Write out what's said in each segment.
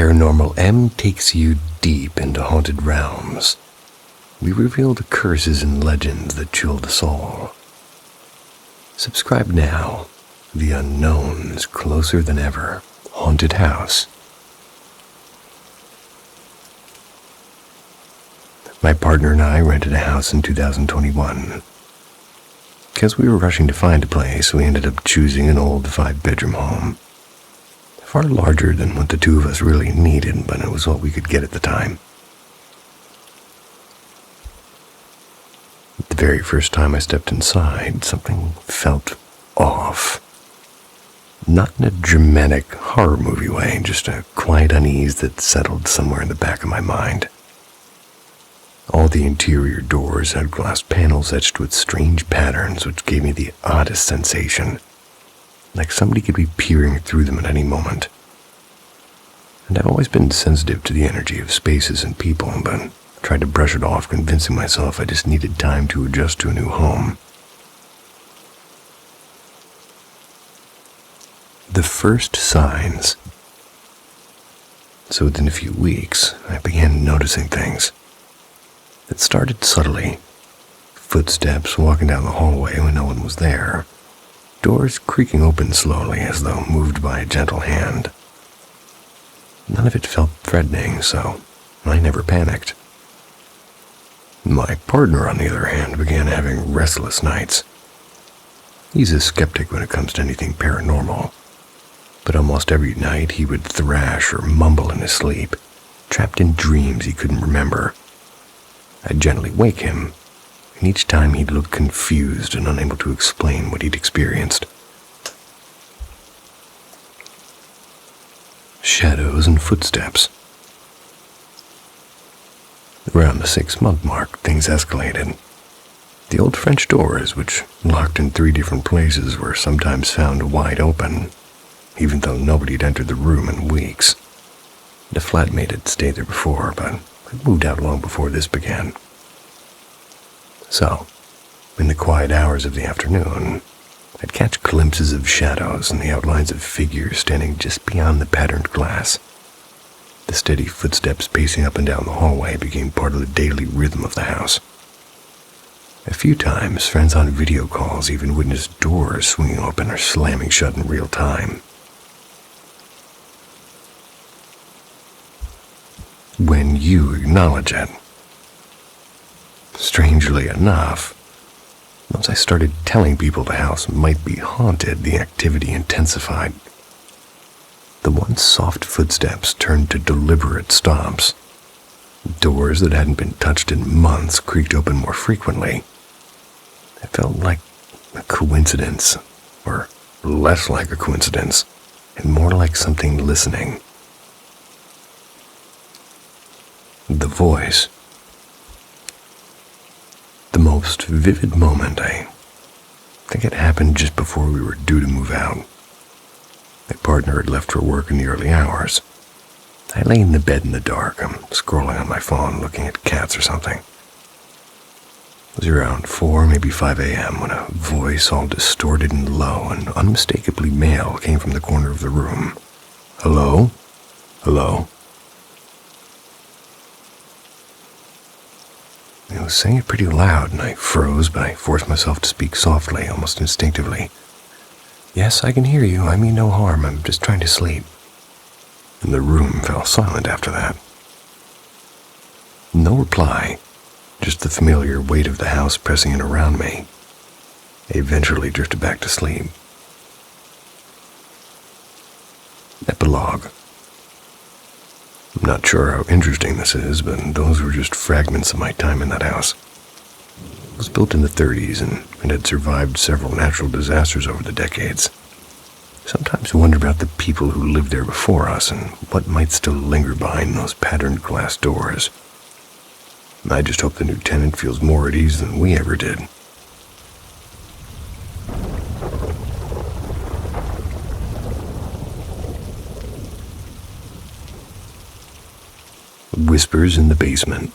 Paranormal M takes you deep into haunted realms. We reveal the curses and legends that chilled us all. Subscribe now. The unknown is closer than ever. Haunted House. My partner and I rented a house in 2021. Because we were rushing to find a place, we ended up choosing an old 5-bedroom home. Far larger than what the two of us really needed, but it was what we could get at the time. The very first time I stepped inside, something felt off. Not in a dramatic horror movie way, just a quiet unease that settled somewhere in the back of my mind. All the interior doors had glass panels etched with strange patterns, which gave me the oddest sensation, like somebody could be peering through them at any moment. And I've always been sensitive to the energy of spaces and people, but I tried to brush it off, convincing myself I just needed time to adjust to a new home. The first signs. So within a few weeks, I began noticing things. It started subtly. Footsteps walking down the hallway when no one was there. Doors creaking open slowly as though moved by a gentle hand. None of it felt threatening, so I never panicked. My partner, on the other hand, began having restless nights. He's a skeptic when it comes to anything paranormal, but almost every night he would thrash or mumble in his sleep, trapped in dreams he couldn't remember. I'd gently wake him, and each time he'd look confused and unable to explain what he'd experienced. Shadows and footsteps. Around the 6-month mark, things escalated. The old French doors, which locked in 3 different places, were sometimes found wide open, even though nobody had entered the room in weeks. The flatmate had stayed there before, but had moved out long before this began. So, in the quiet hours of the afternoon, I'd catch glimpses of shadows and the outlines of figures standing just beyond the patterned glass. The steady footsteps pacing up and down the hallway became part of the daily rhythm of the house. A few times, friends on video calls even witnessed doors swinging open or slamming shut in real time. When you acknowledge it. Strangely enough, once I started telling people the house might be haunted, the activity intensified. The once soft footsteps turned to deliberate stomps. Doors that hadn't been touched in months creaked open more frequently. It felt like a coincidence, or less like a coincidence, and more like something listening. The voice. The most vivid moment, I think it happened just before we were due to move out. My partner had left for work in the early hours. I lay in the bed in the dark, scrolling on my phone, looking at cats or something. It was around 4, maybe 5 a.m. when a voice all distorted and low and unmistakably male came from the corner of the room. Hello? Hello? It was saying it pretty loud, and I froze, but I forced myself to speak softly, almost instinctively. Yes, I can hear you. I mean no harm. I'm just trying to sleep. And the room fell silent after that. No reply, just the familiar weight of the house pressing in around me. I eventually drifted back to sleep. Epilogue. I'm not sure how interesting this is, but those were just fragments of my time in that house. It was built in the 30s and it had survived several natural disasters over the decades. Sometimes I wonder about the people who lived there before us and what might still linger behind those patterned glass doors. I just hope the new tenant feels more at ease than we ever did. Whispers in the basement.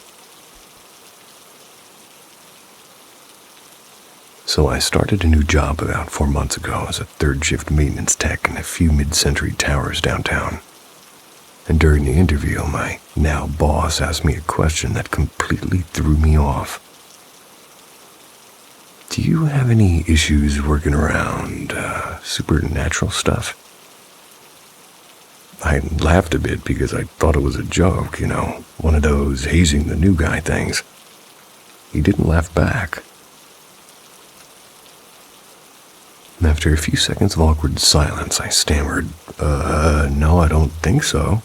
So I started a new job about 4 months ago as a third-shift maintenance tech in a few mid-century towers downtown. And during the interview, my now boss asked me a question that completely threw me off. Do you have any issues working around supernatural stuff? I laughed a bit because I thought it was a joke, one of those hazing the new guy things. He didn't laugh back. After a few seconds of awkward silence, I stammered, no, I don't think so.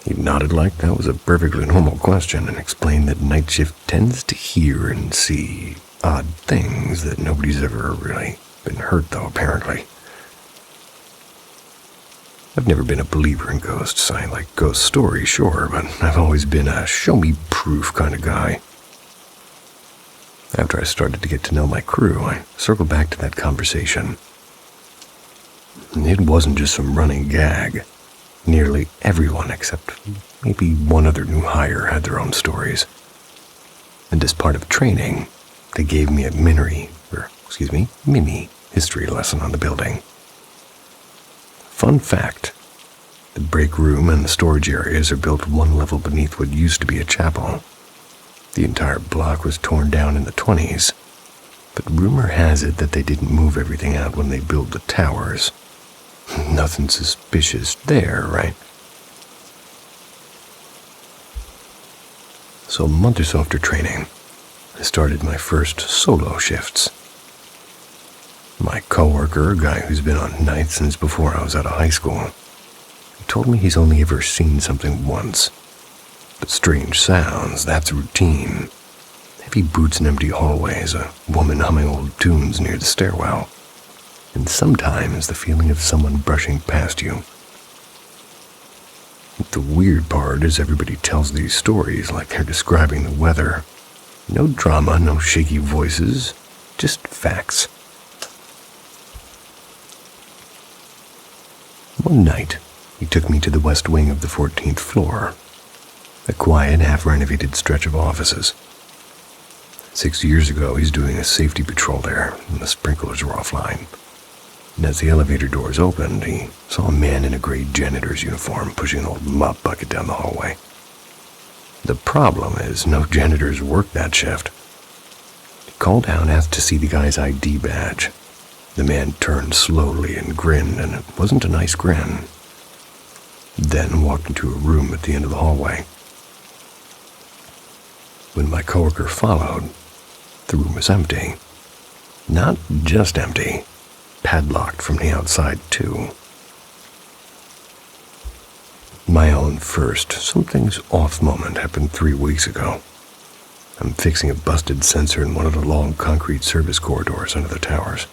He nodded like that was a perfectly normal question and explained that night shift tends to hear and see odd things that nobody's ever really been hurt, though, apparently. I've never been a believer in ghosts. I like ghost stories, sure, but I've always been a show-me-proof kind of guy. After I started to get to know my crew, I circled back to that conversation. It wasn't just some running gag. Nearly everyone except maybe one other new hire had their own stories. And as part of training, they gave me a mini history lesson on the building. Fun fact, the break room and the storage areas are built one level beneath what used to be a chapel. The entire block was torn down in the 1920s, but rumor has it that they didn't move everything out when they built the towers. Nothing suspicious there, right? So a month or so after training, I started my first solo shifts. My coworker, a guy who's been on nights since before I was out of high school, he told me he's only ever seen something once. But strange sounds, that's routine. Heavy boots in empty hallways, a woman humming old tunes near the stairwell, and sometimes the feeling of someone brushing past you. The weird part is everybody tells these stories like they're describing the weather. No drama, no shaky voices, just facts. One night, he took me to the west wing of the 14th floor, a quiet, half-renovated stretch of offices. 6 years ago, he's doing a safety patrol there, and the sprinklers were offline. And as the elevator doors opened, he saw a man in a gray janitor's uniform pushing an old mop bucket down the hallway. The problem is no janitors work that shift. He called out and asked to see the guy's ID badge. The man turned slowly and grinned, and it wasn't a nice grin. Then walked into a room at the end of the hallway. When my coworker followed, the room was empty. Not just empty, padlocked from the outside, too. My own first something's off moment happened 3 weeks ago. I'm fixing a busted sensor in one of the long concrete service corridors under the towers.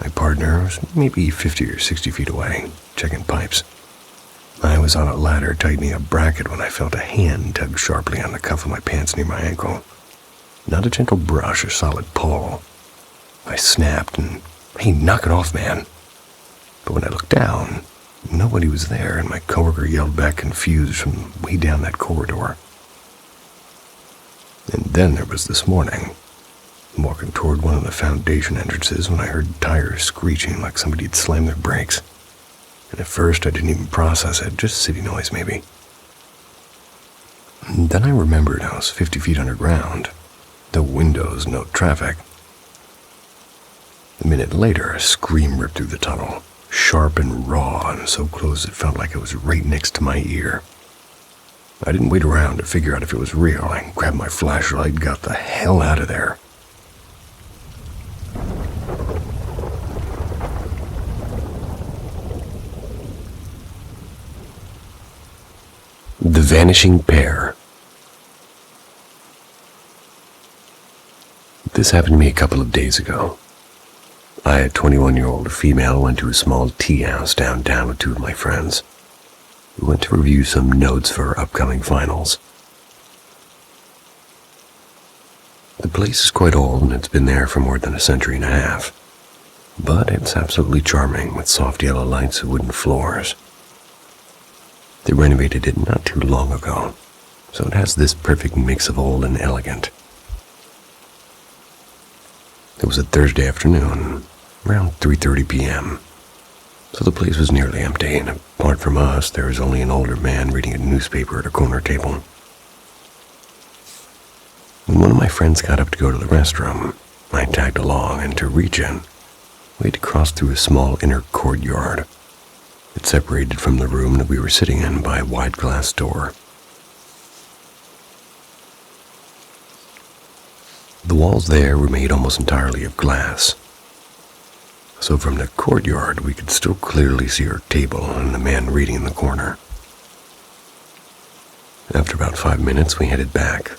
My partner was maybe 50 or 60 feet away, checking pipes. I was on a ladder tightening a bracket when I felt a hand tug sharply on the cuff of my pants near my ankle. Not a gentle brush or solid pull. I snapped and, "Hey, knock it off, man." But when I looked down, nobody was there, and my coworker yelled back confused from way down that corridor. And then there was this morning. I'm walking toward one of the foundation entrances when I heard tires screeching like somebody had slammed their brakes. And at first I didn't even process it, just city noise maybe. And then I remembered I was 50 feet underground. No windows, no traffic. A minute later, a scream ripped through the tunnel, sharp and raw and so close it felt like it was right next to my ear. I didn't wait around to figure out if it was real. I grabbed my flashlight and got the hell out of there. The Vanishing Pair. This happened to me a couple of days ago. I, a 21-year-old female, went to a small tea house downtown with 2 of my friends. We went to review some notes for our upcoming finals. The place is quite old and it's been there for more than a century and a half. But it's absolutely charming with soft yellow lights and wooden floors. They renovated it not too long ago, so it has this perfect mix of old and elegant. It was a Thursday afternoon, around 3:30 p.m. so the place was nearly empty, and apart from us, there was only an older man reading a newspaper at a corner table. When one of my friends got up to go to the restroom, I tagged along, and to reach in, we had to cross through a small inner courtyard. It separated from the room that we were sitting in by a wide glass door. The walls there were made almost entirely of glass, so from the courtyard we could still clearly see our table and the man reading in the corner. After about 5 minutes, we headed back.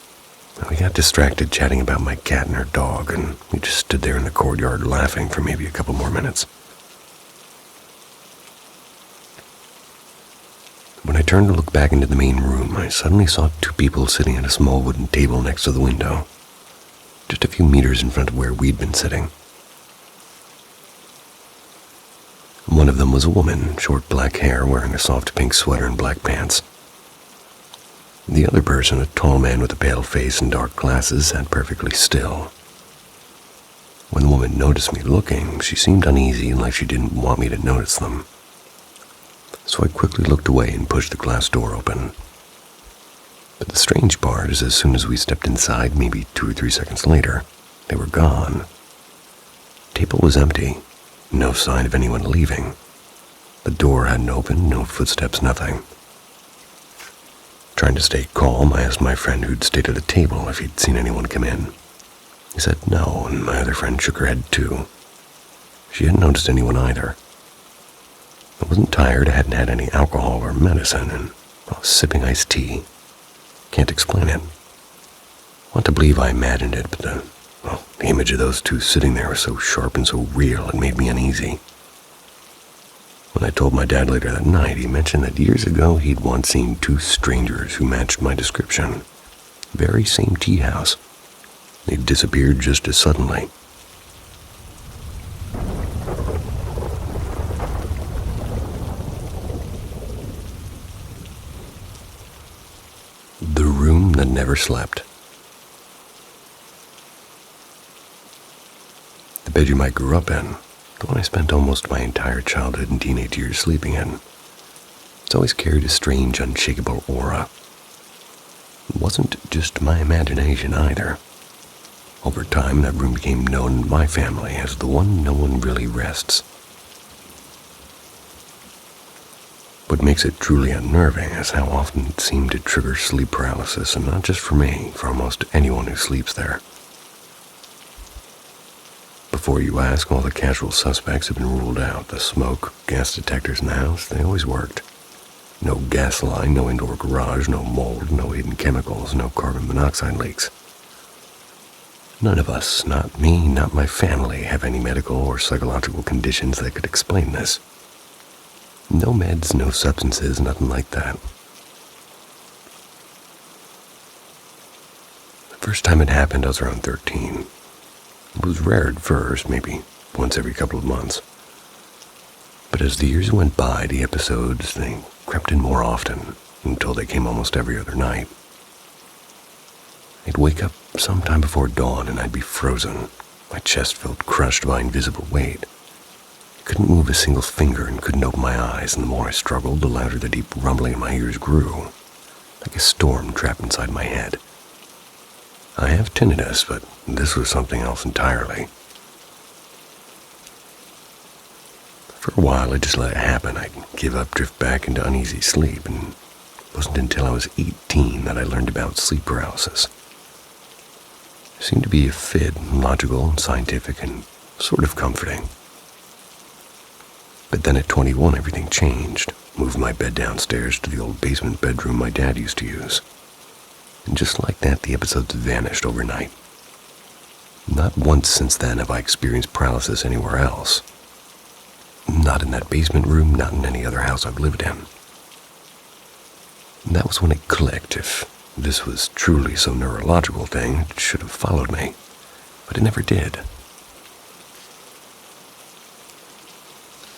We got distracted chatting about my cat and her dog, and we just stood there in the courtyard laughing for maybe a couple more minutes. When I turned to look back into the main room, I suddenly saw 2 people sitting at a small wooden table next to the window, just a few meters in front of where we'd been sitting. One of them was a woman, short black hair, wearing a soft pink sweater and black pants. The other person, a tall man with a pale face and dark glasses, sat perfectly still. When the woman noticed me looking, she seemed uneasy and like she didn't want me to notice them. So I quickly looked away and pushed the glass door open. But the strange part is as soon as we stepped inside, maybe 2 or 3 seconds later, they were gone. The table was empty. No sign of anyone leaving. The door hadn't opened, no footsteps, nothing. Trying to stay calm, I asked my friend who'd stayed at the table if he'd seen anyone come in. He said no, and my other friend shook her head too. She hadn't noticed anyone either. I wasn't tired, I hadn't had any alcohol or medicine, and I was sipping iced tea. Can't explain it. I want to believe I imagined it, but the image of those 2 sitting there was so sharp and so real it made me uneasy. When I told my dad later that night, he mentioned that years ago he'd once seen 2 strangers who matched my description. Very same tea house. They'd disappeared just as suddenly. The room that never slept. The bedroom I grew up in, the one I spent almost my entire childhood and teenage years sleeping in, it's always carried a strange, unshakable aura. It wasn't just my imagination either. Over time, that room became known in my family as the one no one really rests. What makes it truly unnerving is how often it seemed to trigger sleep paralysis, and not just for me, for almost anyone who sleeps there. Before you ask, all the casual suspects have been ruled out. The smoke, gas detectors in the house, they always worked. No gas line, no indoor garage, no mold, no hidden chemicals, no carbon monoxide leaks. None of us, not me, not my family, have any medical or psychological conditions that could explain this. No meds, no substances, nothing like that. The first time it happened, I was around 13. It was rare at first, maybe once every couple of months. But as the years went by, the episodes, they crept in more often, until they came almost every other night. I'd wake up sometime before dawn and I'd be frozen. My chest felt crushed by invisible weight. I couldn't move a single finger and couldn't open my eyes, and the more I struggled, the louder the deep rumbling in my ears grew, like a storm trapped inside my head. I have tinnitus, but this was something else entirely. For a while, I just let it happen. I'd give up, drift back into uneasy sleep, and it wasn't until I was 18 that I learned about sleep paralysis. It seemed to be a fit, logical and scientific, and sort of comforting. But then at 21, everything changed. Moved my bed downstairs to the old basement bedroom my dad used to use. And just like that, the episodes vanished overnight. Not once since then have I experienced paralysis anywhere else. Not in that basement room, not in any other house I've lived in. And that was when it clicked. If this was truly some neurological thing, it should have followed me. But it never did.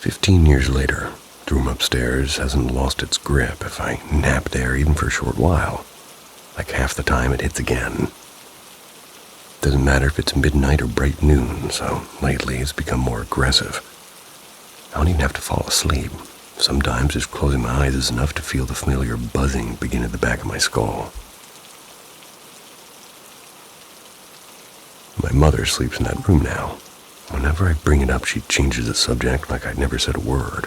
15 years later, the room upstairs hasn't lost its grip. If I nap there even for a short while, like half the time it hits again. Doesn't matter if it's midnight or bright noon, so lately it's become more aggressive. I don't even have to fall asleep. Sometimes just closing my eyes is enough to feel the familiar buzzing begin at the back of my skull. My mother sleeps in that room now. Whenever I bring it up, she changes the subject like I'd never said a word.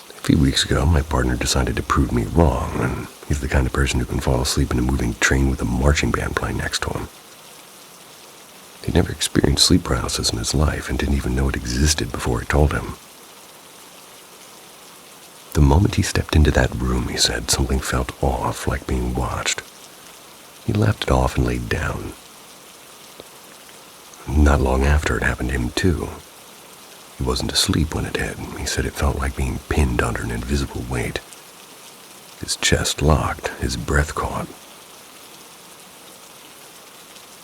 A few weeks ago, my partner decided to prove me wrong, and he's the kind of person who can fall asleep in a moving train with a marching band playing next to him. He'd never experienced sleep paralysis in his life and didn't even know it existed before I told him. The moment he stepped into that room, he said, something felt off, like being watched. He laughed it off and laid down. Not long after, it happened to him too. He wasn't asleep when it hit. He said it felt like being pinned under an invisible weight. His chest locked, his breath caught.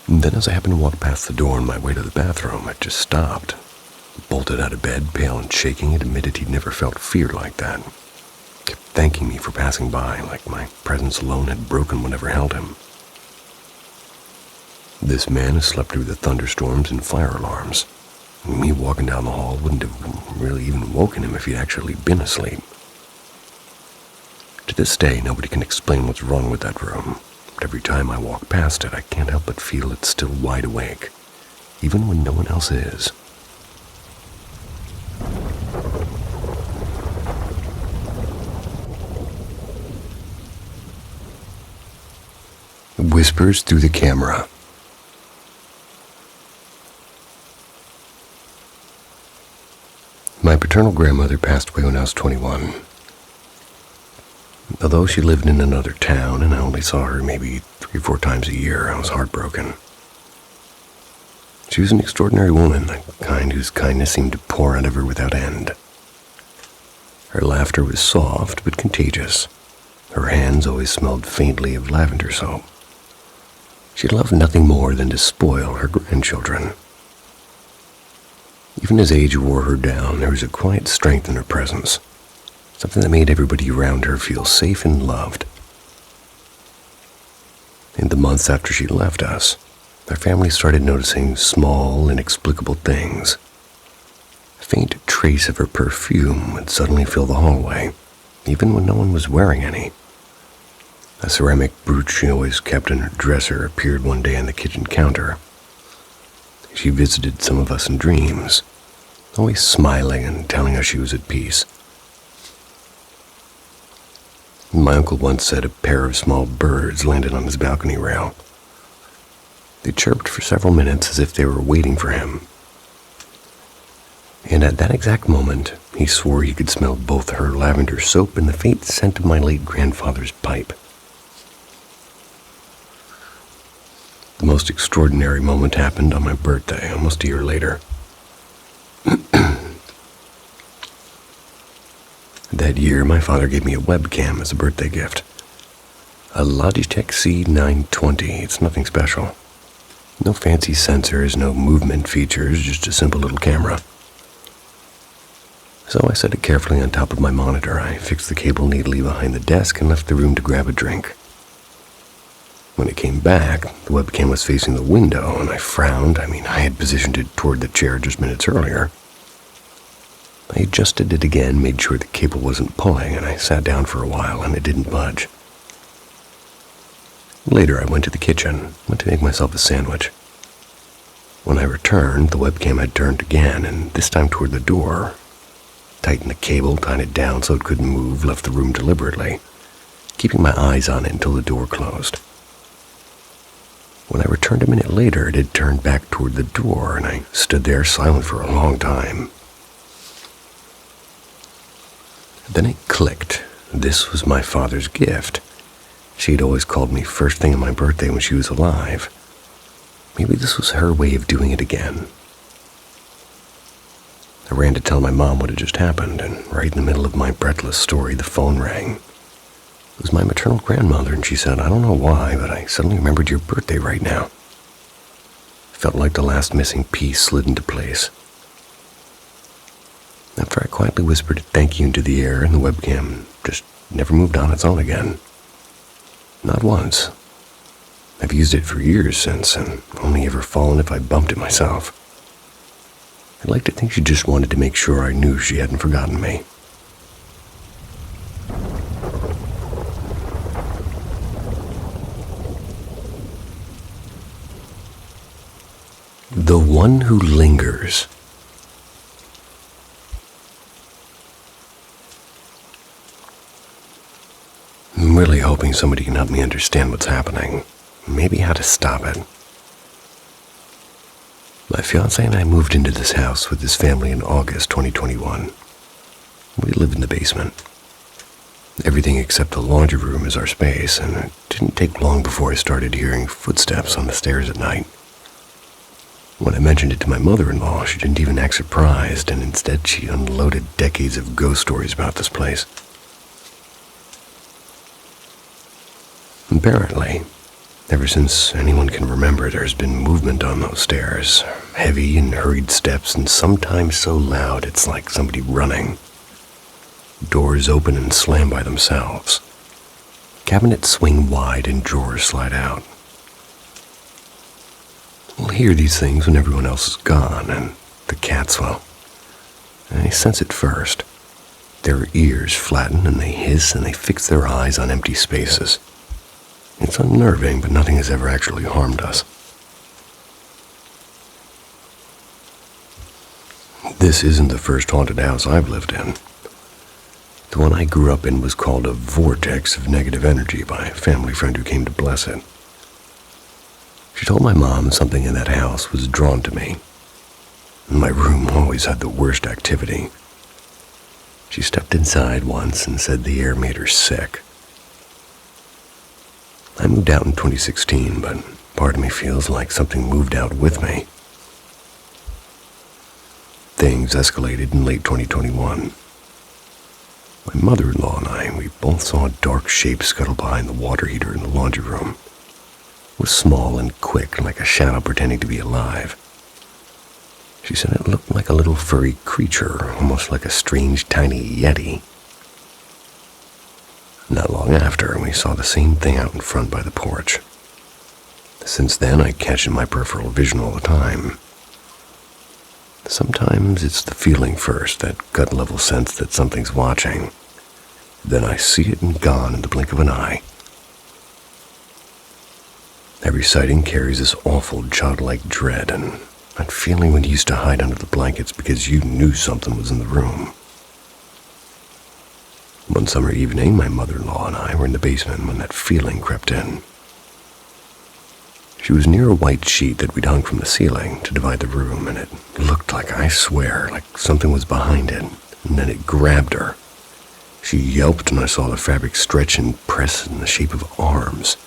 And then as I happened to walk past the door on my way to the bathroom, I just stopped. Bolted out of bed, pale and shaking, and admitted he'd never felt fear like that. Kept thanking me for passing by, like my presence alone had broken whatever held him. This man has slept through the thunderstorms and fire alarms. Me walking down the hall wouldn't have really even woken him if he'd actually been asleep. To this day, nobody can explain what's wrong with that room. But every time I walk past it, I can't help but feel it's still wide awake, even when no one else is. Whispers through the camera. My paternal grandmother passed away when I was 21. Although she lived in another town and I only saw her maybe 3 or 4 times a year, I was heartbroken. She was an extraordinary woman, the kind whose kindness seemed to pour out of her without end. Her laughter was soft but contagious. Her hands always smelled faintly of lavender soap. She loved nothing more than to spoil her grandchildren. Even as age wore her down, there was a quiet strength in her presence, something that made everybody around her feel safe and loved. In the months after she left us, our family started noticing small, inexplicable things. A faint trace of her perfume would suddenly fill the hallway, even when no one was wearing any. A ceramic brooch she always kept in her dresser appeared one day on the kitchen counter. She visited some of us in dreams, always smiling and telling us she was at peace. My uncle once said a pair of small birds landed on his balcony rail. They chirped for several minutes as if they were waiting for him. And at that exact moment, he swore he could smell both her lavender soap and the faint scent of my late grandfather's pipe. The most extraordinary moment happened on my birthday, almost a year later. That year, my father gave me a webcam as a birthday gift. A Logitech C920. It's nothing special. No fancy sensors, no movement features, just a simple little camera. So I set it carefully on top of my monitor. I fixed the cable neatly behind the desk and left the room to grab a drink. When it came back, the webcam was facing the window, and I frowned. I had positioned it toward the chair just minutes earlier. I adjusted it again, made sure the cable wasn't pulling, and I sat down for a while, and it didn't budge. Later, I went to the kitchen, went to make myself a sandwich. When I returned, the webcam had turned again, and this time toward the door. Tightened the cable, tied it down so it couldn't move, left the room deliberately, keeping my eyes on it until the door closed. When I returned a minute later, it had turned back toward the door, and I stood there silent for a long time. Then it clicked. This was my father's gift. She had always called me first thing on my birthday when she was alive. Maybe this was her way of doing it again. I ran to tell my mom what had just happened, and right in the middle of my breathless story, the phone rang. It was my maternal grandmother, and she said, "I don't know why, but I suddenly remembered your birthday right now." It felt like the last missing piece slid into place. After I quietly whispered a thank you into the air, and the webcam just never moved on its own again. Not once. I've used it for years since, and only ever fallen if I bumped it myself. I'd like to think she just wanted to make sure I knew she hadn't forgotten me. The one who lingers. I'm really hoping somebody can help me understand what's happening, maybe how to stop it. My fiancé and I moved into this house with his family in August 2021. We live in the basement. Everything except the laundry room is our space, and it didn't take long before I started hearing footsteps on the stairs at night. When I mentioned it to my mother-in-law, she didn't even act surprised, and instead she unloaded decades of ghost stories about this place. Apparently, ever since anyone can remember, there's been movement on those stairs, heavy and hurried steps, and sometimes so loud it's like somebody running. Doors open and slam by themselves. Cabinets swing wide and drawers slide out. We'll hear these things when everyone else is gone, and the cats, well, they sense it first. Their ears flatten and they hiss and they fix their eyes on empty spaces. It's unnerving, but nothing has ever actually harmed us. This isn't the first haunted house I've lived in. The one I grew up in was called a vortex of negative energy by a family friend who came to bless it. She told my mom something in that house was drawn to me. My room always had the worst activity. She stepped inside once and said the air made her sick. I moved out in 2016, but part of me feels like something moved out with me. Things escalated in late 2021. My mother-in-law and I, we both saw a dark shape scuttle behind the water heater in the laundry room. It was small and quick, like a shadow pretending to be alive. She said it looked like a little furry creature, almost like a strange tiny yeti. Not long after, we saw the same thing out in front by the porch. Since then, I catch it in my peripheral vision all the time. Sometimes it's the feeling first, that gut-level sense that something's watching. Then I see it and gone in the blink of an eye. Every sighting carries this awful childlike dread, and that feeling when you used to hide under the blankets because you knew something was in the room. One summer evening, my mother-in-law and I were in the basement when that feeling crept in. She was near a white sheet that we'd hung from the ceiling to divide the room, and it looked like, I swear, like something was behind it, and then it grabbed her. She yelped, and I saw the fabric stretch and press in the shape of arms.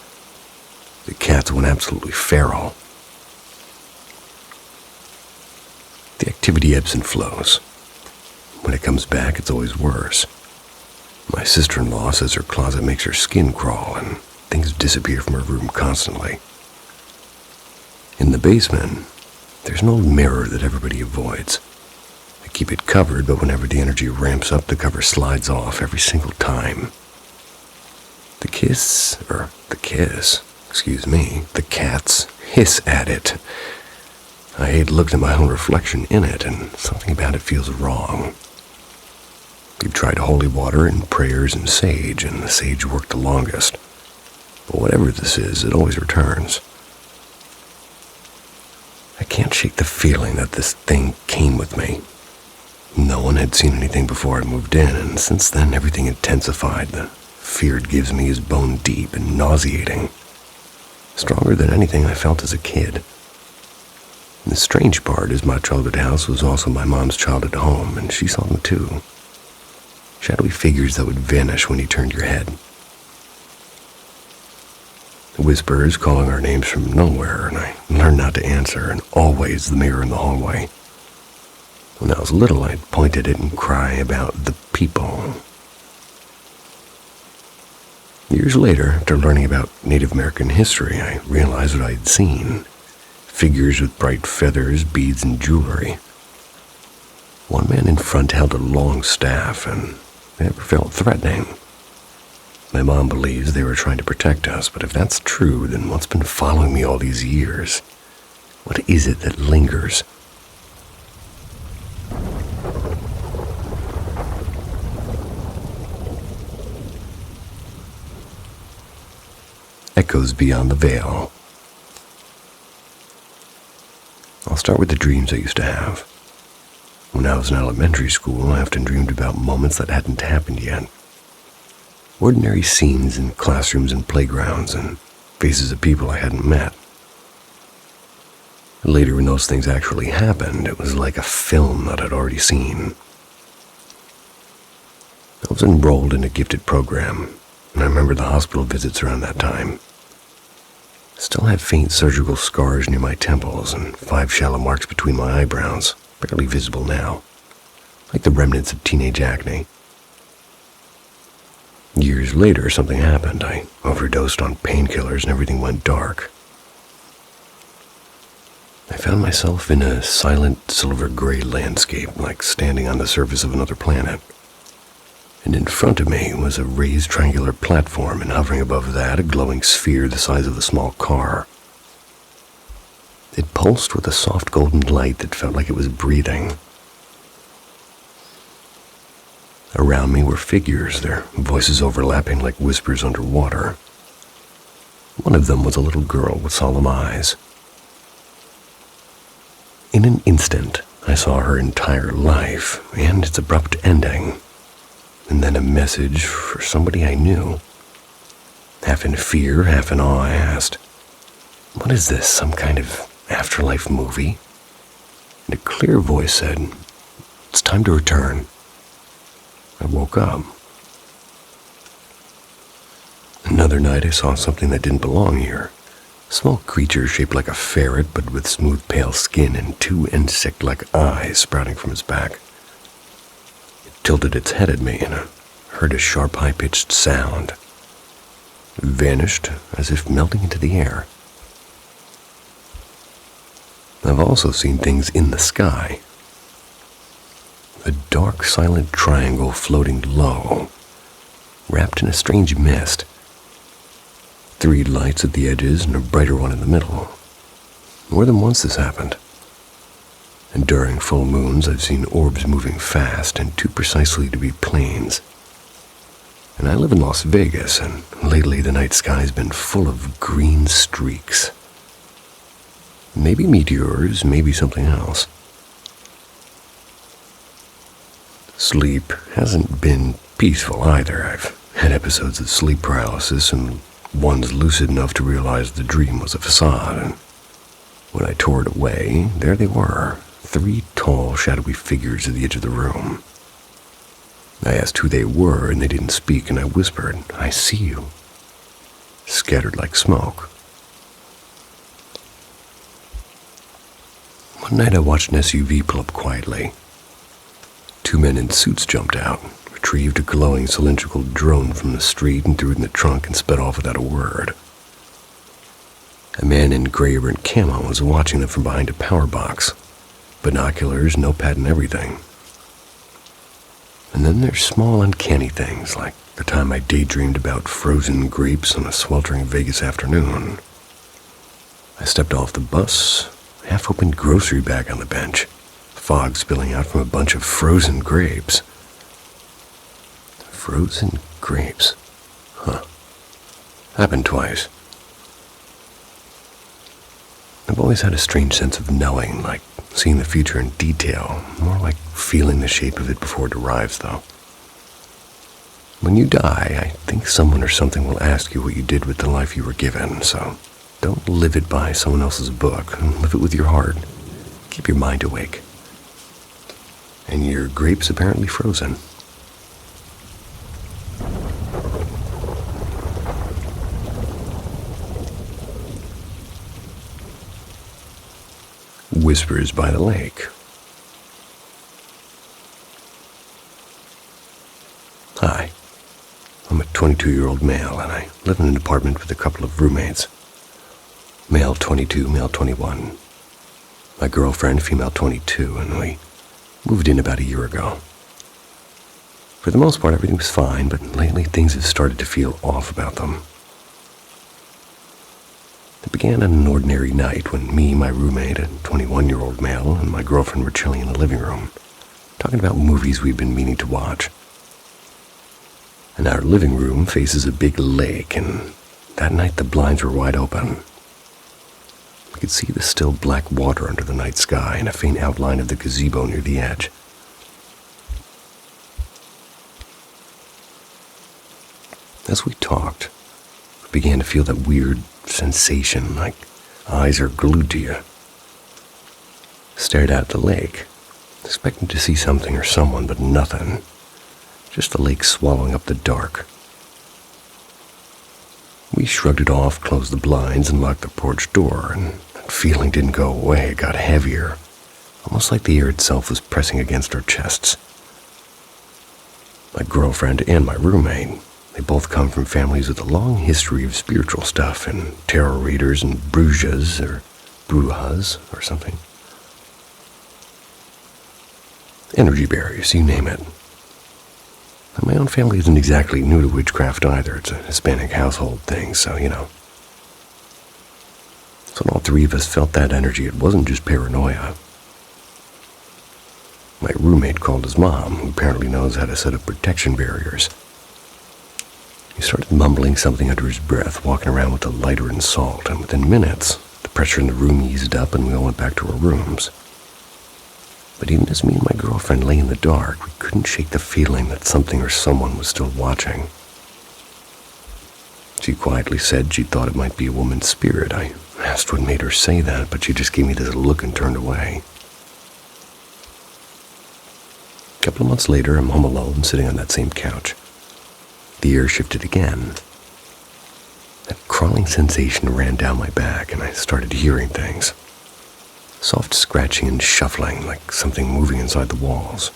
The cats went absolutely feral. The activity ebbs and flows. When it comes back, it's always worse. My sister-in-law says her closet makes her skin crawl, and things disappear from her room constantly. In the basement, there's an old mirror that everybody avoids. I keep it covered, but whenever the energy ramps up, the cover slides off every single time. The cats hiss at it. I hate looking at my own reflection in it, and something about it feels wrong. We've tried holy water and prayers and sage, and the sage worked the longest. But whatever this is, it always returns. I can't shake the feeling that this thing came with me. No one had seen anything before I moved in, and since then everything intensified. The fear it gives me is bone deep and nauseating. Stronger than anything I felt as a kid. The strange part is my childhood house was also my mom's childhood home, and she saw them too. Shadowy figures that would vanish when you turned your head. Whispers calling our names from nowhere, and I learned not to answer, and always the mirror in the hallway. When I was little, I'd point at it and cry about the people. Years later, after learning about Native American history, I realized what I'd seen. Figures with bright feathers, beads, and jewelry. One man in front held a long staff, and it never felt threatening. My mom believes they were trying to protect us, but if that's true, then what's been following me all these years? What is it that lingers? echoes beyond the veil. I'll start with the dreams I used to have. When I was in elementary school, I often dreamed about moments that hadn't happened yet. Ordinary scenes in classrooms and playgrounds, and faces of people I hadn't met. Later, when those things actually happened, it was like a film that I'd already seen. I was enrolled in a gifted program, and I remember the hospital visits around that time. I still had faint surgical scars near my temples and 5 shallow marks between my eyebrows, barely visible now, like the remnants of teenage acne. Years later, something happened. I overdosed on painkillers and everything went dark. I found myself in a silent silver-gray landscape, like standing on the surface of another planet. And in front of me was a raised triangular platform, and hovering above that, a glowing sphere the size of a small car. It pulsed with a soft golden light that felt like it was breathing. Around me were figures, their voices overlapping like whispers underwater. One of them was a little girl with solemn eyes. In an instant, I saw her entire life and its abrupt ending, and then a message for somebody I knew. Half in fear, half in awe, I asked, "What is this, some kind of afterlife movie?" And a clear voice said, "It's time to return." I woke up. Another night I saw something that didn't belong here. A small creature shaped like a ferret, but with smooth pale skin and 2 insect-like eyes sprouting from its back. It tilted its head at me, and I heard a sharp, high-pitched sound. It vanished, as if melting into the air. I've also seen things in the sky. A dark, silent triangle floating low, wrapped in a strange mist. 3 lights at the edges and a brighter one in the middle. More than once this happened. And during full moons, I've seen orbs moving fast and too precisely to be planes. And I live in Las Vegas, and lately the night sky's been full of green streaks. Maybe meteors, maybe something else. Sleep hasn't been peaceful either. I've had episodes of sleep paralysis, and ones lucid enough to realize the dream was a facade, and when I tore it away, there they were, 3 tall, shadowy figures at the edge of the room. I asked who they were, and they didn't speak, and I whispered, "I see you," scattered like smoke. One night I watched an SUV pull up quietly. 2 men in suits jumped out, retrieved a glowing cylindrical drone from the street and threw it in the trunk and sped off without a word. A man in gray-burnt camo was watching them from behind a power box. Binoculars, notepad, and everything. And then there's small, uncanny things, like the time I daydreamed about frozen grapes on a sweltering Vegas afternoon. I stepped off the bus, half-opened grocery bag on the bench, fog spilling out from a bunch of frozen grapes. Frozen grapes. Huh. Happened twice. I've always had a strange sense of knowing, like seeing the future in detail, more like feeling the shape of it before it arrives, though. When you die, I think someone or something will ask you what you did with the life you were given, so don't live it by someone else's book. Live it with your heart. Keep your mind awake. And your grapes apparently frozen. Whispers by the lake. Hi, I'm a 22-year-old male, and I live in an apartment with a couple of roommates. Male 22, male 21. My girlfriend, female 22, and we moved in about a year ago. For the most part, everything was fine, but lately things have started to feel off about them. It began on an ordinary night when me, my roommate, a 21-year-old male, and my girlfriend were chilling in the living room, talking about movies we'd been meaning to watch. And our living room faces a big lake, and that night the blinds were wide open. We could see the still black water under the night sky and a faint outline of the gazebo near the edge. As we talked, I began to feel that weird sensation, like eyes are glued to you. Stared out at the lake, expecting to see something or someone, but nothing. Just the lake swallowing up the dark. We shrugged it off, closed the blinds, and locked the porch door, and that feeling didn't go away. It got heavier, almost like the air itself was pressing against our chests. My girlfriend and my roommate, they both come from families with a long history of spiritual stuff and tarot readers and brujas or something. Energy barriers, you name it. And my own family isn't exactly new to witchcraft either. It's a Hispanic household thing, so, you know. So when all three of us felt that energy, it wasn't just paranoia. My roommate called his mom, who apparently knows how to set up protection barriers. He started mumbling something under his breath, walking around with a lighter and salt, and within minutes, the pressure in the room eased up and we all went back to our rooms. But even as me and my girlfriend lay in the dark, we couldn't shake the feeling that something or someone was still watching. She quietly said she thought it might be a woman's spirit. I asked what made her say that, but she just gave me this look and turned away. A couple of months later, I'm home alone, sitting on that same couch. The air shifted again. That crawling sensation ran down my back, and I started hearing things. Soft scratching and shuffling, like something moving inside the walls.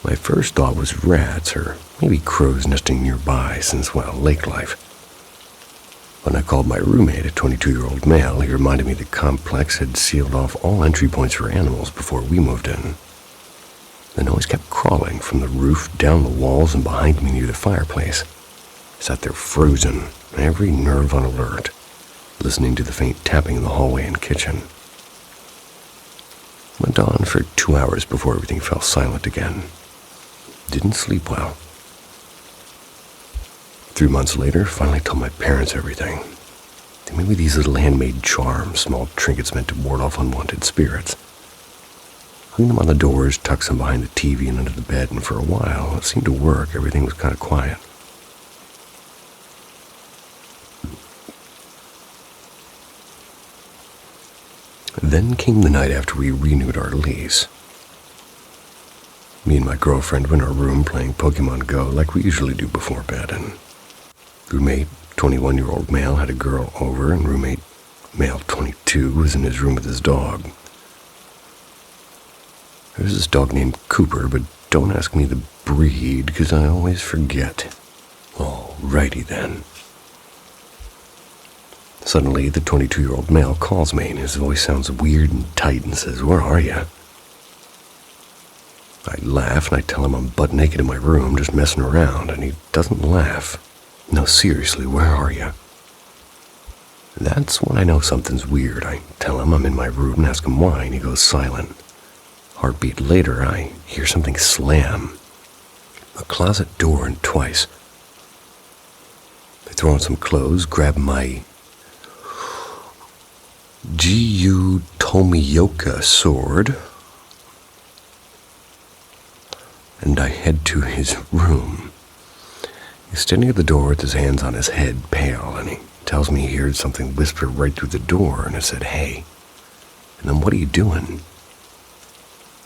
My first thought was rats, or maybe crows nesting nearby, since, well, lake life. When I called my roommate, a 22-year-old male, he reminded me the complex had sealed off all entry points for animals before we moved in. The noise kept crawling from the roof, down the walls, and behind me near the fireplace. I sat there frozen, every nerve on alert, listening to the faint tapping in the hallway and kitchen. Went on for 2 hours before everything fell silent again. Didn't sleep well. 3 months later, finally told my parents everything. They made me these little handmade charms, small trinkets meant to ward off unwanted spirits. Hung them on the doors, tucked some behind the TV and under the bed, and for a while, it seemed to work. Everything was kind of quiet. Then came the night after we renewed our lease. Me and my girlfriend were in our room playing Pokemon Go like we usually do before bed, and roommate, 21-year-old male, had a girl over, and roommate, male 22, was in his room with his dog. There's this dog named Cooper, but don't ask me the breed, because I always forget. Alrighty then. Suddenly, the 22-year-old male calls me, and his voice sounds weird and tight and says, "Where are you?" I laugh, and I tell him I'm butt naked in my room, just messing around, and he doesn't laugh. "No, seriously, where are you?" That's when I know something's weird. I tell him I'm in my room and ask him why, and he goes silent. Heartbeat later, I hear something slam. A closet door, and twice. I throw on some clothes, grab my Giyu Tomioka sword, and I head to his room. He's standing at the door with his hands on his head, pale, and he tells me he heard something whisper right through the door, and I said, "Hey." And then, "What are you doing?"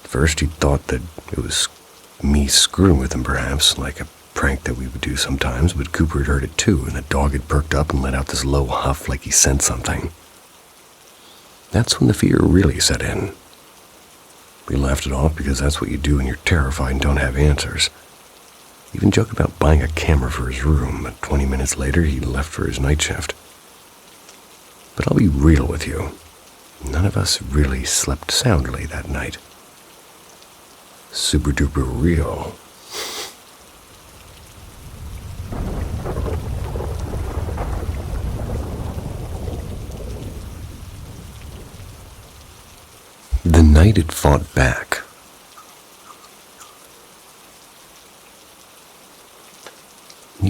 First, he thought that it was me screwing with him, perhaps, like a prank that we would do sometimes, but Cooper had heard it too, and the dog had perked up and let out this low huff like he sensed something. That's when the fear really set in. We laughed it off because that's what you do when you're terrified and don't have answers. Even joked about buying a camera for his room, but 20 minutes later he left for his night shift. But I'll be real with you. None of us really slept soundly that night. Super duper real. The night it fought back.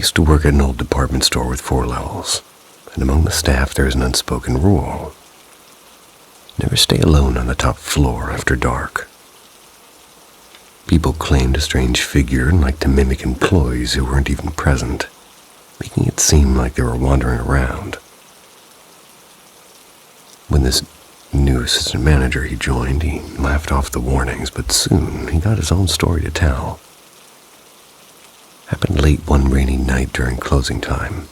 used to work at an old department store with 4 levels, and among the staff there is an unspoken rule. Never stay alone on the top floor after dark. People claimed a strange figure and liked to mimic employees who weren't even present, making it seem like they were wandering around. When this new assistant manager he joined, he laughed off the warnings, but soon he got his own story to tell. Happened late one rainy night during closing time.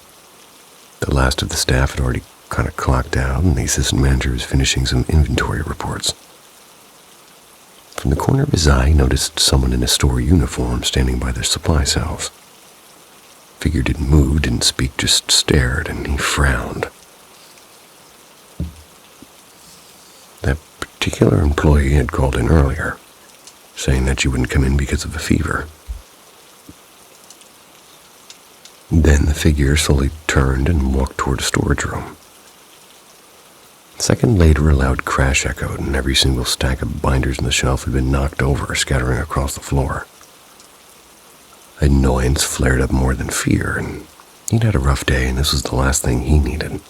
The last of the staff had already kind of clocked out, and the assistant manager was finishing some inventory reports. From the corner of his eye, he noticed someone in a store uniform standing by their supply shelves. The figure didn't move, didn't speak, just stared, and he frowned. That particular employee had called in earlier, saying that she wouldn't come in because of a fever. Then the figure slowly turned and walked toward a storage room. A second later, a loud crash echoed, and every single stack of binders on the shelf had been knocked over, scattering across the floor. Annoyance flared up more than fear, and he'd had a rough day, and this was the last thing he needed.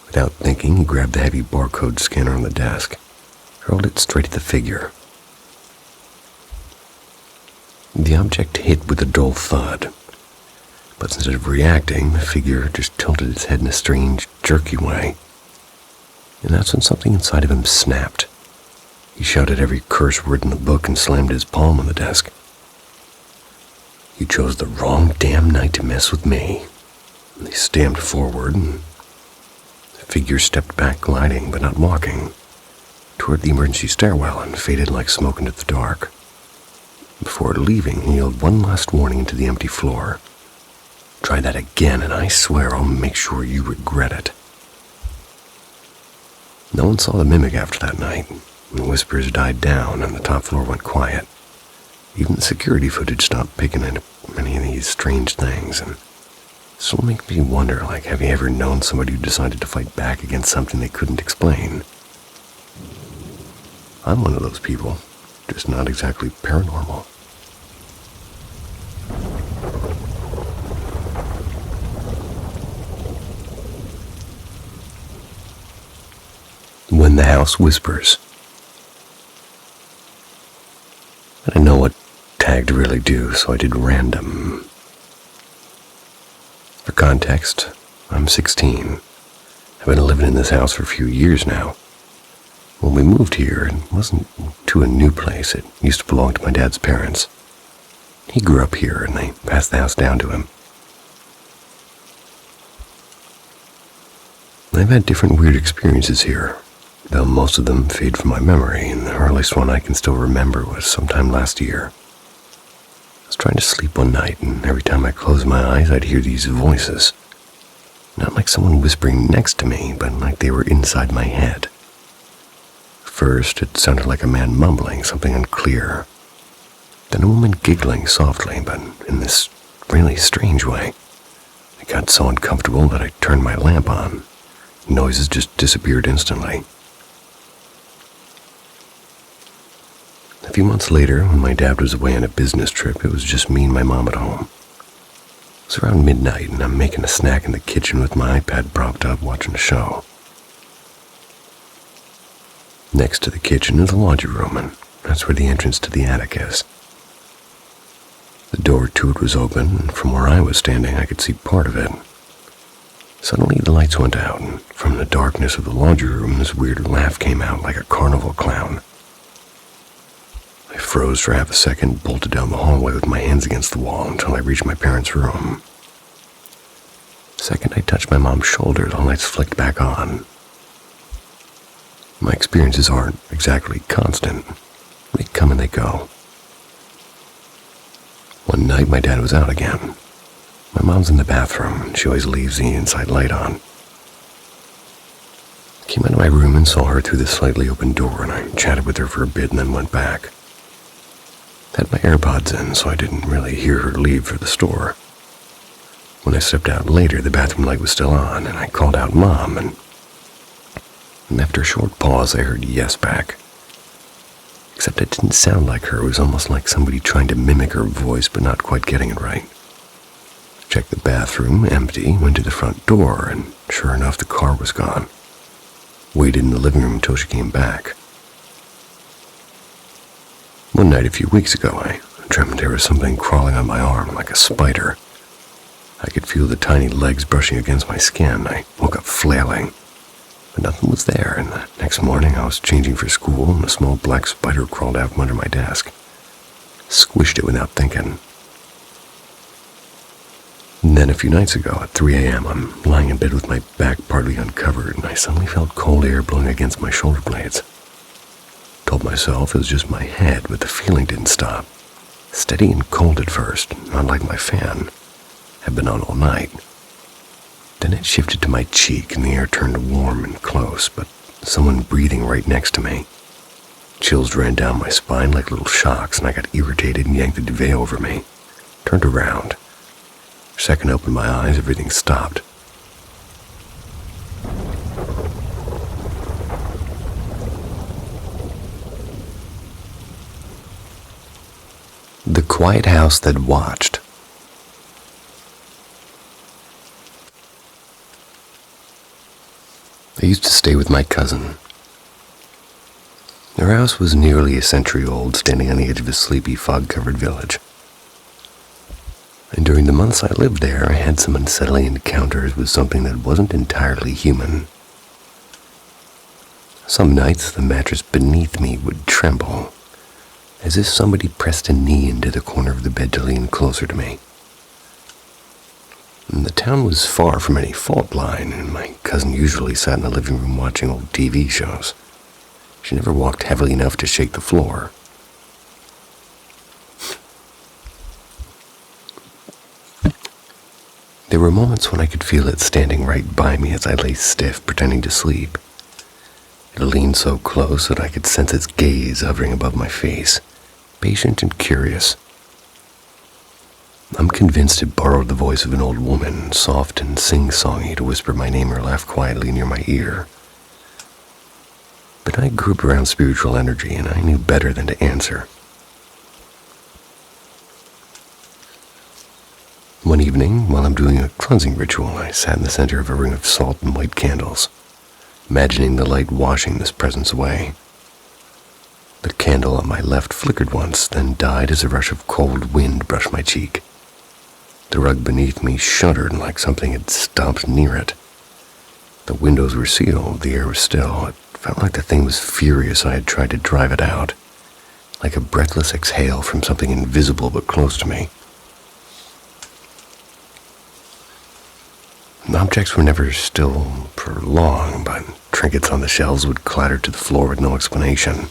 Without thinking, he grabbed the heavy barcode scanner on the desk, hurled it straight at the figure. The object hit with a dull thud, but instead of reacting, the figure just tilted its head in a strange, jerky way. And that's when something inside of him snapped. He shouted every curse word in the book and slammed his palm on the desk. "You chose the wrong damn night to mess with me." And he stamped forward, and the figure stepped back, gliding, but not walking, toward the emergency stairwell and faded like smoke into the dark. Before leaving, he yelled one last warning into the empty floor. "Try that again, and I swear I'll make sure you regret it." No one saw the mimic after that night. The whispers died down, and the top floor went quiet. Even the security footage stopped picking at many of these strange things, and still makes me wonder, have you ever known somebody who decided to fight back against something they couldn't explain? I'm one of those people, just not exactly paranormal. When the House Whispers. I didn't know what tag to really do, so I did random. For context, I'm 16. I've been living in this house for a few years now. When we moved here, it wasn't to a new place. It used to belong to my dad's parents. He grew up here, and they passed the house down to him. I've had different weird experiences here, though most of them fade from my memory, and the earliest one I can still remember was sometime last year. I was trying to sleep one night, and every time I closed my eyes, I'd hear these voices. Not like someone whispering next to me, but like they were inside my head. First, it sounded like a man mumbling something unclear. Then a woman giggling softly, but in this really strange way. It got so uncomfortable that I turned my lamp on. Noises just disappeared instantly. A few months later, when my dad was away on a business trip, it was just me and my mom at home. It was around midnight, and I'm making a snack in the kitchen with my iPad propped up watching a show. Next to the kitchen is a laundry room, and that's where the entrance to the attic is. The door to it was open, and from where I was standing, I could see part of it. Suddenly, the lights went out, and from the darkness of the laundry room, this weird laugh came out like a carnival clown. I froze for half a second, bolted down the hallway with my hands against the wall until I reached my parents' room. The second I touched my mom's shoulder, the lights flicked back on. My experiences aren't exactly constant. They come and they go. One night, my dad was out again. My mom's in the bathroom, and she always leaves the inside light on. I came out of my room and saw her through the slightly open door, and I chatted with her for a bit and then went back. I had my AirPods in, so I didn't really hear her leave for the store. When I stepped out later, the bathroom light was still on, and I called out Mom, and after a short pause, I heard yes back. Except it didn't sound like her. It was almost like somebody trying to mimic her voice, but not quite getting it right. Checked the bathroom, empty, went to the front door, and sure enough, the car was gone. Waited in the living room until she came back. One night a few weeks ago, I dreamt there was something crawling on my arm like a spider. I could feel the tiny legs brushing against my skin. I woke up flailing, but nothing was there, and the next morning I was changing for school, and a small black spider crawled out from under my desk. Squished it without thinking. And then a few nights ago, at 3 a.m., I'm lying in bed with my back partly uncovered, and I suddenly felt cold air blowing against my shoulder blades. Told myself it was just my head, but the feeling didn't stop. Steady and cold at first, not like my fan. Had been on all night. Then it shifted to my cheek, and the air turned warm and close, but someone breathing right next to me. Chills ran down my spine like little shocks, and I got irritated and yanked the duvet over me. Turned around. Second I opened my eyes, everything stopped. The quiet house that watched. I used to stay with my cousin. Their house was nearly a century old, standing on the edge of a sleepy, fog-covered village. And during the months I lived there, I had some unsettling encounters with something that wasn't entirely human. Some nights, the mattress beneath me would tremble, as if somebody pressed a knee into the corner of the bed to lean closer to me. And the town was far from any fault line, and my cousin usually sat in the living room watching old TV shows. She never walked heavily enough to shake the floor. There were moments when I could feel it standing right by me as I lay stiff, pretending to sleep. It leaned so close that I could sense its gaze hovering above my face, patient and curious. I'm convinced it borrowed the voice of an old woman, soft and sing-songy, to whisper my name or laugh quietly near my ear. But I grew up around spiritual energy, and I knew better than to answer. One evening, while I'm doing a cleansing ritual, I sat in the center of a ring of salt and white candles, imagining the light washing this presence away. The candle on my left flickered once, then died as a rush of cold wind brushed my cheek. The rug beneath me shuddered like something had stomped near it. The windows were sealed, the air was still. It felt like the thing was furious I had tried to drive it out, like a breathless exhale from something invisible but close to me. Objects were never still for long, but trinkets on the shelves would clatter to the floor with no explanation.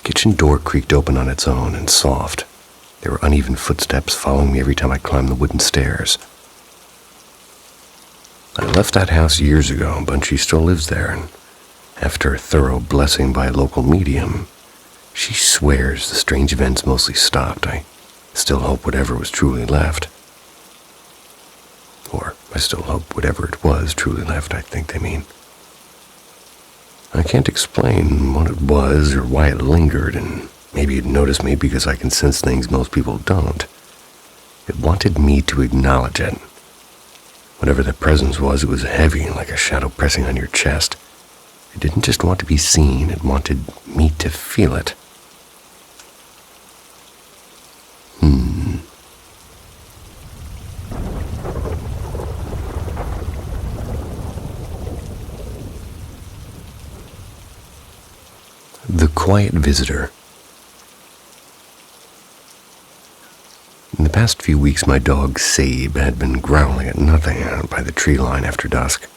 Kitchen door creaked open on its own and soft. There were uneven footsteps following me every time I climbed the wooden stairs. I left that house years ago, but she still lives there, and after a thorough blessing by a local medium, she swears the strange events mostly stopped. I still hope whatever was truly left. Or I still hope whatever it was truly left, I think they mean. I can't explain what it was or why it lingered, and maybe it noticed me because I can sense things most people don't. It wanted me to acknowledge it. Whatever the presence was, it was heavy, like a shadow pressing on your chest. It didn't just want to be seen, it wanted me to feel it. The quiet visitor. In the past few weeks, my dog Sabe had been growling at nothing out by the tree line after dusk.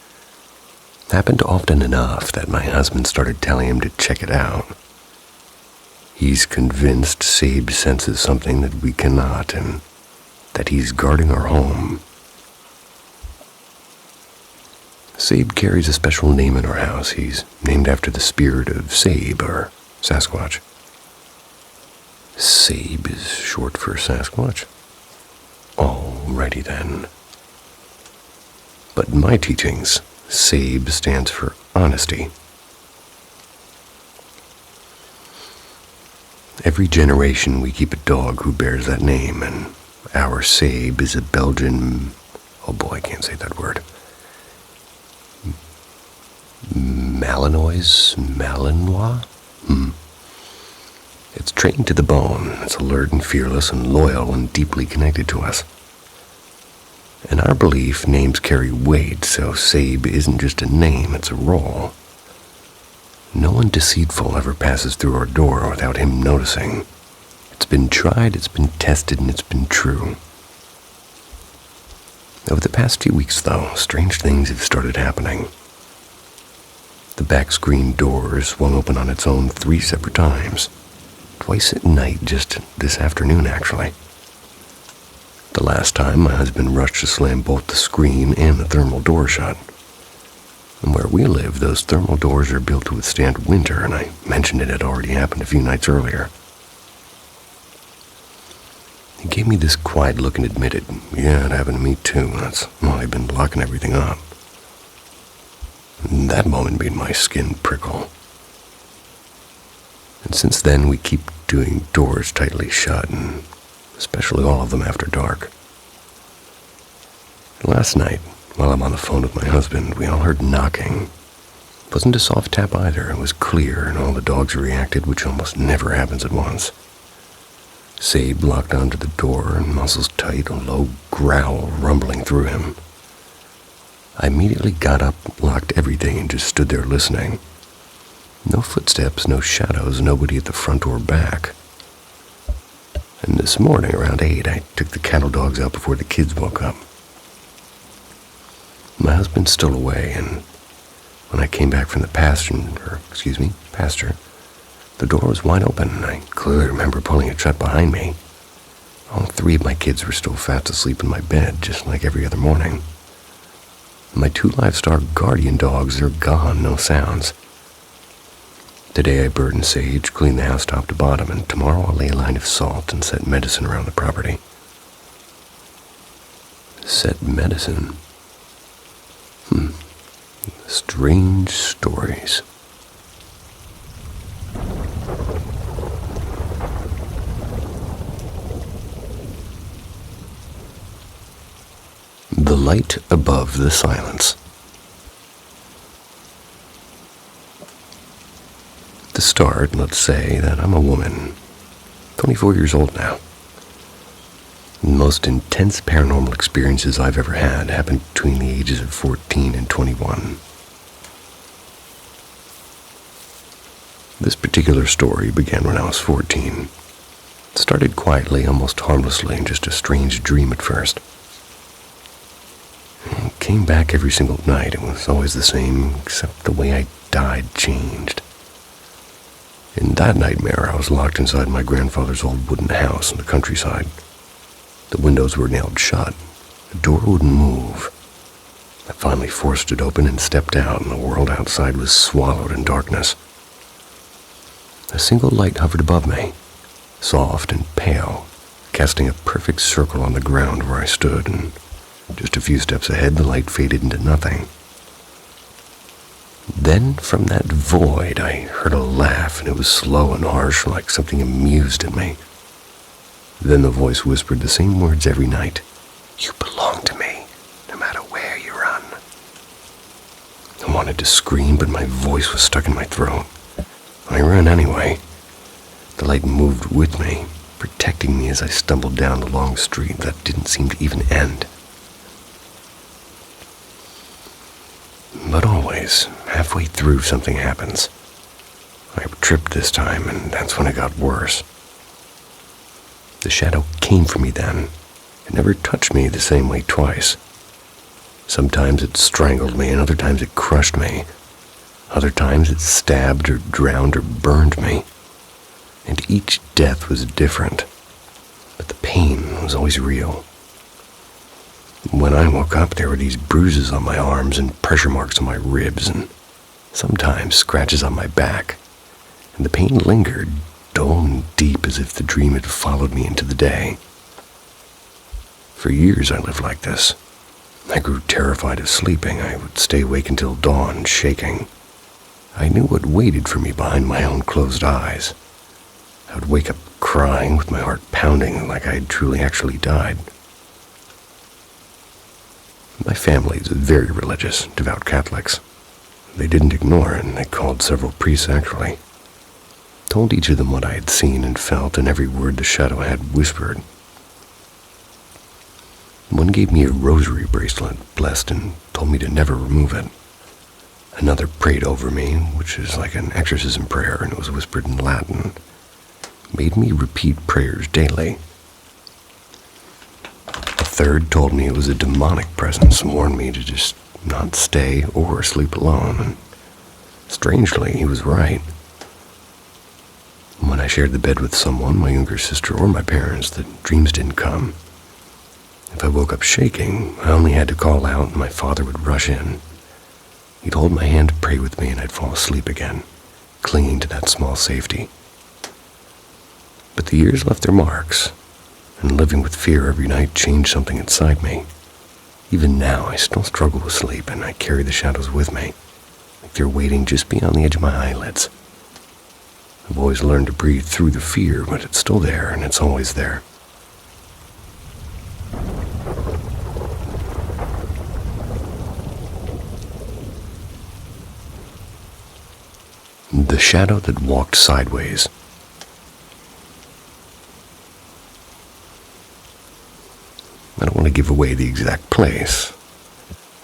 It happened often enough that my husband started telling him to check it out. He's convinced Sabe senses something that we cannot, and that he's guarding our home. Sabe carries a special name in our house. He's named after the spirit of Sabe, or Sasquatch. Sabe is short for Sasquatch. Alrighty then. But in my teachings, Sabe stands for honesty. Every generation we keep a dog who bears that name, and Our Sabe is a Belgian... Oh boy, I can't say that word. Malinois? It's trained to the bone. It's alert and fearless and loyal and deeply connected to us. In our belief, names carry weight, so Sabe isn't just a name, it's a role. No one deceitful ever passes through our door without him noticing. It's been tried, it's been tested, and it's been true. Over the past few weeks, though, strange things have started happening. The back screen door swung open on its own 3 separate times. Twice at night, just this afternoon, actually. The last time, my husband rushed to slam both the screen and the thermal door shut. And where we live, those thermal doors are built to withstand winter, and I mentioned it had already happened a few nights earlier. He gave me this quiet look and admitted, yeah, it happened to me too. That's why I've been locking everything up. And that moment made my skin prickle. And since then, we keep doing doors tightly shut, and especially all of them after dark. Last night, while I'm on the phone with my husband, we all heard knocking. It wasn't a soft tap either. It was clear, and all the dogs reacted, which almost never happens at once. Sabe locked onto the door, and muscles tight, a low growl rumbling through him. I immediately got up, locked everything, and just stood there listening. No footsteps, no shadows, nobody at the front or back. And this morning, around 8, I took the cattle dogs out before the kids woke up. My husband's still away, and when I came back from the pasture, the door was wide open, and I clearly remember pulling it shut behind me. All 3 of my kids were still fast asleep in my bed, just like every other morning. My 2 livestock guardian dogs are gone, no sounds. Today I burn sage, clean the house top to bottom, and tomorrow I'll lay a line of salt and set medicine around the property. Set medicine? Strange stories. The light above the silence. To start, let's say that I'm a woman, 24 years old now. The most intense paranormal experiences I've ever had happened between the ages of 14 and 21. This particular story began when I was 14. It started quietly, almost harmlessly, just a strange dream at first. It came back every single night. It was always the same, except the way I died changed. In that nightmare, I was locked inside my grandfather's old wooden house in the countryside. The windows were nailed shut. The door wouldn't move. I finally forced it open and stepped out, and the world outside was swallowed in darkness. A single light hovered above me, soft and pale, casting a perfect circle on the ground where I stood, and just a few steps ahead, the light faded into nothing. Then, from that void, I heard a laugh, and it was slow and harsh, like something amused at me. Then the voice whispered the same words every night. "You belong to me, no matter where you run." I wanted to scream, but my voice was stuck in my throat. I ran anyway. The light moved with me, protecting me as I stumbled down the long street that didn't seem to even end. But always, halfway through, something happens. I tripped this time, and that's when it got worse. The shadow came for me then. It never touched me the same way twice. Sometimes it strangled me, and other times it crushed me. Other times it stabbed or drowned or burned me. And each death was different. But the pain was always real. When I woke up, there were these bruises on my arms and pressure marks on my ribs, and sometimes scratches on my back. And the pain lingered, dull and deep, as if the dream had followed me into the day. For years I lived like this. I grew terrified of sleeping. I would stay awake until dawn, shaking. I knew what waited for me behind my own closed eyes. I would wake up crying with my heart pounding like I had truly actually died. My family is very religious, devout Catholics. They didn't ignore it, and they called several priests actually. Told each of them what I had seen and felt and every word the shadow had whispered. One gave me a rosary bracelet, blessed, and told me to never remove it. Another prayed over me, which is like an exorcism prayer, and it was whispered in Latin. Made me repeat prayers daily. A third told me it was a demonic presence and warned me to just not stay or sleep alone, and strangely, he was right. When I shared the bed with someone, my younger sister or my parents, the dreams didn't come. If I woke up shaking, I only had to call out and my father would rush in. He'd hold my hand to pray with me and I'd fall asleep again, clinging to that small safety. But the years left their marks, and living with fear every night changed something inside me. Even now, I still struggle with sleep and I carry the shadows with me, like they're waiting just beyond the edge of my eyelids. I've always learned to breathe through the fear, but it's still there and it's always there. The shadow that walked sideways. I don't want to give away the exact place.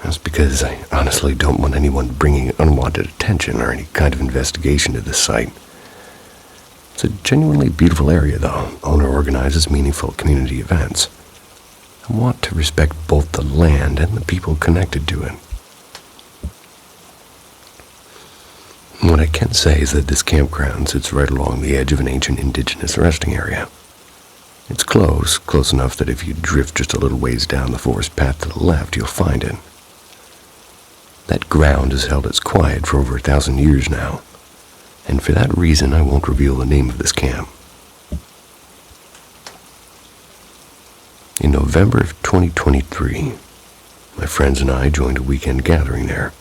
That's because I honestly don't want anyone bringing unwanted attention or any kind of investigation to this site. It's a genuinely beautiful area, though. Owner organizes meaningful community events. I want to respect both the land and the people connected to it. What I can say is that this campground sits right along the edge of an ancient indigenous resting area. It's close enough that if you drift just a little ways down the forest path to the left, you'll find it. That ground has held its quiet for over 1,000 years now, and for that reason I won't reveal the name of this camp. In November of 2023, my friends and I joined a weekend gathering there.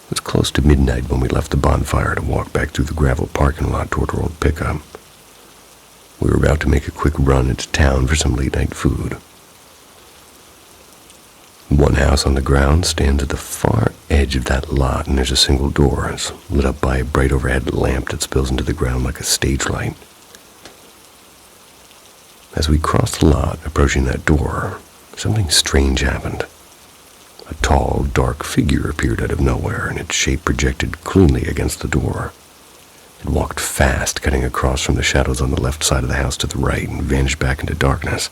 It was close to midnight when we left the bonfire to walk back through the gravel parking lot toward our old pickup. We were about to make a quick run into town for some late-night food. One house on the ground stands at the far edge of that lot, and there's a single door. It's lit up by a bright overhead lamp that spills into the ground like a stage light. As we crossed the lot, approaching that door, something strange happened. A tall, dark figure appeared out of nowhere, and its shape projected cleanly against the door. It walked fast, cutting across from the shadows on the left side of the house to the right, and vanished back into darkness.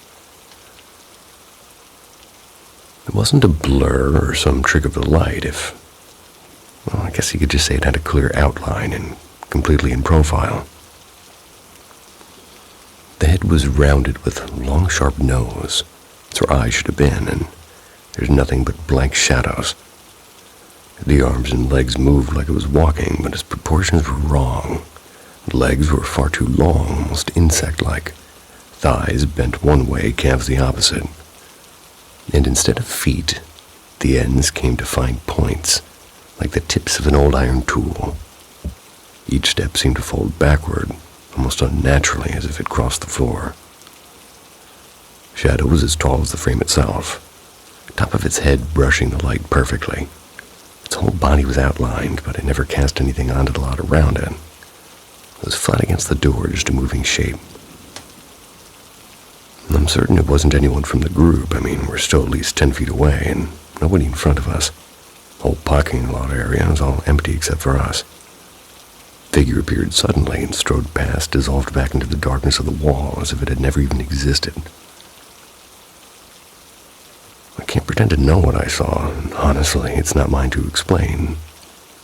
It wasn't a blur or some trick of the light. Well, I guess you could just say it had a clear outline and completely in profile. The head was rounded with a long, sharp nose. It's where eyes should have been, and there's nothing but blank shadows. The arms and legs moved like it was walking, but its proportions were wrong. The legs were far too long, almost insect-like. Thighs bent one way, calves the opposite. And instead of feet, the ends came to fine points, like the tips of an old iron tool. Each step seemed to fold backward, almost unnaturally, as if it crossed the floor. Shadow was as tall as the frame itself, the top of its head brushing the light perfectly. Its whole body was outlined, but it never cast anything onto the lot around it. It was flat against the door, just a moving shape. I'm certain it wasn't anyone from the group. I mean, we're still at least 10 feet away, and nobody in front of us. The whole parking lot area was all empty except for us. The figure appeared suddenly and strode past, dissolved back into the darkness of the wall as if it had never even existed. I can't pretend to know what I saw, and honestly, it's not mine to explain.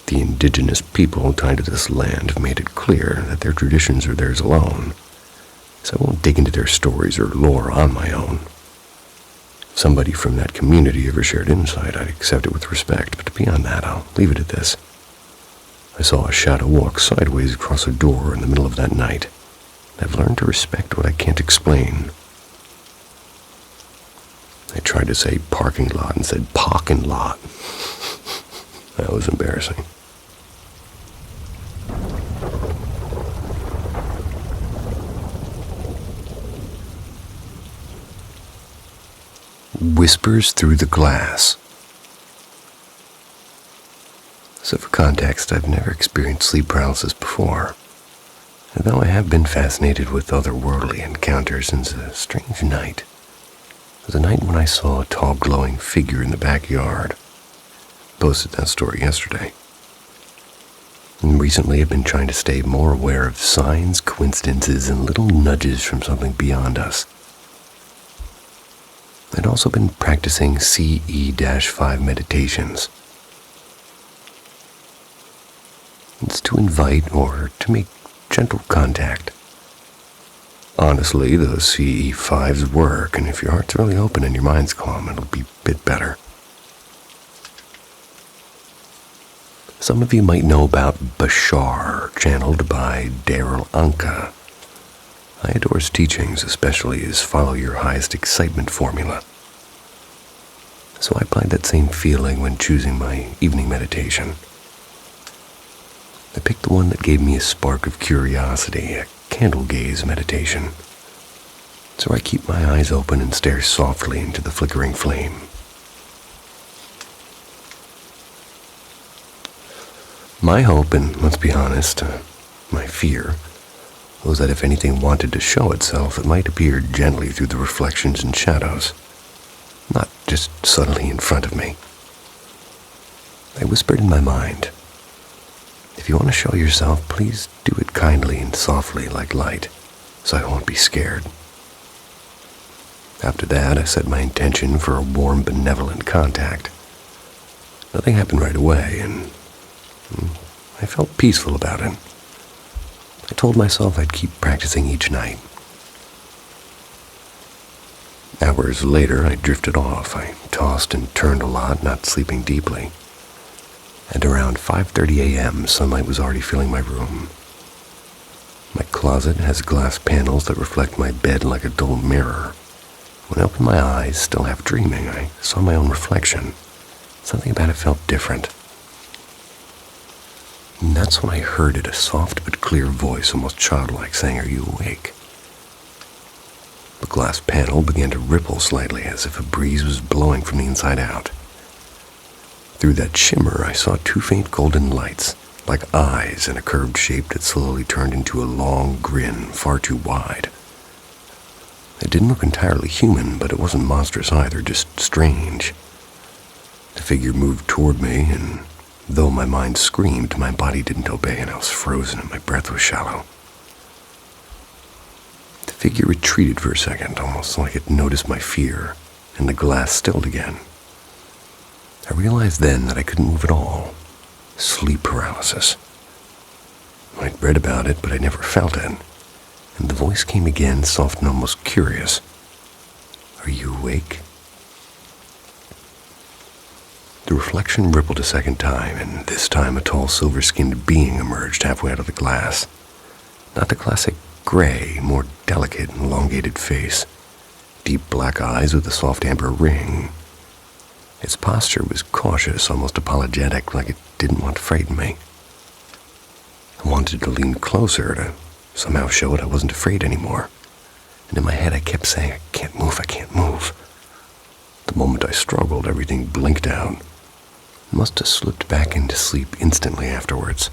The indigenous people tied to this land have made it clear that their traditions are theirs alone, so I won't dig into their stories or lore on my own. If somebody from that community ever shared insight, I'd accept it with respect, but beyond that, I'll leave it at this. I saw a shadow walk sideways across a door in the middle of that night, and I've learned to respect what I can't explain. I tried to say parking lot and said parking lot. That was embarrassing. Whispers through the glass. So for context, I've never experienced sleep paralysis before. And though I have been fascinated with otherworldly encounters since a strange night. It was a night when I saw a tall glowing figure in the backyard. Posted that story yesterday. And recently I've been trying to stay more aware of signs, coincidences, and little nudges from something beyond us. I'd also been practicing CE-5 meditations. It's to invite or to make gentle contact. Honestly, those CE-5s work, and if your heart's really open and your mind's calm, it'll be a bit better. Some of you might know about Bashar, channeled by Daryl Anka. I adore his teachings, especially his follow your highest excitement formula. So I applied that same feeling when choosing my evening meditation. I picked the one that gave me a spark of curiosity, a candle gaze meditation. So I keep my eyes open and stare softly into the flickering flame. My hope, and let's be honest, my fear, was that if anything wanted to show itself, it might appear gently through the reflections and shadows, not just subtly in front of me. I whispered in my mind, if you want to show yourself, please do it kindly and softly like light, so I won't be scared. After that, I set my intention for a warm, benevolent contact. Nothing happened right away, and I felt peaceful about it. I told myself I'd keep practicing each night. Hours later, I drifted off. I tossed and turned a lot, not sleeping deeply. And around 5:30 a.m., sunlight was already filling my room. My closet has glass panels that reflect my bed like a dull mirror. When I opened my eyes, still half dreaming, I saw my own reflection. Something about it felt different. And that's when I heard it, a soft but clear voice, almost childlike, saying, "Are you awake?" The glass panel began to ripple slightly as if a breeze was blowing from the inside out. Through that shimmer, I saw two faint golden lights, like eyes in a curved shape that slowly turned into a long grin, far too wide. It didn't look entirely human, but it wasn't monstrous either, just strange. The figure moved toward me, and though my mind screamed, my body didn't obey, and I was frozen and my breath was shallow. The figure retreated for a second, almost like it noticed my fear, and the glass stilled again. I realized then that I couldn't move at all. Sleep paralysis. I'd read about it, but I never felt it. And the voice came again, soft and almost curious. "Are you awake?" The reflection rippled a second time, and this time a tall silver-skinned being emerged halfway out of the glass. Not the classic gray, more delicate and elongated face. Deep black eyes with a soft amber ring. Its posture was cautious, almost apologetic, like it didn't want to frighten me. I wanted to lean closer to somehow show it I wasn't afraid anymore. And in my head I kept saying, I can't move. The moment I struggled, everything blinked out. I must have slipped back into sleep instantly afterwards.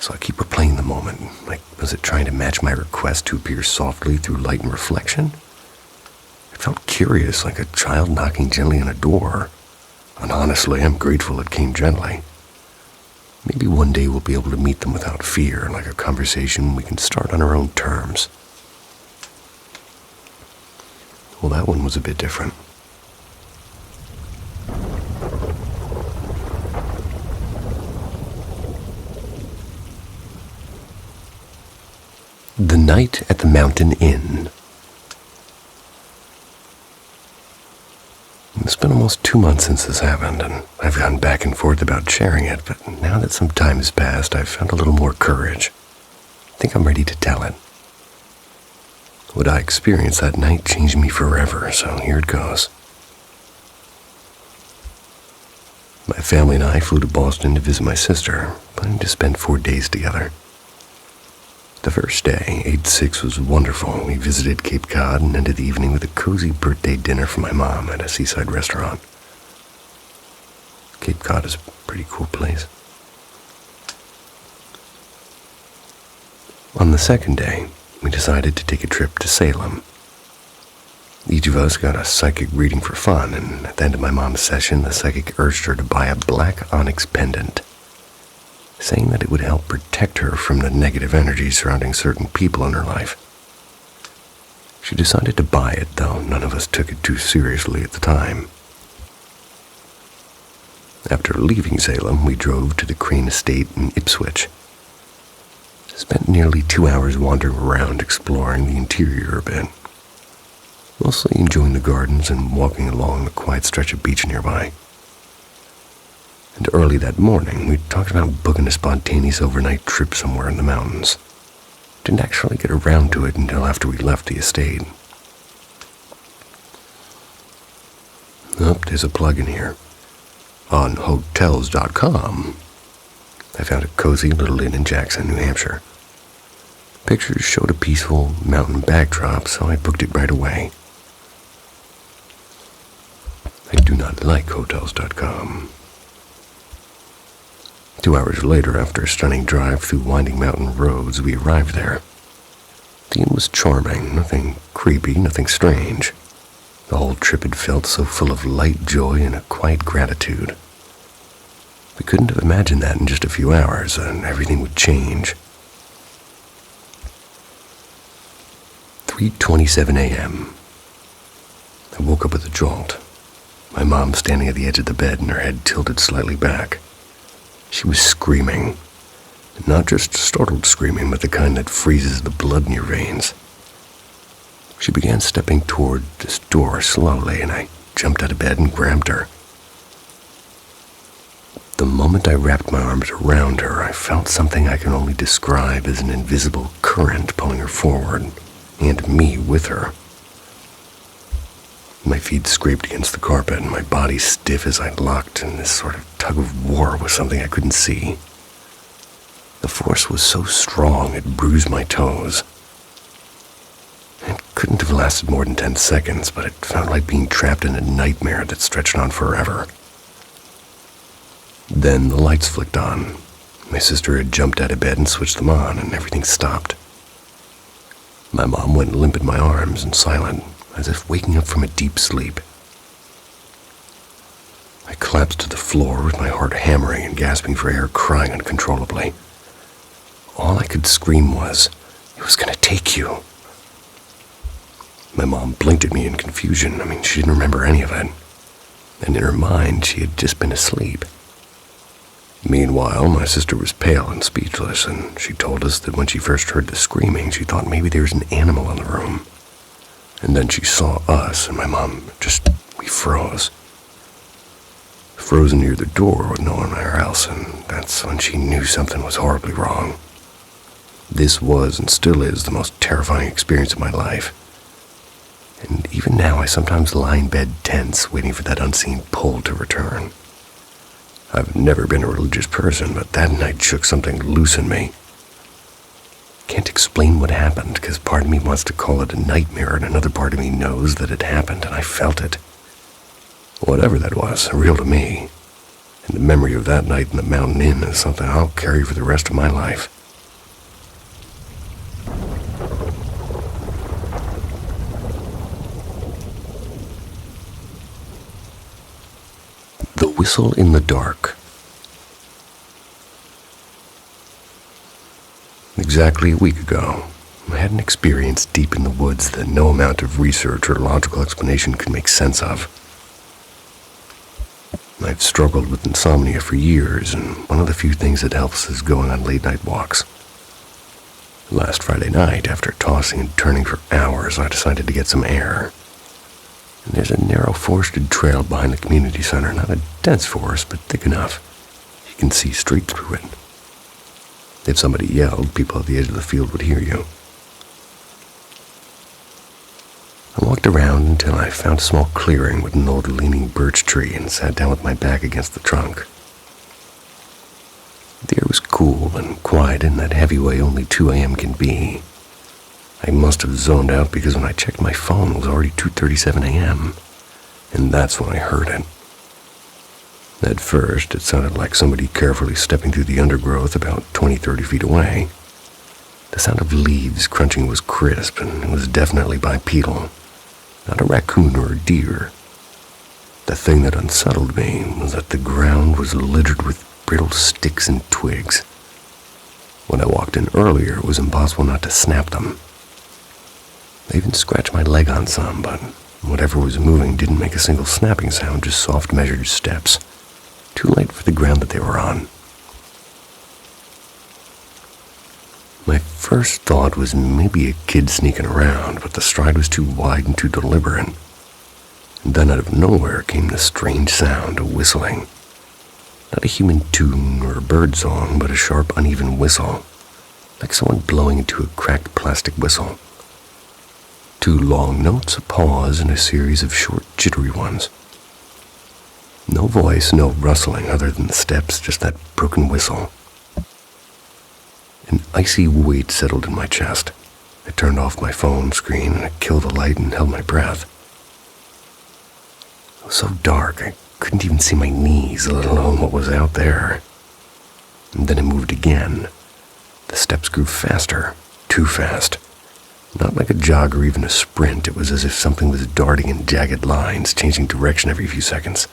So I keep replaying the moment, like was it trying to match my request to appear softly through light and reflection? It felt curious, like a child knocking gently on a door. And honestly, I'm grateful it came gently. Maybe one day we'll be able to meet them without fear, like a conversation we can start on our own terms. Well, that one was a bit different. The Night at the Mountain Inn. It's been almost 2 months since this happened, and I've gone back and forth about sharing it, but now that some time has passed, I've found a little more courage. I think I'm ready to tell it. What I experienced that night changed me forever, so here it goes. My family and I flew to Boston to visit my sister, planning to spend 4 days together. The first day, 8/6, was wonderful. We visited Cape Cod and ended the evening with a cozy birthday dinner for my mom at a seaside restaurant. Cape Cod is a pretty cool place. On the second day, we decided to take a trip to Salem. Each of us got a psychic reading for fun, and at the end of my mom's session, the psychic urged her to buy a black onyx pendant, saying that it would help protect her from the negative energy surrounding certain people in her life. She decided to buy it, though none of us took it too seriously at the time. After leaving Salem, we drove to the Crane Estate in Ipswich. Spent nearly 2 hours wandering around exploring the interior a bit, mostly enjoying the gardens and walking along the quiet stretch of beach nearby. And early that morning, we talked about booking a spontaneous overnight trip somewhere in the mountains. Didn't actually get around to it until after we left the estate. There's a plug in here. On Hotels.com, I found a cozy little inn in Jackson, New Hampshire. Pictures showed a peaceful mountain backdrop, so I booked it right away. I do not like Hotels.com. 2 hours later, after a stunning drive through winding mountain roads, we arrived there. The inn was charming, nothing creepy, nothing strange. The whole trip had felt so full of light joy and a quiet gratitude. We couldn't have imagined that in just a few hours, and everything would change. 3:27 a.m. I woke up with a jolt. My mom standing at the edge of the bed and her head tilted slightly back. She was screaming. Not just startled screaming, but the kind that freezes the blood in your veins. She began stepping toward this door slowly, and I jumped out of bed and grabbed her. The moment I wrapped my arms around her, I felt something I can only describe as an invisible current pulling her forward, and me with her. My feet scraped against the carpet, and my body stiff as I locked in this sort of tug-of-war with something I couldn't see. The force was so strong it bruised my toes. It couldn't have lasted more than 10 seconds, but it felt like being trapped in a nightmare that stretched on forever. Then the lights flicked on. My sister had jumped out of bed and switched them on, and everything stopped. My mom went limp in my arms and silent, as if waking up from a deep sleep. I collapsed to the floor with my heart hammering and gasping for air, crying uncontrollably. All I could scream was, "It was gonna take you." My mom blinked at me in confusion. She didn't remember any of it. And in her mind, she had just been asleep. Meanwhile, my sister was pale and speechless, and she told us that when she first heard the screaming, she thought maybe there was an animal in the room. And then she saw us, and my mom we froze. Frozen near the door with no one else, and that's when she knew something was horribly wrong. This was and still is the most terrifying experience of my life. And even now, I sometimes lie in bed tense, waiting for that unseen pull to return. I've never been a religious person, but that night shook something loose in me. Can't explain what happened, because part of me wants to call it a nightmare, and another part of me knows that it happened, and I felt it. Whatever that was, real to me. And the memory of that night in the mountain inn is something I'll carry for the rest of my life. The Whistle in the Dark. Exactly a week ago, I had an experience deep in the woods that no amount of research or logical explanation could make sense of. I've struggled with insomnia for years, and one of the few things that helps is going on late-night walks. Last Friday night, after tossing and turning for hours, I decided to get some air. And there's a narrow forested trail behind the community center, not a dense forest, but thick enough. You can see straight through it. If somebody yelled, people at the edge of the field would hear you. I walked around until I found a small clearing with an old leaning birch tree and sat down with my back against the trunk. The air was cool and quiet in that heavy way only 2 a.m. can be. I must have zoned out because when I checked my phone it was already 2:37 a.m., and that's when I heard it. At first, it sounded like somebody carefully stepping through the undergrowth about 20-30 feet away. The sound of leaves crunching was crisp, and it was definitely bipedal, not a raccoon or a deer. The thing that unsettled me was that the ground was littered with brittle sticks and twigs. When I walked in earlier, it was impossible not to snap them. I even scratched my leg on some, but whatever was moving didn't make a single snapping sound, just soft measured steps, too light for the ground that they were on. My first thought was maybe a kid sneaking around, but the stride was too wide and too deliberate. And then out of nowhere came the strange sound of whistling. Not a human tune or a bird song, but a sharp, uneven whistle, like someone blowing into a cracked plastic whistle. 2 long notes, a pause, and a series of short, jittery ones. No voice, no rustling other than the steps, just that broken whistle. An icy weight settled in my chest. I turned off my phone screen and I killed the light and held my breath. It was so dark I couldn't even see my knees, let alone what was out there. And then it moved again. The steps grew faster, too fast. Not like a jog or even a sprint, it was as if something was darting in jagged lines, changing direction every few seconds.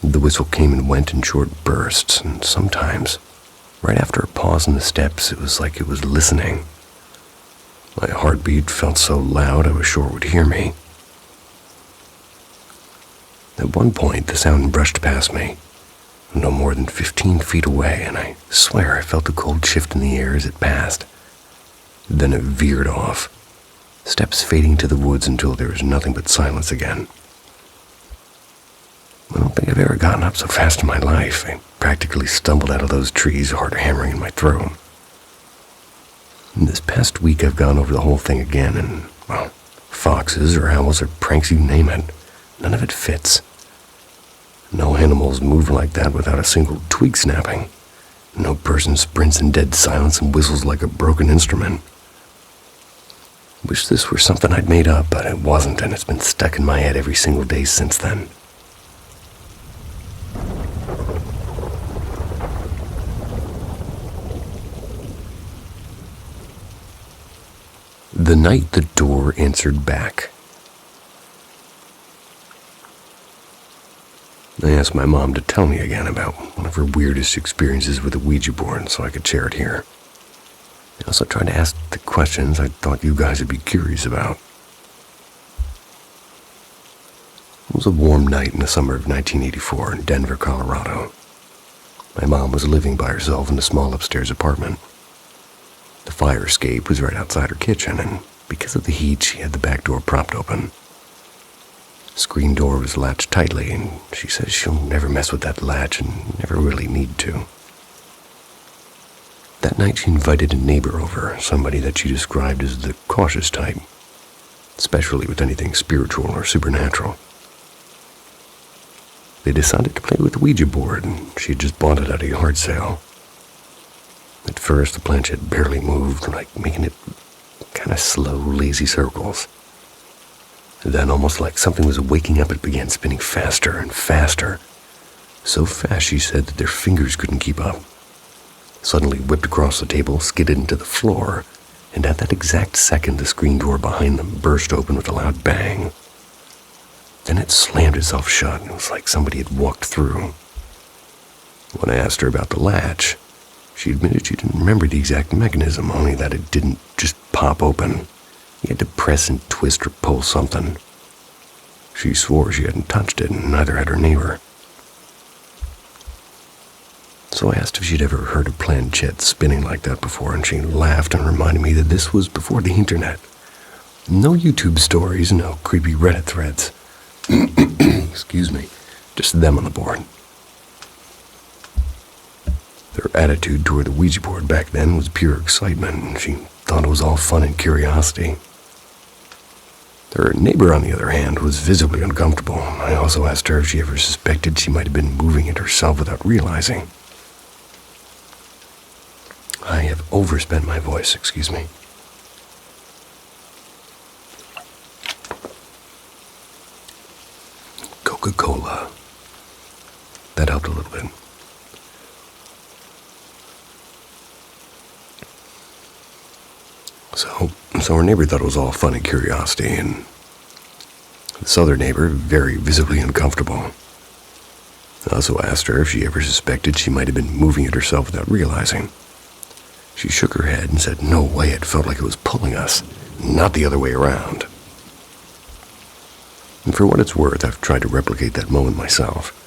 The whistle came and went in short bursts, and sometimes, right after a pause in the steps, it was like it was listening. My heartbeat felt so loud I was sure it would hear me. At one point, the sound brushed past me, no more than 15 feet away, and I swear I felt a cold shift in the air as it passed. Then it veered off, steps fading to the woods until there was nothing but silence again. I don't think I've ever gotten up so fast in my life. I practically stumbled out of those trees, heart hammering in my throat. And this past week I've gone over the whole thing again, and, well, foxes or owls or pranks, you name it, none of it fits. No animals move like that without a single twig snapping. No person sprints in dead silence and whistles like a broken instrument. Wish this were something I'd made up, but it wasn't, and it's been stuck in my head every single day since then. The night the door answered back. I asked my mom to tell me again about one of her weirdest experiences with a Ouija board so I could share it here. I also tried to ask the questions I thought you guys would be curious about. It was a warm night in the summer of 1984 in Denver, Colorado. My mom was living by herself in a small upstairs apartment. The fire escape was right outside her kitchen, and because of the heat, she had the back door propped open. The screen door was latched tightly, and she says she'll never mess with that latch and never really need to. That night she invited a neighbor over, somebody that she described as the cautious type, especially with anything spiritual or supernatural. They decided to play with the Ouija board, and she had just bought it at a yard sale. At first, the planchette barely moved, like making it kind of slow, lazy circles. Then, almost like something was waking up, it began spinning faster and faster. So fast, she said, that their fingers couldn't keep up. Suddenly whipped across the table, skidded into the floor, and at that exact second, the screen door behind them burst open with a loud bang. Then it slammed itself shut. It was like somebody had walked through. When I asked her about the latch, she admitted she didn't remember the exact mechanism, only that it didn't just pop open. You had to press and twist or pull something. She swore she hadn't touched it, and neither had her neighbor. So I asked if she'd ever heard a planchette spinning like that before, and she laughed and reminded me that this was before the internet. No YouTube stories, no creepy Reddit threads. Excuse me, just them on the board. Their attitude toward the Ouija board back then was pure excitement, and she thought it was all fun and curiosity. Her neighbor, on the other hand, was visibly uncomfortable. I also asked her if she ever suspected she might have been moving it herself without realizing. I have overspent my voice, excuse me. Coca-Cola. That helped a little bit. So our neighbor thought it was all fun and curiosity, and this other neighbor, very visibly uncomfortable. I also asked her if she ever suspected she might have been moving it herself without realizing. She shook her head and said, no way, it felt like it was pulling us, not the other way around. And for what it's worth, I've tried to replicate that moment myself.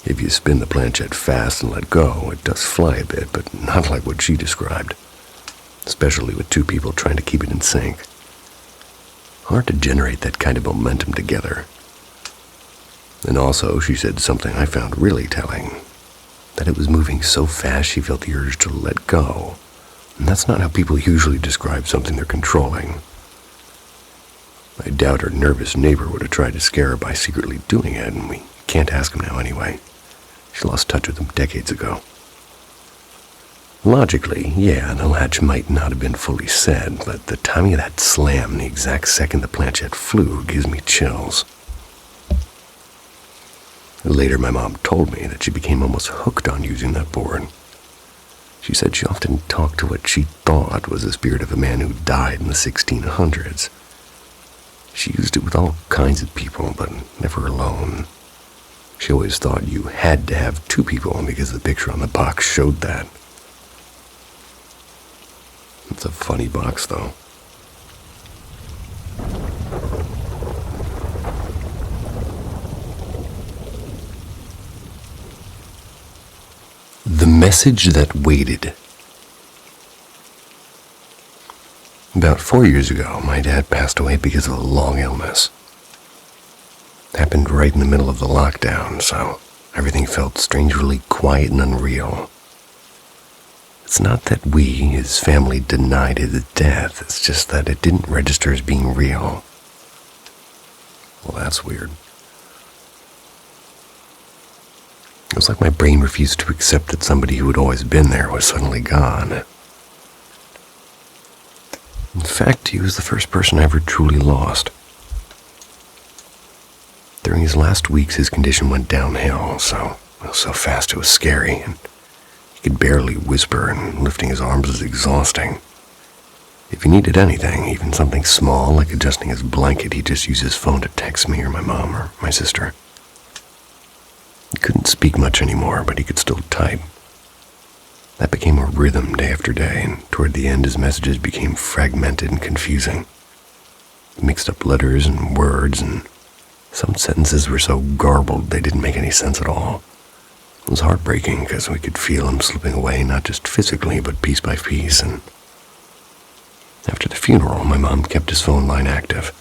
If you spin the planchette fast and let go, it does fly a bit, but not like what she described. Especially with two people trying to keep it in sync. Hard to generate that kind of momentum together. And also, she said something I found really telling. That it was moving so fast she felt the urge to let go. And that's not how people usually describe something they're controlling. I doubt her nervous neighbor would have tried to scare her by secretly doing it, and we can't ask him now anyway. She lost touch with him decades ago. Logically, yeah, the latch might not have been fully set, but the timing of that slam, the exact second the planchette flew, gives me chills. Later, my mom told me that she became almost hooked on using that board. She said she often talked to what she thought was the spirit of a man who died in the 1600s. She used it with all kinds of people, but never alone. She always thought you had to have two people because the picture on the box showed that. It's a funny box, though. The message that waited. About 4 years ago, my dad passed away because of a long illness. Happened right in the middle of the lockdown, so everything felt strangely quiet and unreal. It's not that we, his family, denied his death. It's just that it didn't register as being real. Well, that's weird. It was like my brain refused to accept that somebody who had always been there was suddenly gone. In fact, he was the first person I ever truly lost. During his last weeks, his condition went downhill, so fast it was scary, and he could barely whisper, and lifting his arms was exhausting. If he needed anything, even something small like adjusting his blanket, he'd just use his phone to text me or my mom or my sister. He couldn't speak much anymore, but he could still type. That became a rhythm day after day, and toward the end his messages became fragmented and confusing. He mixed up letters and words, and some sentences were so garbled they didn't make any sense at all. It was heartbreaking because we could feel him slipping away, not just physically, but piece by piece, and after the funeral, my mom kept his phone line active.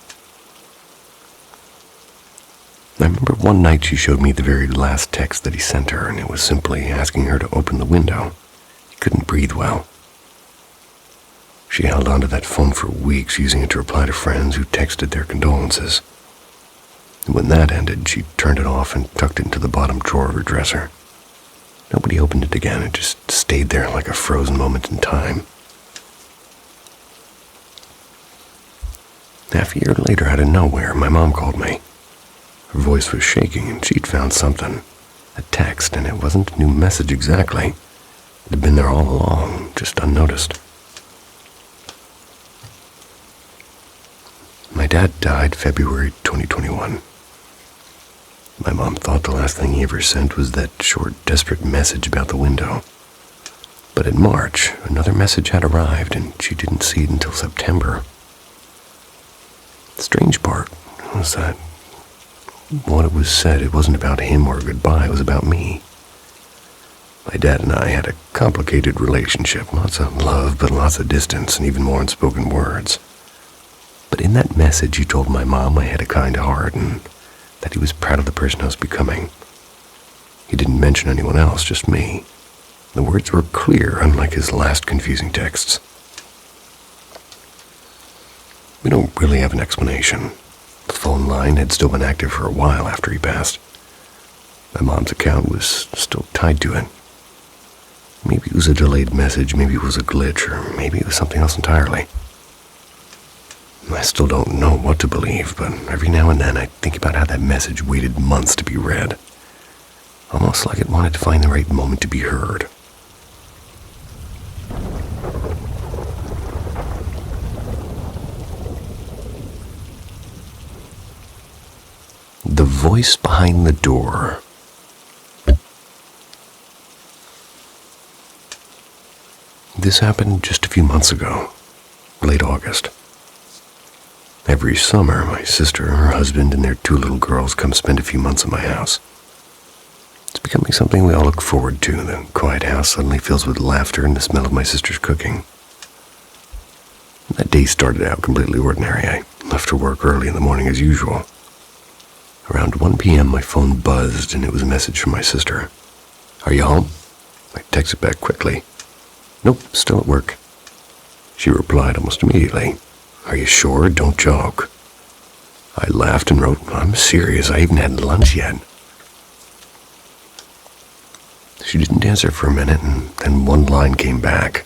I remember one night she showed me the very last text that he sent her, and it was simply asking her to open the window. He couldn't breathe well. She held onto that phone for weeks, using it to reply to friends who texted their condolences. And when that ended, she turned it off and tucked it into the bottom drawer of her dresser. Nobody opened it again. It just stayed there like a frozen moment in time. Half a year later, out of nowhere, my mom called me. Her voice was shaking, and she'd found something. A text, and it wasn't a new message exactly. It had been there all along, just unnoticed. My dad died February 2021. My mom thought the last thing he ever sent was that short, desperate message about the window. But in March, another message had arrived, and she didn't see it until September. The strange part was that when it was said, it wasn't about him or goodbye, it was about me. My dad and I had a complicated relationship, lots of love, but lots of distance, and even more unspoken words. But in that message, he told my mom I had a kind heart, and that he was proud of the person I was becoming. He didn't mention anyone else, just me. The words were clear, unlike his last confusing texts. We don't really have an explanation. The phone line had still been active for a while after he passed. My mom's account was still tied to it. Maybe it was a delayed message, maybe it was a glitch, or maybe it was something else entirely. I still don't know what to believe, but every now and then I think about how that message waited months to be read. Almost like it wanted to find the right moment to be heard. The voice behind the door. This happened just a few months ago, late August. Every summer, my sister, her husband, and their 2 little girls come spend a few months at my house. It's becoming something we all look forward to. The quiet house suddenly fills with laughter and the smell of my sister's cooking. That day started out completely ordinary. I left for work early in the morning as usual. Around 1 p.m., my phone buzzed, and it was a message from my sister. "Are you home?" I texted back quickly. "Nope, still at work." She replied almost immediately. "Are you sure? Don't joke." I laughed and wrote, "I'm serious. I haven't had lunch yet." She didn't answer for a minute, and then one line came back.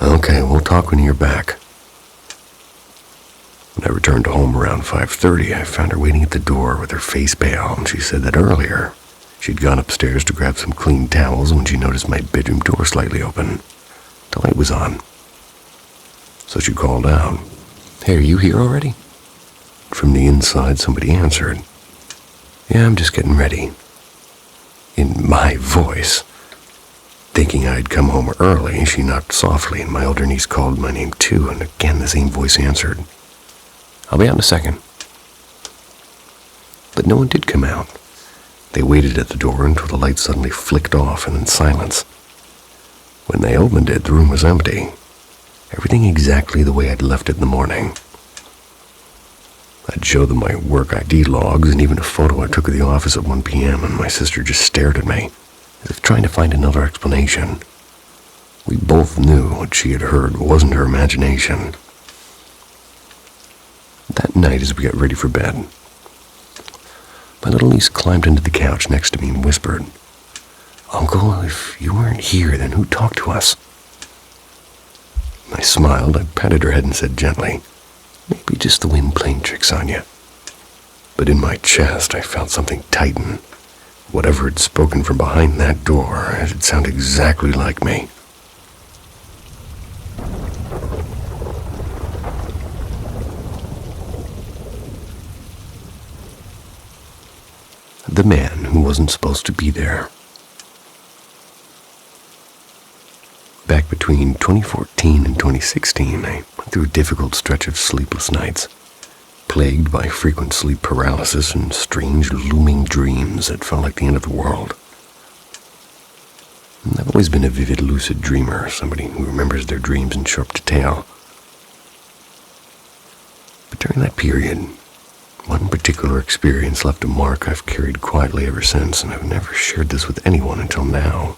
"Okay, we'll talk when you're back." When I returned home around 5:30, I found her waiting at the door with her face pale, and she said that earlier she'd gone upstairs to grab some clean towels when she noticed my bedroom door slightly open. The light was on. So she called out, "Hey, are you here already?" From the inside, somebody answered, "Yeah, I'm just getting ready." In my voice. Thinking I'd come home early, she knocked softly, and my older niece called my name too, and again the same voice answered, "I'll be out in a second." But no one did come out. They waited at the door until the light suddenly flicked off, and then silence. When they opened it, the room was empty. Everything exactly the way I'd left it in the morning. I'd show them my work ID logs and even a photo I took of the office at 1 p.m., and my sister just stared at me, as if trying to find another explanation. We both knew what she had heard wasn't her imagination. That night, as we got ready for bed, my little niece climbed into the couch next to me and whispered, "Uncle, if you weren't here, then who talked to us?" I smiled, I patted her head and said gently, "Maybe just the wind playing tricks on you." But in my chest, I felt something tighten. Whatever had spoken from behind that door, it had sounded exactly like me. The man who wasn't supposed to be there. Back between 2014 and 2016, I went through a difficult stretch of sleepless nights, plagued by frequent sleep paralysis and strange looming dreams that felt like the end of the world. I've always been a vivid, lucid dreamer, somebody who remembers their dreams in sharp detail. But during that period, one particular experience left a mark I've carried quietly ever since, and I've never shared this with anyone until now.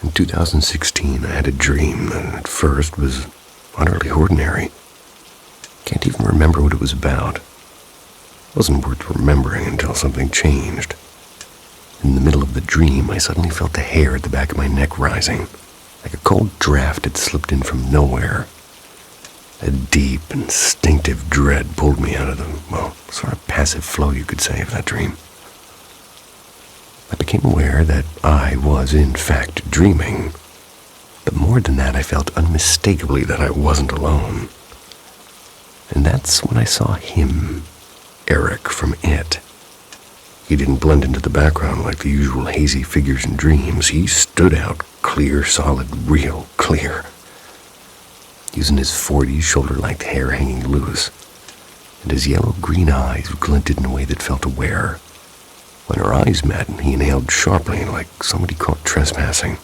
In 2016, I had a dream that at first was utterly ordinary. Can't even remember what it was about. It wasn't worth remembering until something changed. In the middle of the dream, I suddenly felt the hair at the back of my neck rising, like a cold draft had slipped in from nowhere. A deep, instinctive dread pulled me out of the, sort of passive flow, you could say, of that dream. I became aware that I was, in fact, dreaming. But more than that, I felt unmistakably that I wasn't alone. And that's when I saw him, Eric from It. He didn't blend into the background like the usual hazy figures in dreams. He stood out clear, solid, real clear. Using his 40s, shoulder-length hair hanging loose, and his yellow-green eyes glinted in a way that felt aware. When our eyes met, he inhaled sharply like somebody caught trespassing.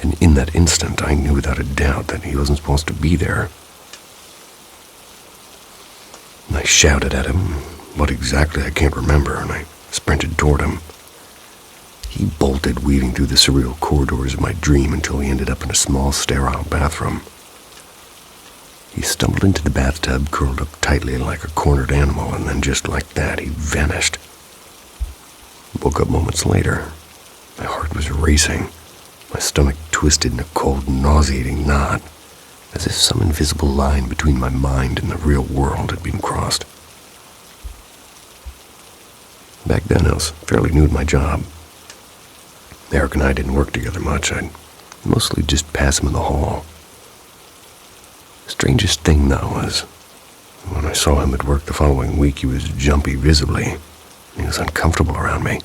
And in that instant, I knew without a doubt that he wasn't supposed to be there. And I shouted at him, what exactly I can't remember, and I sprinted toward him. He bolted, weaving through the surreal corridors of my dream until he ended up in a small, sterile bathroom. He stumbled into the bathtub, curled up tightly like a cornered animal, and then just like that, he vanished. Woke up moments later. My heart was racing, my stomach twisted in a cold, nauseating knot, as if some invisible line between my mind and the real world had been crossed. Back then, I was fairly new to my job. Eric and I didn't work together much. I'd mostly just pass him in the hall. Strangest thing, though, was when I saw him at work the following week, he was jumpy visibly. He was uncomfortable around me.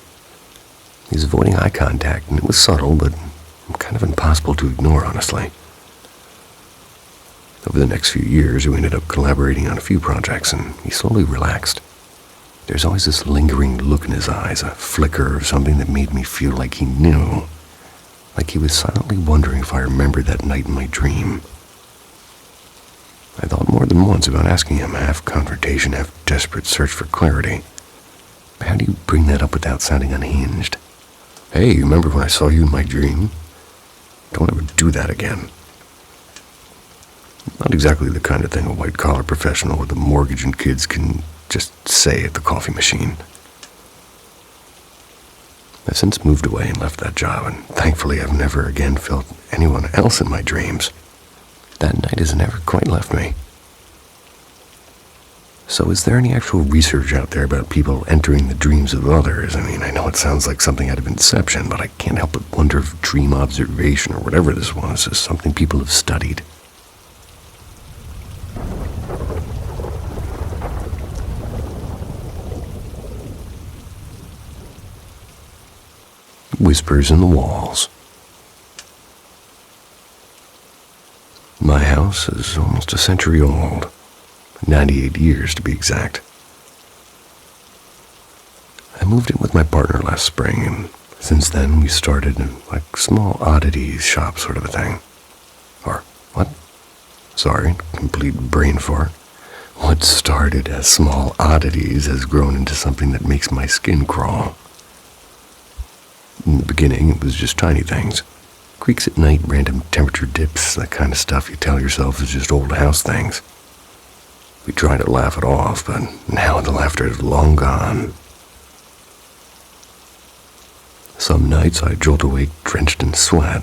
He was avoiding eye contact, and it was subtle, but kind of impossible to ignore, honestly. Over the next few years, we ended up collaborating on a few projects, and he slowly relaxed. There's always this lingering look in his eyes, a flicker of something that made me feel like he knew, like he was silently wondering if I remembered that night in my dream. I thought more than once about asking him, half confrontation, half desperate search for clarity. How do you bring that up without sounding unhinged? Hey, you remember when I saw you in my dream? Don't ever do that again. Not exactly the kind of thing a white-collar professional with a mortgage and kids can just say at the coffee machine. I've since moved away and left that job, and thankfully I've never again felt anyone else in my dreams. That night has never quite left me. So is there any actual research out there about people entering the dreams of others? I mean, I know it sounds like something out of Inception, but I can't help but wonder if dream observation or whatever this was is something people have studied. Whispers in the walls. My house is almost a century old. 98 years to be exact. I moved in with my partner last spring, and since then we started like small oddities shop sort of a thing. Or what? Sorry, complete brain fart. What started as small oddities has grown into something that makes my skin crawl. In the beginning, it was just tiny things. Creaks at night, random temperature dips, that kind of stuff you tell yourself is just old house things. We try to laugh it off, but now the laughter is long gone. Some nights I jolt awake drenched in sweat,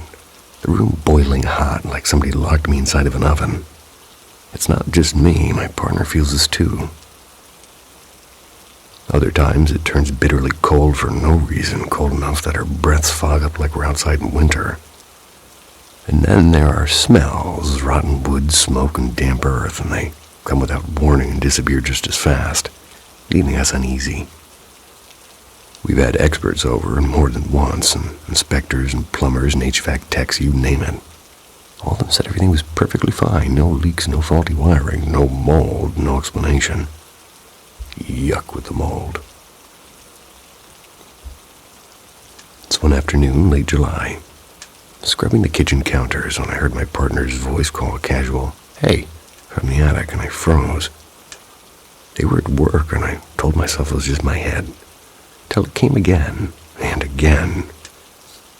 the room boiling hot like somebody locked me inside of an oven. It's not just me, my partner feels this too. Other times it turns bitterly cold for no reason, cold enough that our breaths fog up like we're outside in winter. And then there are smells, rotten wood, smoke, and damp earth, and they come without warning and disappear just as fast, leaving us uneasy. We've had experts over more than once, and inspectors and plumbers and HVAC techs, you name it. All of them said everything was perfectly fine, no leaks, no faulty wiring, no mold, no explanation. Yuck with the mold. It's one afternoon, late July. Scrubbing the kitchen counters when I heard my partner's voice call a casual, "Hey," from the attic, and I froze. They were at work, and I told myself it was just my head, till it came again, and again.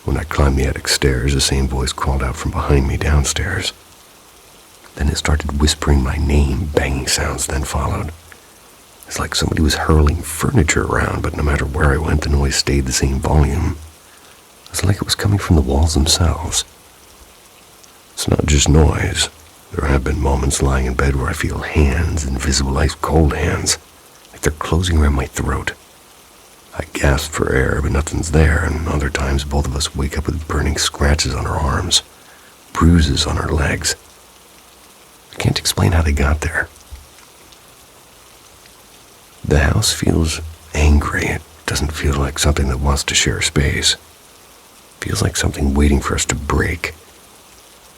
When I climbed the attic stairs, the same voice called out from behind me downstairs. Then it started whispering my name, banging sounds then followed. It's like somebody was hurling furniture around, but no matter where I went, the noise stayed the same volume. It's like it was coming from the walls themselves. It's not just noise. There have been moments lying in bed where I feel hands, invisible ice-cold hands, like they're closing around my throat. I gasp for air, but nothing's there, and other times both of us wake up with burning scratches on our arms, bruises on our legs. I can't explain how they got there. The house feels angry. It doesn't feel like something that wants to share space. It feels like something waiting for us to break.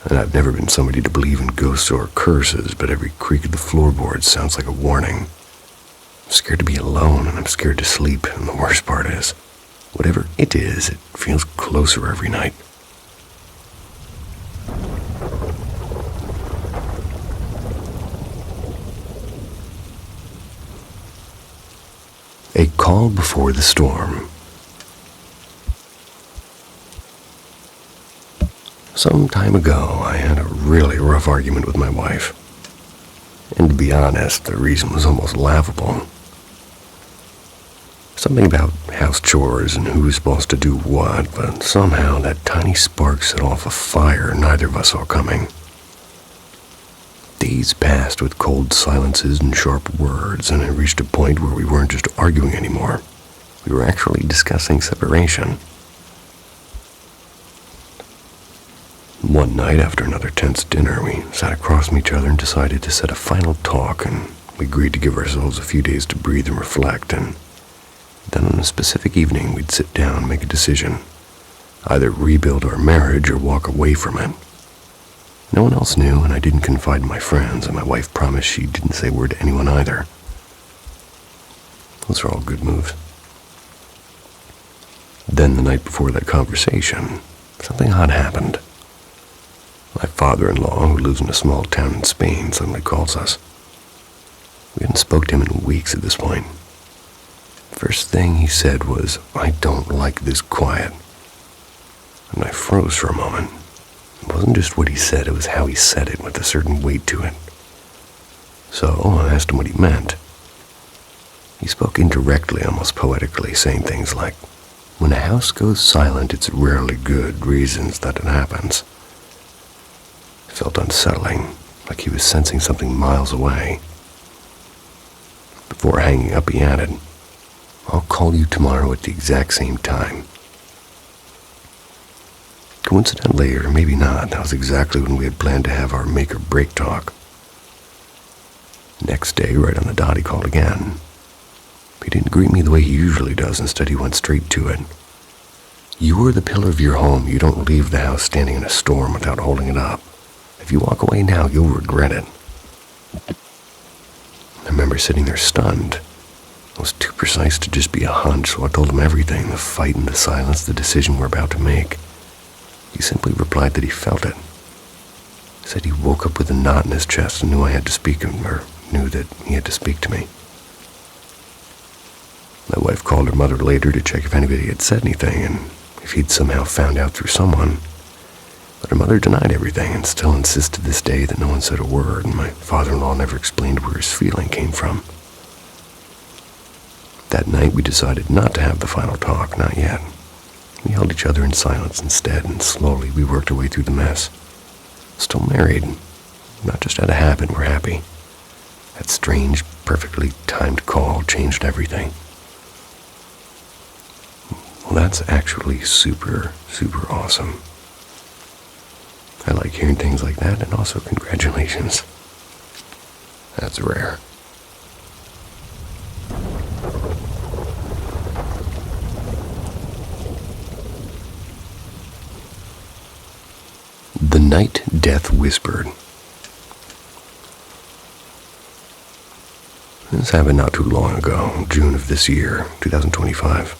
And I've never been somebody to believe in ghosts or curses, but every creak of the floorboards sounds like a warning. I'm scared to be alone, and I'm scared to sleep, and the worst part is, whatever it is, it feels closer every night. A call before the storm. Some time ago, I had a really rough argument with my wife. And to be honest, the reason was almost laughable. Something about house chores and who was supposed to do what, but somehow that tiny spark set off a fire neither of us saw coming. Days passed with cold silences and sharp words, and it reached a point where we weren't just arguing anymore. We were actually discussing separation. One night, after another tense dinner, we sat across from each other and decided to set a final talk, and we agreed to give ourselves a few days to breathe and reflect, and then on a specific evening we'd sit down and make a decision. Either rebuild our marriage or walk away from it. No one else knew, and I didn't confide in my friends, and my wife promised she didn't say a word to anyone either. Those are all good moves. Then the night before that conversation, something odd happened. My father-in-law, who lives in a small town in Spain, suddenly calls us. We hadn't spoken to him in weeks at this point. First thing he said was, "I don't like this quiet." And I froze for a moment. It wasn't just what he said, it was how he said it with a certain weight to it. So I asked him what he meant. He spoke indirectly, almost poetically, saying things like, "When a house goes silent, it's rarely good reasons that it happens." It felt unsettling, like he was sensing something miles away. Before hanging up, he added, "I'll call you tomorrow at the exact same time." Coincidentally, or maybe not, that was exactly when we had planned to have our make-or-break talk. Next day, right on the dot, he called again. He didn't greet me the way he usually does. Instead, he went straight to it. "You are the pillar of your home. You don't leave the house standing in a storm without holding it up. If you walk away now, you'll regret it." I remember sitting there stunned. It was too precise to just be a hunch, so I told him everything, the fight and the silence, the decision we're about to make. He simply replied that he felt it. Said he woke up with a knot in his chest and knew I had to speak to him, or knew that he had to speak to me. My wife called her mother later to check if anybody had said anything, and if he'd somehow found out through someone. But her mother denied everything and still insists to this day that no one said a word, and my father-in-law never explained where his feeling came from. That night we decided not to have the final talk, not yet. We held each other in silence instead, and slowly we worked our way through the mess. Still married. Not just out of habit, we're happy. That strange, perfectly timed call changed everything. Well, that's actually super, super awesome. I like hearing things like that, and also congratulations. That's rare. The Night Death Whispered. This happened not too long ago, June of this year, 2025.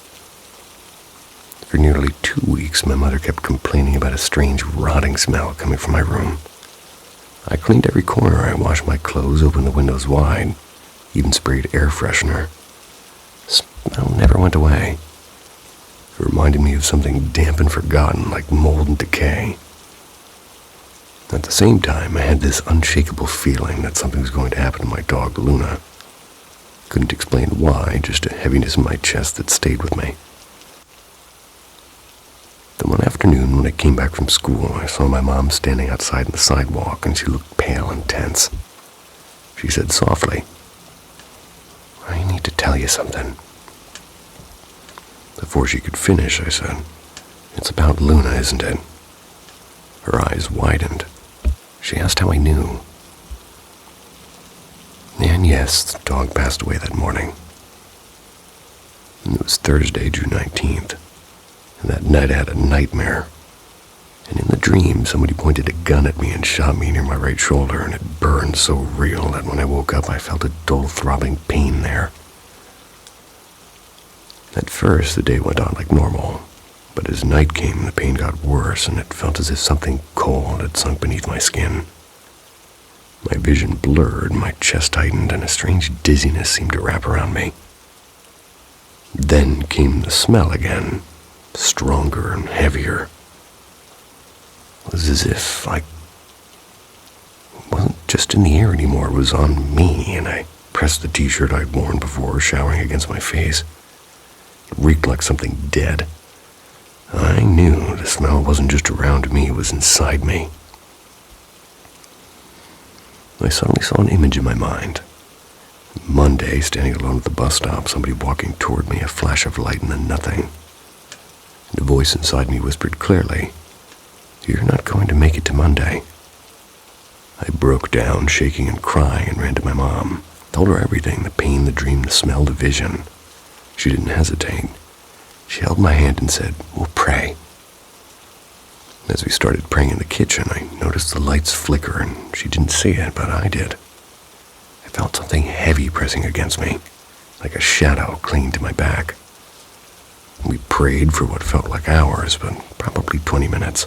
For nearly 2 weeks, my mother kept complaining about a strange rotting smell coming from my room. I cleaned every corner, I washed my clothes, opened the windows wide, even sprayed air freshener. The smell never went away. It reminded me of something damp and forgotten, like mold and decay. At the same time, I had this unshakable feeling that something was going to happen to my dog, Luna. Couldn't explain why, just a heaviness in my chest that stayed with me. Then one afternoon, when I came back from school, I saw my mom standing outside on the sidewalk, and she looked pale and tense. She said softly, "I need to tell you something." Before she could finish, I said, "It's about Luna, isn't it?" Her eyes widened. She asked how I knew. And yes, the dog passed away that morning. And it was Thursday, June 19th. And that night I had a nightmare. And in the dream, somebody pointed a gun at me and shot me near my right shoulder, and it burned so real that when I woke up, I felt a dull throbbing pain there. At first, the day went on like normal. But as night came, the pain got worse, and it felt as if something cold had sunk beneath my skin. My vision blurred, my chest tightened, and a strange dizziness seemed to wrap around me. Then came the smell again, stronger and heavier. It was as if it wasn't just in the air anymore, it was on me, and I pressed the t-shirt I'd worn before showering against my face. reeked like something dead. I knew the smell wasn't just around me, it was inside me. I suddenly saw an image in my mind. Monday, standing alone at the bus stop, somebody walking toward me, a flash of light and then nothing. The voice inside me whispered clearly, "You're not going to make it to Monday." I broke down, shaking and crying, and ran to my mom. Told her everything, the pain, the dream, the smell, the vision. She didn't hesitate. She held my hand and said, "We'll pray." As we started praying in the kitchen, I noticed the lights flicker, and she didn't see it, but I did. I felt something heavy pressing against me, like a shadow clinging to my back. We prayed for what felt like hours, but probably 20 minutes.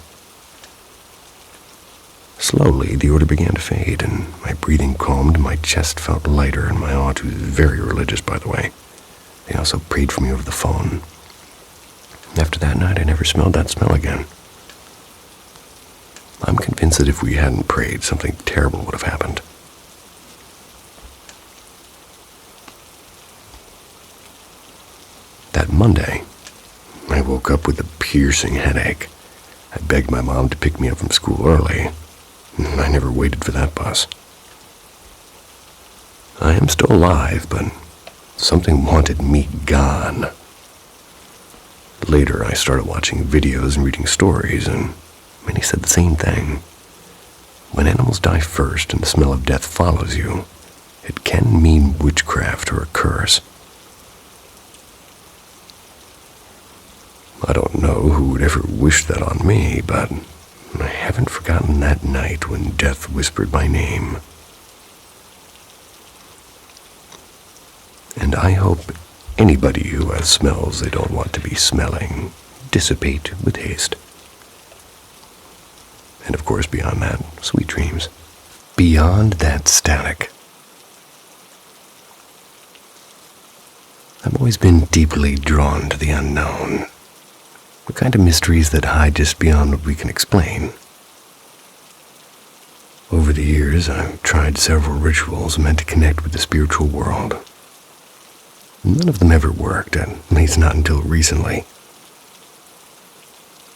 Slowly, the odor began to fade, and my breathing calmed, my chest felt lighter, and my aunt, who's very religious, by the way, they also prayed for me over the phone. After that night, I never smelled that smell again. I'm convinced that if we hadn't prayed, something terrible would have happened. That Monday, I woke up with a piercing headache. I begged my mom to pick me up from school early. I never waited for that bus. I am still alive, but something wanted me gone. Later, I started watching videos and reading stories, and many said the same thing. When animals die first and the smell of death follows you, it can mean witchcraft or a curse. I don't know who would ever wish that on me, but I haven't forgotten that night when death whispered my name. And I hope anybody who has smells they don't want to be smelling dissipate with haste. And of course, beyond that, sweet dreams. Beyond that static. I've always been deeply drawn to the unknown. The kind of mysteries that hide just beyond what we can explain. Over the years, I've tried several rituals meant to connect with the spiritual world. None of them ever worked, at least not until recently.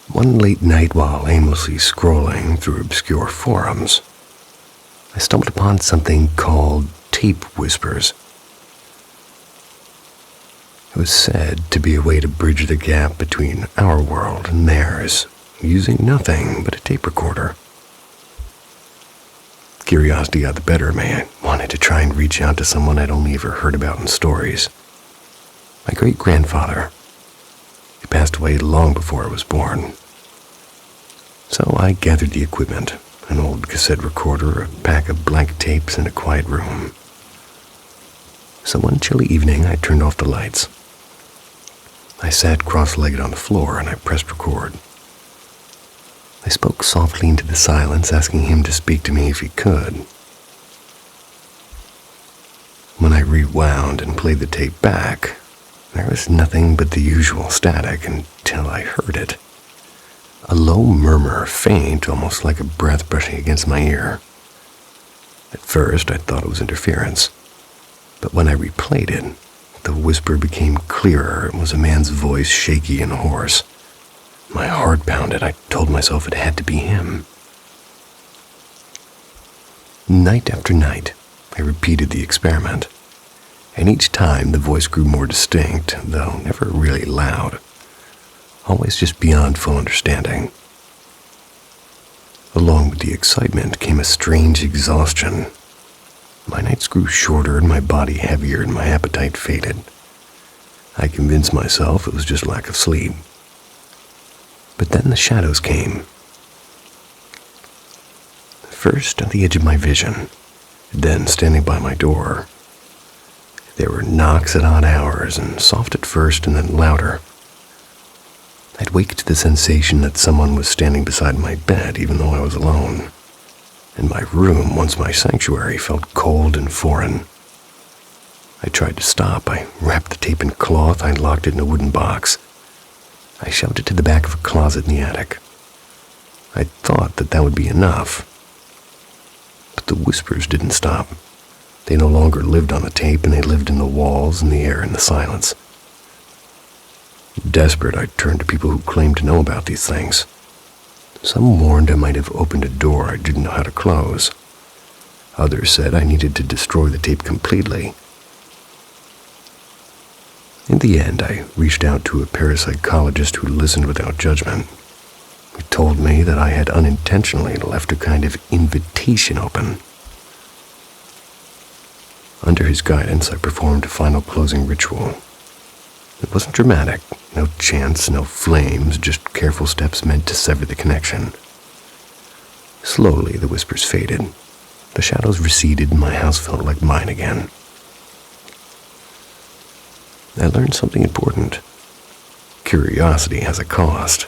One late night while aimlessly scrolling through obscure forums, I stumbled upon something called tape whispers. It was said to be a way to bridge the gap between our world and theirs, using nothing but a tape recorder. Curiosity got the better of me. I wanted to try and reach out to someone I'd only ever heard about in stories. My great-grandfather. He passed away long before I was born. So I gathered the equipment, an old cassette recorder, a pack of blank tapes, and a quiet room. So one chilly evening, I turned off the lights. I sat cross-legged on the floor and I pressed record. I spoke softly into the silence, asking him to speak to me if he could. When I rewound and played the tape back, there was nothing but the usual static until I heard it. A low murmur, faint, almost like a breath brushing against my ear. At first, I thought it was interference, but when I replayed it, the whisper became clearer. It was a man's voice, shaky and hoarse. My heart pounded. I told myself it had to be him. Night after night, I repeated the experiment, and each time the voice grew more distinct, though never really loud, always just beyond full understanding. Along with the excitement came a strange exhaustion. My nights grew shorter and my body heavier and my appetite faded. I convinced myself it was just lack of sleep. But then the shadows came. First at the edge of my vision, then standing by my door. There were knocks at odd hours, and soft at first and then louder. I'd wake to the sensation that someone was standing beside my bed even though I was alone. And my room, once my sanctuary, felt cold and foreign. I tried to stop. I wrapped the tape in cloth. I locked it in a wooden box. I shoved it to the back of a closet in the attic. I thought that would be enough. But the whispers didn't stop. They no longer lived on the tape, and they lived in the walls and the air and the silence. Desperate, I turned to people who claimed to know about these things. Some warned I might have opened a door I didn't know how to close. Others said I needed to destroy the tape completely. In the end, I reached out to a parapsychologist who listened without judgment. He told me that I had unintentionally left a kind of invitation open. Under his guidance, I performed a final closing ritual. It wasn't dramatic, no chants, no flames, just careful steps meant to sever the connection. Slowly, the whispers faded. The shadows receded and my house felt like mine again. I learned something important. Curiosity has a cost,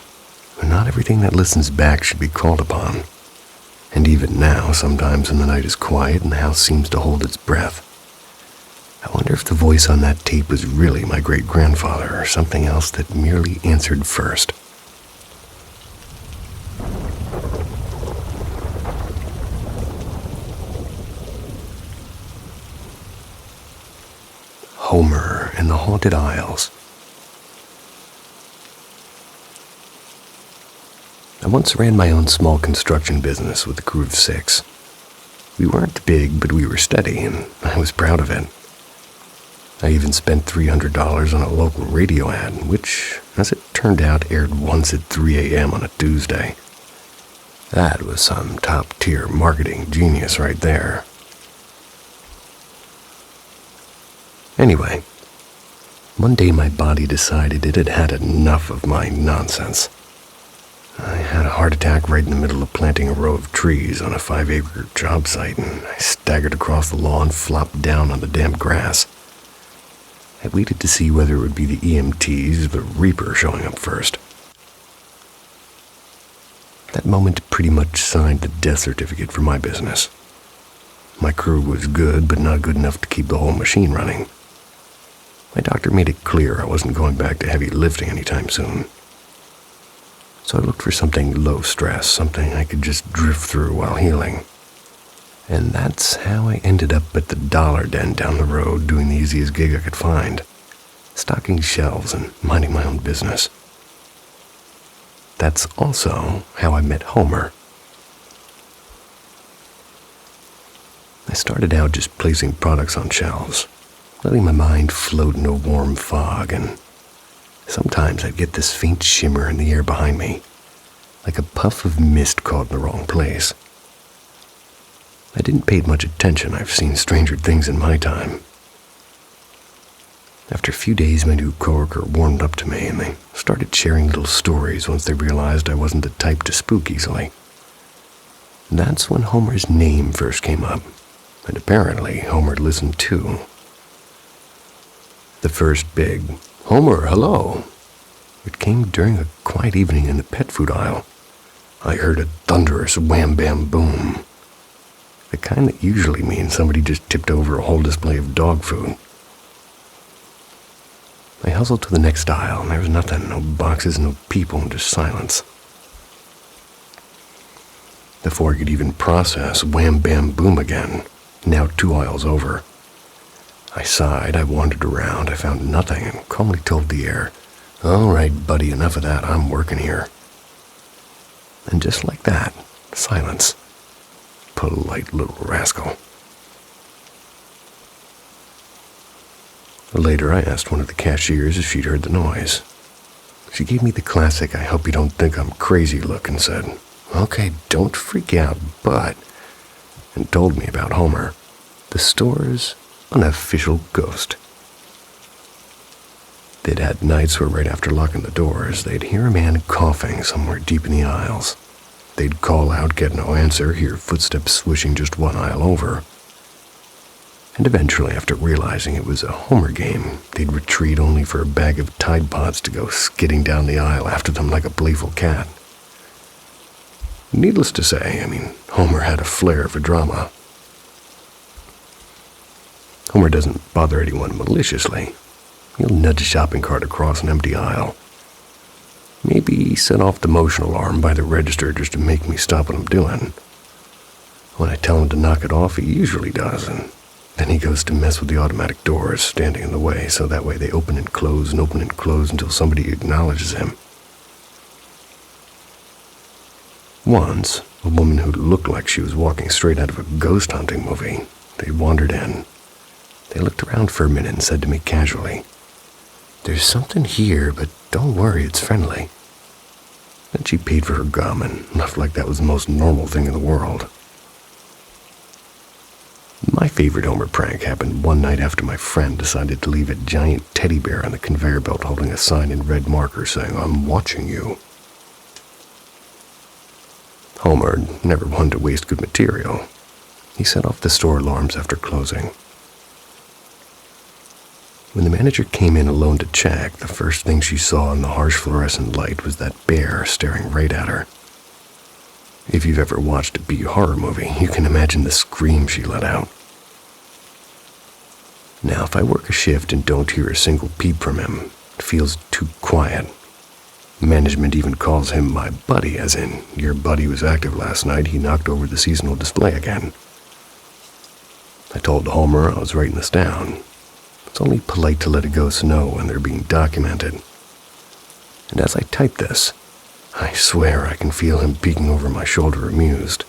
and not everything that listens back should be called upon. And even now, sometimes when the night is quiet and the house seems to hold its breath, I wonder if the voice on that tape was really my great-grandfather or something else that merely answered first. Homer and the Haunted Isles. I once ran my own small construction business with a crew of 6. We weren't big, but we were steady, and I was proud of it. I even spent $300 on a local radio ad, which, as it turned out, aired once at 3 a.m. on a Tuesday. That was some top-tier marketing genius right there. Anyway, one day my body decided it had had enough of my nonsense. I had a heart attack right in the middle of planting a row of trees on a 5-acre job site, and I staggered across the lawn, flopped down on the damp grass. I waited to see whether it would be the EMTs or the Reaper showing up first. That moment pretty much signed the death certificate for my business. My crew was good, but not good enough to keep the whole machine running. My doctor made it clear I wasn't going back to heavy lifting anytime soon. So I looked for something low stress, something I could just drift through while healing. And that's how I ended up at the Dollar Den down the road doing the easiest gig I could find, stocking shelves and minding my own business. That's also how I met Homer. I started out just placing products on shelves, letting my mind float in a warm fog, and sometimes I'd get this faint shimmer in the air behind me, like a puff of mist caught in the wrong place. I didn't pay much attention. I've seen stranger things in my time. After a few days, my new coworker warmed up to me, and they started sharing little stories once they realized I wasn't the type to spook easily. That's when Homer's name first came up, and apparently Homer listened too. The first big, "Homer, hello," it came during a quiet evening in the pet food aisle. I heard a thunderous wham-bam-boom. The kind that usually means somebody just tipped over a whole display of dog food. I hustled to the next aisle, and there was nothing, no boxes, no people, just silence. Before I could even process wham-bam-boom again, now 2 aisles over, I sighed, I wandered around, I found nothing, and calmly told the air, "All right, buddy, enough of that, I'm working here." And just like that, silence. Polite little rascal. Later, I asked one of the cashiers if she'd heard the noise. She gave me the classic, "I hope you don't think I'm crazy" look and said, "Okay, don't freak out, but," and told me about Homer, the store's unofficial ghost. They'd had nights where right after locking the doors, they'd hear a man coughing somewhere deep in the aisles. They'd call out, get no answer, hear footsteps swishing just 1 aisle over. And eventually, after realizing it was a Homer game, they'd retreat only for a bag of Tide Pods to go skidding down the aisle after them like a playful cat. Needless to say, Homer had a flair for drama. Homer doesn't bother anyone maliciously. He'll nudge a shopping cart across an empty aisle. Maybe set off the motion alarm by the register just to make me stop what I'm doing. When I tell him to knock it off, he usually does, and Then he goes to mess with the automatic doors standing in the way, so that way they open and close until somebody acknowledges him. Once, a woman who looked like she was walking straight out of a ghost hunting movie, they wandered in. They looked around for a minute and said to me casually, "There's something here, but don't worry, it's friendly." Then she paid for her gum and left like that was the most normal thing in the world. My favorite Homer prank happened one night after my friend decided to leave a giant teddy bear on the conveyor belt holding a sign in red marker saying, "I'm watching you." Homer never wanted to waste good material. He set off the store alarms after closing. When the manager came in alone to check, the first thing she saw in the harsh fluorescent light was that bear staring right at her. If you've ever watched a B horror movie, you can imagine the scream she let out. Now, if I work a shift and don't hear a single peep from him, it feels too quiet. Management even calls him my buddy, as in, your buddy was active last night, he knocked over the seasonal display again. I told Homer I was writing this down. It's only polite to let a ghost know when they're being documented. And as I type this, I swear I can feel him peeking over my shoulder amused.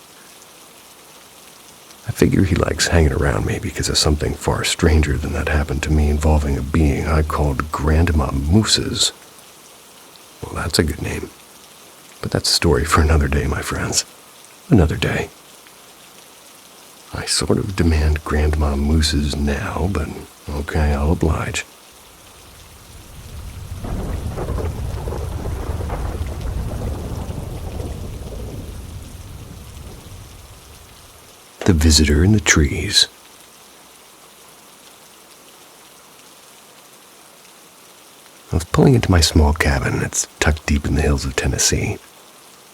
I figure he likes hanging around me because of something far stranger than that happened to me involving a being I called Grandma Moose's. Well, that's a good name. But that's a story for another day, my friends. Another day. I sort of demand Grandma Moose's now, but okay, I'll oblige. The Visitor in the Trees. I was pulling into my small cabin. It's tucked deep in the hills of Tennessee.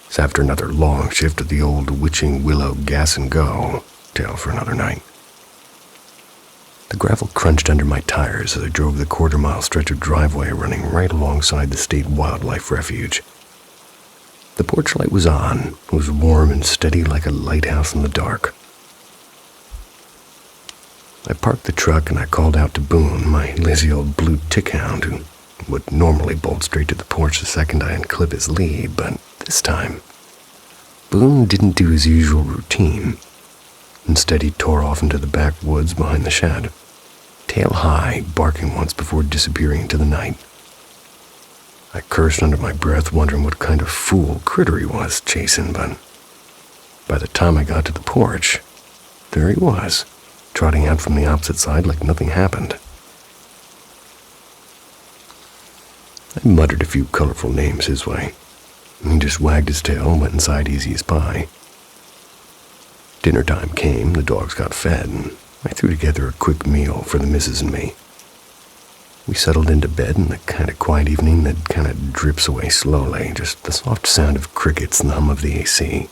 It's after another long shift of the old witching willow gas and go, tale for another night. The gravel crunched under my tires as I drove the quarter-mile stretch of driveway running right alongside the state wildlife refuge. The porch light was on. It was warm and steady like a lighthouse in the dark. I parked the truck and I called out to Boone, my lazy old blue tick hound, who would normally bolt straight to the porch the second I unclip his lead, but this time, Boone didn't do his usual routine. Instead, he tore off into the backwoods behind the shed, tail high, barking once before disappearing into the night. I cursed under my breath, wondering what kind of fool critter he was chasing, but by the time I got to the porch, there he was, trotting out from the opposite side like nothing happened. I muttered a few colorful names his way. He just wagged his tail and went inside easy as pie. Dinner time came, the dogs got fed, and I threw together a quick meal for the missus and me. We settled into bed in the kind of quiet evening that kind of drips away slowly, just the soft sound of crickets and the hum of the AC.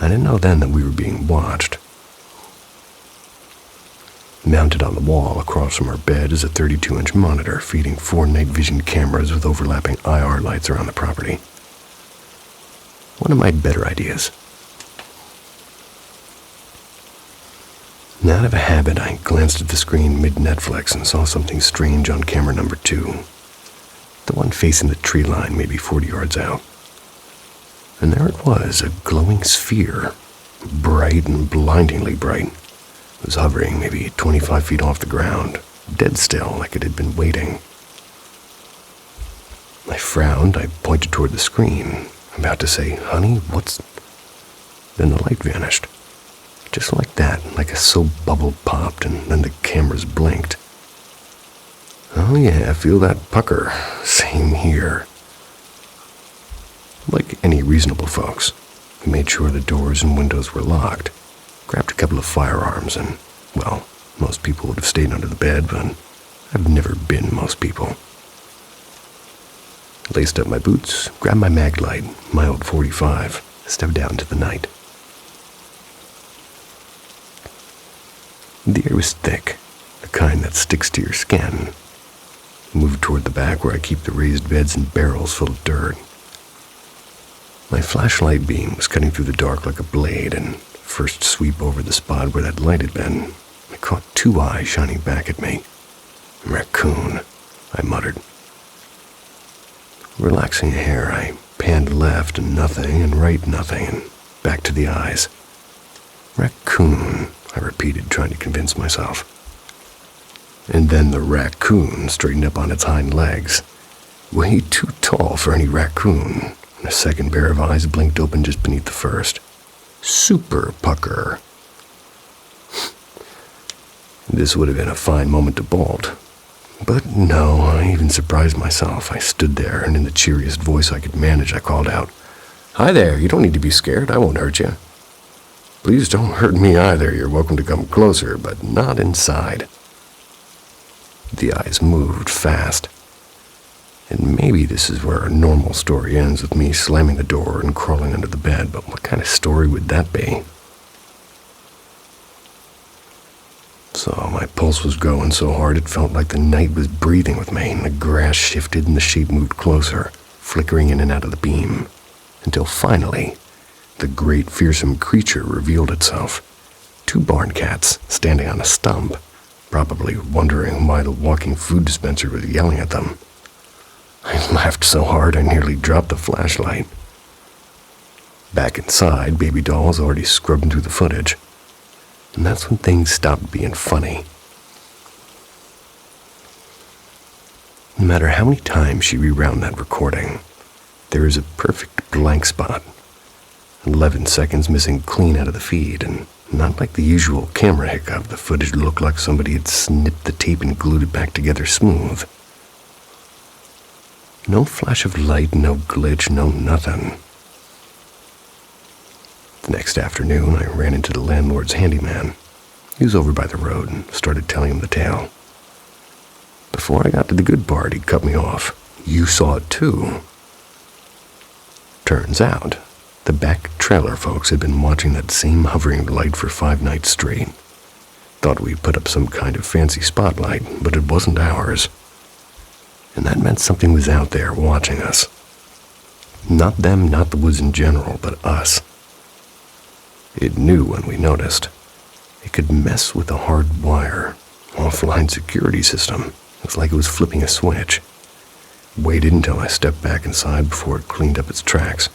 I didn't know then that we were being watched. Mounted on the wall across from our bed is a 32-inch monitor feeding 4 night vision cameras with overlapping IR lights around the property. One of my better ideas. Out of a habit, I glanced at the screen mid-Netflix and saw something strange on camera number 2. The one facing the tree line maybe 40 yards out. And there it was, a glowing sphere, bright and blindingly bright. It was hovering maybe 25 feet off the ground, dead still like it had been waiting. I frowned, I pointed toward the screen, about to say, "Honey, what's..." Then the light vanished. Just like that, like a soap bubble popped, and then the cameras blinked. Oh yeah, feel that pucker. Same here. Like any reasonable folks, we made sure the doors and windows were locked, grabbed a couple of firearms, and, well, most people would have stayed under the bed, but I've never been most people. Laced up my boots, grabbed my mag light, my old .45, stepped out into the night. The air was thick, the kind that sticks to your skin. Moved toward the back where I keep the raised beds and barrels full of dirt. My flashlight beam was cutting through the dark like a blade, and first sweep over the spot where that light had been, I caught two eyes shining back at me. "Raccoon," I muttered. Relaxing a hair, I panned left and nothing, and right nothing, and back to the eyes. "Raccoon," I repeated, trying to convince myself. And then the raccoon straightened up on its hind legs. Way too tall for any raccoon, and a second pair of eyes blinked open just beneath the first. Super pucker. This would have been a fine moment to bolt. But no, I even surprised myself. I stood there, and in the cheeriest voice I could manage, I called out, "Hi there, you don't need to be scared. I won't hurt you. Please don't hurt me either. You're welcome to come closer, but not inside." The eyes moved fast. And maybe this is where a normal story ends, with me slamming the door and crawling under the bed, but what kind of story would that be? So my pulse was going so hard it felt like the night was breathing with me, and the grass shifted and the shape moved closer, flickering in and out of the beam, until finally, the great fearsome creature revealed itself. Two barn cats standing on a stump, probably wondering why the walking food dispenser was yelling at them. I laughed so hard I nearly dropped the flashlight. Back inside, Baby Doll was already scrubbing through the footage. And that's when things stopped being funny. No matter how many times she rewound that recording, there is a perfect blank spot. 11 seconds missing clean out of the feed, and not like the usual camera hiccup. The footage looked like somebody had snipped the tape and glued it back together smooth. No flash of light, no glitch, no nothing. The next afternoon, I ran into the landlord's handyman. He was over by the road and started telling him the tale. Before I got to the good part, he cut me off. "You saw it too." Turns out, the back trailer folks had been watching that same hovering light for 5 nights straight. Thought we put up some kind of fancy spotlight, but it wasn't ours. And that meant something was out there watching us. Not them, not the woods in general, but us. It knew when we noticed. It could mess with the hard wire, offline security system. It was like it was flipping a switch. Waited until I stepped back inside before it cleaned up its tracks.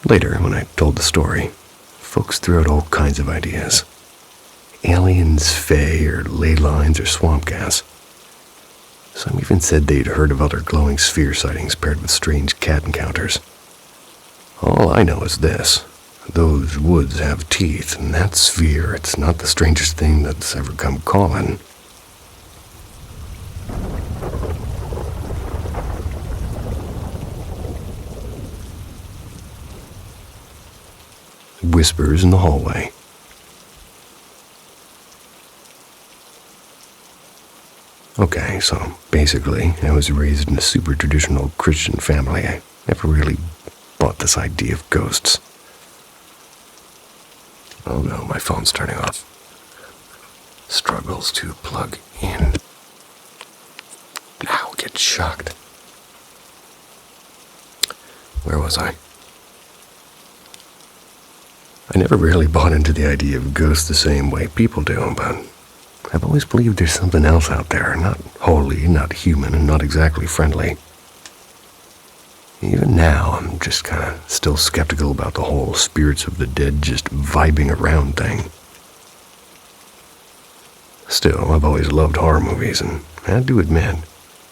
Later, when I told the story, folks threw out all kinds of ideas. Aliens, fae, or ley lines, or swamp gas. Some even said they'd heard of other glowing sphere sightings paired with strange cat encounters. All I know is this. Those woods have teeth, and that sphere, it's not the strangest thing that's ever come calling. Whispers in the hallway. Okay, so basically, I was raised in a super traditional Christian family. I never really bought this idea of ghosts. Oh no, my phone's turning off. Struggles to plug in. Now get shocked. Where was I? I never really bought into the idea of ghosts the same way people do, but I've always believed there's something else out there, not holy, not human, and not exactly friendly. Even now, I'm just kind of still skeptical about the whole spirits of the dead just vibing around thing. Still, I've always loved horror movies, and I do admit,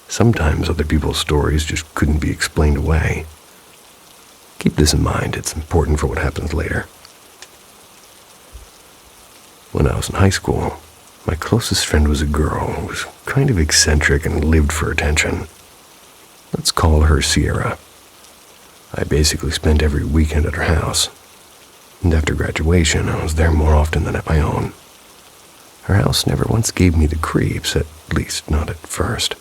sometimes other people's stories just couldn't be explained away. Keep this in mind, it's important for what happens later. When I was in high school, my closest friend was a girl who was kind of eccentric and lived for attention. Let's call her Sierra. I basically spent every weekend at her house. And after graduation, I was there more often than at my own. Her house never once gave me the creeps, at least not at first.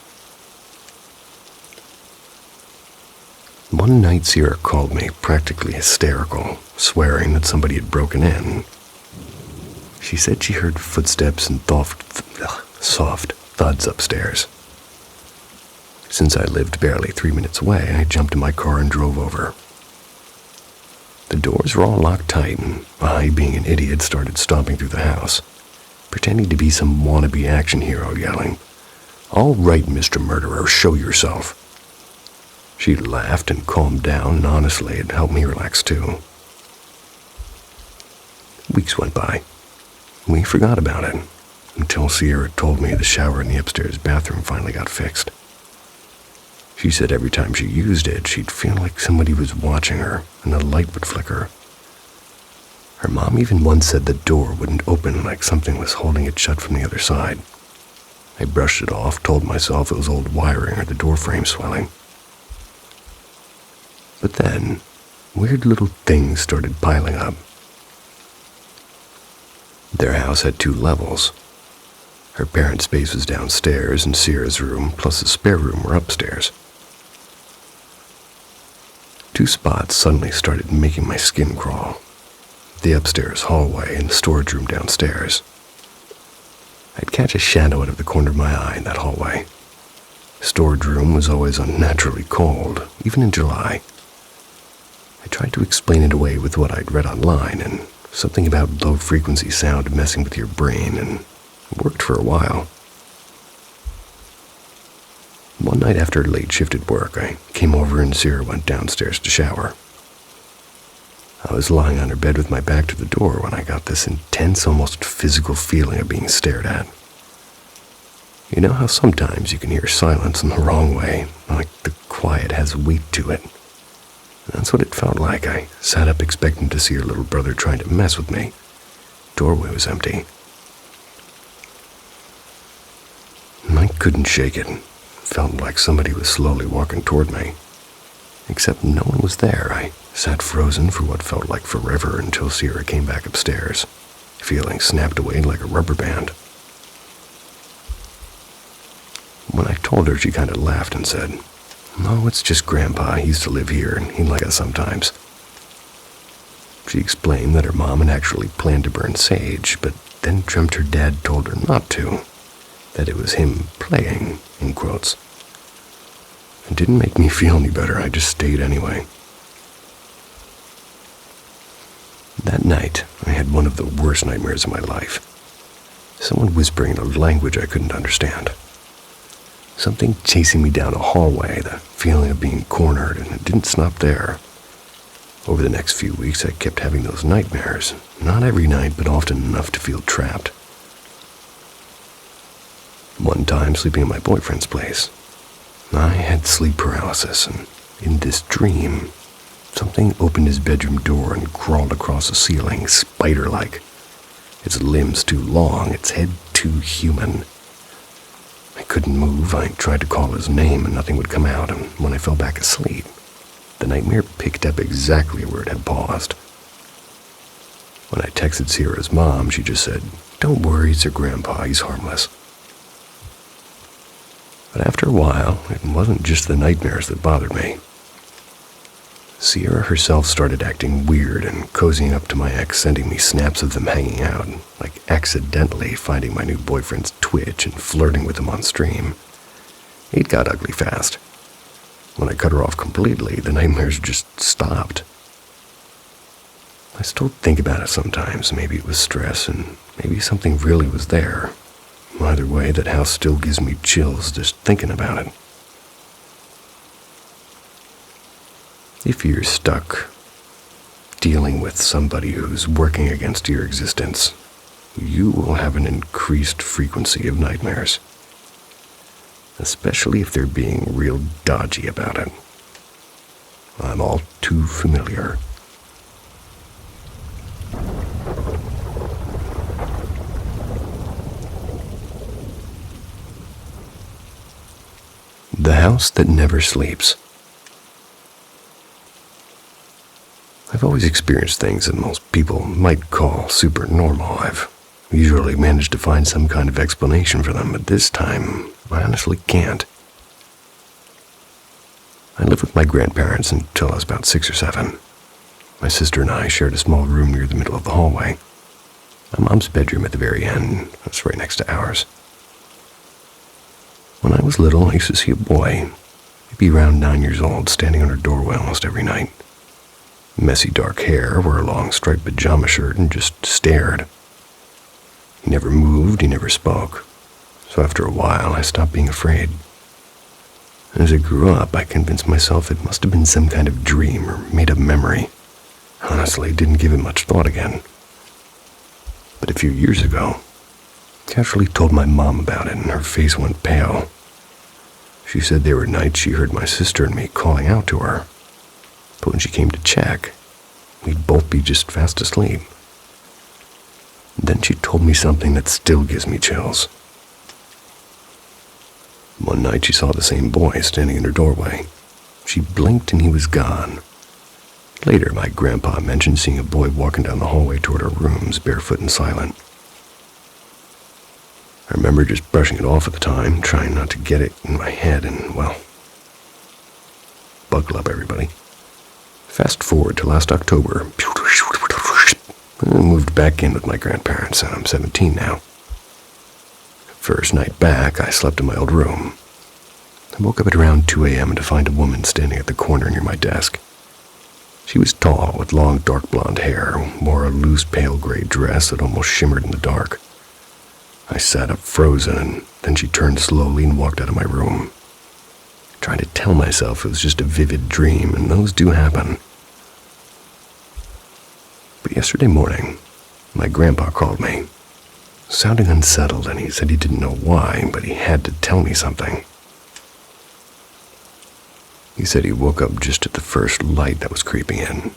One night, Sierra called me, practically hysterical, swearing that somebody had broken in. She said she heard footsteps and soft thuds upstairs. Since I lived barely 3 minutes away, I jumped in my car and drove over. The doors were all locked tight, and I, being an idiot, started stomping through the house, pretending to be some wannabe action hero, yelling, "All right, Mr. Murderer, show yourself." She laughed and calmed down, and honestly, it helped me relax too. Weeks went by. We forgot about it, until Sierra told me the shower in the upstairs bathroom finally got fixed. She said every time she used it, she'd feel like somebody was watching her, and a light would flicker. Her mom even once said the door wouldn't open, like something was holding it shut from the other side. I brushed it off, told myself it was old wiring or the door frame swelling. But then, weird little things started piling up. Their house had 2 levels. Her parents' space was downstairs, and Sierra's room plus a spare room were upstairs. 2 spots suddenly started making my skin crawl. The upstairs hallway and the storage room downstairs. I'd catch a shadow out of the corner of my eye in that hallway. The storage room was always unnaturally cold, even in July. I tried to explain it away with what I'd read online, and something about low-frequency sound messing with your brain, and it worked for a while. One night after a late shift at work, I came over and Sierra went downstairs to shower. I was lying on her bed with my back to the door when I got this intense, almost physical feeling of being stared at. You know how sometimes you can hear silence in the wrong way, like the quiet has weight to it? That's what it felt like. I sat up expecting to see her little brother trying to mess with me. Doorway was empty. I couldn't shake it. Felt like somebody was slowly walking toward me. Except no one was there. I sat frozen for what felt like forever until Sierra came back upstairs, feeling snapped away like a rubber band. When I told her, she kind of laughed and said, "Oh, it's just Grandpa. He used to live here, and he'd like us sometimes." She explained that her mom had actually planned to burn sage, but then dreamt her dad told her not to, that it was him playing, in quotes. It didn't make me feel any better. I just stayed anyway. That night, I had one of the worst nightmares of my life. Someone whispering in a language I couldn't understand. Something chasing me down a hallway, the feeling of being cornered, and it didn't stop there. Over the next few weeks, I kept having those nightmares. Not every night, but often enough to feel trapped. One time, sleeping at my boyfriend's place, I had sleep paralysis, and in this dream, something opened his bedroom door and crawled across the ceiling, spider-like. Its limbs too long, its head too human. I couldn't move. I tried to call his name and nothing would come out, and when I fell back asleep, the nightmare picked up exactly where it had paused. When I texted Sierra's mom, she just said, "Don't worry, it's her grandpa, he's harmless." But after a while, it wasn't just the nightmares that bothered me. Sierra herself started acting weird and cozying up to my ex, sending me snaps of them hanging out, like accidentally finding my new boyfriend's Twitch and flirting with him on stream. It got ugly fast. When I cut her off completely, the nightmares just stopped. I still think about it sometimes. Maybe it was stress, and maybe something really was there. Either way, that house still gives me chills just thinking about it. If you're stuck dealing with somebody who's working against your existence, you will have an increased frequency of nightmares, especially if they're being real dodgy about it. I'm all too familiar. The house that never sleeps. I've always experienced things that most people might call super normal. I've usually managed to find some kind of explanation for them, but this time, I honestly can't. I lived with my grandparents until I was about 6 or 7. My sister and I shared a small room near the middle of the hallway. My mom's bedroom at the very end was right next to ours. When I was little, I used to see a boy, maybe around 9 years old, standing on her doorway almost every night. Messy dark hair, wore a long striped pajama shirt, and just stared. He never moved, he never spoke. So after a while, I stopped being afraid. As I grew up, I convinced myself it must have been some kind of dream or made-up memory. Honestly, didn't give it much thought again. But a few years ago, casually told my mom about it, and her face went pale. She said there were nights she heard my sister and me calling out to her. But when she came to check, we'd both be just fast asleep. Then she told me something that still gives me chills. One night she saw the same boy standing in her doorway. She blinked and he was gone. Later, my grandpa mentioned seeing a boy walking down the hallway toward our rooms, barefoot and silent. I remember just brushing it off at the time, trying not to get it in my head, and, well, buckle up, everybody. Fast forward to last October. I moved back in with my grandparents, and I'm 17 now. First night back, I slept in my old room. I woke up at around 2 a.m. to find a woman standing at the corner near my desk. She was tall, with long, dark blonde hair, wore a loose, pale gray dress that almost shimmered in the dark. I sat up frozen, and then she turned slowly and walked out of my room. Trying to tell myself it was just a vivid dream, and those do happen. But yesterday morning, my grandpa called me, sounding unsettled, and he said he didn't know why, but he had to tell me something. He said he woke up just at the first light that was creeping in.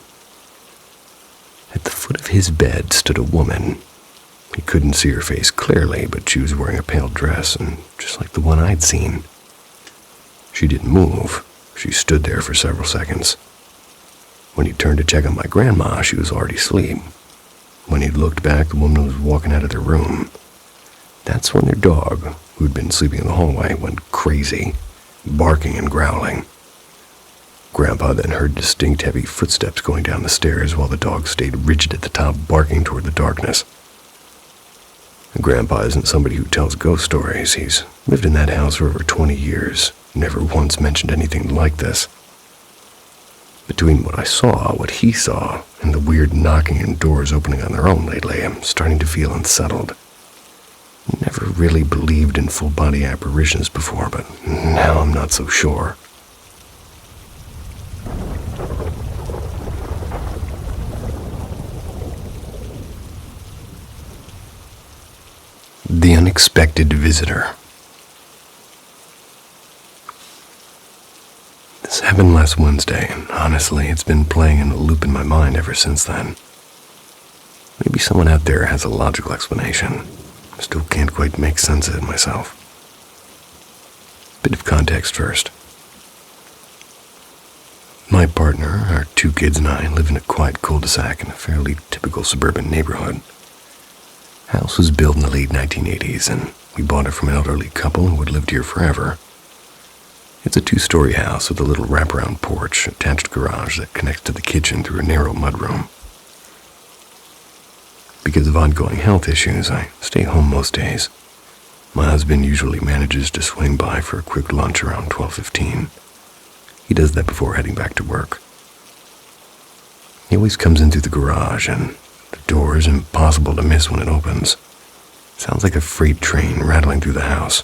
At the foot of his bed stood a woman. He couldn't see her face clearly, but she was wearing a pale dress, and just like the one I'd seen. She didn't move. She stood there for several seconds. When he turned to check on my grandma, she was already asleep. When he looked back, the woman was walking out of their room. That's when their dog, who'd been sleeping in the hallway, went crazy, barking and growling. Grandpa then heard distinct heavy footsteps going down the stairs while the dog stayed rigid at the top, barking toward the darkness. Grandpa isn't somebody who tells ghost stories. He's lived in that house for over 20 years, never once mentioned anything like this. Between what I saw, what he saw, and the weird knocking and doors opening on their own lately, I'm starting to feel unsettled. Never really believed in full-body apparitions before, but now I'm not so sure. The Unexpected Visitor. This happened last Wednesday, and honestly, it's been playing in a loop in my mind ever since then. Maybe someone out there has a logical explanation. Still can't quite make sense of it myself. Bit of context first. My partner, our 2 kids, and I live in a quiet cul-de-sac in a fairly typical suburban neighborhood. House was built in the late 1980s, and we bought it from an elderly couple who had lived here forever. It's a 2-story house with a little wraparound porch, attached garage that connects to the kitchen through a narrow mudroom. Because of ongoing health issues, I stay home most days. My husband usually manages to swing by for a quick lunch around 12:15. He does that before heading back to work. He always comes in through the garage, and the door is impossible to miss when it opens. Sounds like a freight train rattling through the house.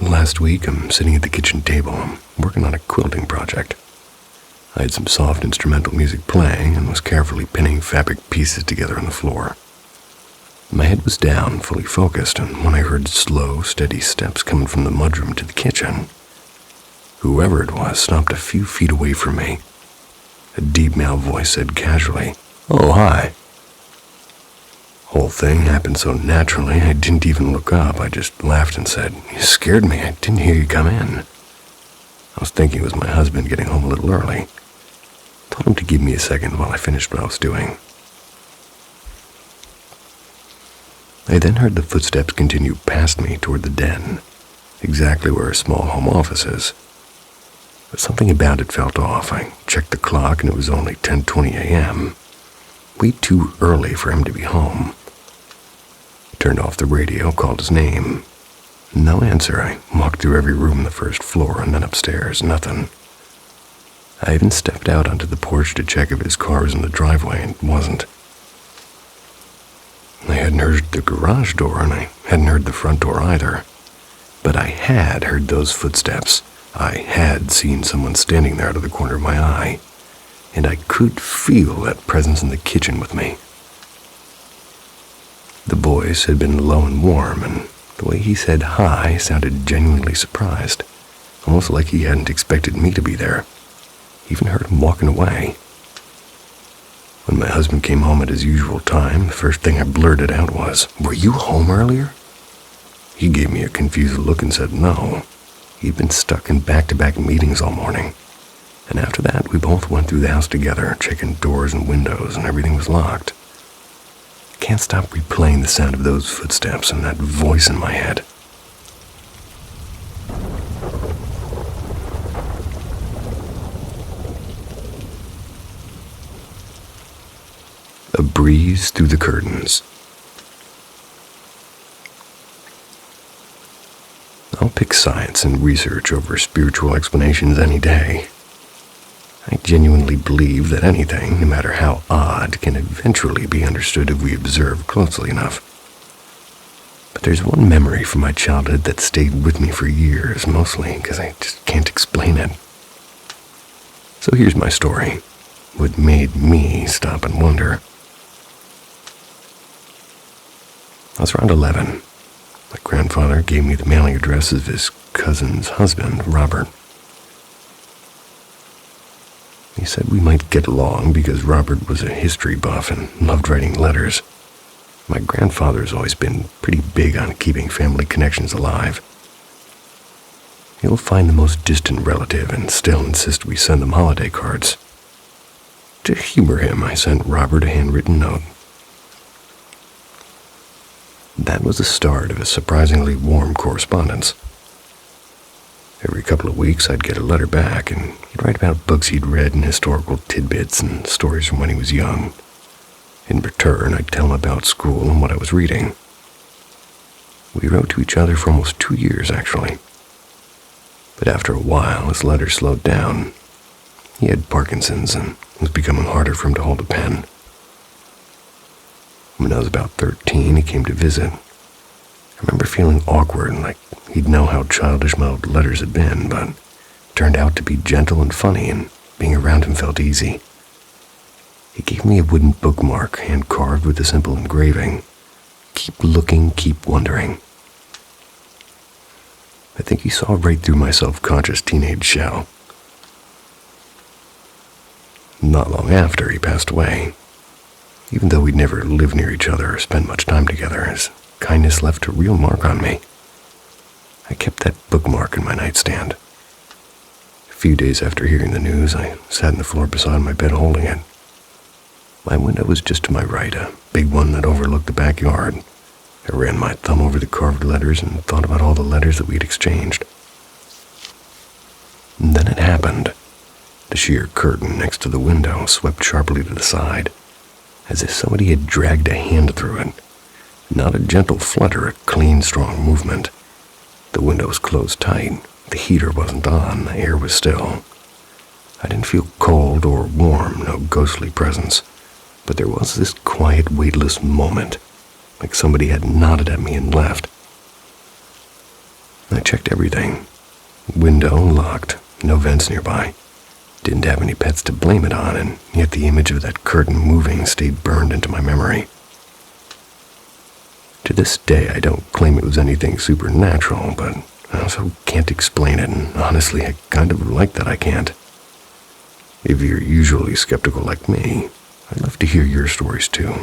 Last week, I'm sitting at the kitchen table. I'm working on a quilting project. I had some soft instrumental music playing and was carefully pinning fabric pieces together on the floor. My head was down, fully focused, and when I heard slow, steady steps coming from the mudroom to the kitchen, whoever it was stopped a few feet away from me. A deep male voice said casually, "Oh, hi." Whole thing happened so naturally, I didn't even look up. I just laughed and said, "You scared me. I didn't hear you come in." I was thinking it was my husband getting home a little early. Told him to give me a second while I finished what I was doing. I then heard the footsteps continue past me toward the den, exactly where a small home office is. But something about it felt off. I checked the clock and it was only 10:20 a.m. Way too early for him to be home. I turned off the radio, called his name. No answer. I walked through every room on the first floor and then upstairs. Nothing. I even stepped out onto the porch to check if his car was in the driveway, and it wasn't. I hadn't heard the garage door, and I hadn't heard the front door either. But I had heard those footsteps. I had seen someone standing there out of the corner of my eye, and I could feel that presence in the kitchen with me. The voice had been low and warm, and the way he said hi sounded genuinely surprised, almost like he hadn't expected me to be there. Even heard him walking away. When my husband came home at his usual time, the first thing I blurted out was, "Were you home earlier?" He gave me a confused look and said no. He'd been stuck in back-to-back meetings all morning. And after that, we both went through the house together, checking doors and windows, and everything was locked. I can't stop replaying the sound of those footsteps and that voice in my head. A breeze through the curtains. I'll pick science and research over spiritual explanations any day. I genuinely believe that anything, no matter how odd, can eventually be understood if we observe closely enough. But there's one memory from my childhood that stayed with me for years, mostly because I just can't explain it. So here's my story, what made me stop and wonder. I was around 11. My grandfather gave me the mailing address of his cousin's husband, Robert. He said we might get along because Robert was a history buff and loved writing letters. My grandfather's always been pretty big on keeping family connections alive. He'll find the most distant relative and still insist we send them holiday cards. To humor him, I sent Robert a handwritten note. That was the start of a surprisingly warm correspondence. Every couple of weeks, I'd get a letter back, and he'd write about books he'd read and historical tidbits and stories from when he was young. In return, I'd tell him about school and what I was reading. We wrote to each other for almost 2 years, actually. But after a while, his letters slowed down. He had Parkinson's, and it was becoming harder for him to hold a pen. When I was about 13, he came to visit. I remember feeling awkward, like he'd know how childish my old letters had been, but it turned out to be gentle and funny, and being around him felt easy. He gave me a wooden bookmark, hand-carved with a simple engraving. Keep looking, keep wondering. I think he saw right through my self-conscious teenage shell. Not long after, he passed away. Even though we'd never lived near each other or spent much time together, his kindness left a real mark on me. I kept that bookmark in my nightstand. A few days after hearing the news, I sat on the floor beside my bed holding it. My window was just to my right, a big one that overlooked the backyard. I ran my thumb over the carved letters and thought about all the letters that we'd exchanged. And then it happened. The sheer curtain next to the window swept sharply to the side, as if somebody had dragged a hand through it. Not a gentle flutter, a clean, strong movement. The window was closed tight. The heater wasn't on. The air was still. I didn't feel cold or warm, no ghostly presence. But there was this quiet, weightless moment, like somebody had nodded at me and left. I checked everything. Window locked, no vents nearby. Didn't have any pets to blame it on, and yet the image of that curtain moving stayed burned into my memory. To this day, I don't claim it was anything supernatural, but I also can't explain it, and honestly, I kind of like that I can't. If you're usually skeptical like me, I'd love to hear your stories too.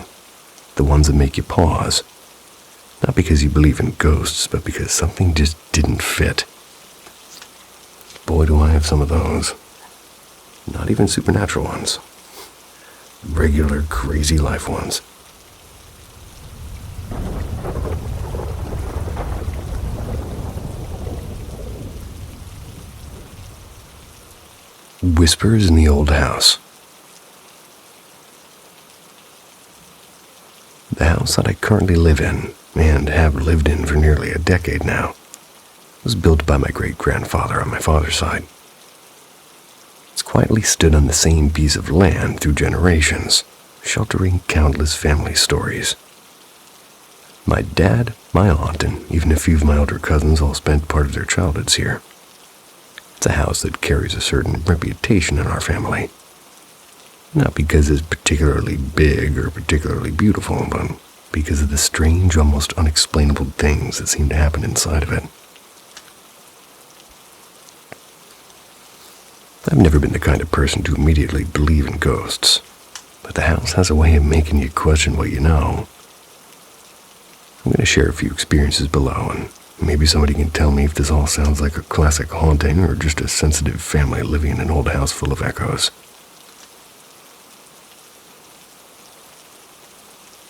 The ones that make you pause. Not because you believe in ghosts, but because something just didn't fit. Boy, do I have some of those. Not even supernatural ones. Regular, crazy life ones. Whispers in the Old House. The house that I currently live in, and have lived in for nearly a decade now, was built by my great-grandfather on my father's side. It's quietly stood on the same piece of land through generations, sheltering countless family stories. My dad, my aunt, and even a few of my older cousins all spent part of their childhoods here. It's a house that carries a certain reputation in our family. Not because it's particularly big or particularly beautiful, but because of the strange, almost unexplainable things that seem to happen inside of it. I've never been the kind of person to immediately believe in ghosts, but the house has a way of making you question what you know. I'm going to share a few experiences below, and maybe somebody can tell me if this all sounds like a classic haunting or just a sensitive family living in an old house full of echoes.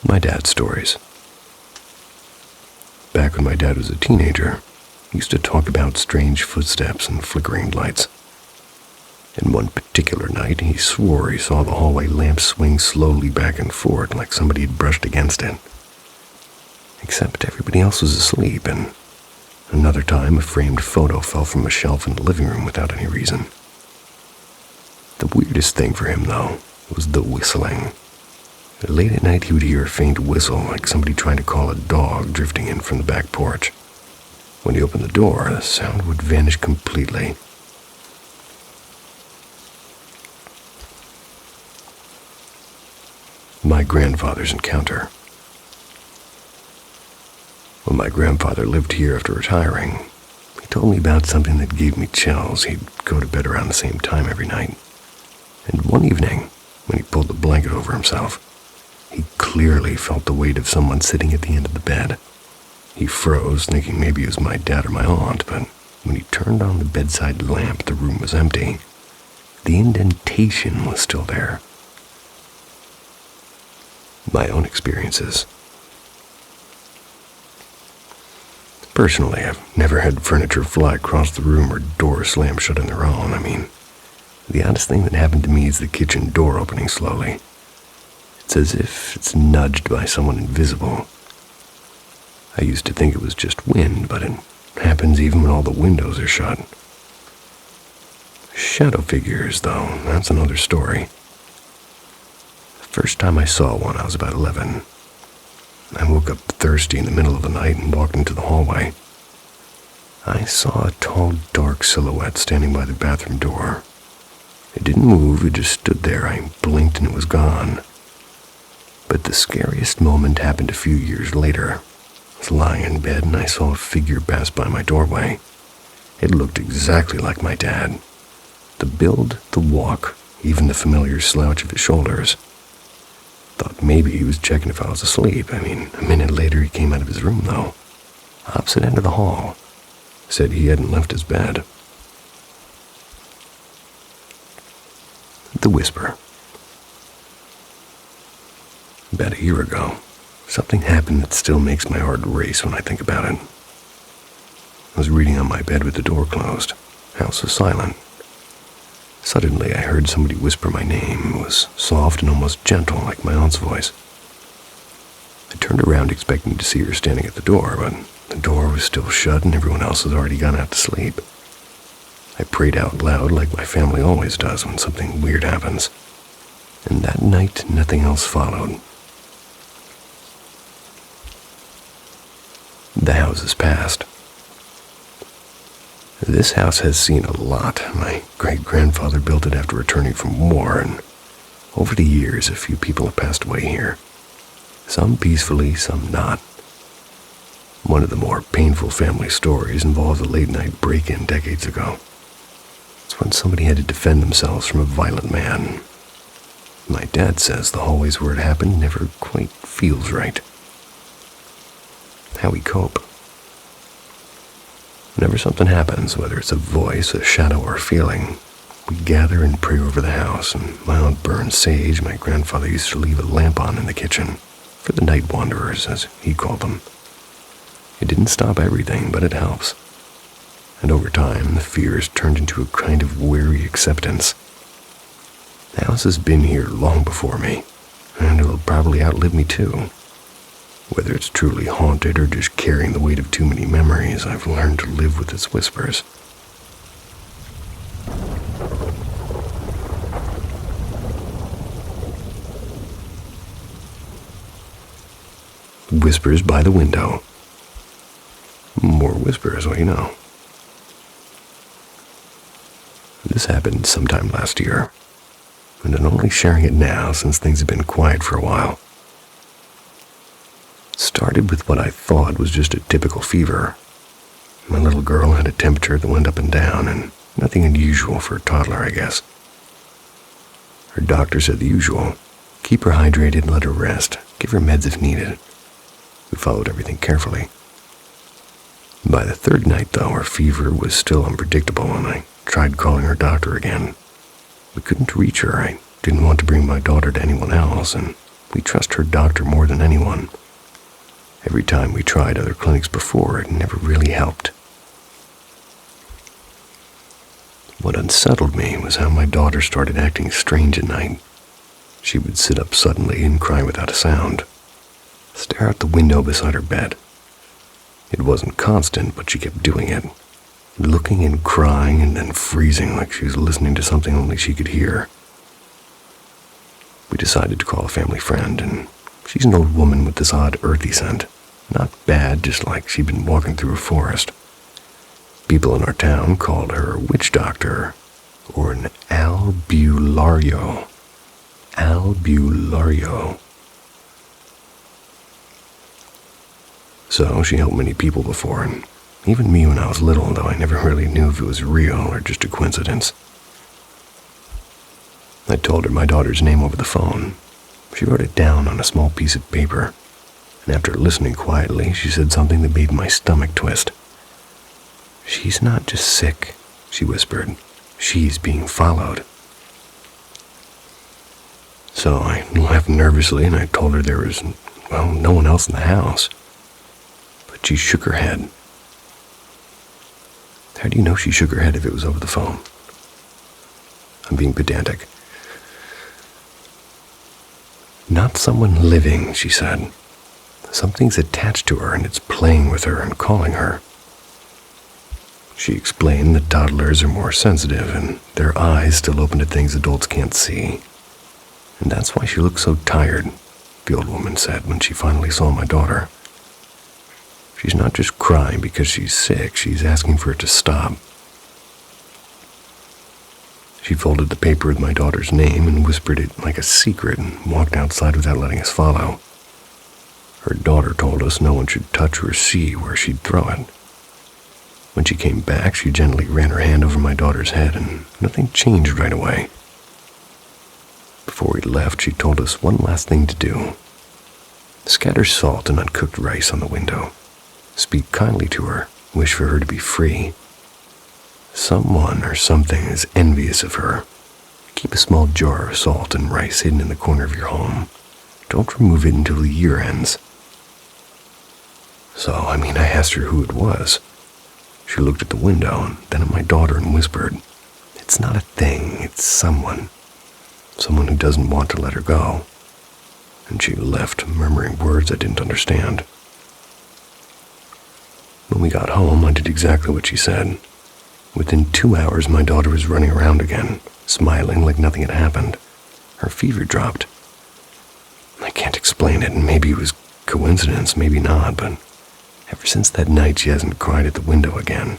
My dad's stories. Back when my dad was a teenager, he used to talk about strange footsteps and flickering lights. And one particular night, he swore he saw the hallway lamp swing slowly back and forth like somebody had brushed against it. Except everybody else was asleep, and another time a framed photo fell from a shelf in the living room without any reason. The weirdest thing for him, though, was the whistling. Late at night, he would hear a faint whistle like somebody trying to call a dog drifting in from the back porch. When he opened the door, the sound would vanish completely. My grandfather's encounter. When my grandfather lived here after retiring, he told me about something that gave me chills. He'd go to bed around the same time every night. And one evening, when he pulled the blanket over himself, he clearly felt the weight of someone sitting at the end of the bed. He froze, thinking maybe it was my dad or my aunt, but when he turned on the bedside lamp, the room was empty. The indentation was still there. My own experiences. Personally, I've never had furniture fly across the room or doors slam shut on their own. The oddest thing that happened to me is the kitchen door opening slowly. It's as if it's nudged by someone invisible. I used to think it was just wind, but it happens even when all the windows are shut. Shadow figures, though, that's another story. The first time I saw one, I was about 11. I woke up thirsty in the middle of the night and walked into the hallway. I saw a tall, dark silhouette standing by the bathroom door. It didn't move, it just stood there. I blinked and it was gone. But the scariest moment happened a few years later. I was lying in bed and I saw a figure pass by my doorway. It looked exactly like my dad. The build, the walk, even the familiar slouch of his shoulders. Thought maybe he was checking if I was asleep. A minute later he came out of his room, though. Opposite end of the hall. Said he hadn't left his bed. The whisper. About a year ago, something happened that still makes my heart race when I think about it. I was reading on my bed with the door closed. House was silent. Suddenly, I heard somebody whisper my name. It was soft and almost gentle, like my aunt's voice. I turned around expecting to see her standing at the door, but the door was still shut and everyone else had already gone out to sleep. I prayed out loud like my family always does when something weird happens. And that night, nothing else followed. The house has passed. This house has seen a lot. My great-grandfather built it after returning from war, and over the years, a few people have passed away here. Some peacefully, some not. One of the more painful family stories involves a late-night break-in decades ago. It's when somebody had to defend themselves from a violent man. My dad says the hallways where it happened never quite feels right. How we cope. Whenever something happens, whether it's a voice, a shadow, or a feeling, we gather and pray over the house, and my aunt burned sage. My grandfather used to leave a lamp on in the kitchen, for the night wanderers, as he called them. It didn't stop everything, but it helps. And over time, the fears turned into a kind of wary acceptance. The house has been here long before me, and it'll probably outlive me too. Whether it's truly haunted or just carrying the weight of too many memories, I've learned to live with its whispers. Whispers by the window. More whispers, what do you know? This happened sometime last year, and I'm only sharing it now since things have been quiet for a while. It started with what I thought was just a typical fever. My little girl had a temperature that went up and down, and nothing unusual for a toddler, I guess. Her doctor said the usual: keep her hydrated, let her rest, give her meds if needed. We followed everything carefully. By the third night, though, her fever was still unpredictable, and I tried calling her doctor again. We couldn't reach her. I didn't want to bring my daughter to anyone else, and we trust her doctor more than anyone. Every time we tried other clinics before, it never really helped. What unsettled me was how my daughter started acting strange at night. She would sit up suddenly and cry without a sound, stare out the window beside her bed. It wasn't constant, but she kept doing it, looking and crying and then freezing like she was listening to something only she could hear. We decided to call a family friend, and she's an old woman with this odd earthy scent. Not bad, just like she'd been walking through a forest. People in our town called her a witch doctor, or an albulario. Albulario. So she helped many people before, and even me when I was little, though I never really knew if it was real or just a coincidence. I told her my daughter's name over the phone. She wrote it down on a small piece of paper, and after listening quietly, she said something that made my stomach twist. "She's not just sick," she whispered. "She's being followed." So I laughed nervously, and I told her there was, no one else in the house. But she shook her head. How do you know she shook her head if it was over the phone? I'm being pedantic. "Not someone living," she said. "Something's attached to her, and it's playing with her and calling her." She explained that toddlers are more sensitive, and their eyes still open to things adults can't see. And that's why she looked so tired, the old woman said when she finally saw my daughter. She's not just crying because she's sick, she's asking for it to stop. She folded the paper with my daughter's name and whispered it like a secret and walked outside without letting us follow. Her daughter told us no one should touch or see where she'd throw it. When she came back, she gently ran her hand over my daughter's head, and nothing changed right away. Before we left, she told us one last thing to do. Scatter salt and uncooked rice on the window. Speak kindly to her, wish for her to be free. Someone or something is envious of her. Keep a small jar of salt and rice hidden in the corner of your home. Don't remove it until the year ends. So, I asked her who it was. She looked at the window and then at my daughter and whispered, "It's not a thing, it's someone. Someone who doesn't want to let her go." And she left, murmuring words I didn't understand. When we got home, I did exactly what she said. Within 2 hours, my daughter was running around again, smiling like nothing had happened. Her fever dropped. I can't explain it, and maybe it was coincidence, maybe not, but ever since that night, she hasn't cried at the window again.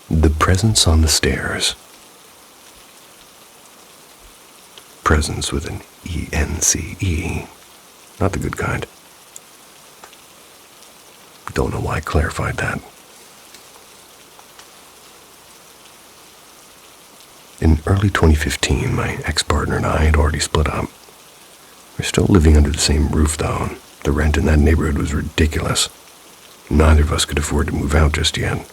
The presence on the stairs. Presence with an E-N-C-E. Not the good kind. Don't know why I clarified that. In early 2015, my ex-partner and I had already split up. We're still living under the same roof, though, and the rent in that neighborhood was ridiculous. Neither of us could afford to move out just yet.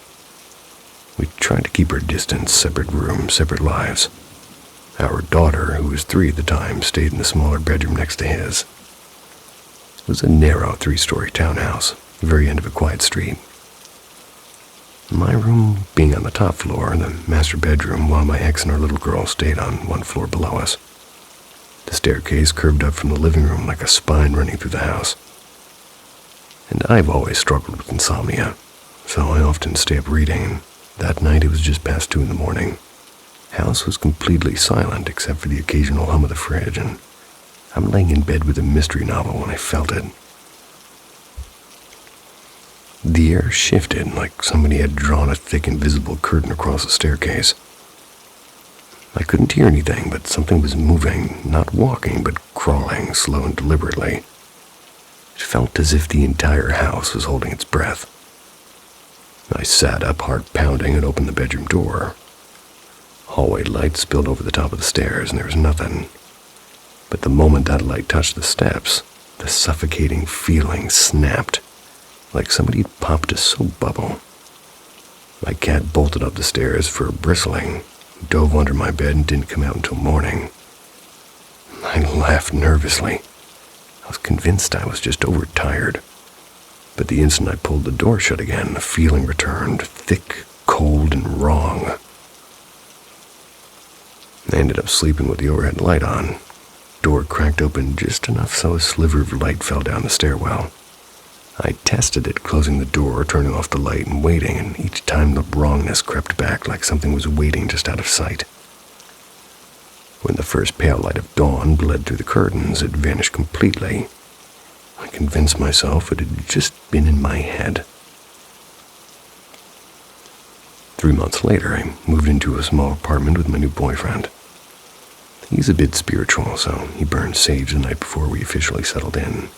We tried to keep our distance, separate rooms, separate lives. Our daughter, who was 3 at the time, stayed in the smaller bedroom next to his. It was a narrow 3-story townhouse, the very end of a quiet street. My room being on the top floor, the master bedroom, while my ex and our little girl stayed on 1 floor below us. The staircase curved up from the living room like a spine running through the house. And I've always struggled with insomnia, so I often stay up reading. That night it was just past 2 in the morning. House was completely silent except for the occasional hum of the fridge, and I'm laying in bed with a mystery novel when I felt it. The air shifted like somebody had drawn a thick invisible curtain across the staircase. I couldn't hear anything, but something was moving, not walking, but crawling, slow and deliberately. It felt as if the entire house was holding its breath. I sat up, heart pounding, and opened the bedroom door. Hallway light spilled over the top of the stairs, and there was nothing. But the moment that light touched the steps, the suffocating feeling snapped, like somebody had popped a soap bubble. My cat bolted up the stairs for bristling, dove under my bed, and didn't come out until morning. I laughed nervously. I was convinced I was just overtired. But the instant I pulled the door shut again, the feeling returned, thick, cold, and wrong. I ended up sleeping with the overhead light on. Door cracked open just enough so a sliver of light fell down the stairwell. I tested it, closing the door, turning off the light, and waiting, and each time the wrongness crept back like something was waiting just out of sight. When the first pale light of dawn bled through the curtains, it vanished completely. I convinced myself it had just been in my head. 3 months later, I moved into a small apartment with my new boyfriend. He's a bit spiritual, so he burned sage the night before we officially settled in.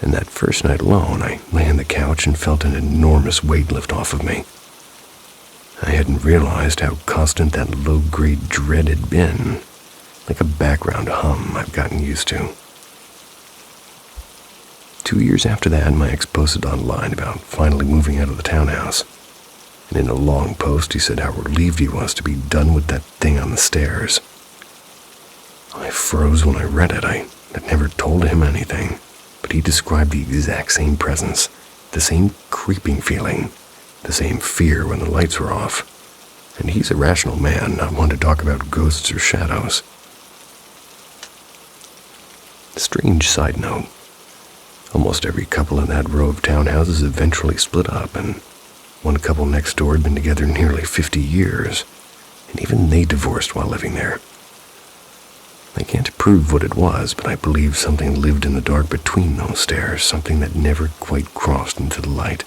And that first night alone, I lay on the couch and felt an enormous weight lift off of me. I hadn't realized how constant that low-grade dread had been, like a background hum I've gotten used to. 2 years after that, my ex posted online about finally moving out of the townhouse. And in a long post, he said how relieved he was to be done with that thing on the stairs. I froze when I read it. I had never told him anything, but he described the exact same presence, the same creeping feeling, the same fear when the lights were off. And he's a rational man, not one to talk about ghosts or shadows. Strange side note. Almost every couple in that row of townhouses eventually split up, and one couple next door had been together nearly 50 years, and even they divorced while living there. I can't prove what it was, but I believe something lived in the dark between those stairs, something that never quite crossed into the light.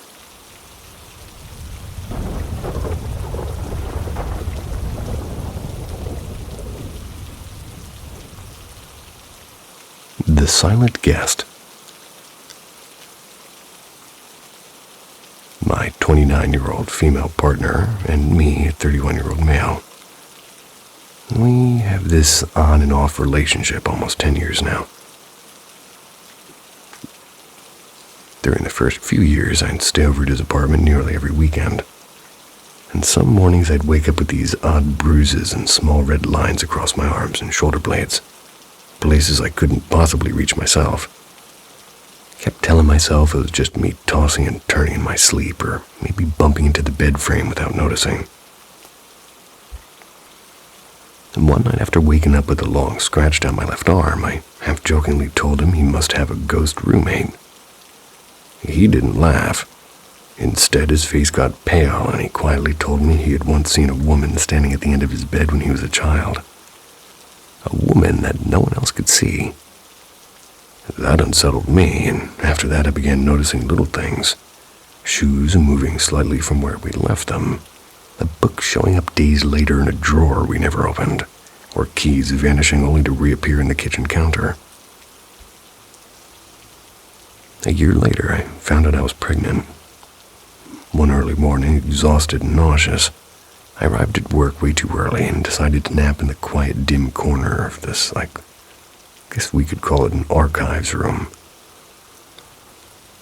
The Silent Guest. My 29-year-old female partner and me, a 31-year-old male. We have this on and off relationship almost 10 years now. During the first few years, I'd stay over at his apartment nearly every weekend. And some mornings I'd wake up with these odd bruises and small red lines across my arms and shoulder blades, places I couldn't possibly reach myself. I kept telling myself it was just me tossing and turning in my sleep, or maybe bumping into the bed frame without noticing. And one night after waking up with a long scratch down my left arm, I half-jokingly told him he must have a ghost roommate. He didn't laugh. Instead, his face got pale, and he quietly told me he had once seen a woman standing at the end of his bed when he was a child. A woman that no one else could see. That unsettled me, and after that I began noticing little things. Shoes moving slightly from where we left them. A book showing up days later in a drawer we never opened, or keys vanishing only to reappear in the kitchen counter. A year later, I found out I was pregnant. One early morning, exhausted and nauseous, I arrived at work way too early and decided to nap in the quiet, dim corner of this, I guess we could call it an archives room.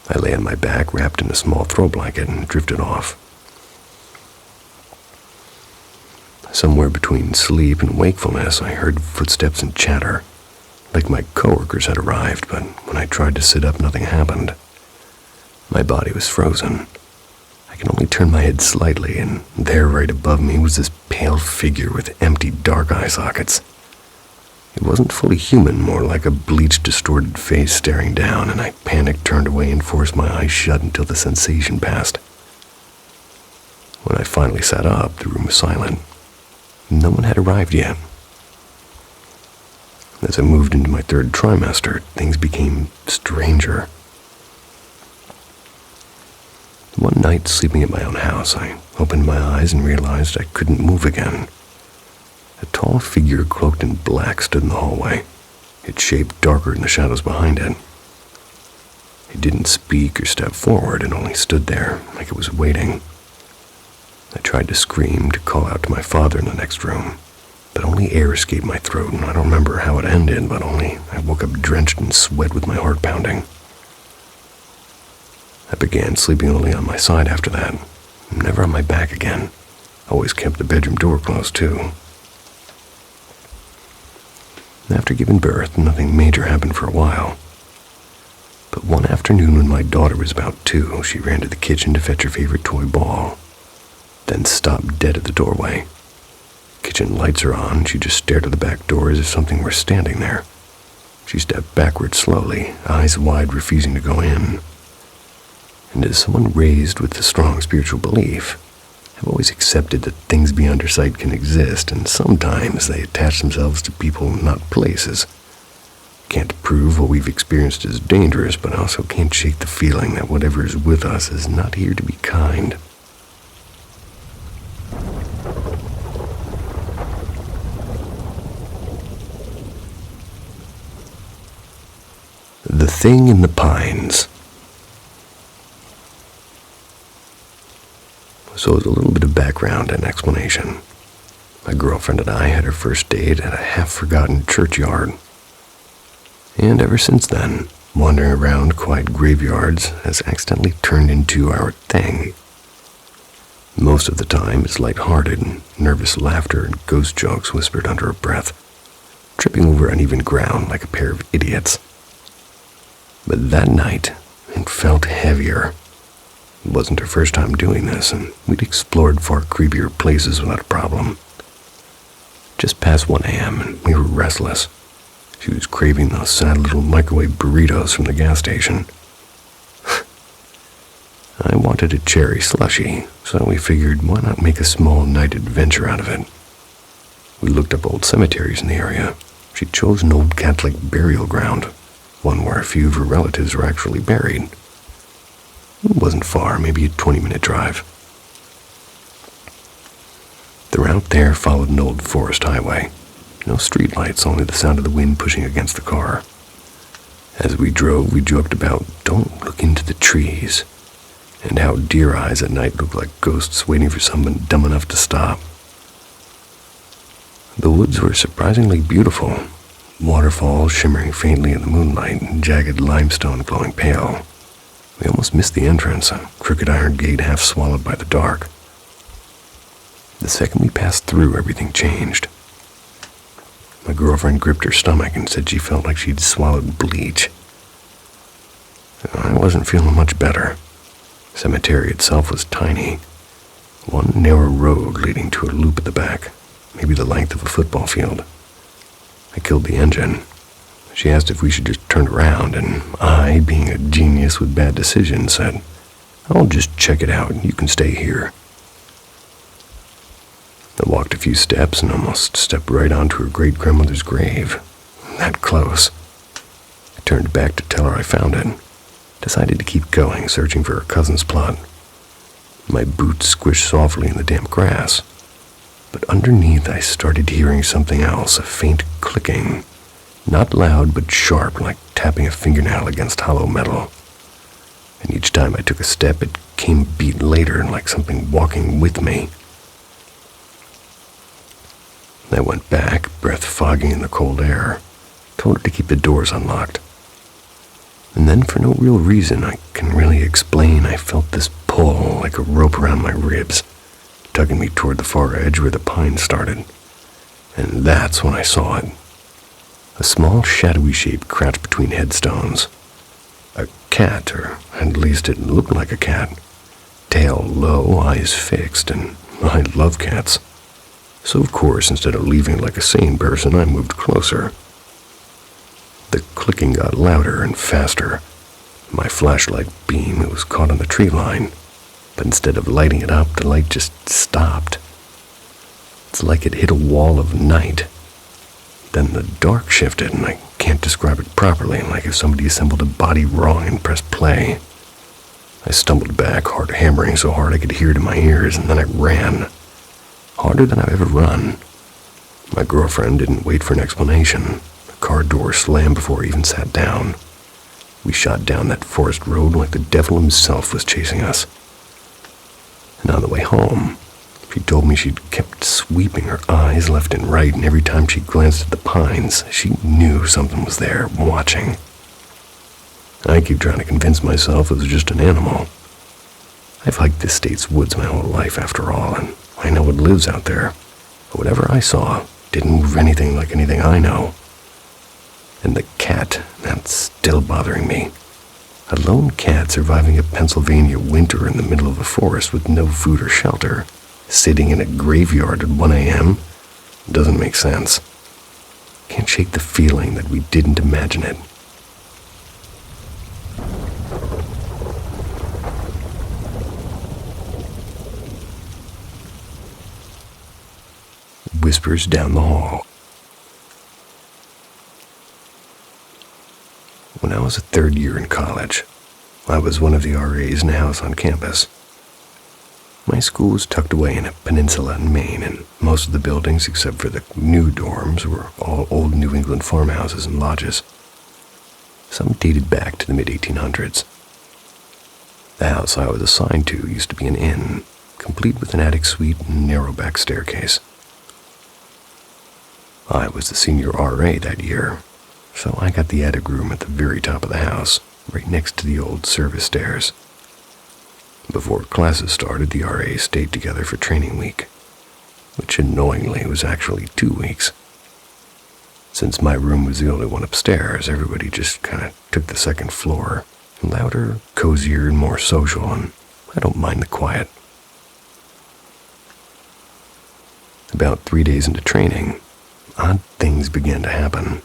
I lay on my back, wrapped in a small throw blanket, and drifted off. Somewhere between sleep and wakefulness, I heard footsteps and chatter, like my coworkers had arrived, but when I tried to sit up, nothing happened. My body was frozen. I could only turn my head slightly, and there right above me was this pale figure with empty, dark eye sockets. It wasn't fully human, more like a bleached, distorted face staring down, and I panicked, turned away, and forced my eyes shut until the sensation passed. When I finally sat up, the room was silent. No one had arrived yet. As I moved into my third trimester, things became stranger. One night, sleeping at my own house, I opened my eyes and realized I couldn't move again. A tall figure cloaked in black stood in the hallway, its shape darker than the shadows behind it. It didn't speak or step forward, it only stood there, like it was waiting. I tried to scream, to call out to my father in the next room, but only air escaped my throat, and I don't remember how it ended, but only I woke up drenched in sweat with my heart pounding. I began sleeping only on my side after that, never on my back again. Always kept the bedroom door closed, too. After giving birth, nothing major happened for a while. But one afternoon when my daughter was about 2, she ran to the kitchen to fetch her favorite toy ball, then stopped dead at the doorway. Kitchen lights are on, she just stared at the back door as if something were standing there. She stepped backward slowly, eyes wide, refusing to go in. And as someone raised with a strong spiritual belief, I've always accepted that things beyond our sight can exist, and sometimes they attach themselves to people, not places. Can't prove what we've experienced is dangerous, but also can't shake the feeling that whatever is with us is not here to be kind. The Thing in the Pines. So as a little bit of background and explanation, my girlfriend and I had our first date at a half-forgotten churchyard. And ever since then, wandering around quiet graveyards has accidentally turned into our thing. Most of the time, it's lighthearted and nervous laughter and ghost jokes whispered under our breath, tripping over uneven ground like a pair of idiots. But that night, it felt heavier. It wasn't her first time doing this, and we'd explored far creepier places without a problem. Just past 1 a.m., and we were restless. She was craving those sad little microwave burritos from the gas station. I wanted a cherry slushie, so we figured why not make a small night adventure out of it. We looked up old cemeteries in the area. She chose an old Catholic burial ground, one where a few of her relatives were actually buried. It wasn't far, maybe a 20-minute drive. The route there followed an old forest highway. No streetlights, only the sound of the wind pushing against the car. As we drove, we joked about "don't look into the trees," and how deer eyes at night look like ghosts waiting for someone dumb enough to stop. The woods were surprisingly beautiful, waterfalls shimmering faintly in the moonlight, and jagged limestone glowing pale. We almost missed the entrance, a crooked iron gate half swallowed by the dark. The second we passed through, everything changed. My girlfriend gripped her stomach and said she felt like she'd swallowed bleach. I wasn't feeling much better. The cemetery itself was tiny. One narrow road leading to a loop at the back, maybe the length of a football field. I killed the engine. She asked if we should just turn around, and I, being a genius with bad decisions, said, "I'll just check it out, and you can stay here." I walked a few steps and almost stepped right onto her great-grandmother's grave. That close. I turned back to tell her I found it. Decided to keep going, searching for her cousin's plot. My boots squished softly in the damp grass. But underneath I started hearing something else, a faint clicking. Not loud, but sharp, like tapping a fingernail against hollow metal. And each time I took a step, it came a beat later, like something walking with me. I went back, breath foggy in the cold air, told her to keep the doors unlocked. And then, for no real reason I can really explain, I felt this pull like a rope around my ribs, tugging me toward the far edge where the pines started. And that's when I saw it. A small, shadowy shape crouched between headstones. A cat, or at least it looked like a cat. Tail low, eyes fixed, and I love cats. So of course, instead of leaving like a sane person, I moved closer. The clicking got louder and faster. My flashlight beam was caught on the tree line. But instead of lighting it up, the light just stopped. It's like it hit a wall of night. Then the dark shifted, and I can't describe it properly, like if somebody assembled a body wrong and pressed play. I stumbled back, heart hammering so hard I could hear it in my ears, and then I ran. Harder than I've ever run. My girlfriend didn't wait for an explanation. The car door slammed before I even sat down. We shot down that forest road like the devil himself was chasing us. And on the way home, she told me she'd kept sweeping her eyes left and right, and every time she glanced at the pines, she knew something was there, watching. I keep trying to convince myself it was just an animal. I've hiked this state's woods my whole life, after all, and I know what lives out there. But whatever I saw didn't move anything like anything I know. And the cat, that's still bothering me. A lone cat surviving a Pennsylvania winter in the middle of a forest with no food or shelter, sitting in a graveyard at 1 a.m. doesn't make sense. Can't shake the feeling that we didn't imagine it. Whispers down the hall. When I was a third year in college, I was one of the RAs in a house on campus. My school was tucked away in a peninsula in Maine, and most of the buildings, except for the new dorms, were all old New England farmhouses and lodges. Some dated back to the mid-1800s. The house I was assigned to used to be an inn, complete with an attic suite and narrow back staircase. I was the senior RA that year, so I got the attic room at the very top of the house, right next to the old service stairs. Before classes started, the RAs stayed together for training week, which annoyingly was actually 2 weeks. Since my room was the only one upstairs, everybody just kind of took the second floor, louder, cozier, and more social, and I don't mind the quiet. About 3 days into training, odd things began to happen.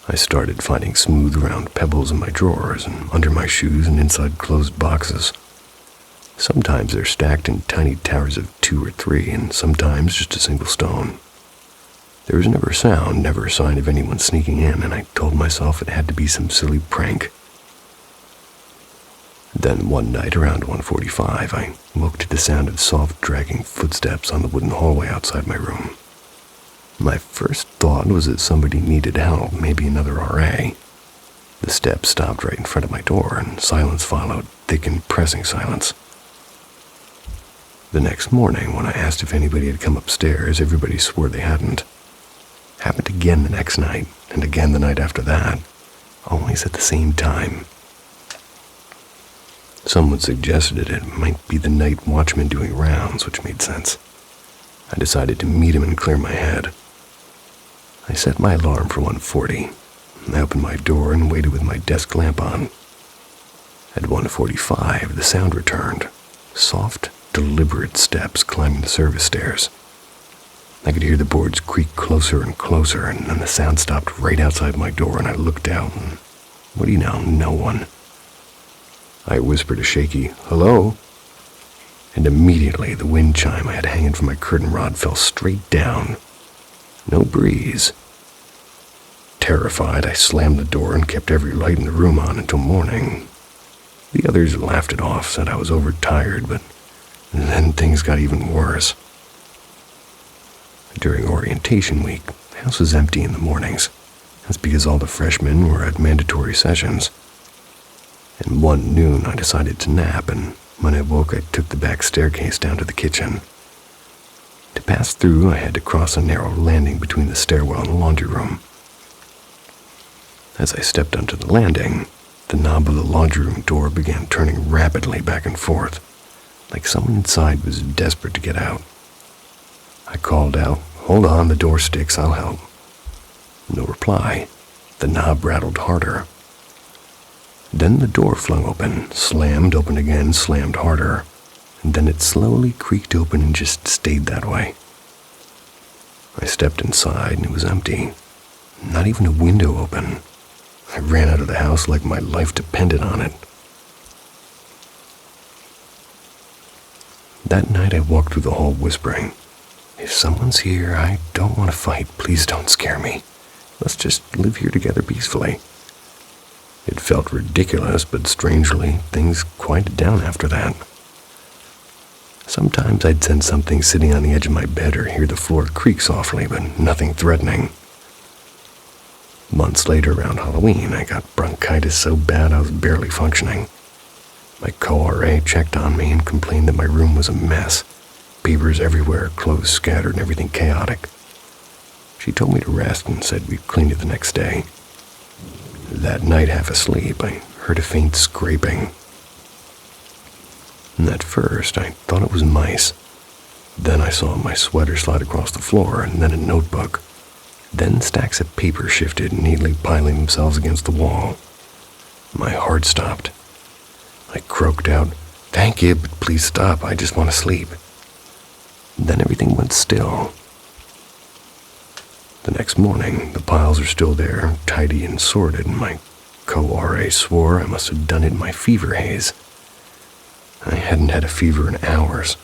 I started finding smooth round pebbles in my drawers and under my shoes and inside closed boxes. Sometimes they're stacked in tiny towers of 2 or 3, and sometimes just a single stone. There was never a sound, never a sign of anyone sneaking in, and I told myself it had to be some silly prank. Then one night around 1:45, I woke to the sound of soft dragging footsteps on the wooden hallway outside my room. My first thought was that somebody needed help, maybe another RA. The steps stopped right in front of my door, and silence followed, thick and pressing silence. The next morning, when I asked if anybody had come upstairs, everybody swore they hadn't. Happened again the next night, and again the night after that, always at the same time. Someone suggested it might be the night watchman doing rounds, which made sense. I decided to meet him and clear my head. I set my alarm for 1:40. I opened my door and waited with my desk lamp on. At 1:45, the sound returned. Soft, deliberate steps climbing the service stairs. I could hear the boards creak closer and closer, and then the sound stopped right outside my door, and I looked out, and what do you know, no one. I whispered a shaky, "Hello?" And immediately the wind chime I had hanging from my curtain rod fell straight down. No breeze. Terrified, I slammed the door and kept every light in the room on until morning. The others laughed it off, said I was overtired, but then things got even worse. During orientation week, the house was empty in the mornings. That's because all the freshmen were at mandatory sessions. At 1 noon, I decided to nap, and when I woke, I took the back staircase down to the kitchen. To pass through, I had to cross a narrow landing between the stairwell and the laundry room. As I stepped onto the landing, the knob of the laundry room door began turning rapidly back and forth, like someone inside was desperate to get out. I called out, "Hold on, the door sticks, I'll help." No reply. The knob rattled harder. Then the door flung open, slammed open again, slammed harder, and then it slowly creaked open and just stayed that way. I stepped inside and it was empty. Not even a window open. I ran out of the house like my life depended on it. That night I walked through the hall whispering, "If someone's here, I don't want to fight. Please don't scare me. Let's just live here together peacefully." It felt ridiculous, but strangely, things quieted down after that. Sometimes I'd sense something sitting on the edge of my bed or hear the floor creak softly, but nothing threatening. Months later, around Halloween, I got bronchitis so bad I was barely functioning. My co-RA checked on me and complained that my room was a mess. Papers everywhere, clothes scattered, and everything chaotic. She told me to rest and said we'd clean it the next day. That night, half asleep, I heard a faint scraping. And at first, I thought it was mice. Then I saw my sweater slide across the floor, and then a notebook. Then stacks of paper shifted, neatly piling themselves against the wall. My heart stopped. I croaked out, "Thank you, but please stop. I just want to sleep." Then everything went still. The next morning, the piles are still there, tidy and sorted, and my co-RA swore I must have done it in my fever haze. I hadn't had a fever in hours.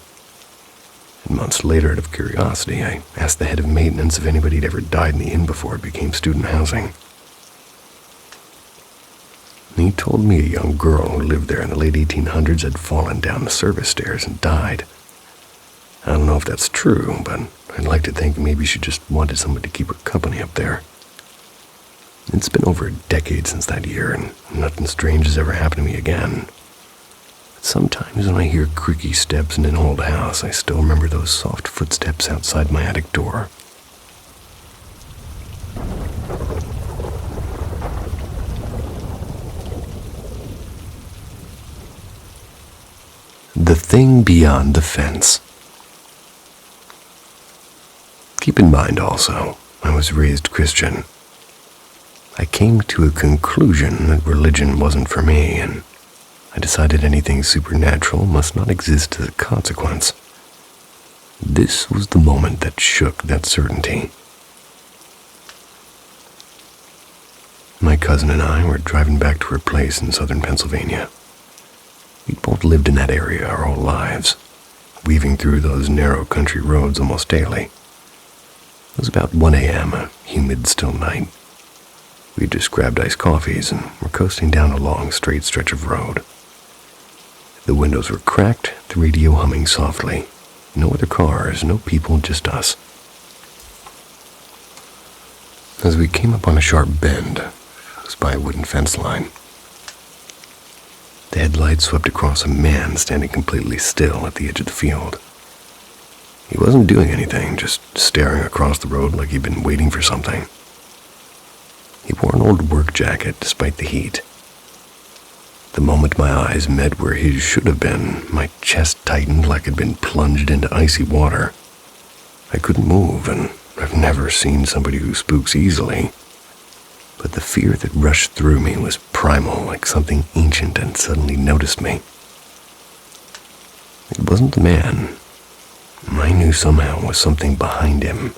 And months later, out of curiosity, I asked the head of maintenance if anybody had ever died in the inn before it became student housing. He told me a young girl who lived there in the late 1800s had fallen down the service stairs and died. I don't know if that's true, but I'd like to think maybe she just wanted someone to keep her company up there. It's been over a decade since that year, and nothing strange has ever happened to me again. But sometimes when I hear creaky steps in an old house, I still remember those soft footsteps outside my attic door. The thing beyond the fence. Keep in mind also, I was raised Christian. I came to a conclusion that religion wasn't for me, and I decided anything supernatural must not exist as a consequence. This was the moment that shook that certainty. My cousin and I were driving back to her place in southern Pennsylvania. We'd both lived in that area our whole lives, weaving through those narrow country roads almost daily. It was about 1 a.m., a humid, still night. We just grabbed iced coffees and were coasting down a long, straight stretch of road. The windows were cracked, the radio humming softly. No other cars, no people, just us. As we came upon a sharp bend, it was by a wooden fence line. The headlights swept across a man standing completely still at the edge of the field. He wasn't doing anything, just staring across the road like he'd been waiting for something. He wore an old work jacket despite the heat. The moment my eyes met where his should have been, my chest tightened like I'd been plunged into icy water. I couldn't move, and I've never seen somebody who spooks easily. But the fear that rushed through me was primal, like something ancient had suddenly noticed me. It wasn't the man. I knew somehow it was something behind him.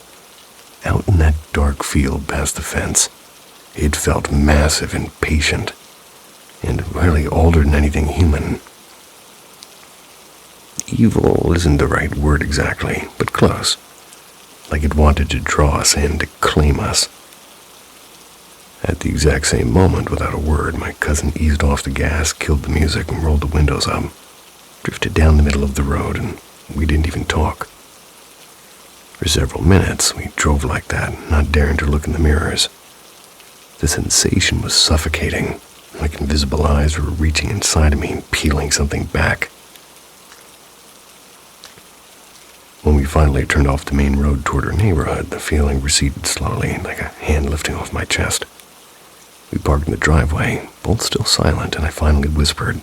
Out in that dark field past the fence, it felt massive and patient, and really older than anything human. Evil isn't the right word exactly, but close. Like it wanted to draw us in, to claim us. At the exact same moment, without a word, my cousin eased off the gas, killed the music, and rolled the windows up. Drifted down the middle of the road, and we didn't even talk. For several minutes, we drove like that, not daring to look in the mirrors. The sensation was suffocating, like invisible eyes were reaching inside of me and peeling something back. When we finally turned off the main road toward our neighborhood, the feeling receded slowly, like a hand lifting off my chest. We parked in the driveway, both still silent, and I finally whispered,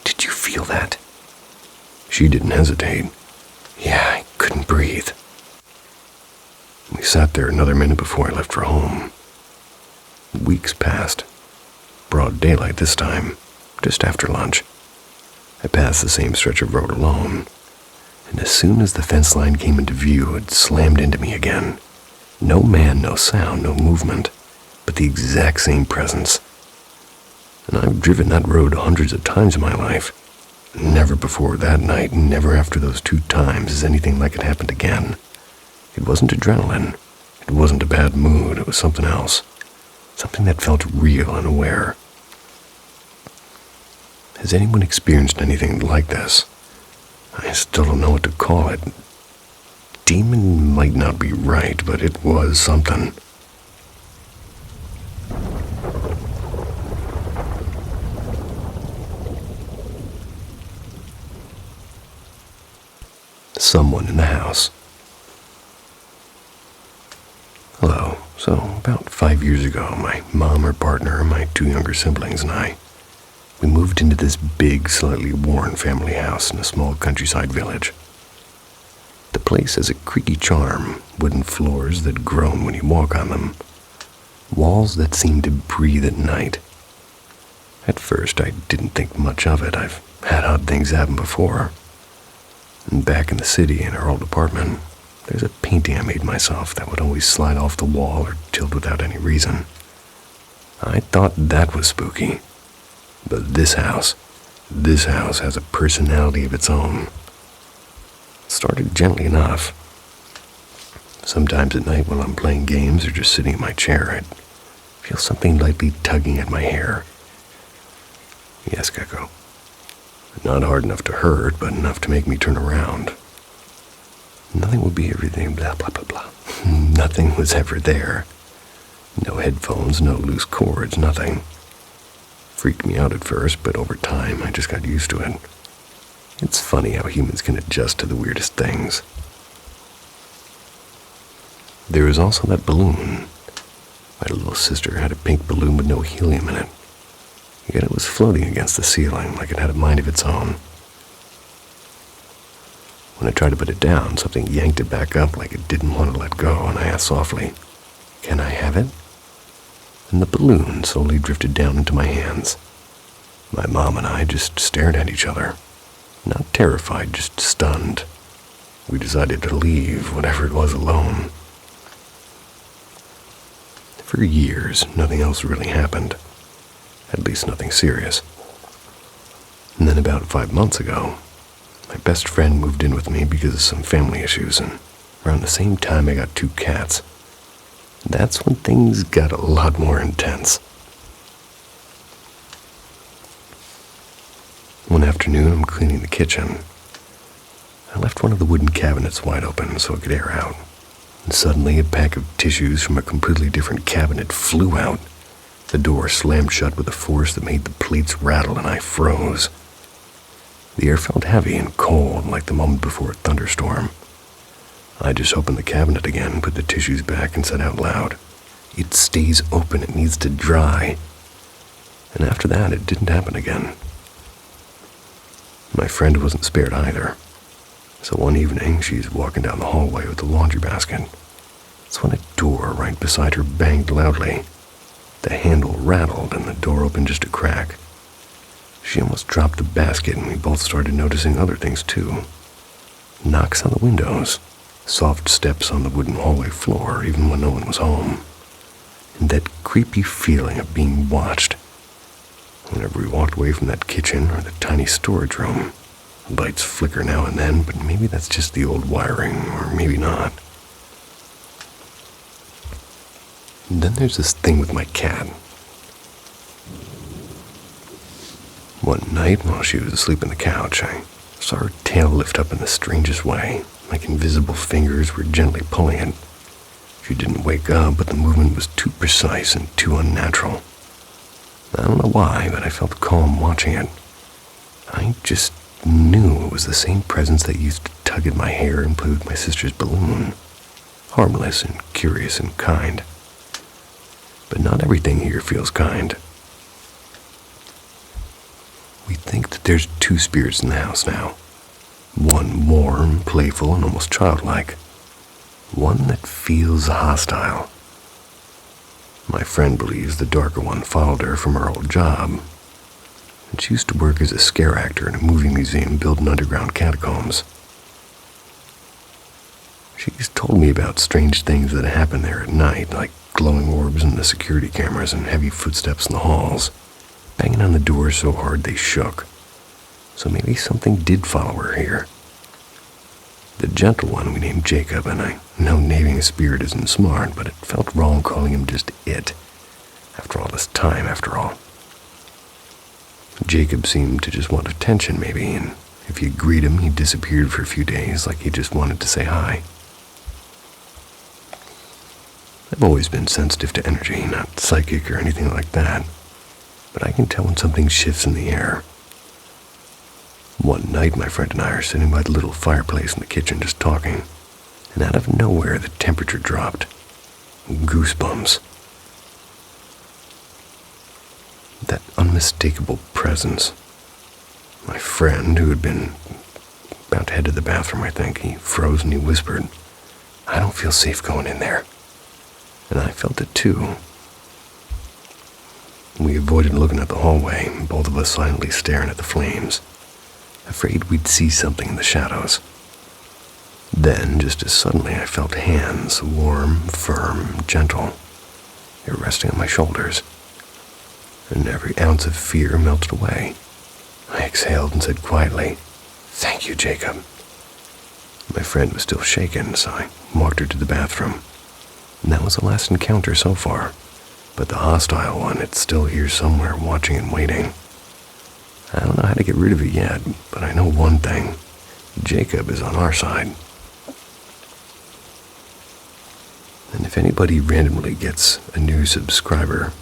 "Did you feel that?" She didn't hesitate. "Yeah, I couldn't breathe." We sat there another minute before I left for home. Weeks passed. Broad daylight this time, just after lunch. I passed the same stretch of road alone, and as soon as the fence line came into view, it slammed into me again. No man, no sound, no movement, but the exact same presence. And I've driven that road hundreds of times in my life. Never before that night, never after those 2 times has anything like it happened again. It wasn't adrenaline. It wasn't a bad mood. It was something else. Something that felt real and aware. Has anyone experienced anything like this? I still don't know what to call it. Demon might not be right, but it was something. Someone in the house. Hello. So, about 5 years ago, my mom, her partner, my 2 younger siblings, and I, we moved into this big, slightly worn family house in a small countryside village. The place has a creaky charm, wooden floors that groan when you walk on them, walls that seem to breathe at night. At first, I didn't think much of it. I've had odd things happen before. And back in the city, in our old apartment, there's a painting I made myself that would always slide off the wall or tilt without any reason. I thought that was spooky. But this house has a personality of its own. It started gently enough. Sometimes at night while I'm playing games or just sitting in my chair, I'd feel something lightly tugging at my hair. Yes, Gecko. Not hard enough to hurt, but enough to make me turn around. Nothing would be everything, blah, blah, blah, blah. Nothing was ever there. No headphones, no loose cords, nothing. Freaked me out at first, but over time I just got used to it. It's funny how humans can adjust to the weirdest things. There was also that balloon. My little sister had a pink balloon with no helium in it. Yet it was floating against the ceiling like it had a mind of its own. When I tried to put it down, something yanked it back up like it didn't want to let go, and I asked softly, "Can I have it?" And the balloon slowly drifted down into my hands. My mom and I just stared at each other. Not terrified, just stunned. We decided to leave whatever it was alone. For years, nothing else really happened. At least nothing serious. And then about 5 months ago, my best friend moved in with me because of some family issues, and around the same time I got 2 cats. That's when things got a lot more intense. One afternoon, I'm cleaning the kitchen. I left one of the wooden cabinets wide open so it could air out. And suddenly, a pack of tissues from a completely different cabinet flew out. The door slammed shut with a force that made the plates rattle, and I froze. The air felt heavy and cold, like the moment before a thunderstorm. I just opened the cabinet again, put the tissues back, and said out loud, "It stays open, it needs to dry." And after that, it didn't happen again. My friend wasn't spared either. So one evening, she's walking down the hallway with the laundry basket. That's when a door right beside her banged loudly. The handle rattled and the door opened just a crack. She almost dropped the basket, and we both started noticing other things too. Knocks on the windows, soft steps on the wooden hallway floor even when no one was home, and that creepy feeling of being watched. Whenever we walked away from that kitchen or the tiny storage room, lights flicker now and then, but maybe that's just the old wiring, or maybe not. And then there's this thing with my cat. One night, while she was asleep on the couch, I saw her tail lift up in the strangest way, like invisible fingers were gently pulling it. She didn't wake up, but the movement was too precise and too unnatural. I don't know why, but I felt calm watching it. I just knew it was the same presence that used to tug at my hair and play with my sister's balloon. Harmless and curious and kind. But not everything here feels kind. We think that there's 2 spirits in the house now. One warm, playful, and almost childlike. One that feels hostile. My friend believes the darker one followed her from her old job. And she used to work as a scare actor in a movie museum built in underground catacombs. She's told me about strange things that happen there at night, like glowing orbs in the security cameras and heavy footsteps in the halls, banging on the doors so hard they shook. so maybe something did follow her here. The gentle one we named Jacob, and I know naming a spirit isn't smart, but it felt wrong calling him just it. After all this time, after all. Jacob seemed to just want attention, maybe, and if you greet him, he disappeared for a few days like he just wanted to say hi. I've always been sensitive to energy, not psychic or anything like that, but I can tell when something shifts in the air. One night, my friend and I are sitting by the little fireplace in the kitchen just talking, and out of nowhere the temperature dropped. Goosebumps. That unmistakable presence. My friend, who had been about to head to the bathroom, I think, he froze and he whispered, "I don't feel safe going in there." And I felt it too. We avoided looking at the hallway, both of us silently staring at the flames, afraid we'd see something in the shadows. Then, just as suddenly, I felt hands, warm, firm, gentle. They were resting on my shoulders, and every ounce of fear melted away. I exhaled and said quietly, "Thank you, Jacob." My friend was still shaken, so I walked her to the bathroom. And that was the last encounter so far, but the hostile one, it's still here somewhere watching and waiting. I don't know how to get rid of it yet, but I know one thing. Jacob is on our side. And if anybody randomly gets a new subscriber,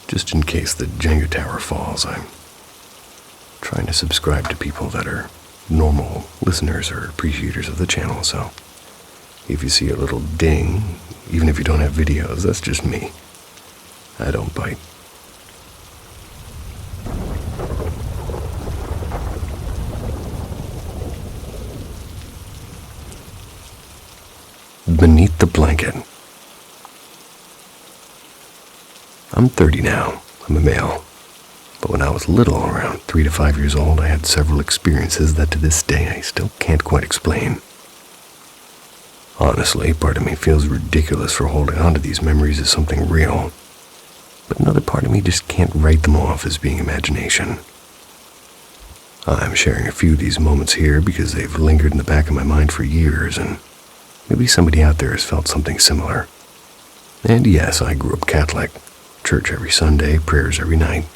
just in case the Jenga tower falls, I'm trying to subscribe to people that are normal listeners or appreciators of the channel, so if you see a little ding, even if you don't have videos, that's just me. I don't bite. Beneath the blanket. I'm 30 now. I'm a male. But when I was little, around 3 to 5 years old, I had several experiences that to this day I still can't quite explain. Honestly, part of me feels ridiculous for holding on to these memories as something real, but another part of me just can't write them off as being imagination. I'm sharing a few of these moments here because they've lingered in the back of my mind for years, and maybe somebody out there has felt something similar. And yes, I grew up Catholic. Church every Sunday, prayers every night.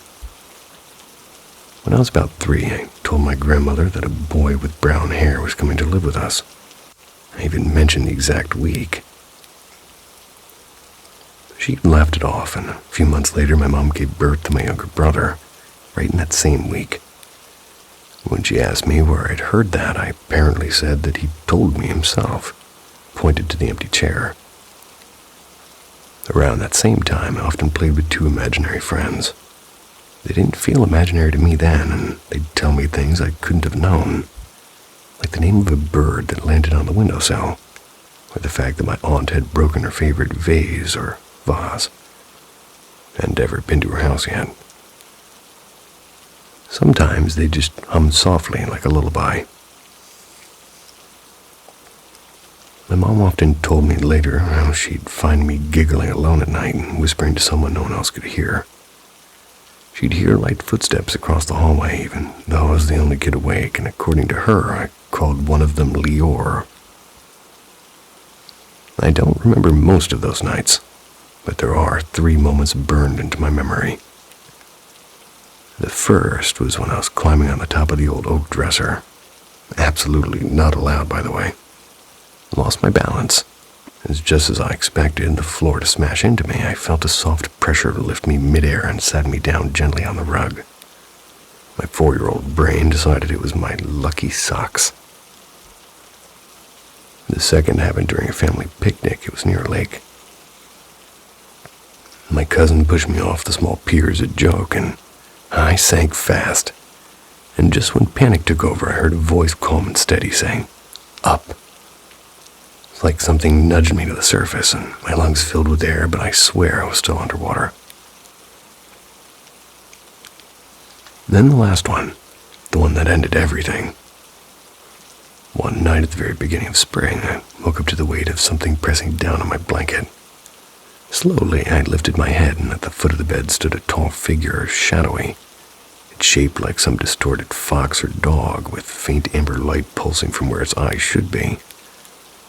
When I was about 3, I told my grandmother that a boy with brown hair was coming to live with us. I even mentioned the exact week. She laughed it off, and a few months later my mom gave birth to my younger brother, right in that same week. When she asked me where I'd heard that, I apparently said that he told me himself, pointed to the empty chair. Around that same time, I often played with 2 imaginary friends. They didn't feel imaginary to me then, and they'd tell me things I couldn't have known, like the name of a bird that landed on the windowsill, or the fact that my aunt had broken her favorite vase or vase, and never been to her house yet. Sometimes they just hummed softly like a lullaby. My mom often told me later how she'd find me giggling alone at night and whispering to someone no one else could hear. She'd hear light footsteps across the hallway, even though I was the only kid awake, and according to her, I called one of them Lior. I don't remember most of those nights, but there are 3 moments burned into my memory. The first was when I was climbing on the top of the old oak dresser. Absolutely not allowed, by the way. Lost my balance. As just as I expected the floor to smash into me, I felt a soft pressure lift me midair and sat me down gently on the rug. My 4-year-old brain decided it was my lucky socks. The second happened during a family picnic. It was near a lake. My cousin pushed me off the small pier as a joke, and I sank fast. And just when panic took over, I heard a voice calm and steady saying, "Up." It's like something nudged me to the surface, and my lungs filled with air, but I swear I was still underwater. Then the last one, the one that ended everything. One night at the very beginning of spring, I woke up to the weight of something pressing down on my blanket. Slowly, I lifted my head, and at the foot of the bed stood a tall figure, shadowy, shaped like some distorted fox or dog, with faint amber light pulsing from where its eyes should be.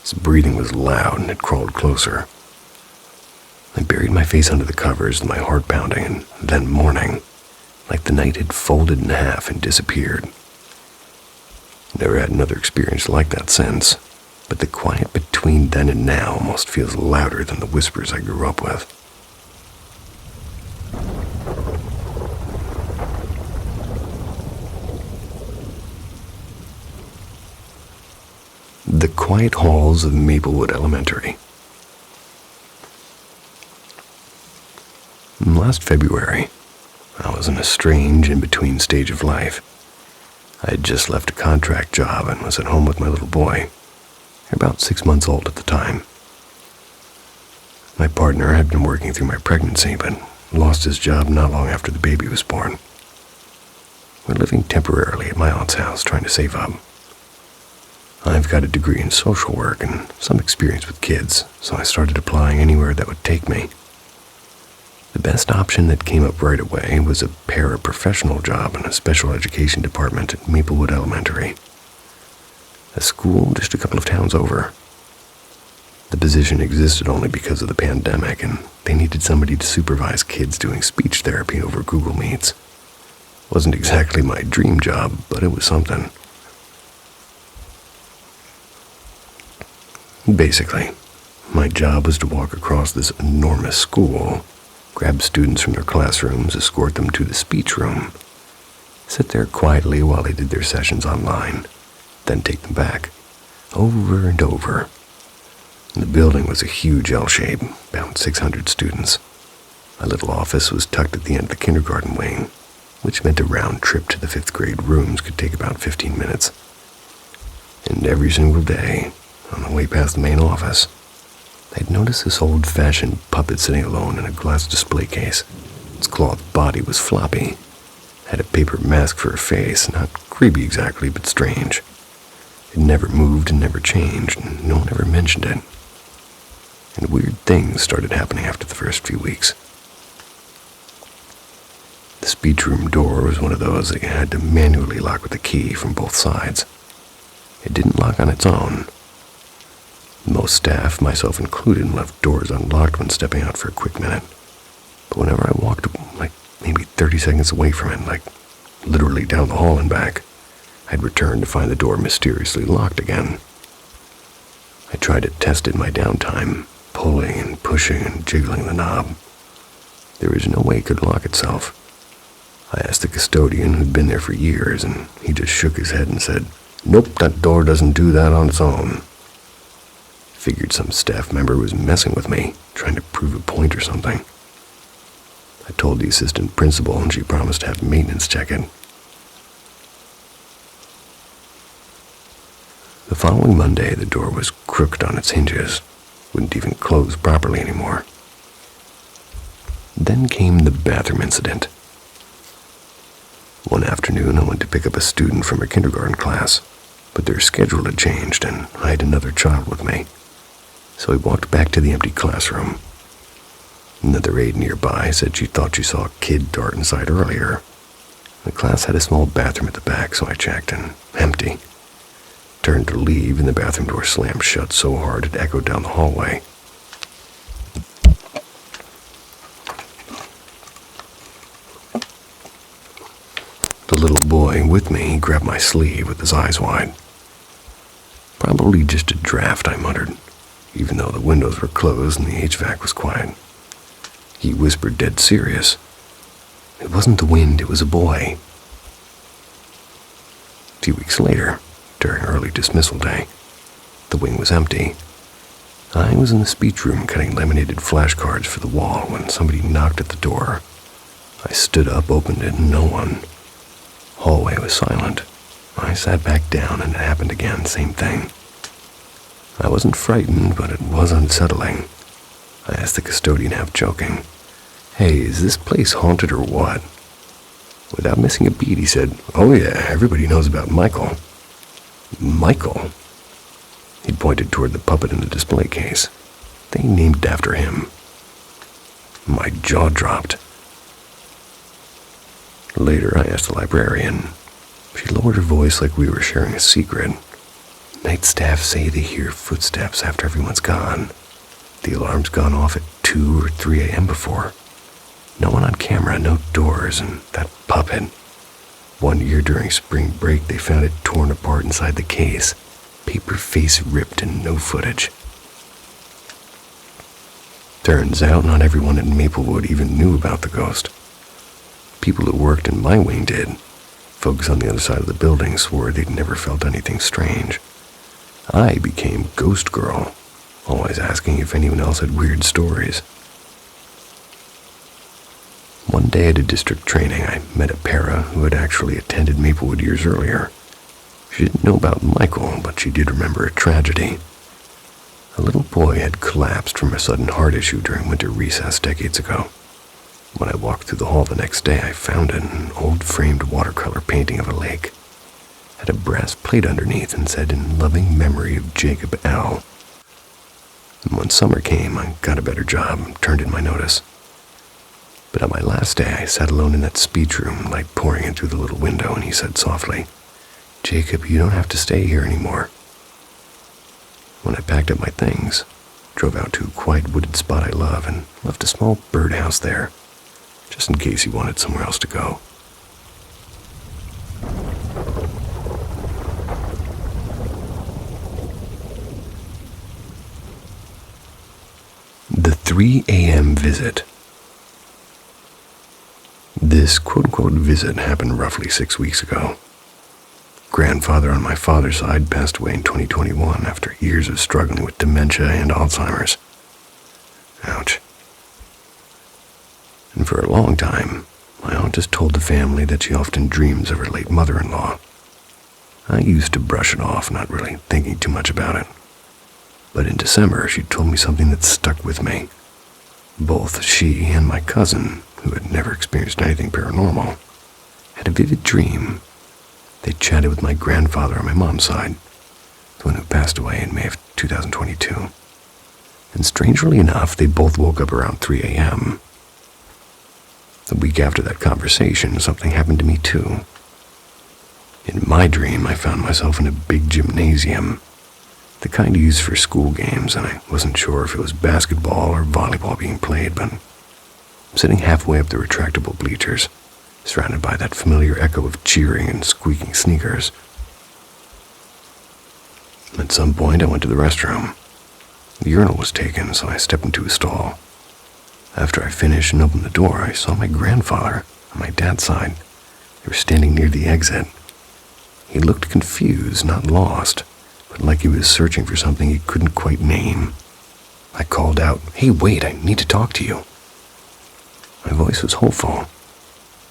Its breathing was loud, and it crawled closer. I buried my face under the covers, my heart pounding, and then mourning, like the night had folded in half and disappeared. Never had another experience like that since, but the quiet between then and now almost feels louder than the whispers I grew up with. The quiet halls of Maplewood Elementary. Last February, I was in a strange in-between stage of life. I had just left a contract job and was at home with my little boy, about 6 months old at the time. My partner had been working through my pregnancy, but lost his job not long after the baby was born. We're living temporarily at my aunt's house, trying to save up. I've got a degree in social work and some experience with kids, so I started applying anywhere that would take me. The best option that came up right away was a paraprofessional job in a special education department at Maplewood Elementary, a school just a couple of towns over. The position existed only because of the pandemic, and they needed somebody to supervise kids doing speech therapy over Google Meets. Wasn't exactly my dream job, but it was something. Basically, my job was to walk across this enormous school, grab students from their classrooms, escort them to the speech room, sit there quietly while they did their sessions online, then take them back, over and over. The building was a huge L shape, about 600 students. My little office was tucked at the end of the kindergarten wing, which meant a round trip to the 5th grade rooms could take about 15 minutes. And every single day, on the way past the main office, I'd noticed this old-fashioned puppet sitting alone in a glass display case. Its cloth body was floppy, had a paper mask for a face, not creepy exactly, but strange. It never moved and never changed, and no one ever mentioned it. And weird things started happening after the first few weeks. The speech room door was one of those that you had to manually lock with a key from both sides. It didn't lock on its own. Most staff, myself included, left doors unlocked when stepping out for a quick minute. But whenever I walked, like, maybe 30 seconds away from it, like, literally down the hall and back, I'd return to find the door mysteriously locked again. I tried to test it in my downtime, pulling and pushing and jiggling the knob. There was no way it could lock itself. I asked the custodian, who'd been there for years, and he just shook his head and said, "Nope, that door doesn't do that on its own." Figured some staff member was messing with me, trying to prove a point or something. I told the assistant principal, and she promised to have maintenance check it. The following Monday, the door was crooked on its hinges, wouldn't even close properly anymore. Then came the bathroom incident. One afternoon, I went to pick up a student from a kindergarten class, but their schedule had changed, and I had another child with me. So I walked back to the empty classroom. Another aide nearby said she thought she saw a kid dart inside earlier. The class had a small bathroom at the back, so I checked, and empty. Turned to leave, and the bathroom door slammed shut so hard it echoed down the hallway. The little boy with me grabbed my sleeve with his eyes wide. "Probably just a draft," I muttered, even though the windows were closed and the HVAC was quiet. He whispered dead serious. It wasn't the wind, it was a boy. A few weeks later, during early dismissal day, the wing was empty. I was in the speech room cutting laminated flashcards for the wall when somebody knocked at the door. I stood up, opened it, and no one. Hallway was silent. I sat back down and it happened again, same thing. I wasn't frightened, but it was unsettling. I asked the custodian, half joking, "Hey, is this place haunted or what?" Without missing a beat, he said, "Oh yeah, everybody knows about Michael." Michael? He pointed toward the puppet in the display case. They named it after him. My jaw dropped. Later, I asked the librarian. She lowered her voice like we were sharing a secret. Night staff say they hear footsteps after everyone's gone. The alarm's gone off at 2 or 3 a.m. before. No one on camera, no doors, and that puppet. One year during spring break, they found it torn apart inside the case. Paper face ripped and no footage. Turns out not everyone in Maplewood even knew about the ghost. People who worked in my wing did. Folks on the other side of the building swore they'd never felt anything strange. I became Ghost Girl, always asking if anyone else had weird stories. One day at a district training, I met a para who had actually attended Maplewood years earlier. She didn't know about Michael, but she did remember a tragedy. A little boy had collapsed from a sudden heart issue during winter recess decades ago. When I walked through the hall the next day, I found an old framed watercolor painting of a lake. It had a brass plate underneath and said, "In loving memory of Jacob L." And when summer came, I got a better job and turned in my notice. But on my last day, I sat alone in that speech room, light pouring in through the little window, and he said softly, "Jacob, you don't have to stay here anymore." When I packed up my things, drove out to a quiet wooded spot I love, and left a small birdhouse there, just in case he wanted somewhere else to go. The 3 a.m. visit. This quote-unquote visit happened roughly 6 weeks ago. Grandfather on my father's side passed away in 2021 after years of struggling with dementia and Alzheimer's. Ouch. And for a long time, my aunt has told the family that she often dreams of her late mother-in-law. I used to brush it off, not really thinking too much about it. But in December, she told me something that stuck with me. Both she and my cousin, who had never experienced anything paranormal, had a vivid dream. They chatted with my grandfather on my mom's side, the one who passed away in May of 2022. And strangely enough, they both woke up around 3 a.m. The week after that conversation, something happened to me too. In my dream, I found myself in a big gymnasium, the kind used for school games, and I wasn't sure if it was basketball or volleyball being played, but I'm sitting halfway up the retractable bleachers, surrounded by that familiar echo of cheering and squeaking sneakers. At some point, I went to the restroom. The urinal was taken, so I stepped into a stall. After I finished and opened the door, I saw my grandfather on my dad's side. They were standing near the exit. He looked confused, not lost, but like he was searching for something he couldn't quite name. I called out, "Hey, wait, I need to talk to you." My voice was hopeful.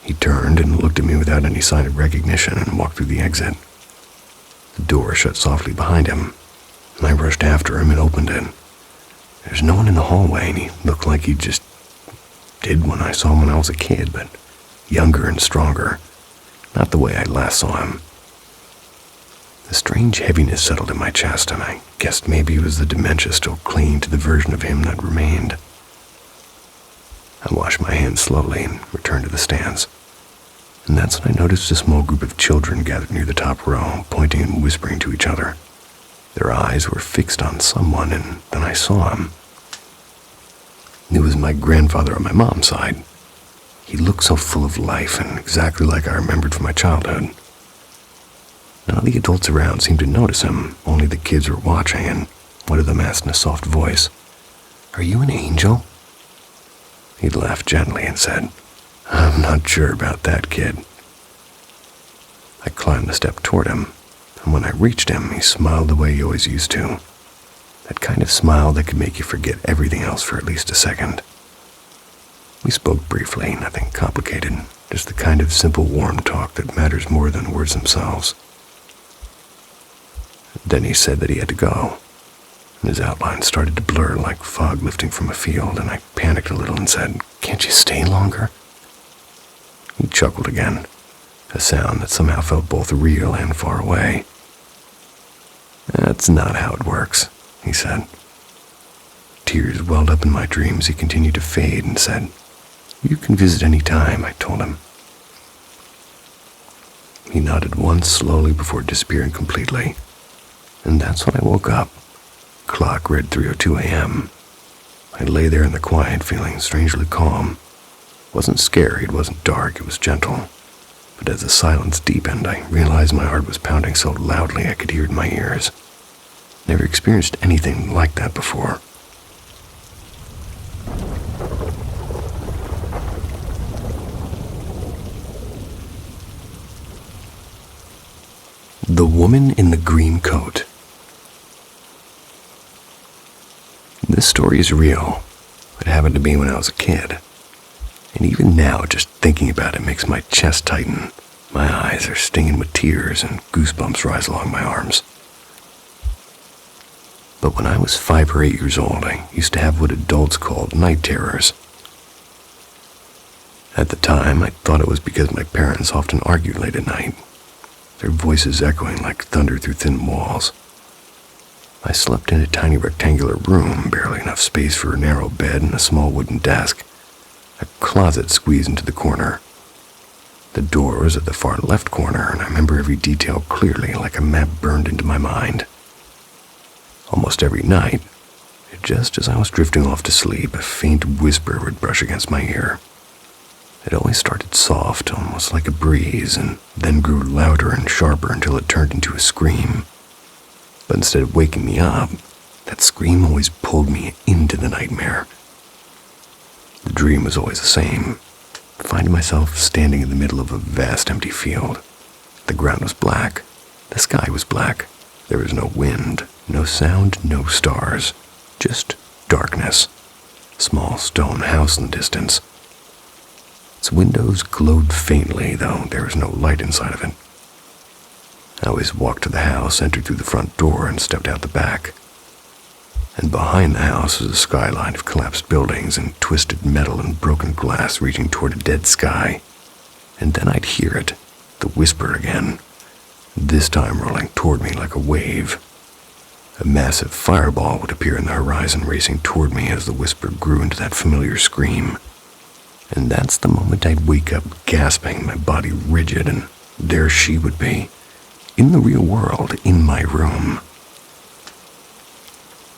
He turned and looked at me without any sign of recognition and walked through the exit. The door shut softly behind him, and I rushed after him and opened it. There's no one in the hallway, and he looked like he just did when I saw him when I was a kid, but younger and stronger, not the way I last saw him. A strange heaviness settled in my chest, and I guessed maybe it was the dementia still clinging to the version of him that remained. I washed my hands slowly and returned to the stands. And that's when I noticed a small group of children gathered near the top row, pointing and whispering to each other. Their eyes were fixed on someone, and then I saw him. It was my grandfather on my mom's side. He looked so full of life and exactly like I remembered from my childhood. None of the adults around seemed to notice him, only the kids were watching, and one of them asked in a soft voice, "Are you an angel?" He laughed gently and said, "I'm not sure about that, kid." I climbed a step toward him, and when I reached him, he smiled the way he always used to. That kind of smile that could make you forget everything else for at least a second. We spoke briefly, nothing complicated, just the kind of simple, warm talk that matters more than words themselves. Then he said that he had to go, and his outline started to blur like fog lifting from a field, and I panicked a little and said, "Can't you stay longer?" He chuckled again, a sound that somehow felt both real and far away. "That's not how it works," he said. Tears welled up in my dreams. He continued to fade and said, "You can visit any time," I told him. He nodded once slowly before disappearing completely. And that's when I woke up. Clock read 3:02 a.m. I lay there in the quiet, feeling strangely calm. It wasn't scary, it wasn't dark, it was gentle. But as the silence deepened, I realized my heart was pounding so loudly I could hear it in my ears. Never experienced anything like that before. The Woman in the Green Coat. This story is real. It happened to me when I was a kid. And even now, just thinking about it makes my chest tighten. My eyes are stinging with tears and goosebumps rise along my arms. But when I was 5 or 8 years old, I used to have what adults called night terrors. At the time, I thought it was because my parents often argued late at night, their voices echoing like thunder through thin walls. I slept in a tiny rectangular room, barely enough space for a narrow bed and a small wooden desk. A closet squeezed into the corner. The door was at the far left corner, and I remember every detail clearly, like a map burned into my mind. Almost every night, just as I was drifting off to sleep, a faint whisper would brush against my ear. It always started soft, almost like a breeze, and then grew louder and sharper until it turned into a scream. But instead of waking me up, that scream always pulled me into the nightmare. The dream was always the same, finding myself standing in the middle of a vast empty field. The ground was black, the sky was black, there was no wind, no sound, no stars, just darkness. Small stone house in the distance. Its windows glowed faintly, though there was no light inside of it. I always walked to the house, entered through the front door, and stepped out the back. And behind the house was a skyline of collapsed buildings and twisted metal and broken glass reaching toward a dead sky. And then I'd hear it, the whisper again, this time rolling toward me like a wave. A massive fireball would appear in the horizon, racing toward me as the whisper grew into that familiar scream. And that's the moment I'd wake up gasping, my body rigid, and there she would be, in the real world, in my room.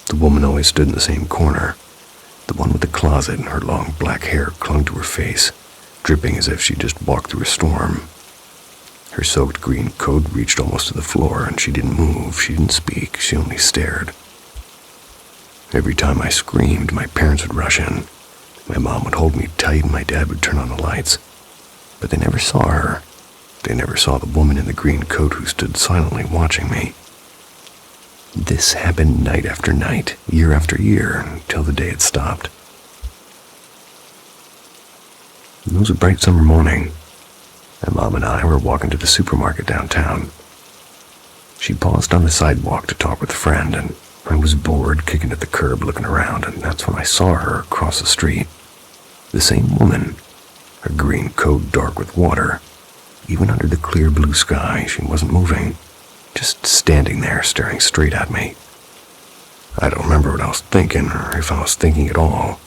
The woman always stood in the same corner, the one with the closet, and her long black hair clung to her face, dripping as if she'd just walked through a storm. Her soaked green coat reached almost to the floor, and she didn't move, she didn't speak, she only stared. Every time I screamed, my parents would rush in. My mom would hold me tight and my dad would turn on the lights. But they never saw her. They never saw the woman in the green coat who stood silently watching me. This happened night after night, year after year, until the day it stopped. It was a bright summer morning. My mom and I were walking to the supermarket downtown. She paused on the sidewalk to talk with a friend, and I was bored, kicking at the curb, looking around, and that's when I saw her across the street. The same woman, her green coat dark with water. Even under the clear blue sky, she wasn't moving, just standing there staring straight at me. I don't remember what I was thinking, or if I was thinking at all.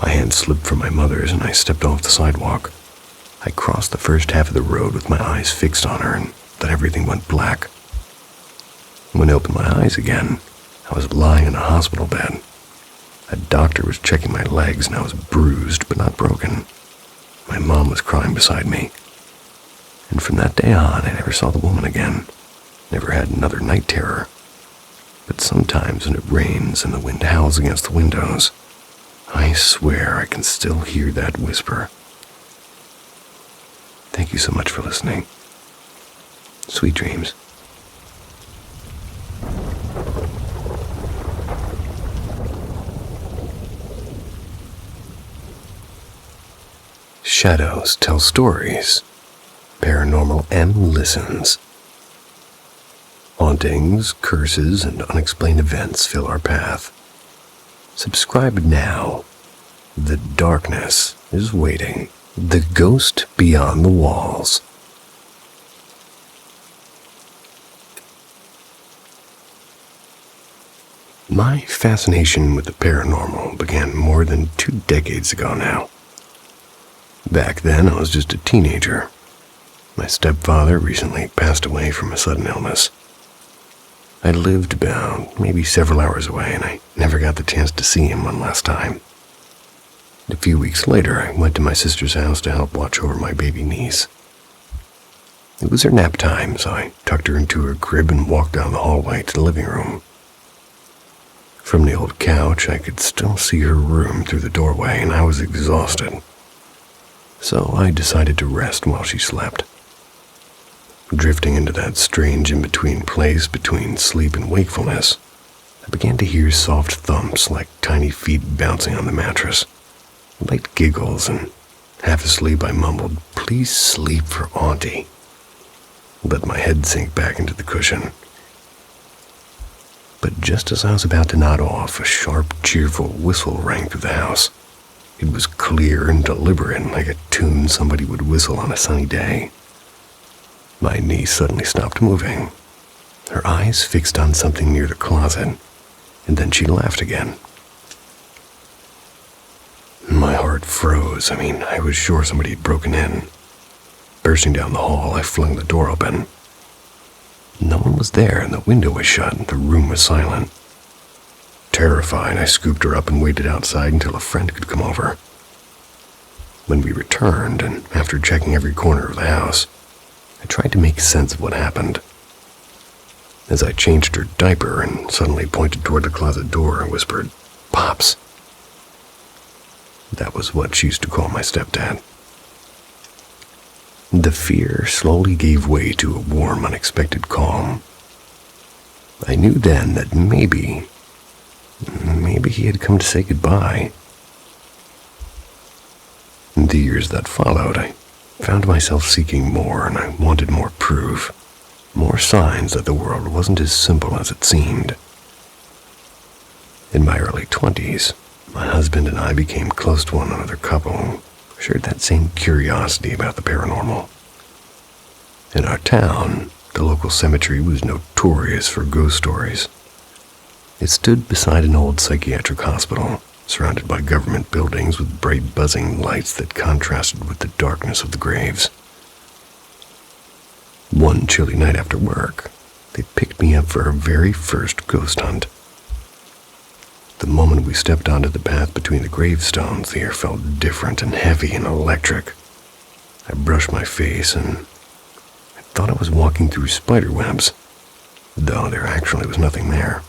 My hand slipped from my mother's and I stepped off the sidewalk. I crossed the first half of the road with my eyes fixed on her, and then everything went black. When I opened my eyes again, I was lying in a hospital bed. A doctor was checking my legs and I was bruised but not broken. My mom was crying beside me. And from that day on, I never saw the woman again. Never had another night terror. But sometimes when it rains and the wind howls against the windows, I swear I can still hear that whisper. Thank you so much for listening. Sweet dreams. Shadows tell stories. Paranormal M listens. Hauntings, curses, and unexplained events fill our path. Subscribe now. The darkness is waiting. The Ghost Beyond the Walls. My fascination with the paranormal began more than 2 decades ago now. Back then, I was just a teenager. My stepfather recently passed away from a sudden illness. I lived about maybe several hours away, and I never got the chance to see him one last time. A few weeks later, I went to my sister's house to help watch over my baby niece. It was her nap time, so I tucked her into her crib and walked down the hallway to the living room. From the old couch, I could still see her room through the doorway, and I was exhausted. So I decided to rest while she slept. Drifting into that strange in-between place between sleep and wakefulness, I began to hear soft thumps like tiny feet bouncing on the mattress. Light giggles, and half asleep I mumbled, "Please sleep for Auntie." Let my head sink back into the cushion. But just as I was about to nod off, a sharp, cheerful whistle rang through the house. It was clear and deliberate, like a tune somebody would whistle on a sunny day. My niece suddenly stopped moving, her eyes fixed on something near the closet, and then she laughed again. My heart froze. I was sure somebody had broken in. Bursting down the hall, I flung the door open. No one was there, and the window was shut, and the room was silent. Terrified, I scooped her up and waited outside until a friend could come over. When we returned, and after checking every corner of the house, I tried to make sense of what happened. As I changed her diaper and suddenly pointed toward the closet door, I whispered, "Pops." That was what she used to call my stepdad. The fear slowly gave way to a warm, unexpected calm. I knew then that maybe he had come to say goodbye. In the years that followed, I found myself seeking more, and I wanted more proof, more signs that the world wasn't as simple as it seemed. In my early 20s, my husband and I became close to one another couple who shared that same curiosity about the paranormal. In our town, the local cemetery was notorious for ghost stories. It stood beside an old psychiatric hospital, surrounded by government buildings with bright buzzing lights that contrasted with the darkness of the graves. One chilly night after work, they picked me up for our very first ghost hunt. The moment we stepped onto the path between the gravestones, the air felt different and heavy and electric. I brushed my face, and I thought I was walking through spider webs, though there actually was nothing there.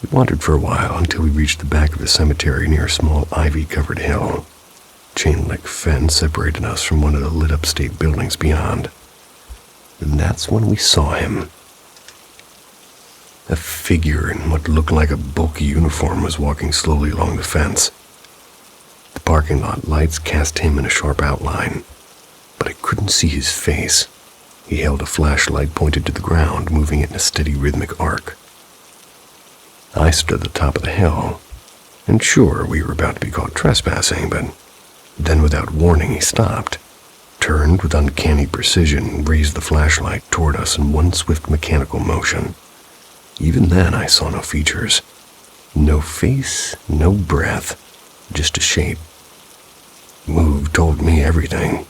We wandered for a while until we reached the back of the cemetery near a small ivy-covered hill. Chain-link fence separated us from one of the lit-up state buildings beyond. And that's when we saw him. A figure in what looked like a bulky uniform was walking slowly along the fence. The parking lot lights cast him in a sharp outline, but I couldn't see his face. He held a flashlight pointed to the ground, moving it in a steady rhythmic arc. I stood at the top of the hill, and sure, we were about to be caught trespassing, but then without warning he stopped, turned with uncanny precision, and raised the flashlight toward us in one swift mechanical motion. Even then, I saw no features. No face, no breath, just a shape. Move told me everything.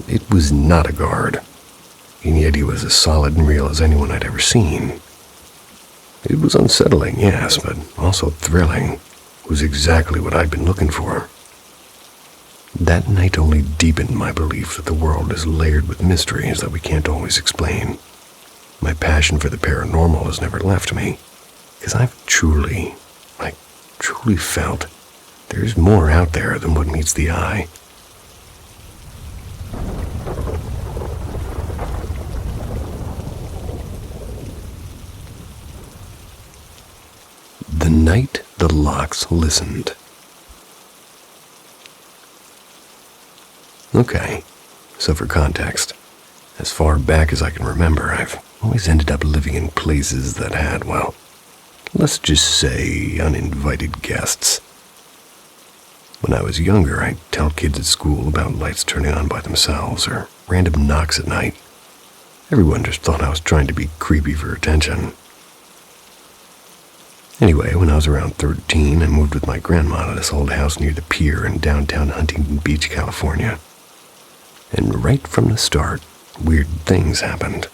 It was not a guard, and yet he was as solid and real as anyone I'd ever seen. It was unsettling, yes, but also thrilling. It was exactly what I'd been looking for. That night only deepened my belief that the world is layered with mysteries that we can't always explain. My passion for the paranormal has never left me, because I truly felt there's more out there than what meets the eye. The night the locks listened. Okay, so for context, as far back as I can remember, I've always ended up living in places that had, well, let's just say uninvited guests. When I was younger, I'd tell kids at school about lights turning on by themselves or random knocks at night. Everyone just thought I was trying to be creepy for attention. Anyway, when I was around 13, I moved with my grandma to this old house near the pier in downtown Huntington Beach, California. And right from the start, weird things happened.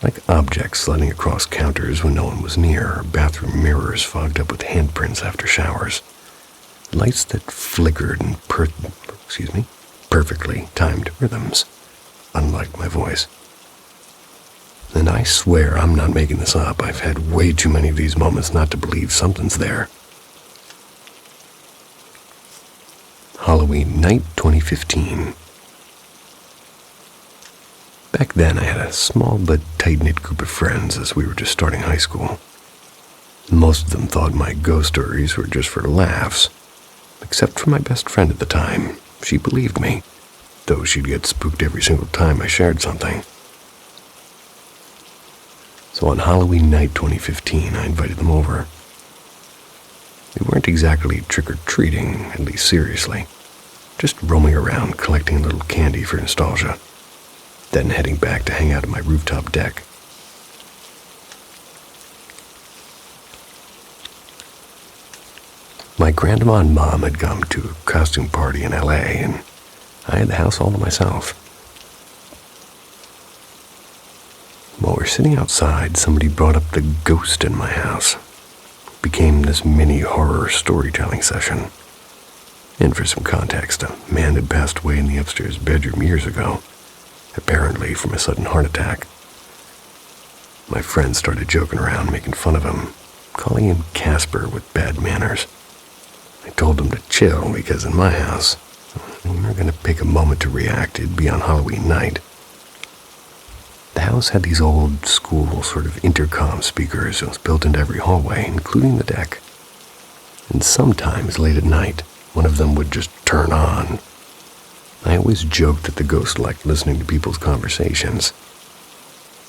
Like objects sliding across counters when no one was near, or bathroom mirrors fogged up with handprints after showers. Lights that flickered in perfectly timed rhythms, unlike my voice. And I swear I'm not making this up. I've had way too many of these moments not to believe something's there. Halloween night 2015. Back then I had a small but tight-knit group of friends as we were just starting high school. Most of them thought my ghost stories were just for laughs, except for my best friend at the time. She believed me, though she'd get spooked every single time I shared something. So on Halloween night 2015, I invited them over. We weren't exactly trick-or-treating, at least seriously, just roaming around collecting a little candy for nostalgia, then heading back to hang out at my rooftop deck. My grandma and mom had come to a costume party in LA, and I had the house all to myself. While we're sitting outside, somebody brought up the ghost in my house. It became this mini horror storytelling session. And for some context, a man had passed away in the upstairs bedroom years ago, apparently from a sudden heart attack. My friends started joking around, making fun of him, calling him Casper with bad manners. I told them to chill because in my house, we were going to pick a moment to react. It'd be on Halloween night. The house had these old school sort of intercom speakers that was built into every hallway, including the deck. And sometimes late at night, one of them would just turn on. I always joked that the ghost liked listening to people's conversations.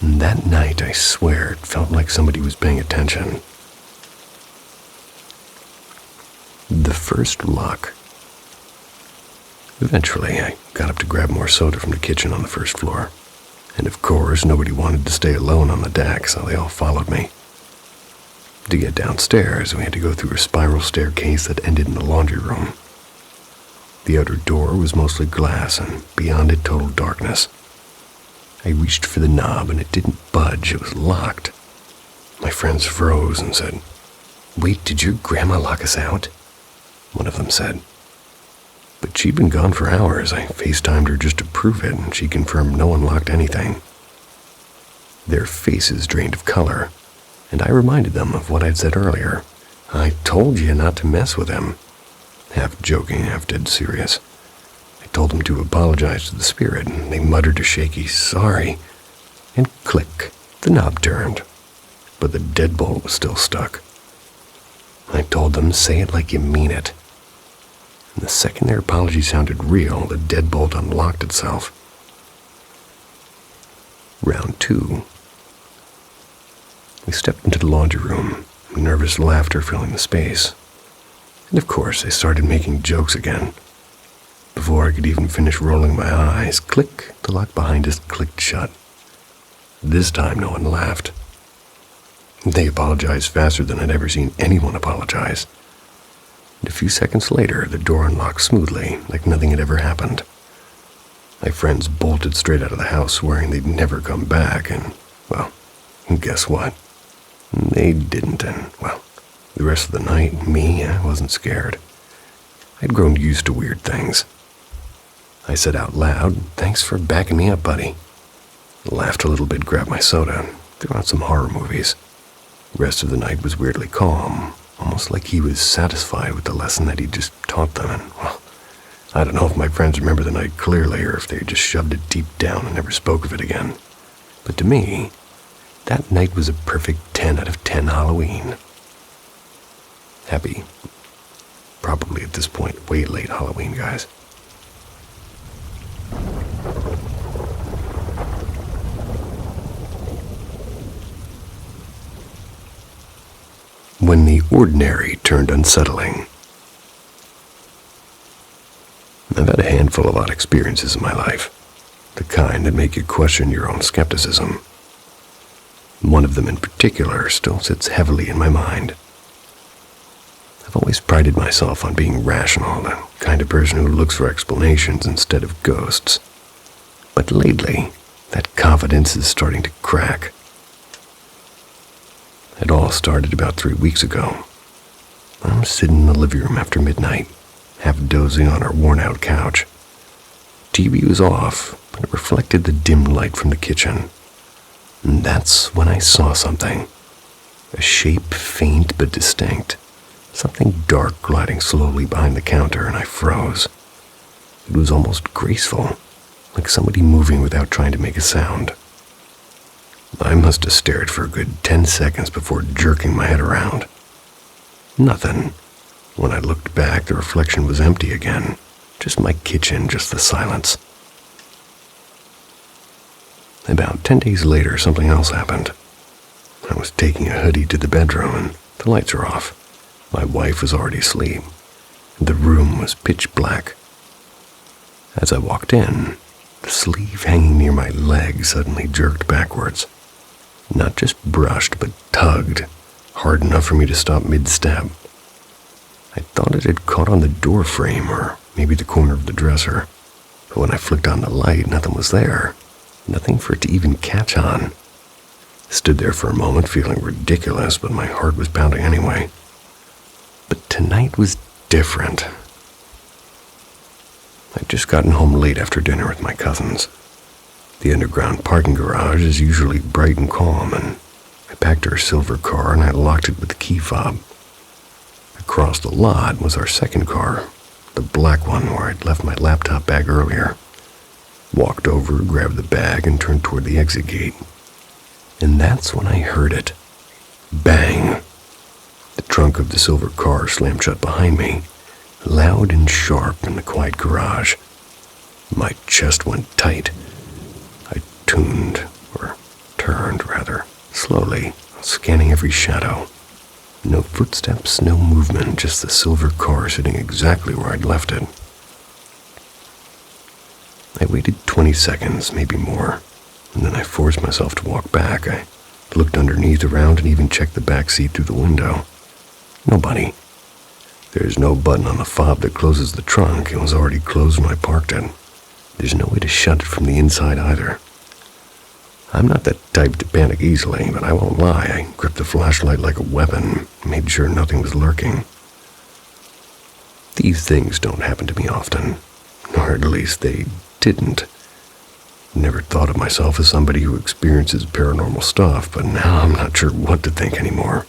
And that night, I swear, it felt like somebody was paying attention. The first lock. Eventually, I got up to grab more soda from the kitchen on the first floor. And of course, nobody wanted to stay alone on the deck, so they all followed me. To get downstairs, we had to go through a spiral staircase that ended in the laundry room. The outer door was mostly glass, and beyond it, total darkness. I reached for the knob, and it didn't budge. It was locked. My friends froze and said, "Wait, did your grandma lock us out?" One of them said. But she'd been gone for hours. I FaceTimed her just to prove it, and she confirmed no one locked anything. Their faces drained of color, and I reminded them of what I'd said earlier. I told you not to mess with him. Half joking, half dead serious. I told them to apologize to the spirit, and they muttered a shaky sorry. And click, the knob turned. But the deadbolt was still stuck. I told them, say it like you mean it. And the second their apology sounded real, the deadbolt unlocked itself. Round 2. We stepped into the laundry room, nervous laughter filling the space. And of course, they started making jokes again. Before I could even finish rolling my eyes, click, the lock behind us clicked shut. This time, no one laughed. They apologized faster than I'd ever seen anyone apologize. And a few seconds later, the door unlocked smoothly, like nothing had ever happened. My friends bolted straight out of the house, swearing they'd never come back, and, well, guess what? They didn't, and, well, the rest of the night, I wasn't scared. I'd grown used to weird things. I said out loud, "Thanks for backing me up, buddy." Laughed a little bit, grabbed my soda, and threw on some horror movies. The rest of the night was weirdly calm, almost like he was satisfied with the lesson that he just taught them, and, well, I don't know if my friends remember the night clearly or if they just shoved it deep down and never spoke of it again. But to me, that night was a perfect 10 out of 10 Halloween. Happy, probably at this point, way late Halloween, guys. When the ordinary turned unsettling. I've had a handful of odd experiences in my life, the kind that make you question your own skepticism. One of them in particular still sits heavily in my mind. I've always prided myself on being rational, the kind of person who looks for explanations instead of ghosts. But lately, that confidence is starting to crack. It all started about 3 weeks ago. I'm sitting in the living room after midnight, half dozing on our worn-out couch. TV was off, but it reflected the dim light from the kitchen. And that's when I saw something. A shape faint but distinct. Something dark gliding slowly behind the counter, and I froze. It was almost graceful, like somebody moving without trying to make a sound. I must have stared for a good 10 seconds before jerking my head around. Nothing. When I looked back, the reflection was empty again. Just my kitchen, just the silence. About 10 days later, something else happened. I was taking a hoodie to the bedroom and the lights were off. My wife was already asleep. The room was pitch black. As I walked in, the sleeve hanging near my leg suddenly jerked backwards. Not just brushed, but tugged, hard enough for me to stop mid-step. I thought it had caught on the door frame or maybe the corner of the dresser. But when I flicked on the light, nothing was there. Nothing for it to even catch on. I stood there for a moment feeling ridiculous, but my heart was pounding anyway. But tonight was different. I'd just gotten home late after dinner with my cousins. The underground parking garage is usually bright and calm, and I packed our silver car and I locked it with the key fob. Across the lot was our second car, the black one where I'd left my laptop bag earlier. Walked over, grabbed the bag, and turned toward the exit gate. And that's when I heard it. Bang! The trunk of the silver car slammed shut behind me, loud and sharp in the quiet garage. My chest went tight. I turned slowly, scanning every shadow. No footsteps, no movement, just the silver car sitting exactly where I'd left it. I waited 20 seconds, maybe more, and then I forced myself to walk back. I looked underneath, around, and even checked the back seat through the window. Nobody. There's no button on the fob that closes the trunk. It was already closed when I parked it. There's no way to shut it from the inside either. I'm not that type to panic easily, but I won't lie. I gripped the flashlight like a weapon, made sure nothing was lurking. These things don't happen to me often, or at least they didn't. Never thought of myself as somebody who experiences paranormal stuff, but now I'm not sure what to think anymore.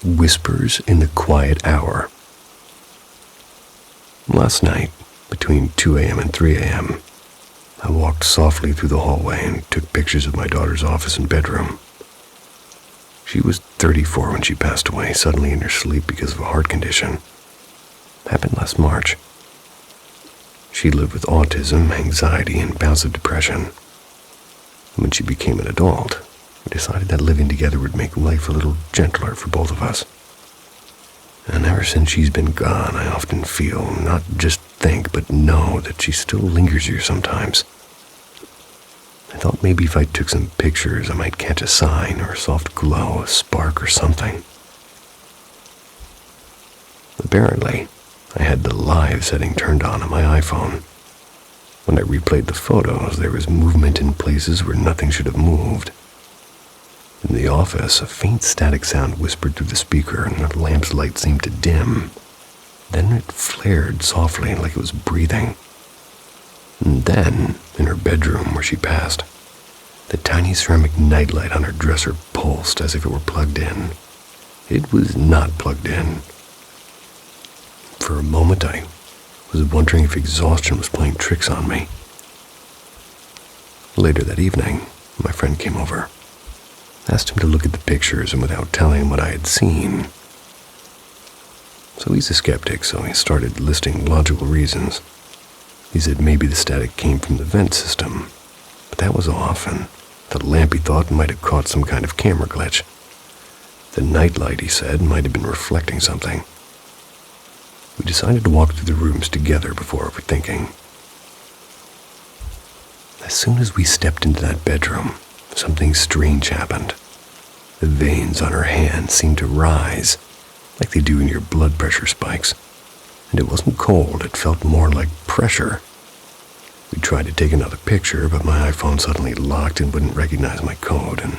Whispers in the quiet hour. Last night, between 2 a.m. and 3 a.m., I walked softly through the hallway and took pictures of my daughter's office and bedroom. She was 34 when she passed away suddenly in her sleep because of a heart condition. Happened last March. She lived with autism, anxiety, and bouts of depression. When she became an adult, we decided that living together would make life a little gentler for both of us. And ever since she's been gone, I often feel, not just think, but know that she still lingers here sometimes. I thought maybe if I took some pictures, I might catch a sign or a soft glow, a spark or something. Apparently, I had the live setting turned on my iPhone. When I replayed the photos, there was movement in places where nothing should have moved. In the office, a faint static sound whispered through the speaker, and the lamp's light seemed to dim. Then it flared softly, like it was breathing. And then, in her bedroom where she passed, the tiny ceramic nightlight on her dresser pulsed as if it were plugged in. It was not plugged in. For a moment, I was wondering if exhaustion was playing tricks on me. Later that evening, my friend came over. Asked him to look at the pictures, and without telling him what I had seen. So he's a skeptic, so he started listing logical reasons. He said maybe the static came from the vent system, but that was off, and the lamp, he thought, might have caught some kind of camera glitch. The nightlight, he said, might have been reflecting something. We decided to walk through the rooms together before overthinking. As soon as we stepped into that bedroom, something strange happened. The veins on her hands seemed to rise, like they do when your blood pressure spikes. And it wasn't cold, it felt more like pressure. We tried to take another picture, but my iPhone suddenly locked and wouldn't recognize my code, and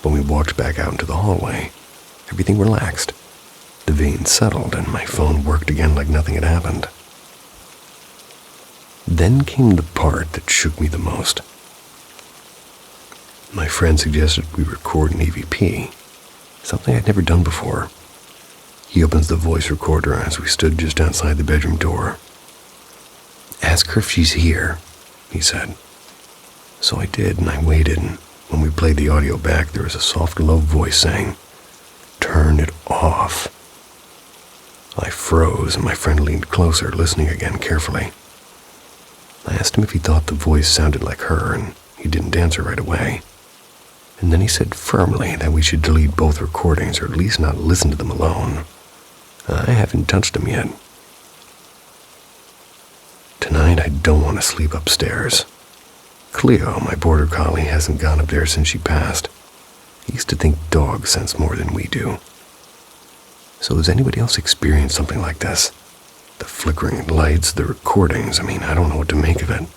when we walked back out into the hallway, everything relaxed. The veins settled, and my phone worked again like nothing had happened. Then came the part that shook me the most. My friend suggested we record an EVP, something I'd never done before. He opens the voice recorder as we stood just outside the bedroom door. "Ask her if she's here," he said. So I did, and I waited, and when we played the audio back, there was a soft, low voice saying, "Turn it off." I froze, and my friend leaned closer, listening again carefully. I asked him if he thought the voice sounded like her, and he didn't answer right away. And then he said firmly that we should delete both recordings, or at least not listen to them alone. I haven't touched them yet. Tonight, I don't want to sleep upstairs. Cleo, my border collie, hasn't gone up there since she passed. I used to think dogs sense more than we do. So has anybody else experienced something like this? The flickering lights, the recordings, I don't know what to make of it.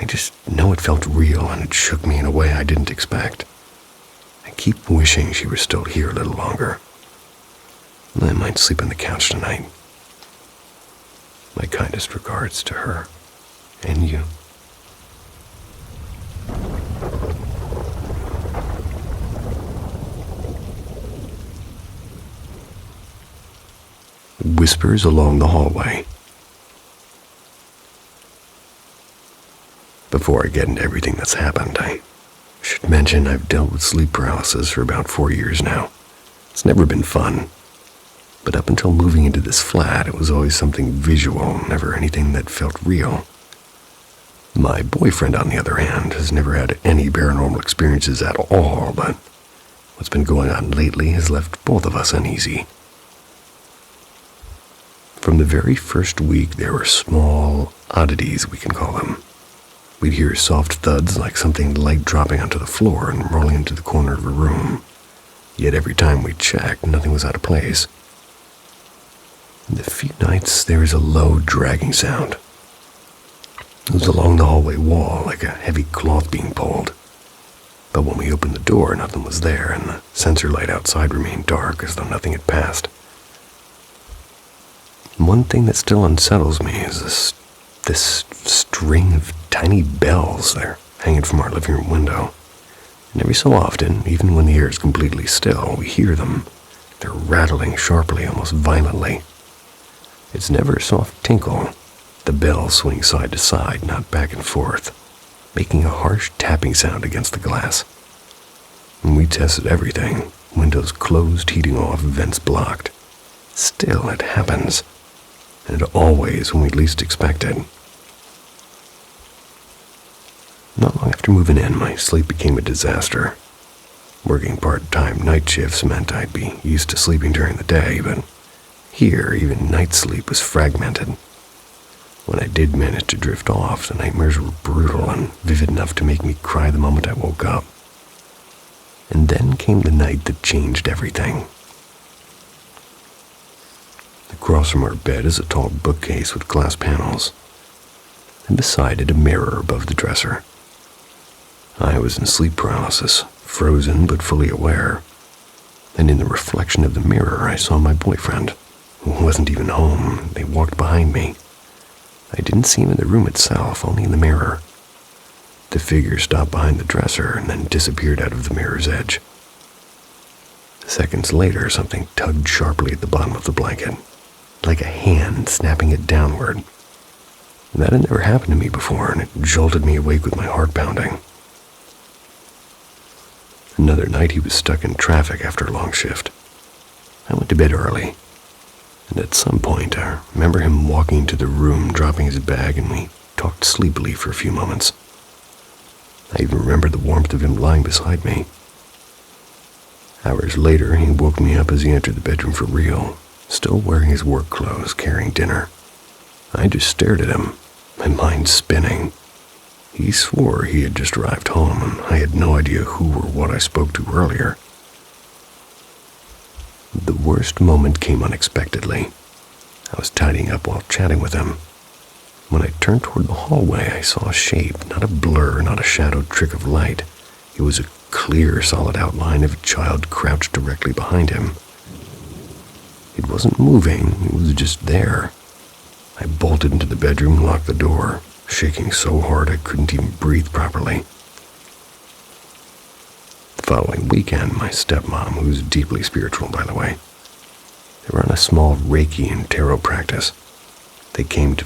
I just know it felt real, and it shook me in a way I didn't expect. I keep wishing she were still here a little longer. I might sleep on the couch tonight. My kindest regards to her and you. Whispers along the hallway. Before I get into everything that's happened, I should mention I've dealt with sleep paralysis for about 4 years now. It's never been fun. But up until moving into this flat, it was always something visual, never anything that felt real. My boyfriend, on the other hand, has never had any paranormal experiences at all, but what's been going on lately has left both of us uneasy. From the very first week, there were small oddities, we can call them. We'd hear soft thuds like something light dropping onto the floor and rolling into the corner of a room. Yet every time we checked, nothing was out of place. In the few nights, there was a low, dragging sound. It was along the hallway wall, like a heavy cloth being pulled. But when we opened the door, nothing was there, and the sensor light outside remained dark, as though nothing had passed. One thing that still unsettles me is this string of tiny bells that are hanging from our living room window. And every so often, even when the air is completely still, we hear them. They're rattling sharply, almost violently. It's never a soft tinkle, the bells swing side to side, not back and forth, making a harsh tapping sound against the glass. When we tested everything, windows closed, heating off, vents blocked. Still, it happens, and always when we least expect it. Not long after moving in, my sleep became a disaster. Working part-time night shifts meant I'd be used to sleeping during the day, but here, even night sleep was fragmented. When I did manage to drift off, the nightmares were brutal and vivid enough to make me cry the moment I woke up. And then came the night that changed everything. Across from our bed is a tall bookcase with glass panels, and beside it a mirror above the dresser. I was in sleep paralysis, frozen but fully aware, and in the reflection of the mirror I saw my boyfriend, who wasn't even home. They walked behind me. I didn't see him in the room itself, only in the mirror. The figure stopped behind the dresser and then disappeared out of the mirror's edge. Seconds later, something tugged sharply at the bottom of the blanket, like a hand snapping it downward. That had never happened to me before, and it jolted me awake with my heart pounding. Another night he was stuck in traffic after a long shift. I went to bed early, and at some point I remember him walking into the room, dropping his bag, and we talked sleepily for a few moments. I even remember the warmth of him lying beside me. Hours later, he woke me up as he entered the bedroom for real, still wearing his work clothes, carrying dinner. I just stared at him, my mind spinning. He swore he had just arrived home, and I had no idea who or what I spoke to earlier. The worst moment came unexpectedly. I was tidying up while chatting with him. When I turned toward the hallway, I saw a shape, not a blur, not a shadowed trick of light. It was a clear, solid outline of a child crouched directly behind him. It wasn't moving, it was just there. I bolted into the bedroom and locked the door, shaking so hard I couldn't even breathe properly. The following weekend, my stepmom, who's deeply spiritual, by the way, they were on a small Reiki and tarot practice. They came to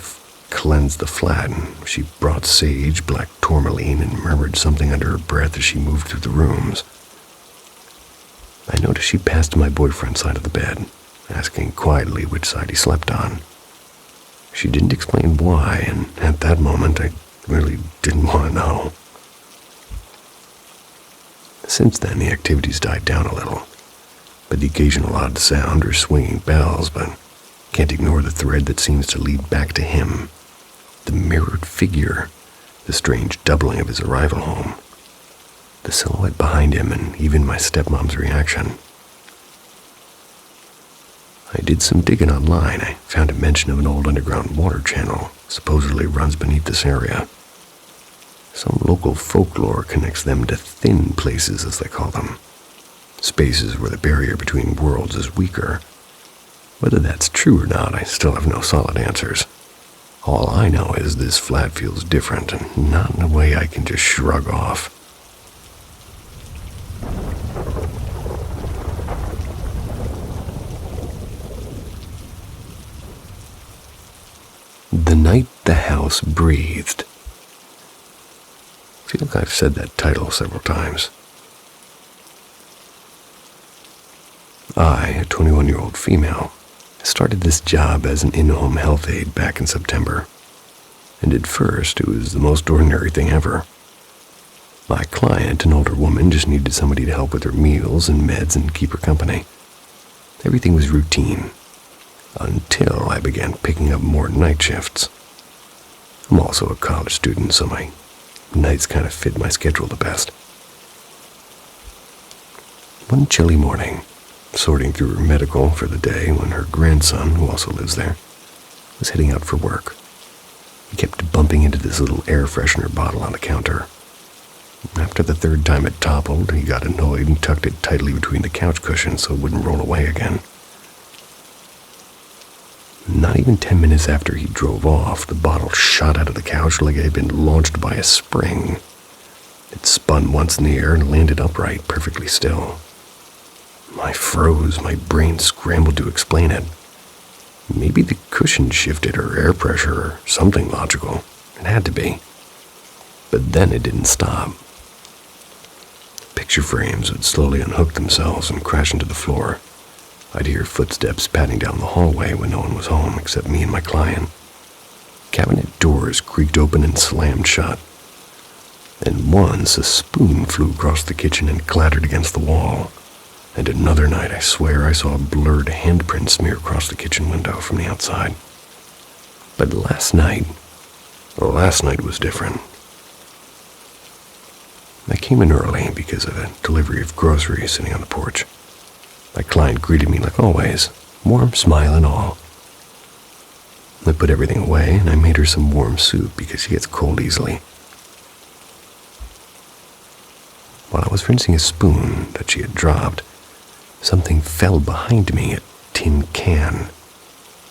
cleanse the flat, and she brought sage, black tourmaline, and murmured something under her breath as she moved through the rooms. I noticed she passed to my boyfriend's side of the bed, asking quietly which side he slept on. She didn't explain why, and at that moment I really didn't want to know. Since then, the activities died down a little, but the occasional odd sound or swinging bells, but can't ignore the thread that seems to lead back to him. The mirrored figure, the strange doubling of his arrival home, the silhouette behind him, and even my stepmom's reaction. I did some digging online. I found a mention of an old underground water channel supposedly runs beneath this area. Some local folklore connects them to thin places, as they call them, spaces where the barrier between worlds is weaker. Whether that's true or not, I still have no solid answers. All I know is this flat feels different, and not in a way I can just shrug off. The night the house breathed. I feel like I've said that title several times. I, a 21-year-old female, started this job as an in-home health aide back in September. And at first, it was the most ordinary thing ever. My client, an older woman, just needed somebody to help with her meals and meds and keep her company. Everything was routine, until I began picking up more night shifts. I'm also a college student, so my nights kind of fit my schedule the best. One chilly morning, sorting through her medical for the day when her grandson, who also lives there, was heading out for work. He kept bumping into this little air freshener bottle on the counter. After the third time it toppled, he got annoyed and tucked it tightly between the couch cushions so it wouldn't roll away again. Not even 10 minutes after he drove off, the bottle shot out of the couch like it had been launched by a spring. It spun once in the air and landed upright, perfectly still. I froze, my brain scrambled to explain it. Maybe the cushion shifted or air pressure or something logical. It had to be. But then it didn't stop. Picture frames would slowly unhook themselves and crash into the floor. I'd hear footsteps padding down the hallway when no one was home except me and my client. Cabinet doors creaked open and slammed shut. And once a spoon flew across the kitchen and clattered against the wall. And another night, I swear I saw a blurred handprint smear across the kitchen window from the outside. But last night was different. I came in early because of a delivery of groceries sitting on the porch. My client greeted me like always, warm smile and all. I put everything away and I made her some warm soup because she gets cold easily. While I was rinsing a spoon that she had dropped, something fell behind me, a tin can.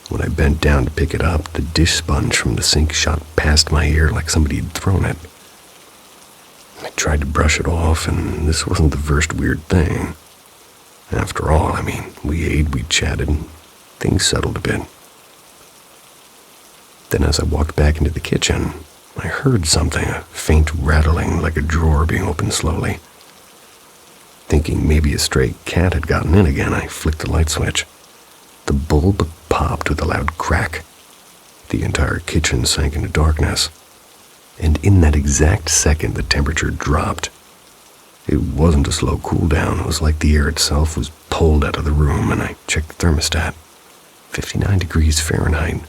When I bent down to pick it up, the dish sponge from the sink shot past my ear like somebody had thrown it. I tried to brush it off, and this wasn't the first weird thing. After all, we ate, we chatted, and things settled a bit. Then as I walked back into the kitchen, I heard something, a faint rattling like a drawer being opened slowly. Thinking maybe a stray cat had gotten in again, I flicked the light switch. The bulb popped with a loud crack. The entire kitchen sank into darkness. And in that exact second, the temperature dropped. It wasn't a slow cool down. It was like the air itself was pulled out of the room, and I checked the thermostat. 59 degrees Fahrenheit.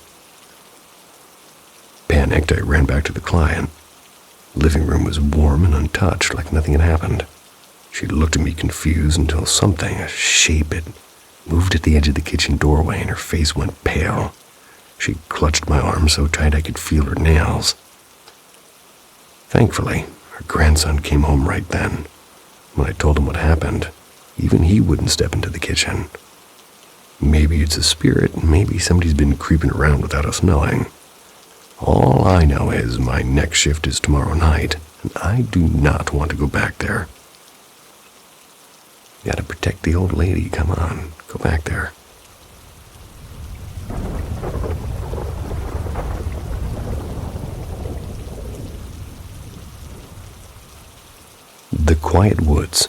Panicked, I ran back to the client. The living room was warm and untouched, like nothing had happened. She looked at me confused until something, a shape, had moved at the edge of the kitchen doorway and her face went pale. She clutched my arm so tight I could feel her nails. Thankfully, her grandson came home right then. When I told him what happened, even he wouldn't step into the kitchen. Maybe it's a spirit, maybe somebody's been creeping around without us knowing. All I know is my next shift is tomorrow night, and I do not want to go back there. Gotta protect the old lady, come on, go back there. The Quiet Woods.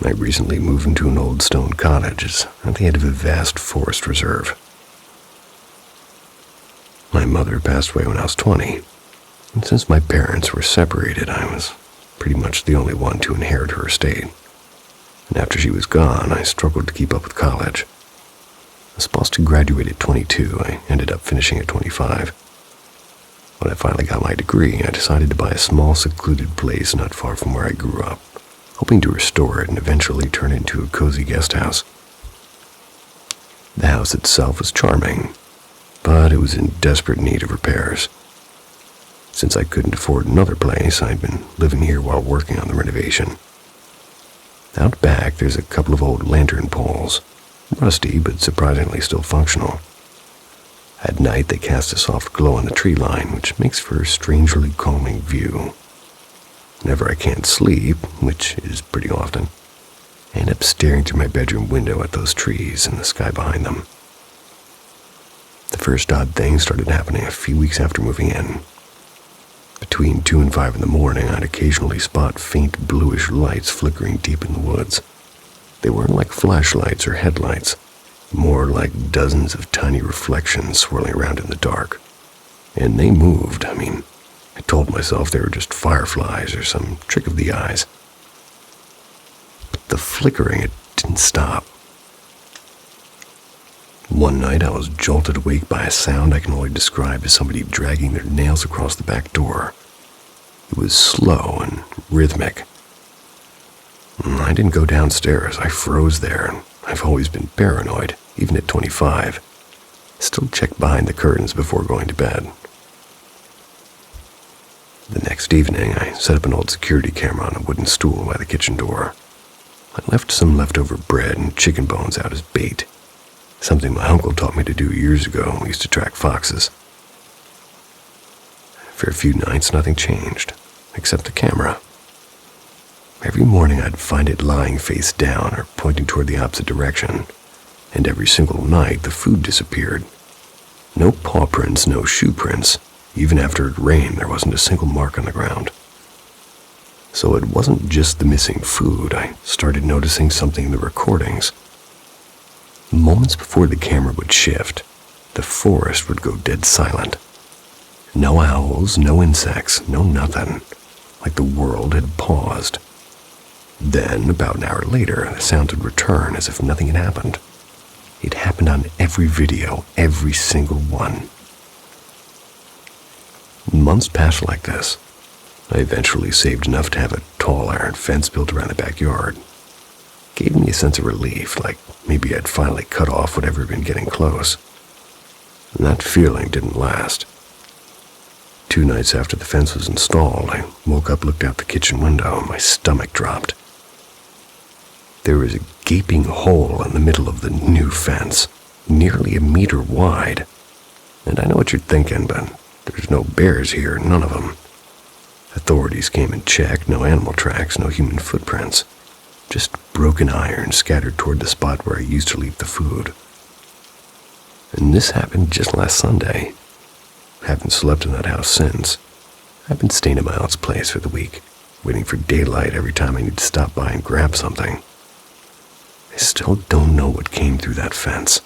I recently moved into an old stone cottage at the end of a vast forest reserve. My mother passed away when I was 20, and since my parents were separated, I was pretty much the only one to inherit her estate. And after she was gone, I struggled to keep up with college. I was supposed to graduate at 22, I ended up finishing at 25. When I finally got my degree, I decided to buy a small secluded place not far from where I grew up, hoping to restore it and eventually turn it into a cozy guest house. The house itself was charming, but it was in desperate need of repairs. Since I couldn't afford another place, I'd been living here while working on the renovation. Out back, there's a couple of old lantern poles, rusty but surprisingly still functional. At night, they cast a soft glow on the tree line, which makes for a strangely calming view. Whenever I can't sleep, which is pretty often, I end up staring through my bedroom window at those trees and the sky behind them. The first odd thing started happening a few weeks after moving in. Between 2 and 5 in the morning, I'd occasionally spot faint bluish lights flickering deep in the woods. They weren't like flashlights or headlights, more like dozens of tiny reflections swirling around in the dark. And they moved, I told myself they were just fireflies or some trick of the eyes. But the flickering, it didn't stop. One night I was jolted awake by a sound I can only describe as somebody dragging their nails across the back door. It was slow and rhythmic. I didn't go downstairs, I froze there, and I've always been paranoid, even at 25. Still check behind the curtains before going to bed. The next evening, I set up an old security camera on a wooden stool by the kitchen door. I left some leftover bread and chicken bones out as bait, something my uncle taught me to do years ago when we used to track foxes. For a few nights, nothing changed, except the camera. Every morning, I'd find it lying face down or pointing toward the opposite direction, and every single night, the food disappeared. No paw prints, no shoe prints. Even after it rained, there wasn't a single mark on the ground. So it wasn't just the missing food. I started noticing something in the recordings. Moments before the camera would shift, the forest would go dead silent. No owls, no insects, no nothing. Like the world had paused. Then, about an hour later, the sound would return as if nothing had happened. It happened on every video, every single one. Months passed like this. I eventually saved enough to have a tall iron fence built around the backyard. It gave me a sense of relief, like maybe I'd finally cut off whatever had been getting close. And that feeling didn't last. 2 nights after the fence was installed, I woke up, looked out the kitchen window, and my stomach dropped. There was a gaping hole in the middle of the new fence, nearly a meter wide. And I know what you're thinking, but there's no bears here, none of them. Authorities came and checked, no animal tracks, no human footprints. Just broken iron scattered toward the spot where I used to leave the food. And this happened just last Sunday. Haven't slept in that house since. I've been staying at my aunt's place for the week, waiting for daylight every time I need to stop by and grab something. I still don't know what came through that fence.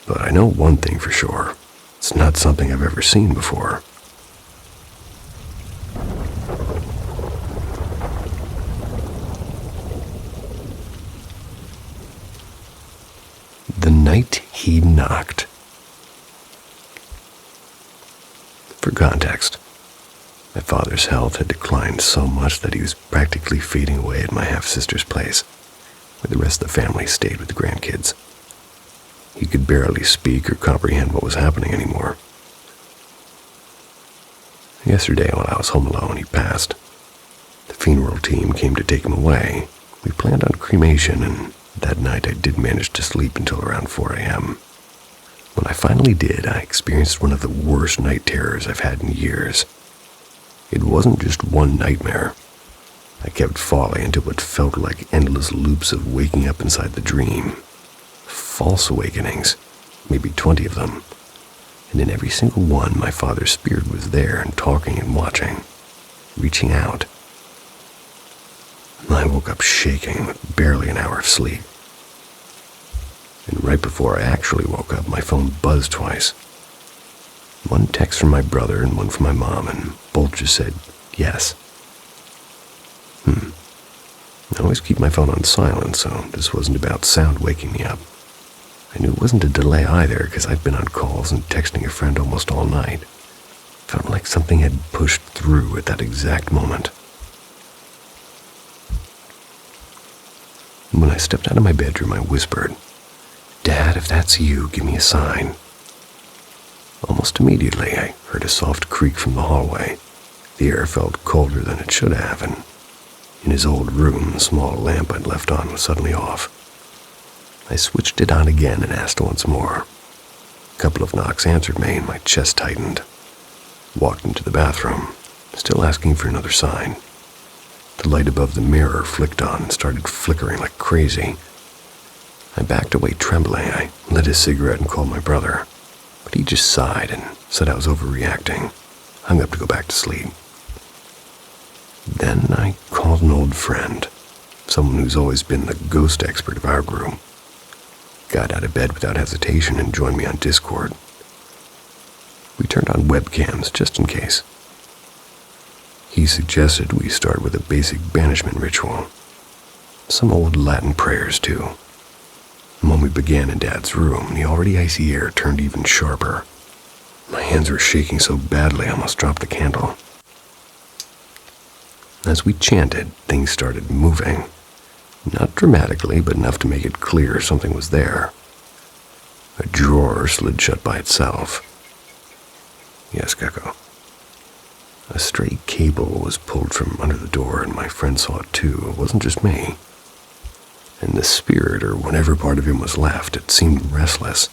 But I know one thing for sure. It's not something I've ever seen before. The night he knocked. For context, My father's health had declined so much that he was practically fading away at my half-sister's place, where the rest of the family stayed with the grandkids. He could barely speak or comprehend what was happening anymore. Yesterday, while I was home alone, he passed. The funeral team came to take him away. We planned on cremation, and that night I did manage to sleep until around 4 a.m. When I finally did, I experienced one of the worst night terrors I've had in years. It wasn't just one nightmare. I kept falling into what felt like endless loops of waking up inside the dream. False awakenings, maybe 20 of them. And in every single one, my father's spirit was there and talking and watching, reaching out. I woke up shaking with barely an hour of sleep. And right before I actually woke up, my phone buzzed twice. One text from my brother and one from my mom, and both just said, yes. I always keep my phone on silent, so this wasn't about sound waking me up. I knew it wasn't a delay either, because I'd been on calls and texting a friend almost all night. Felt like something had pushed through at that exact moment. When I stepped out of my bedroom, I whispered, "Dad, if that's you, give me a sign." Almost immediately, I heard a soft creak from the hallway. The air felt colder than it should have, and in his old room, the small lamp I'd left on was suddenly off. I switched it on again and asked once more. A couple of knocks answered me, and my chest tightened. Walked into the bathroom, still asking for another sign. The light above the mirror flicked on and started flickering like crazy. I backed away trembling. I lit a cigarette and called my brother, but he just sighed and said I was overreacting. Hung up to go back to sleep. Then I called an old friend, someone who's always been the ghost expert of our group. Got out of bed without hesitation and joined me on Discord. We turned on webcams just in case. He suggested we start with a basic banishment ritual. Some old Latin prayers, too. And when we began in Dad's room, the already icy air turned even sharper. My hands were shaking so badly I almost dropped the candle. As we chanted, things started moving. Not dramatically, but enough to make it clear something was there. A drawer slid shut by itself. Yes, Gecko. A stray cable was pulled from under the door, and my friend saw it too. It wasn't just me. And the spirit, or whatever part of him was left, it seemed restless.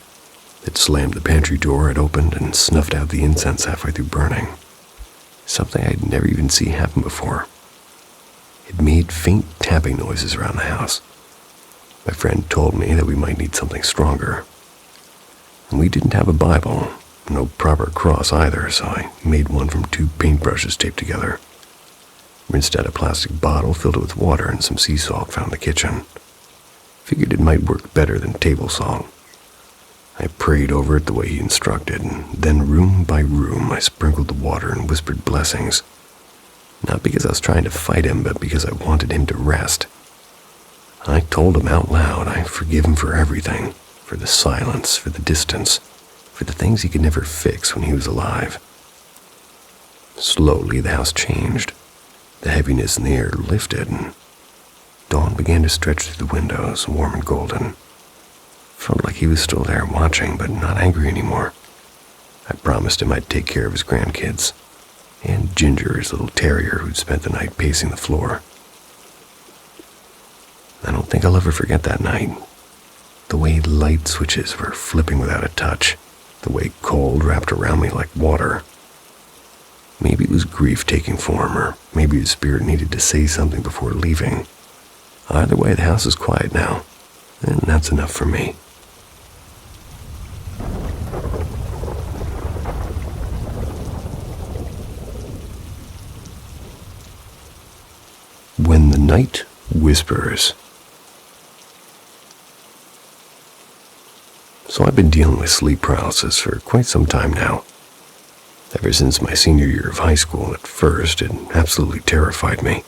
It slammed the pantry door it opened and snuffed out the incense halfway through burning. Something I'd never even seen happen before. It made faint tapping noises around the house. My friend told me that we might need something stronger. And we didn't have a Bible, no proper cross either, so I made one from 2 paintbrushes taped together. Rinsed out a plastic bottle, filled it with water and some sea salt found in the kitchen. Figured it might work better than table salt. I prayed over it the way he instructed, and then room by room I sprinkled the water and whispered blessings. Not because I was trying to fight him, but because I wanted him to rest. I told him out loud I forgive him for everything, for the silence, for the distance, for the things he could never fix when he was alive. Slowly the house changed. The heaviness in the air lifted, and dawn began to stretch through the windows, warm and golden. Felt like he was still there watching, but not angry anymore. I promised him I'd take care of his grandkids, and Ginger, his little terrier who'd spent the night pacing the floor. I don't think I'll ever forget that night. The way light switches were flipping without a touch, the way cold wrapped around me like water. Maybe it was grief taking form, or maybe his spirit needed to say something before leaving. Either way, the house is quiet now, and that's enough for me. When the night whispers. So I've been dealing with sleep paralysis for quite some time now. Ever since my senior year of high school, at first, it absolutely terrified me.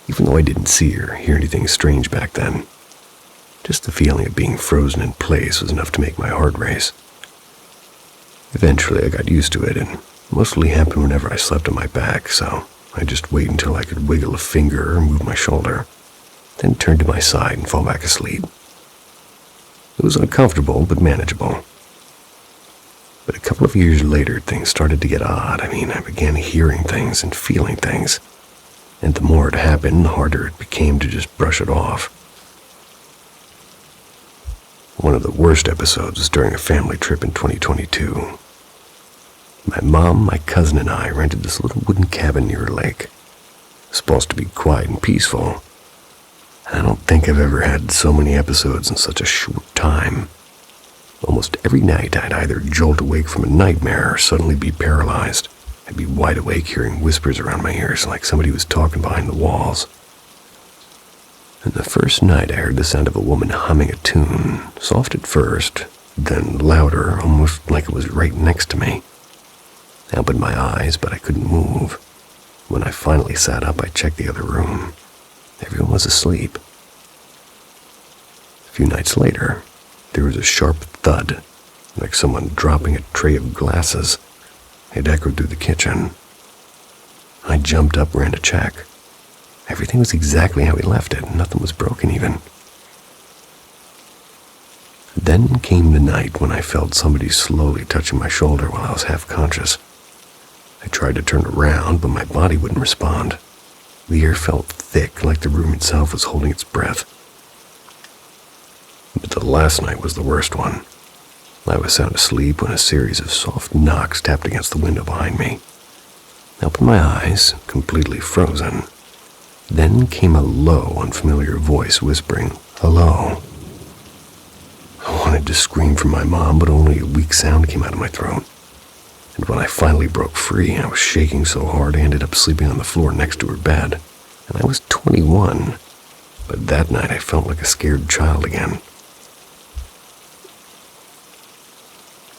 Even though I didn't see or hear anything strange back then. Just the feeling of being frozen in place was enough to make my heart race. Eventually I got used to it, and Mostly happened whenever I slept on my back, so I just wait until I could wiggle a finger or move my shoulder, then turn to my side and fall back asleep. It was uncomfortable, but manageable. But a couple of years later, things started to get odd. I began hearing things and feeling things, and the more it happened, the harder it became to just brush it off. One of the worst episodes was during a family trip in 2022. My mom, my cousin, and I rented this little wooden cabin near a lake. It was supposed to be quiet and peaceful. I don't think I've ever had so many episodes in such a short time. Almost every night I'd either jolt awake from a nightmare or suddenly be paralyzed. I'd be wide awake hearing whispers around my ears like somebody was talking behind the walls. And the first night I heard the sound of a woman humming a tune, soft at first, then louder, almost like it was right next to me. I opened my eyes, but I couldn't move. When I finally sat up, I checked the other room. Everyone was asleep. A few nights later, there was a sharp thud, like someone dropping a tray of glasses. It echoed through the kitchen. I jumped up and ran to check. Everything was exactly how we left it. Nothing was broken even. Then came the night when I felt somebody slowly touching my shoulder while I was half conscious. I tried to turn around, but my body wouldn't respond. The air felt thick, like the room itself was holding its breath. But the last night was the worst one. I was sound asleep when a series of soft knocks tapped against the window behind me. I opened my eyes, completely frozen. Then came a low, unfamiliar voice whispering, "Hello." I wanted to scream for my mom, but only a weak sound came out of my throat. And when I finally broke free, I was shaking so hard I ended up sleeping on the floor next to her bed. And I was 21, but that night I felt like a scared child again.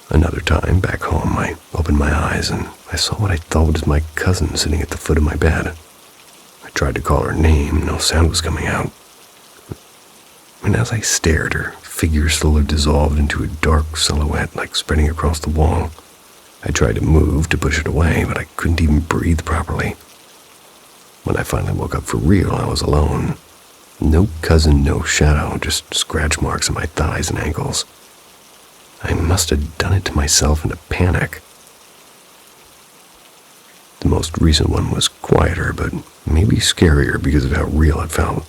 Another time, back home, I opened my eyes and I saw what I thought was my cousin sitting at the foot of my bed. I tried to call her name, no sound was coming out. And as I stared, her figure slowly dissolved into a dark silhouette, like spreading across the wall. I tried to move to push it away, but I couldn't even breathe properly. When I finally woke up for real, I was alone. No cousin, no shadow, just scratch marks on my thighs and ankles. I must have done it to myself in a panic. The most recent one was quieter, but maybe scarier because of how real it felt.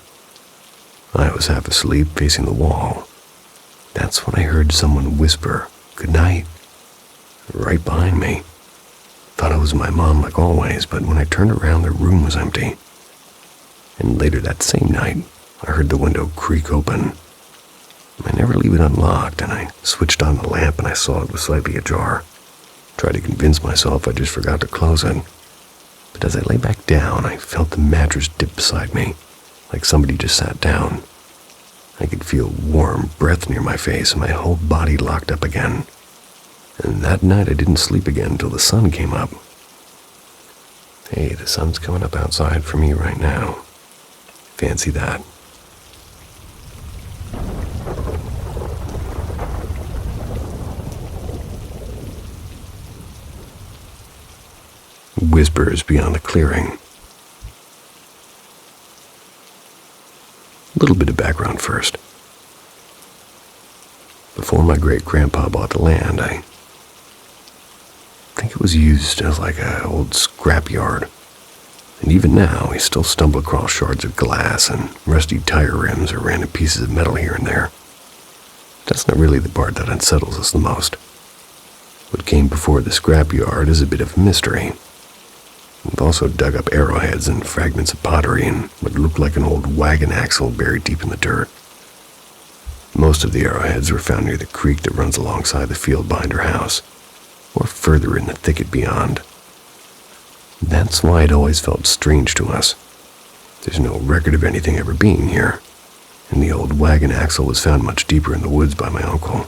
I was half asleep facing the wall. That's when I heard someone whisper, "Good night," right behind me. Thought it was my mom like always, but when I turned around, the room was empty. And later that same night, I heard the window creak open. I never leave it unlocked, and I switched on the lamp and I saw it was slightly ajar. Tried to convince myself I just forgot to close it. But as I lay back down, I felt the mattress dip beside me, like somebody just sat down. I could feel warm breath near my face and my whole body locked up again. And that night I didn't sleep again until the sun came up. Hey, the sun's coming up outside for me right now. Fancy that. Whispers beyond the clearing. A little bit of background first. Before my great-grandpa bought the land, I think it was used as like an old scrapyard. And even now, we still stumble across shards of glass and rusty tire rims or random pieces of metal here and there. That's not really the part that unsettles us the most. What came before the scrapyard is a bit of a mystery. We've also dug up arrowheads and fragments of pottery and what looked like an old wagon axle buried deep in the dirt. Most of the arrowheads were found near the creek that runs alongside the field behind her house, or further in the thicket beyond. That's why it always felt strange to us. There's no record of anything ever being here, and the old wagon axle was found much deeper in the woods by my uncle.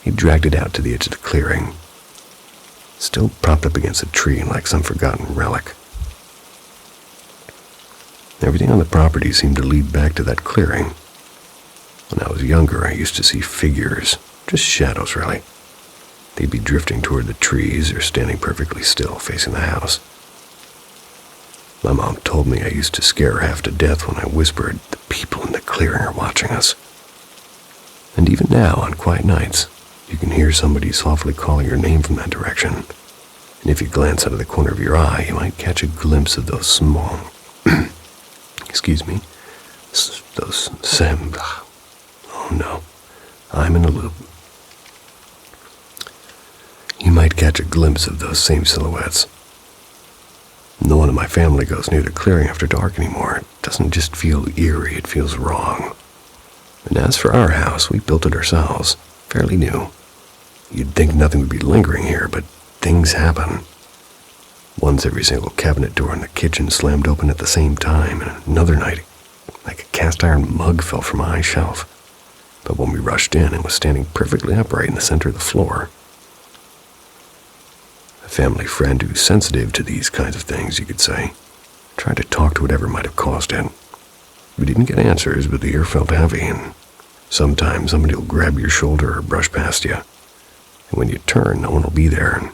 He dragged it out to the edge of the clearing, still propped up against a tree like some forgotten relic. Everything on the property seemed to lead back to that clearing. When I was younger, I used to see figures, just shadows really, They'd be drifting toward the trees or standing perfectly still facing the house. My mom told me I used to scare her half to death when I whispered, "The people in the clearing are watching us." And even now, on quiet nights, you can hear somebody softly calling your name from that direction. And if you glance out of the corner of your eye, you might catch a glimpse of those small... Oh no, I'm in a loop. You might catch a glimpse of those same silhouettes. No one in my family goes near the clearing after dark anymore. It doesn't just feel eerie, it feels wrong. And as for our house, we built it ourselves, fairly new. You'd think nothing would be lingering here, but things happen. Once every single cabinet door in the kitchen slammed open at the same time, and another night, like a cast iron mug fell from a high shelf. But when we rushed in, it was standing perfectly upright in the center of the floor. A family friend who's sensitive to these kinds of things, you could say, tried to talk to whatever might have caused it. We didn't get answers, but the air felt heavy, and sometimes somebody will grab your shoulder or brush past you. And when you turn, no one will be there, and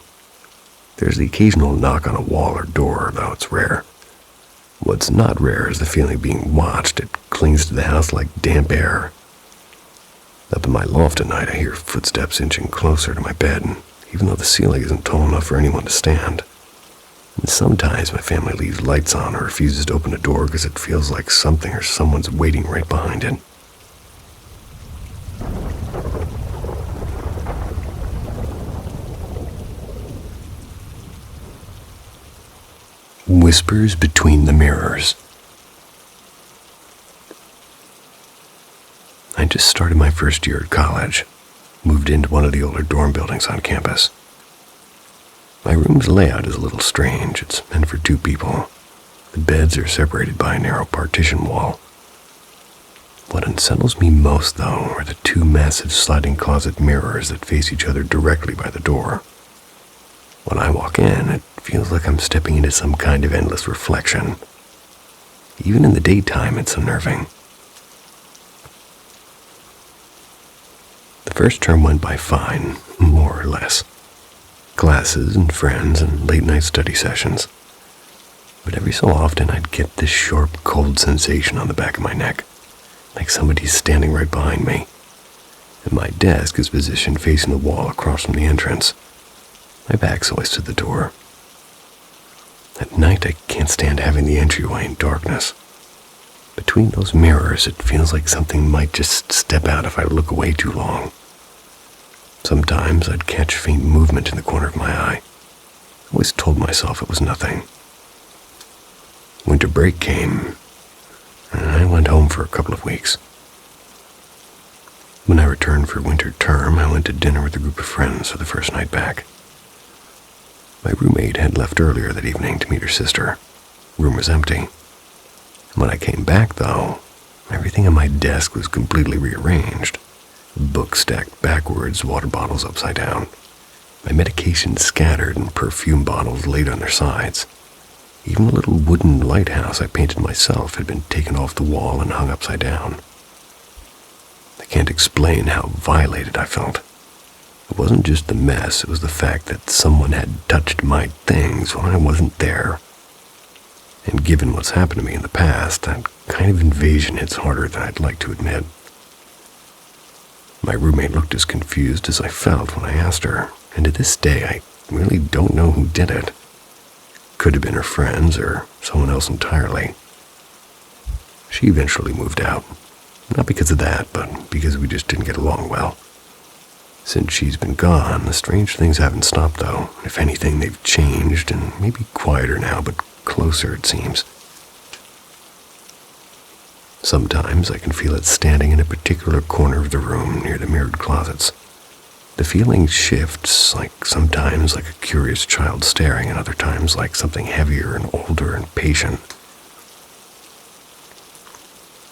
there's the occasional knock on a wall or door, though it's rare. What's not rare is the feeling of being watched. It clings to the house like damp air. Up in my loft at night, I hear footsteps inching closer to my bed, and even though the ceiling isn't tall enough for anyone to stand. And sometimes my family leaves lights on or refuses to open a door because it feels like something or someone's waiting right behind it. Whispers between the mirrors. I just started my first year at college, moved into one of the older dorm buildings on campus. My room's layout is a little strange. It's meant for 2 people. The beds are separated by a narrow partition wall. What unsettles me most, though, are the 2 massive sliding closet mirrors that face each other directly by the door. When I walk in, it feels like I'm stepping into some kind of endless reflection. Even in the daytime, it's unnerving. The first term went by fine, more or less. Classes and friends and late-night study sessions. But every so often, I'd get this sharp, cold sensation on the back of my neck, like somebody's standing right behind me. And my desk is positioned facing the wall across from the entrance. My back's always to the door. At night, I can't stand having the entryway in darkness. Between those mirrors, it feels like something might just step out if I look away too long. Sometimes I'd catch faint movement in the corner of my eye. I always told myself it was nothing. Winter break came, and I went home for a couple of weeks. When I returned for winter term, I went to dinner with a group of friends for the first night back. My roommate had left earlier that evening to meet her sister. The room was empty. When I came back, though, everything on my desk was completely rearranged. Books stacked backwards, water bottles upside down. My medication scattered and perfume bottles laid on their sides. Even the little wooden lighthouse I painted myself had been taken off the wall and hung upside down. I can't explain how violated I felt. It wasn't just the mess, it was the fact that someone had touched my things when I wasn't there. And given what's happened to me in the past, that kind of invasion hits harder than I'd like to admit. My roommate looked as confused as I felt when I asked her, and to this day I really don't know who did it. Could have been her friends or someone else entirely. She eventually moved out. Not because of that, but because we just didn't get along well. Since she's been gone, the strange things haven't stopped, though. If anything, they've changed and maybe quieter now, but closer, it seems. Sometimes I can feel it standing in a particular corner of the room near the mirrored closets. The feeling shifts, sometimes like a curious child staring, and other times like something heavier and older and patient.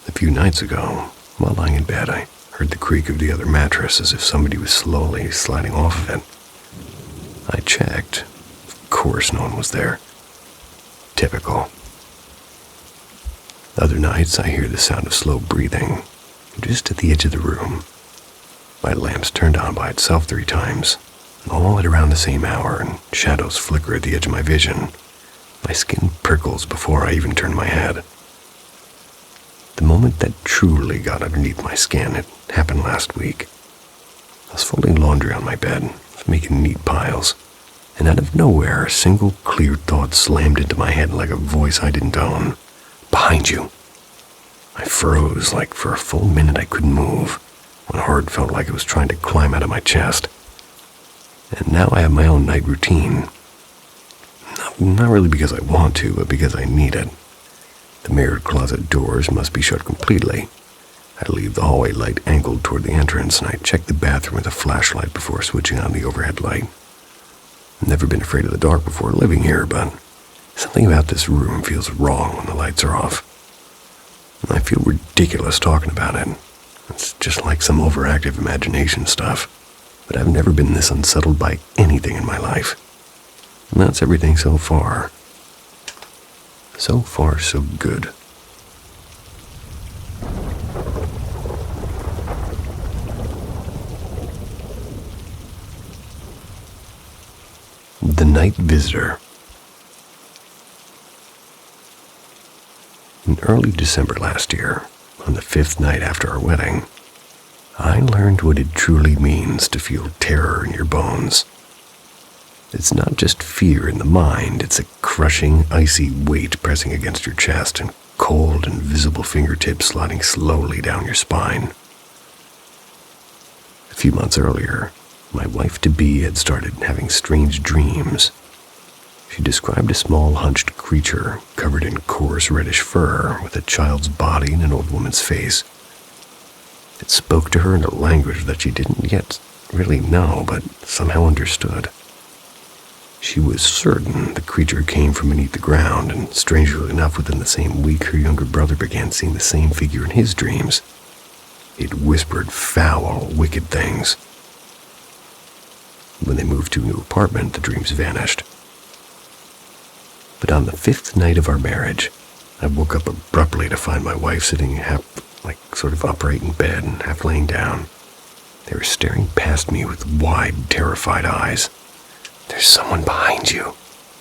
A few nights ago, while lying in bed, I heard the creak of the other mattress as if somebody was slowly sliding off of it. I checked. Of course no one was there. Typical. Other nights I hear the sound of slow breathing, just at the edge of the room. My lamp's turned on by itself 3 times. all at around the same hour, and shadows flicker at the edge of my vision. My skin prickles before I even turn my head. The moment that truly got underneath my skin, it happened last week. I was folding laundry on my bed, making neat piles, and out of nowhere, a single clear thought slammed into my head like a voice I didn't own. "Behind you." I froze, like for a full minute I couldn't move. My heart felt like it was trying to climb out of my chest. And now I have my own night routine. Not really because I want to, but because I need it. The mirrored closet doors must be shut completely. I leave the hallway light angled toward the entrance, and I check the bathroom with a flashlight before switching on the overhead light. I've never been afraid of the dark before living here, but something about this room feels wrong when the lights are off. And I feel ridiculous talking about it. It's just like some overactive imagination stuff, but I've never been this unsettled by anything in my life. And that's everything so far. So far, so good. The Night Visitor. In early December last year, on the 5th night after our wedding, I learned what it truly means to feel terror in your bones. It's not just fear in the mind, it's a crushing, icy weight pressing against your chest and cold, invisible fingertips sliding slowly down your spine. A few months earlier, my wife-to-be had started having strange dreams. She described a small, hunched creature covered in coarse, reddish fur with a child's body and an old woman's face. It spoke to her in a language that she didn't yet really know, but somehow understood. She was certain the creature came from beneath the ground, and strangely enough, within the same week, her younger brother began seeing the same figure in his dreams. It whispered foul, wicked things. When they moved to a new apartment, the dreams vanished. But on the 5th night of our marriage, I woke up abruptly to find my wife sitting sort of upright in bed and half laying down. They were staring past me with wide, terrified eyes. "There's someone behind you,"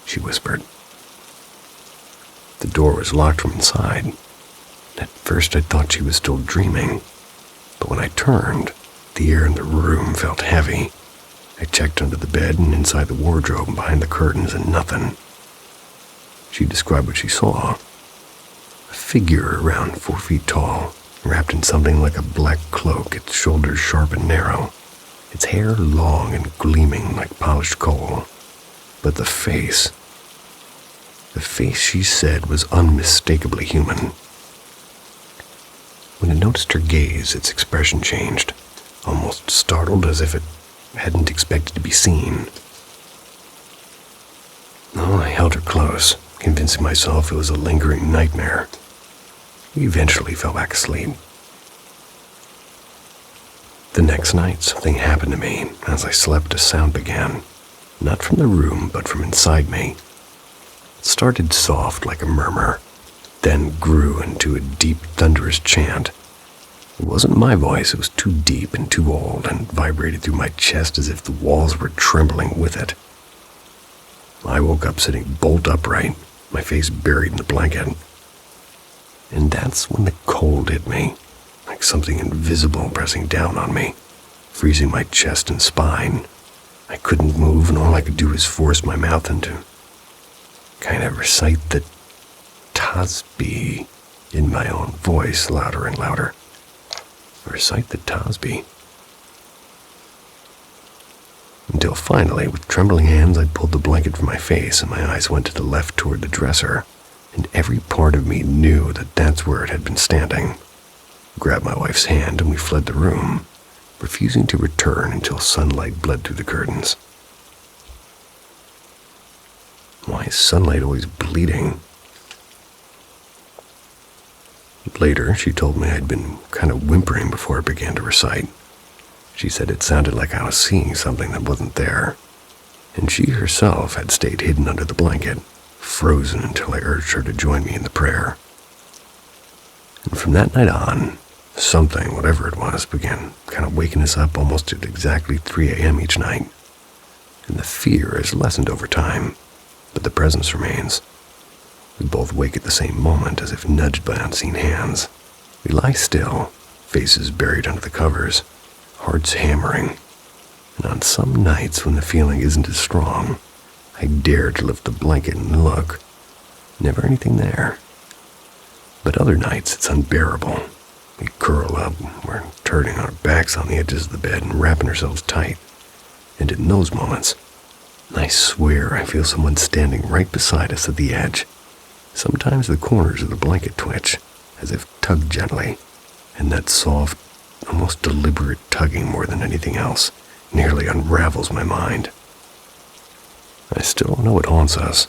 she whispered. The door was locked from inside. At first I thought she was still dreaming, but when I turned, the air in the room felt heavy. I checked under the bed and inside the wardrobe and behind the curtains, and nothing. She described what she saw. A figure around 4 feet tall, wrapped in something like a black cloak, its shoulders sharp and narrow, its hair long and gleaming like polished coal. But the face she said was unmistakably human. When it noticed her gaze, its expression changed, almost startled, as if it hadn't expected to be seen. I held her close, convincing myself it was a lingering nightmare. We eventually fell back asleep. The next night, something happened to me. As I slept, a sound began, not from the room, but from inside me. It started soft like a murmur, then grew into a deep, thunderous chant. It wasn't my voice, it was too deep and too old, and vibrated through my chest as if the walls were trembling with it. I woke up sitting bolt upright, my face buried in the blanket. And that's when the cold hit me, like something invisible pressing down on me, freezing my chest and spine. I couldn't move, and all I could do was force my mouth into kind of recite the Tasbih in my own voice, louder and louder. Recite the Tasbih. Until finally, with trembling hands, I pulled the blanket from my face, and my eyes went to the left toward the dresser, and every part of me knew that that's where it had been standing. I grabbed my wife's hand, and we fled the room, refusing to return until sunlight bled through the curtains. Why is sunlight always bleeding? Later, she told me I'd been kind of whimpering before I began to recite. She said it sounded like I was seeing something that wasn't there, and she herself had stayed hidden under the blanket, frozen until I urged her to join me in the prayer. And from that night on, something, whatever it was, began kind of waking us up almost at exactly 3 a.m. each night. and the fear has lessened over time, but the presence remains. We both wake at the same moment, as if nudged by unseen hands. We lie still, faces buried under the covers, hearts hammering, and on some nights when the feeling isn't as strong, I dare to lift the blanket and look. Never anything there. But other nights it's unbearable. We curl up, we're turning our backs on the edges of the bed and wrapping ourselves tight. And in those moments, I swear I feel someone standing right beside us at the edge. Sometimes the corners of the blanket twitch, as if tugged gently, and that soft, almost deliberate tugging more than anything else nearly unravels my mind. I still know it haunts us,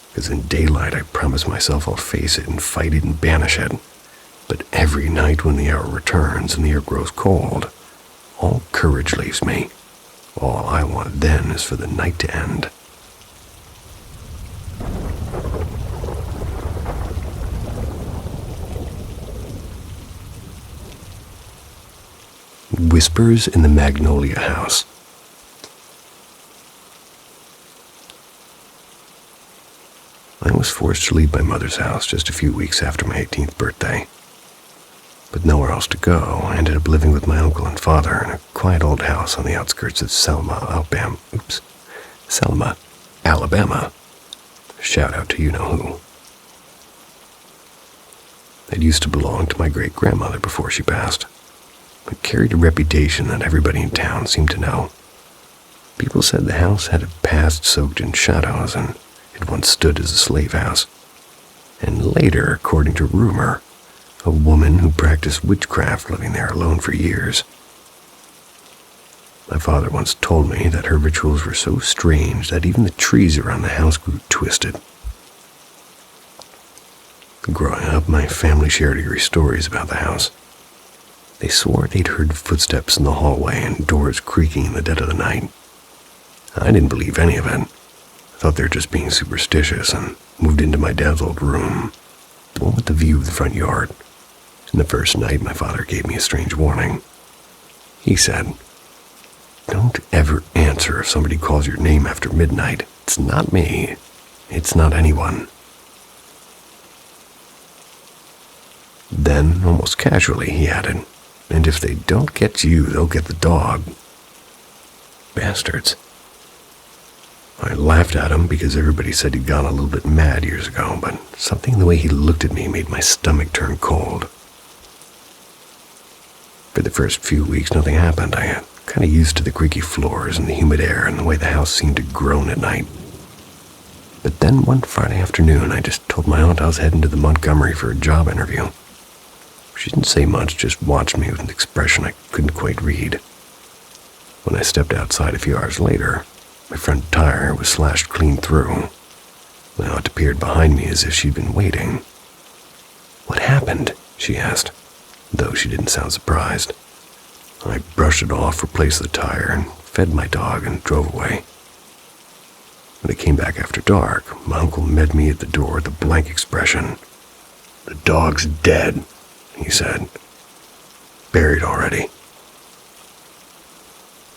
because in daylight I promise myself I'll face it and fight it and banish it. But every night when the hour returns and the air grows cold, all courage leaves me. All I want then is for the night to end. Whispers in the Magnolia House. I was forced to leave my mother's house just a few weeks after my 18th birthday. With nowhere else to go, I ended up living with my uncle and father in a quiet old house on the outskirts of Selma, Alabama. Shout out to you-know-who. It used to belong to my great-grandmother before she passed. It carried a reputation that everybody in town seemed to know. People said the house had a past soaked in shadows and it once stood as a slave house. And later, according to rumor, a woman who practiced witchcraft living there alone for years. My father once told me that her rituals were so strange that even the trees around the house grew twisted. Growing up, my family shared eerie stories about the house. They swore they'd heard footsteps in the hallway and doors creaking in the dead of the night. I didn't believe any of it. I thought they were just being superstitious and moved into my dad's old room, the one with the view of the front yard. And the first night, my father gave me a strange warning. He said, "Don't ever answer if somebody calls your name after midnight. It's not me. It's not anyone." Then, almost casually, he added, "And if they don't get you, they'll get the dog." Bastards. I laughed at him because everybody said he'd gone a little bit mad years ago, but something in the way he looked at me made my stomach turn cold. For the first few weeks, nothing happened. I got kind of used to the creaky floors and the humid air and the way the house seemed to groan at night. But then one Friday afternoon, I just told my aunt I was heading to the Montgomery for a job interview. She didn't say much, just watched me with an expression I couldn't quite read. When I stepped outside a few hours later, my front tire was slashed clean through. My aunt appeared behind me as if she'd been waiting. "What happened?" she asked, though she didn't sound surprised. I brushed it off, replaced the tire, and fed my dog and drove away. When I came back after dark, my uncle met me at the door with a blank expression. "The dog's dead," he said. "Buried already."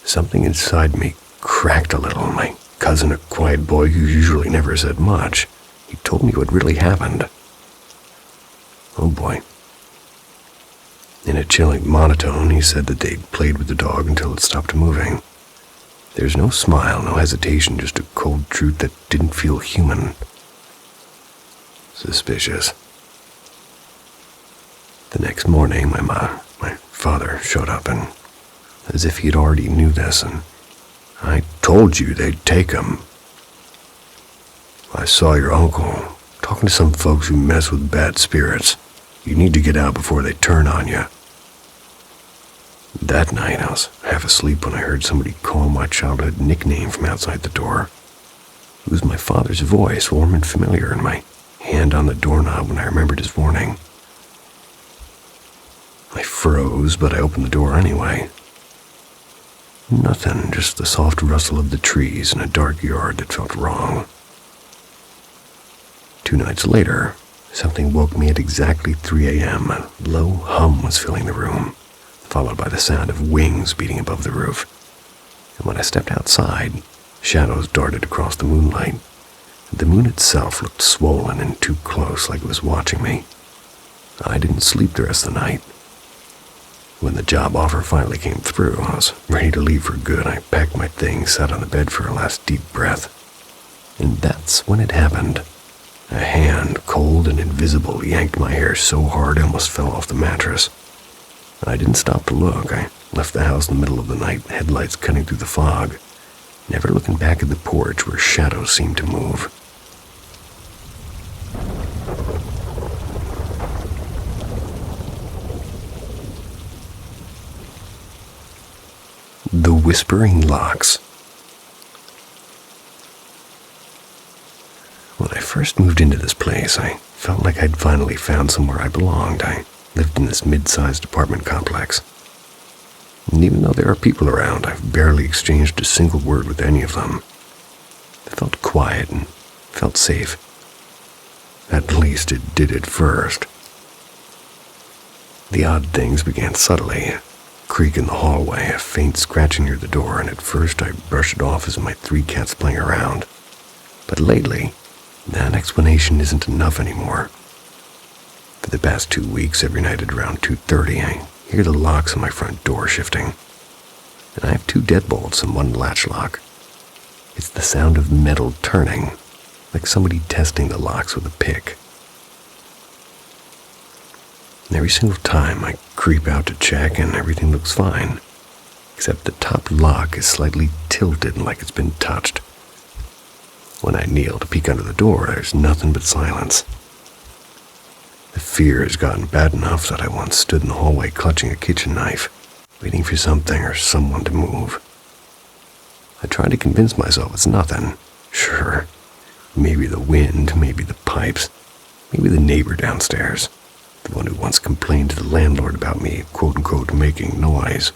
Something inside me cracked a little. My cousin, a quiet boy who usually never said much, he told me what really happened. Oh boy. In a chilling monotone, he said that they'd played with the dog until it stopped moving. There's no smile, no hesitation, just a cold truth that didn't feel human. Suspicious. The next morning, my father showed up, and as if he'd already knew this, and "I told you they'd take him. I saw your uncle talking to some folks who mess with bad spirits. You need to get out before they turn on you." That night, I was half asleep when I heard somebody call my childhood nickname from outside the door. It was my father's voice, warm and familiar, and my hand on the doorknob when I remembered his warning. I froze, but I opened the door anyway. Nothing, just the soft rustle of the trees in a dark yard that felt wrong. 2 nights later, something woke me at exactly 3 a.m. A low hum was filling the room, followed by the sound of wings beating above the roof. And when I stepped outside, Shadows darted across the moonlight. The moon itself looked swollen and too close, like it was watching me. I didn't sleep the rest of the night. When the job offer finally came through, I was ready to leave for good. I packed my things, sat on the bed for a last deep breath. And that's when it happened. A hand, cold and invisible, yanked my hair so hard I almost fell off the mattress. I didn't stop to look. I left the house in the middle of the night, headlights cutting through the fog, never looking back at the porch where shadows seemed to move. The Whispering Locks. When I first moved into this place, I felt like I'd finally found somewhere I belonged. I lived in this mid-sized apartment complex. And even though there are people around, I've barely exchanged a single word with any of them. It felt quiet and felt safe. At least it did at first. The odd things began subtly. A creak in the hallway, a faint scratching near the door, and at first I brushed it off as my 3 cats playing around. But lately, that explanation isn't enough anymore. For the past 2 weeks, every night at around 2:30, I hear the locks on my front door shifting. And I have 2 deadbolts and 1 latch lock. It's the sound of metal turning, like somebody testing the locks with a pick. And every single time I creep out to check and everything looks fine, except the top lock is slightly tilted like it's been touched. When I kneel to peek under the door, there's nothing but silence. The fear has gotten bad enough that I once stood in the hallway clutching a kitchen knife, waiting for something or someone to move. I tried to convince myself it's nothing. Sure, maybe the wind, maybe the pipes, maybe the neighbor downstairs, the one who once complained to the landlord about me, quote-unquote, making noise.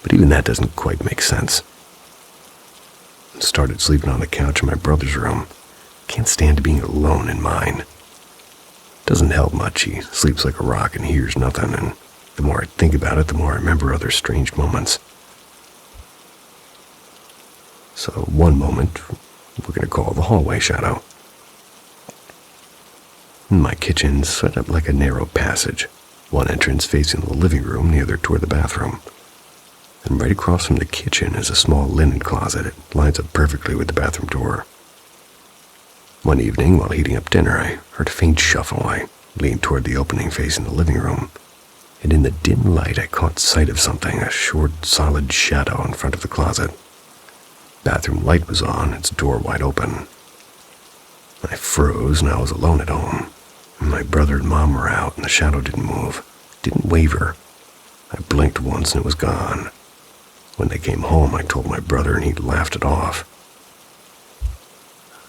But even that doesn't quite make sense. I started sleeping on the couch in my brother's room. Can't stand being alone in mine. Doesn't help much. He sleeps like a rock and hears nothing, and the more I think about it, the more I remember other strange moments. So one moment, we're going to call the hallway shadow. My kitchen's set up like a narrow passage, one entrance facing the living room, the other toward the bathroom. And right across from the kitchen is a small linen closet. It lines up perfectly with the bathroom door. One evening, while heating up dinner, I heard a faint shuffle. I leaned toward the opening facing the living room, and in the dim light I caught sight of something, a short, solid shadow in front of the closet. Bathroom light was on, its door wide open. I froze, and I was alone at home. My brother and mom were out, and the shadow didn't move, didn't waver. I blinked once, and it was gone. When they came home, I told my brother, and he laughed it off.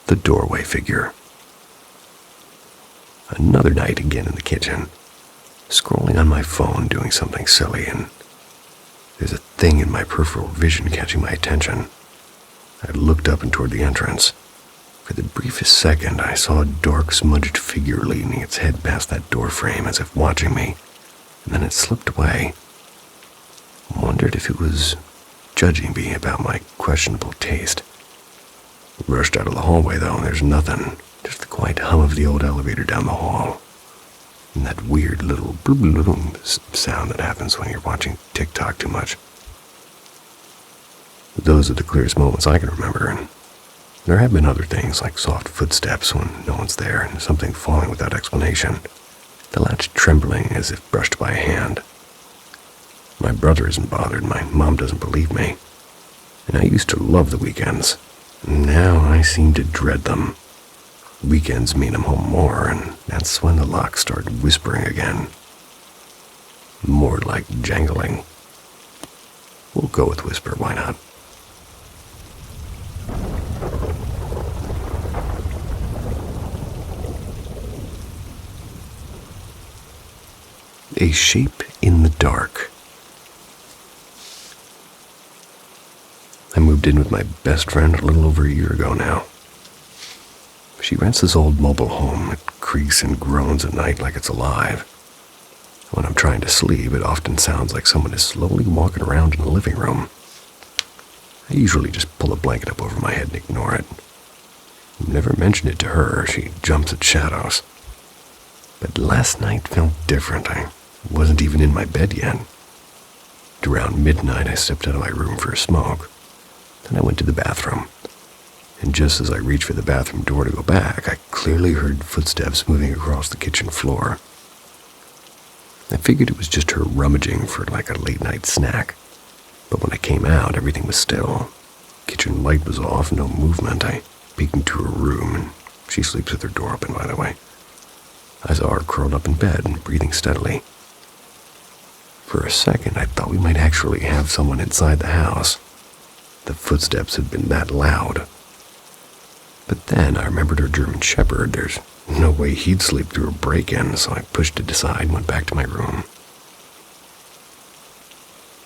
The doorway figure. Another night again in the kitchen, scrolling on my phone, doing something silly, and there's a thing in my peripheral vision catching my attention. I looked up and toward the entrance. For the briefest second, I saw a dark, smudged figure leaning its head past that door frame as if watching me, and then it slipped away. Wondered if it was judging me about my questionable taste. Rushed out of the hallway, though, and there's nothing. Just the quiet hum of the old elevator down the hall. And that weird little bloom sound that happens when you're watching TikTok too much. Those are the clearest moments I can remember, and there have been other things like soft footsteps when no one's there and something falling without explanation. The latch trembling as if brushed by a hand. My brother isn't bothered, my mom doesn't believe me. And I used to love the weekends. Now I seem to dread them. Weekends mean I'm home more, and that's when the locks start whispering again. More like jangling. We'll go with whisper, why not? A shape in the dark. I moved in with my best friend a little over a year ago now. She rents this old mobile home. It creaks and groans at night like it's alive. When I'm trying to sleep, it often sounds like someone is slowly walking around in the living room. I usually just pull a blanket up over my head and ignore it. Never mention it to her. She jumps at shadows. But last night felt different. I wasn't even in my bed yet. At around midnight, I stepped out of my room for a smoke. Then I went to the bathroom. And just as I reached for the bathroom door to go back, I clearly heard footsteps moving across the kitchen floor. I figured it was just her rummaging for like a late-night snack. But when I came out, everything was still. Kitchen light was off, no movement. I peeked into her room, and she sleeps with her door open, by the way. I saw her curled up in bed and breathing steadily. For a second, I thought we might actually have someone inside the house. The footsteps had been that loud. But then I remembered her German Shepherd. There's no way he'd sleep through a break-in, so I pushed it aside and went back to my room.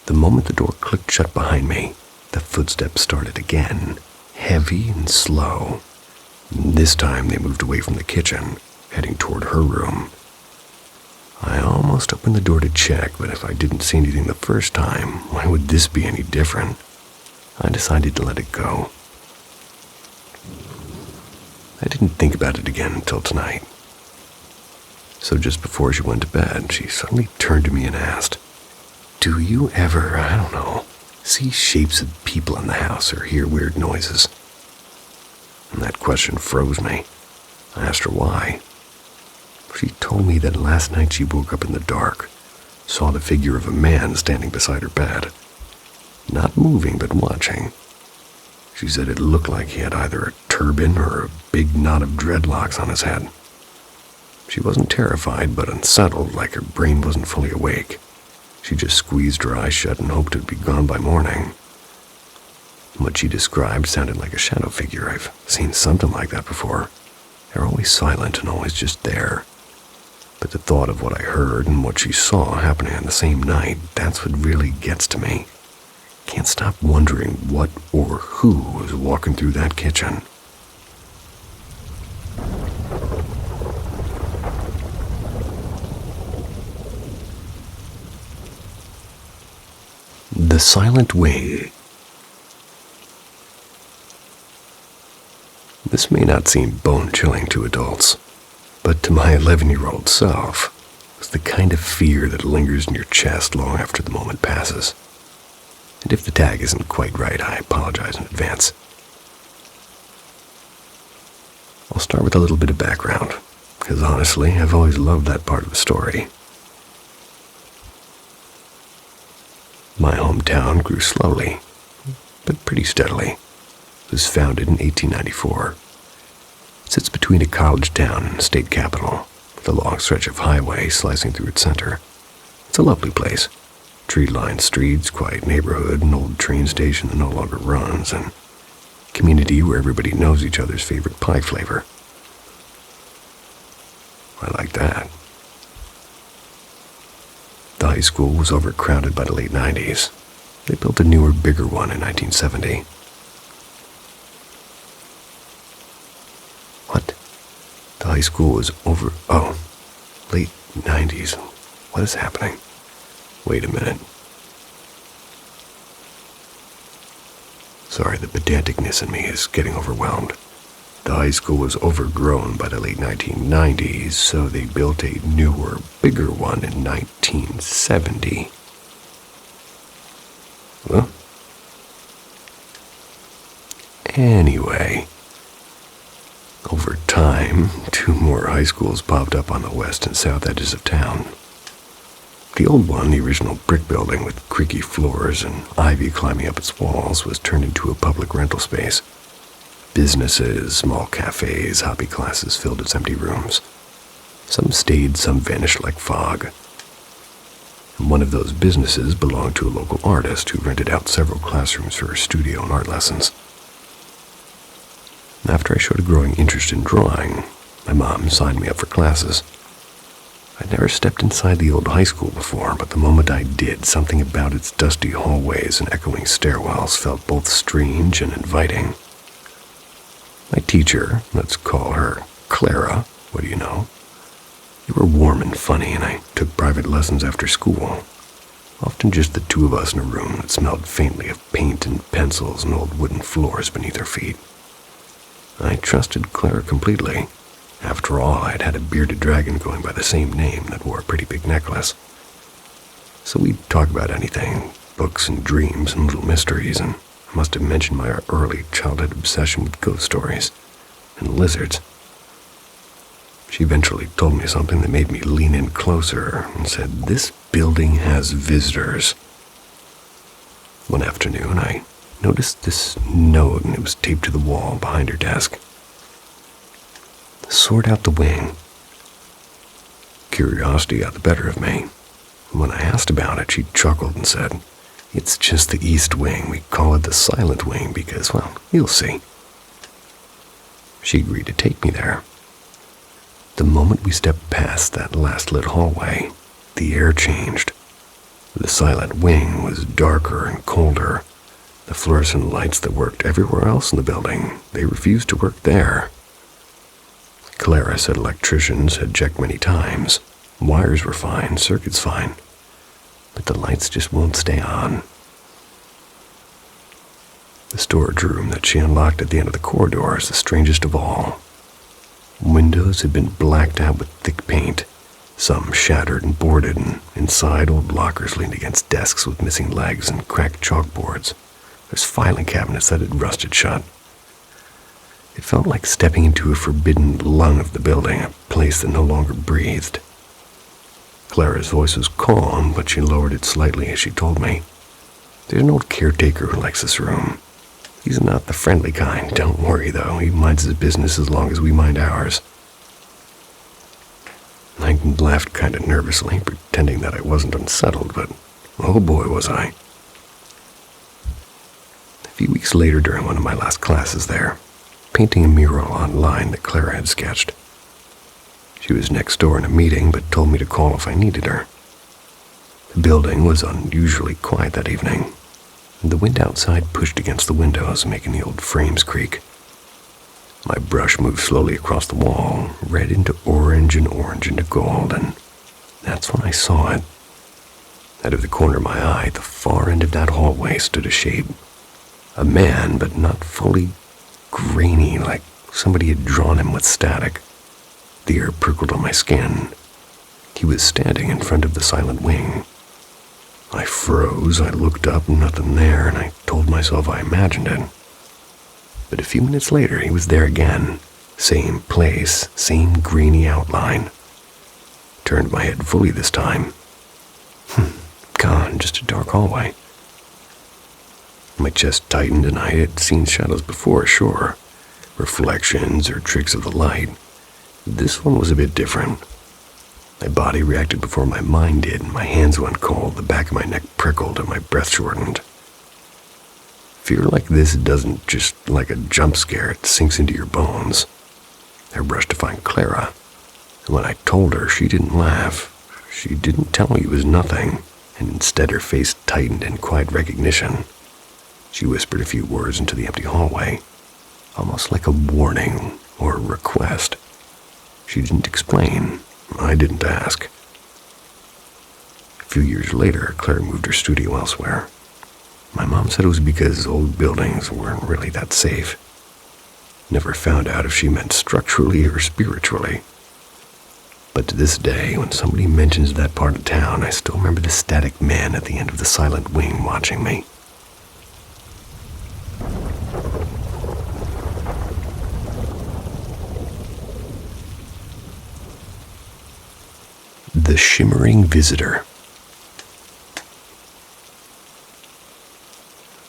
The moment the door clicked shut behind me, the footsteps started again, heavy and slow. This time they moved away from the kitchen, heading toward her room. I almost opened the door to check, but if I didn't see anything the first time, why would this be any different? I decided to let it go. I didn't think about it again until tonight. So just before she went to bed, she suddenly turned to me and asked, "Do you ever, see shapes of people in the house or hear weird noises?" And that question froze me. I asked her why. She told me that last night she woke up in the dark, saw the figure of a man standing beside her bed. Not moving, but watching. She said it looked like he had either a turban or a big knot of dreadlocks on his head. She wasn't terrified, but unsettled, like her brain wasn't fully awake. She just squeezed her eyes shut and hoped it would be gone by morning. What she described sounded like a shadow figure. I've seen something like that before. They're always silent and always just there. But the thought of what I heard and what she saw happening on the same night, that's what really gets to me. Can't stop wondering what or who was walking through that kitchen. The Silent Wing. This may not seem bone-chilling to adults, but to my 11-year-old self, it was the kind of fear that lingers in your chest long after the moment passes. And if the tag isn't quite right, I apologize in advance. I'll start with a little bit of background, because honestly, I've always loved that part of the story. My hometown grew slowly, but pretty steadily. It was founded in 1894. It sits between a college town and a state capital, with a long stretch of highway slicing through its center. It's a lovely place. Tree-lined streets, quiet neighborhood, an old train station that no longer runs, and community where everybody knows each other's favorite pie flavor. I like that. The high school was overcrowded by the late 90s. They built a newer, bigger one in 1970. What? The high school was late 90s. What is happening? Wait a minute. Sorry, the pedanticness in me is getting overwhelmed. The high school was overgrown by the late 1990s, so they built a newer, bigger one in 1970. Well, anyway, over time, 2 more high schools popped up on the west and south edges of town. The old one, the original brick building with creaky floors and ivy climbing up its walls, was turned into a public rental space. Businesses, small cafes, hobby classes filled its empty rooms. Some stayed, some vanished like fog. And one of those businesses belonged to a local artist who rented out several classrooms for her studio and art lessons. After I showed a growing interest in drawing, my mom signed me up for classes. I'd never stepped inside the old high school before, but the moment I did, something about its dusty hallways and echoing stairwells felt both strange and inviting. My teacher, let's call her Clara, what do you know? They were warm and funny, and I took private lessons after school. Often just the two of us in a room that smelled faintly of paint and pencils and old wooden floors beneath our feet. I trusted Clara completely. After all, I'd had a bearded dragon going by the same name that wore a pretty big necklace. So we'd talk about anything, books and dreams and little mysteries, and I must have mentioned my early childhood obsession with ghost stories and lizards. She eventually told me something that made me lean in closer and said, "This building has visitors." One afternoon, I noticed this note, and it was taped to the wall behind her desk. "Sort out the wing." Curiosity got the better of me. When I asked about it, she chuckled and said, "It's just the east wing. We call it the silent wing because, well, you'll see." She agreed to take me there. The moment we stepped past that last lit hallway, the air changed. The silent wing was darker and colder. The fluorescent lights that worked everywhere else in the building, they refused to work there. Clara said electricians had checked many times. Wires were fine, circuits fine, but the lights just won't stay on. The storage room that she unlocked at the end of the corridor is the strangest of all. Windows had been blacked out with thick paint, some shattered and boarded, and inside old lockers leaned against desks with missing legs and cracked chalkboards. There's filing cabinets that had rusted shut. It felt like stepping into a forbidden lung of the building, a place that no longer breathed. Clara's voice was calm, but she lowered it slightly as she told me, "There's an old caretaker who likes this room. He's not the friendly kind. Don't worry, though. He minds his business as long as we mind ours." I laughed kind of nervously, pretending that I wasn't unsettled, but oh boy was I. A few weeks later, during one of my last classes there, painting a mural online that Clara had sketched. She was next door in a meeting, but told me to call if I needed her. The building was unusually quiet that evening. The wind outside pushed against the windows, making the old frames creak. My brush moved slowly across the wall, red into orange and orange into gold, and that's when I saw it. Out of the corner of my eye, at the far end of that hallway stood a shape. A man, but not fully grainy, like somebody had drawn him with static. The air prickled on my skin. He was standing in front of the silent wing. I froze, I looked up, nothing there, and I told myself I imagined it. But a few minutes later, he was there again. Same place, same grainy outline. Turned my head fully this time. Gone, just a dark hallway. My chest tightened, and I had seen shadows before, sure. Reflections or tricks of the light. This one was a bit different. My body reacted before my mind did, and my hands went cold, the back of my neck prickled, and my breath shortened. Fear like this doesn't just like a jump scare, it sinks into your bones. I rushed to find Clara, and when I told her, she didn't laugh. She didn't tell me it was nothing, and instead her face tightened in quiet recognition. She whispered a few words into the empty hallway, almost like a warning or a request. She didn't explain. I didn't ask. A few years later, Claire moved her studio elsewhere. My mom said it was because old buildings weren't really that safe. Never found out if she meant structurally or spiritually. But to this day, when somebody mentions that part of town, I still remember the static man at the end of the silent wing watching me. The Shimmering Visitor.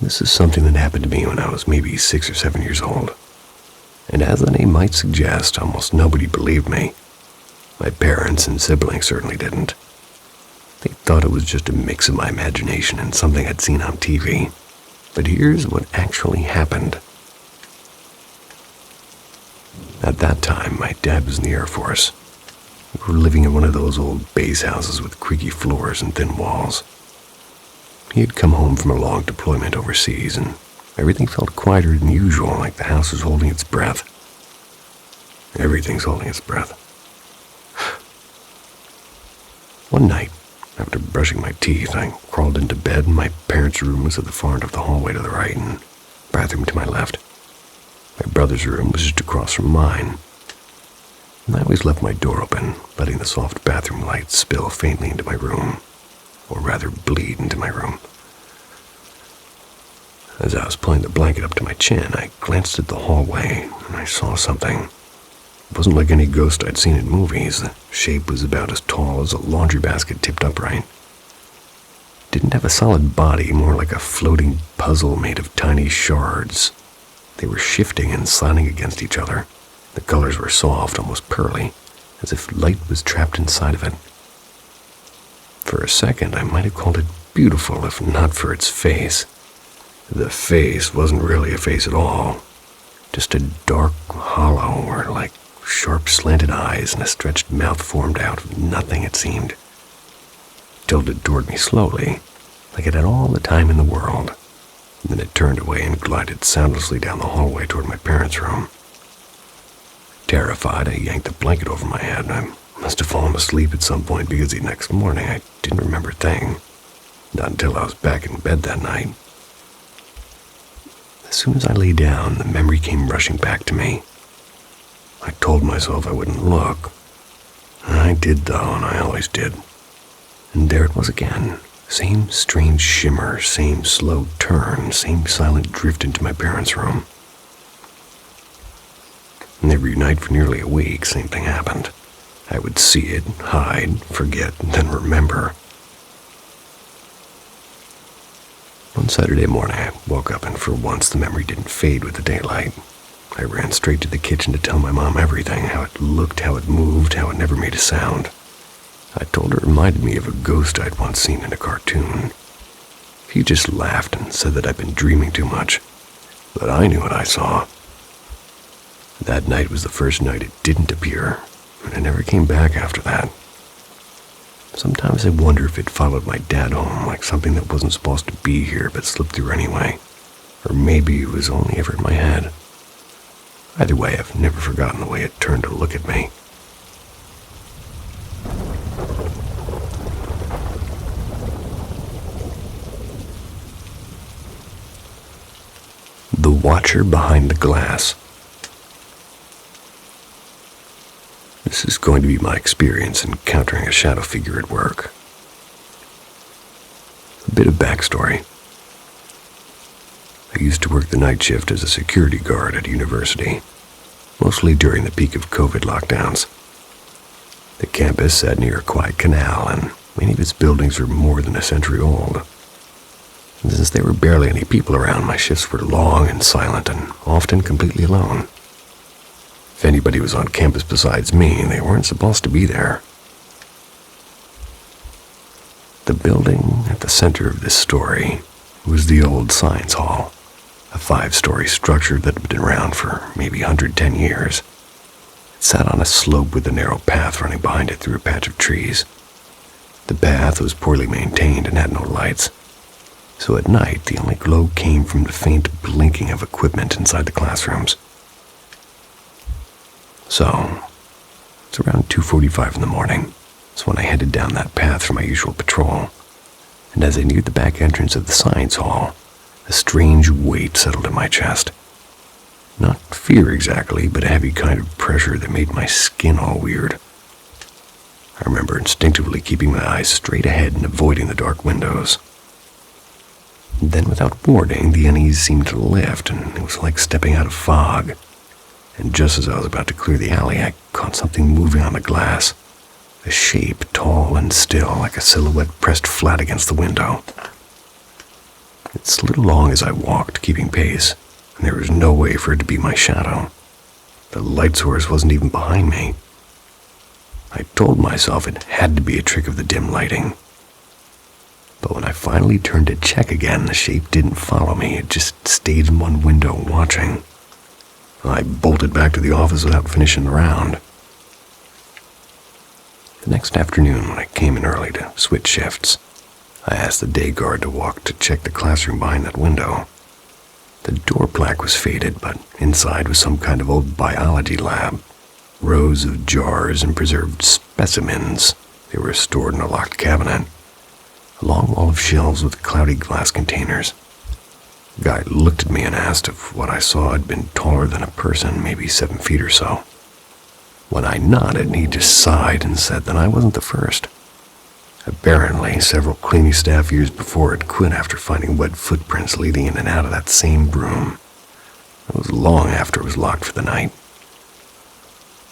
This is something that happened to me when I was maybe 6 or 7 years old. And as the name might suggest, almost nobody believed me. My parents and siblings certainly didn't. They thought it was just a mix of my imagination and something I'd seen on TV. But here's what actually happened. At that time, my dad was in the Air Force. We were living in one of those old base houses with creaky floors and thin walls. He had come home from a long deployment overseas, and everything felt quieter than usual, like the house was holding its breath. Everything's holding its breath. One night, After brushing my teeth, I crawled into bed, and my parents' room was at the far end of the hallway to the right and bathroom to my left. My brother's room was just across from mine. And I always left my door open, letting the soft bathroom light spill faintly into my room, or rather bleed into my room. As I was pulling the blanket up to my chin, I glanced at the hallway, and I saw something. It wasn't like any ghost I'd seen in movies. The shape was about as tall as a laundry basket tipped upright. It didn't have a solid body, more like a floating puzzle made of tiny shards. They were shifting and slanting against each other. The colors were soft, almost pearly, as if light was trapped inside of it. For a second, I might have called it beautiful, if not for its face. The face wasn't really a face at all. Just a dark hollow where, like sharp slanted eyes and a stretched mouth formed out of nothing, it seemed. It tilted toward me slowly, like it had all the time in the world. And then it turned away and glided soundlessly down the hallway toward my parents' room. Terrified, I yanked the blanket over my head. I must have fallen asleep at some point because the next morning I didn't remember a thing. Not until I was back in bed that night. As soon as I lay down, the memory came rushing back to me. I told myself I wouldn't look. I did though, and I always did. And there it was again. Same strange shimmer, same slow turn, same silent drift into my parents' room. And every night for nearly a week, same thing happened. I would see it, hide, forget, and then remember. One Saturday morning, I woke up, and for once the memory didn't fade with the daylight. I ran straight to the kitchen to tell my mom everything, how it looked, how it moved, how it never made a sound. I told her it reminded me of a ghost I'd once seen in a cartoon. She just laughed and said that I'd been dreaming too much, but I knew what I saw. That night was the first night it didn't appear, and it never came back after that. Sometimes I wonder if it followed my dad home, like something that wasn't supposed to be here but slipped through anyway. Or maybe it was only ever in my head. Either way, I've never forgotten the way it turned to look at me. The Watcher Behind the Glass. This is going to be my experience encountering a shadow figure at work. A bit of backstory. I used to work the night shift as a security guard at a university, mostly during the peak of COVID lockdowns. The campus sat near a quiet canal, and many of its buildings were more than a century old. And since there were barely any people around, my shifts were long and silent, and often completely alone. If anybody was on campus besides me, they weren't supposed to be there. The building at the center of this story was the old science hall, a 5-story structure that had been around for maybe 110 years. It sat on a slope with a narrow path running behind it through a patch of trees. The path was poorly maintained and had no lights, so at night the only glow came from the faint blinking of equipment inside the classrooms. So, it's around 2:45 in the morning. It's when I headed down that path for my usual patrol, and as I neared the back entrance of the science hall, a strange weight settled in my chest. Not fear exactly, but a heavy kind of pressure that made my skin all weird. I remember instinctively keeping my eyes straight ahead and avoiding the dark windows. And then, without warning, the unease seemed to lift, and it was like stepping out of fog. And just as I was about to clear the alley, I caught something moving on the glass. A shape, tall and still, like a silhouette pressed flat against the window. It slid along as I walked, keeping pace, and there was no way for it to be my shadow. The light source wasn't even behind me. I told myself it had to be a trick of the dim lighting. But when I finally turned to check again, the shape didn't follow me. It just stayed in one window watching. I bolted back to the office without finishing the round. The next afternoon, when I came in early to switch shifts, I asked the day guard to walk to check the classroom behind that window. The door plaque was faded, but inside was some kind of old biology lab. Rows of jars and preserved specimens. They were stored in a locked cabinet. A long wall of shelves with cloudy glass containers. The guy looked at me and asked if what I saw had been taller than a person, maybe 7 feet or so. When I nodded, he just sighed and said that I wasn't the first. Apparently, several cleaning staff years before had quit after finding wet footprints leading in and out of that same room. It was long after it was locked for the night.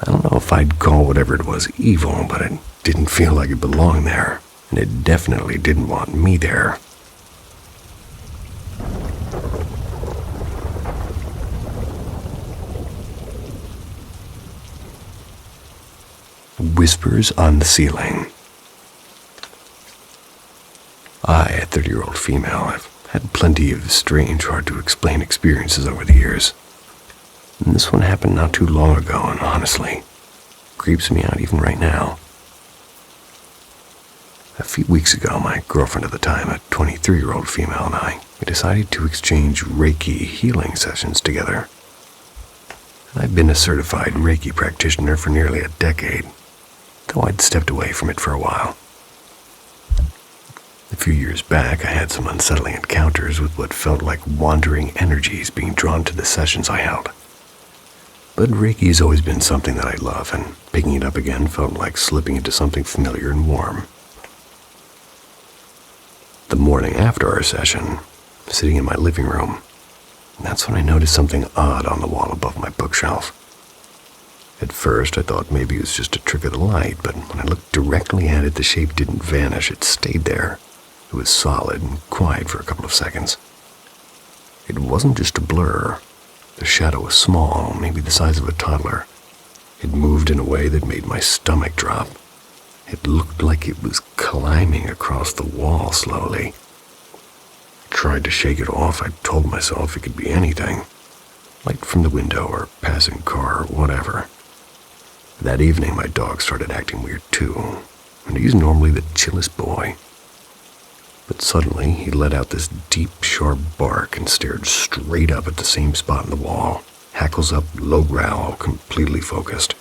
I don't know if I'd call whatever it was evil, but it didn't feel like it belonged there, and it definitely didn't want me there. Whispers on the ceiling. I, a 30-year-old female, have had plenty of strange, hard-to-explain experiences over the years. And this one happened not too long ago, and honestly, creeps me out even right now. A few weeks ago, my girlfriend at the time, a 23-year-old female, and I, we decided to exchange Reiki healing sessions together. I've been a certified Reiki practitioner for nearly a decade, though I'd stepped away from it for a while. A few years back, I had some unsettling encounters with what felt like wandering energies being drawn to the sessions I held. But Reiki has always been something that I love, and picking it up again felt like slipping into something familiar and warm. The morning after our session, sitting in my living room, that's when I noticed something odd on the wall above my bookshelf. At first, I thought maybe it was just a trick of the light, but when I looked directly at it, the shape didn't vanish, it stayed there. It was solid and quiet for a couple of seconds. It wasn't just a blur. The shadow was small, maybe the size of a toddler. It moved in a way that made my stomach drop. It looked like it was climbing across the wall slowly. I tried to shake it off. I told myself it could be anything. Light from the window or passing car or whatever. That evening, my dog started acting weird too, and he's normally the chillest boy. But suddenly, he let out this deep, sharp bark and stared straight up at the same spot in the wall, hackles up, low growl, completely focused.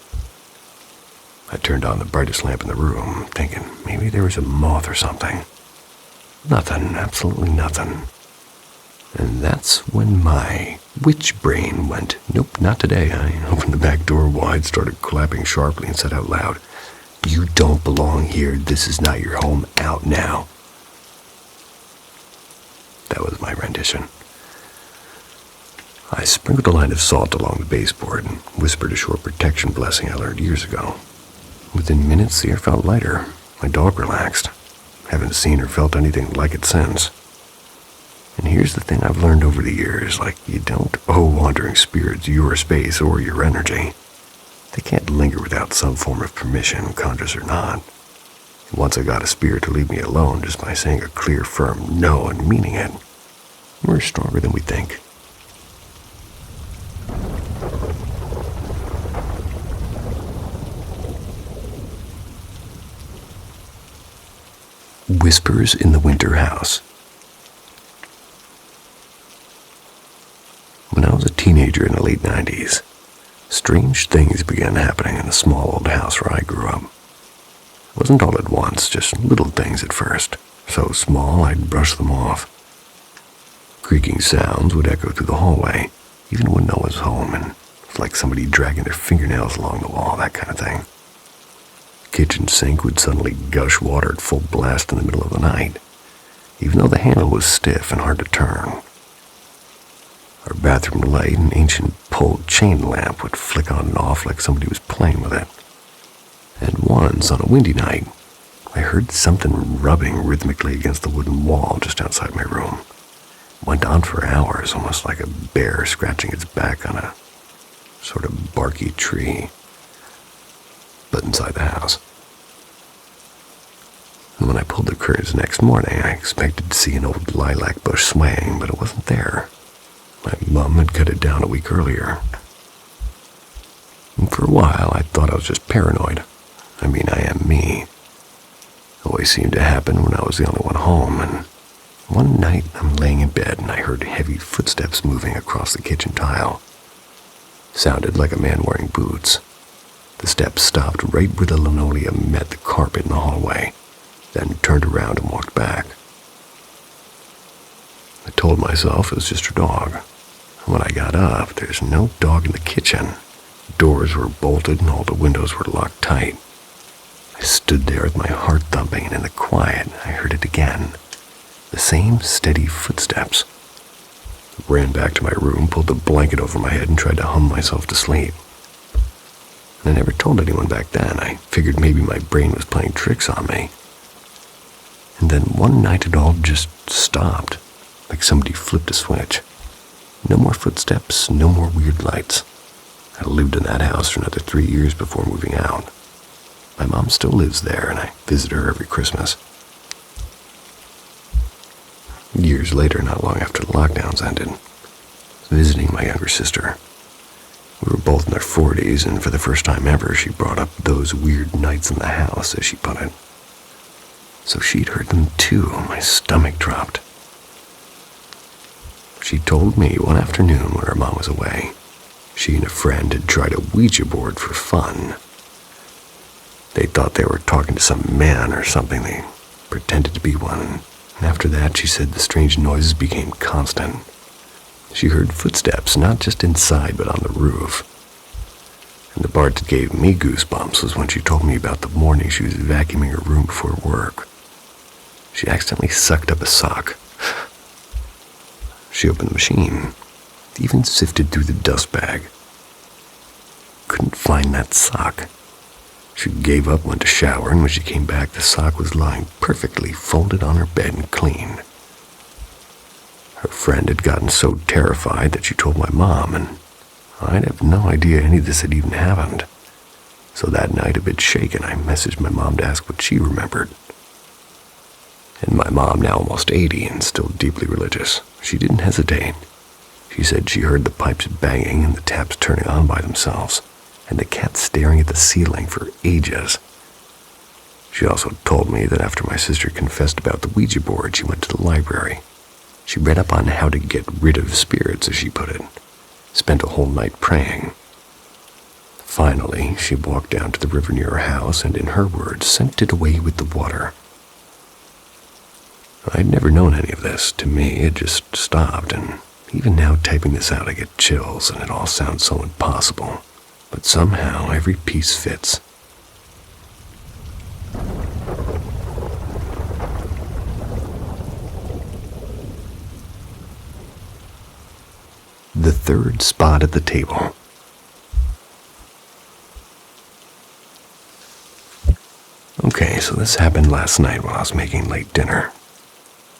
I turned on the brightest lamp in the room, thinking maybe there was a moth or something. Nothing, absolutely nothing. And that's when my witch brain went, nope, not today. I opened the back door wide, started clapping sharply, and said out loud, "You don't belong here. This is not your home. Out now." That was my rendition. I sprinkled a line of salt along the baseboard and whispered a short protection blessing I learned years ago. Within minutes, the air felt lighter. My dog relaxed. Haven't seen or felt anything like it since. And here's the thing I've learned over the years, like you don't owe wandering spirits your space or your energy. They can't linger without some form of permission, conscious or not. Once I got a spirit to leave me alone just by saying a clear, firm no and meaning it, we're stronger than we think. Whispers in the Winter House. When I was a teenager in the late 90s, strange things began happening in the small old house where I grew up. It wasn't all at once, just little things at first, so small I'd brush them off. Creaking sounds would echo through the hallway, even when no one's home, and it was like somebody dragging their fingernails along the wall, that kind of thing. The kitchen sink would suddenly gush water at full blast in the middle of the night, even though the handle was stiff and hard to turn. Our bathroom light, an ancient pulled chain lamp, would flick on and off like somebody was playing with it. And once, on a windy night, I heard something rubbing rhythmically against the wooden wall just outside my room. It went on for hours, almost like a bear scratching its back on a sort of barky tree, but inside the house. And when I pulled the curtains next morning, I expected to see an old lilac bush swaying, but it wasn't there. My mom had cut it down a week earlier. And for a while, I thought I was just paranoid. I mean, I am me. It always seemed to happen when I was the only one home, and one night I'm laying in bed and I heard heavy footsteps moving across the kitchen tile. Sounded like a man wearing boots. The steps stopped right where the linoleum met the carpet in the hallway, then turned around and walked back. I told myself it was just her dog. When I got up, there's no dog in the kitchen. Doors were bolted and all the windows were locked tight. I stood there with my heart thumping, and in the quiet, I heard it again. The same steady footsteps. I ran back to my room, pulled the blanket over my head, and tried to hum myself to sleep. And I never told anyone back then. I figured maybe my brain was playing tricks on me. And then one night it all just stopped, like somebody flipped a switch. No more footsteps, no more weird lights. I lived in that house for another 3 years before moving out. My mom still lives there, and I visit her every Christmas. Years later, not long after the lockdowns ended, I was visiting my younger sister. We were both in their 40s, and for the first time ever, she brought up those weird nights in the house, as she put it. So she'd heard them too. My stomach dropped. She told me one afternoon when her mom was away, she and a friend had tried a Ouija board for fun. They thought they were talking to some man or something. They pretended to be one, and after that, she said the strange noises became constant. She heard footsteps, not just inside, but on the roof. And the part that gave me goosebumps was when she told me about the morning she was vacuuming her room before work. She accidentally sucked up a sock. She opened the machine, even sifted through the dust bag. Couldn't find that sock. She gave up, went to shower, and when she came back, the sock was lying perfectly folded on her bed and clean. Her friend had gotten so terrified that she told my mom, and I'd have no idea any of this had even happened. So that night, a bit shaken, I messaged my mom to ask what she remembered. And my mom, now almost 80 and still deeply religious, she didn't hesitate. She said she heard the pipes banging and the taps turning on by themselves, and the cat staring at the ceiling for ages. She also told me that after my sister confessed about the Ouija board, she went to the library. She read up on how to get rid of spirits, as she put it. Spent a whole night praying. Finally, she walked down to the river near her house and, in her words, sent it away with the water. I'd never known any of this. To me, it just stopped, and even now typing this out, I get chills, and it all sounds so impossible. But somehow, every piece fits. The third spot at the table. Okay, so this happened last night while I was making late dinner.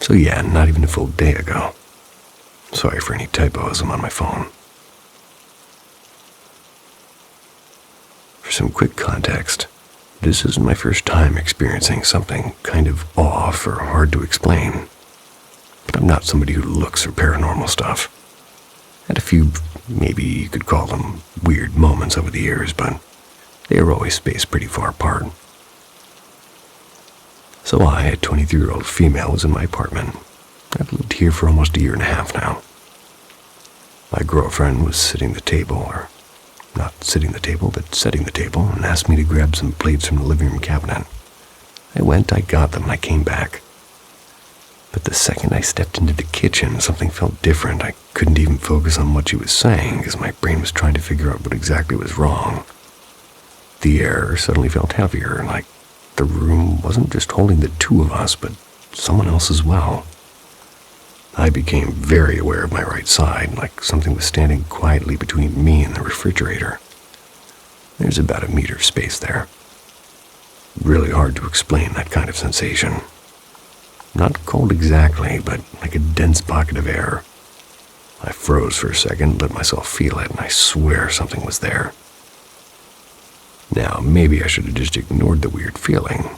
So yeah, not even a full day ago. Sorry for any typos, I'm on my phone. For some quick context, this isn't my first time experiencing something kind of off or hard to explain. But I'm not somebody who looks for paranormal stuff. Had a few, maybe you could call them weird moments over the years, but they were always spaced pretty far apart. So I, a 23-year-old female, was in my apartment. I've lived here for almost a year and a half now. My girlfriend was sitting at the table, or not sitting at the table, but setting the table, and asked me to grab some plates from the living room cabinet. I went, I got them, and I came back. But the second I stepped into the kitchen, something felt different. I couldn't even focus on what she was saying, because my brain was trying to figure out what exactly was wrong. The air suddenly felt heavier, like the room wasn't just holding the two of us, but someone else as well. I became very aware of my right side, like something was standing quietly between me and the refrigerator. There's about a meter of space there. Really hard to explain that kind of sensation. Not cold exactly, but like a dense pocket of air. I froze for a second, let myself feel it, and I swear something was there. Now, maybe I should have just ignored the weird feeling.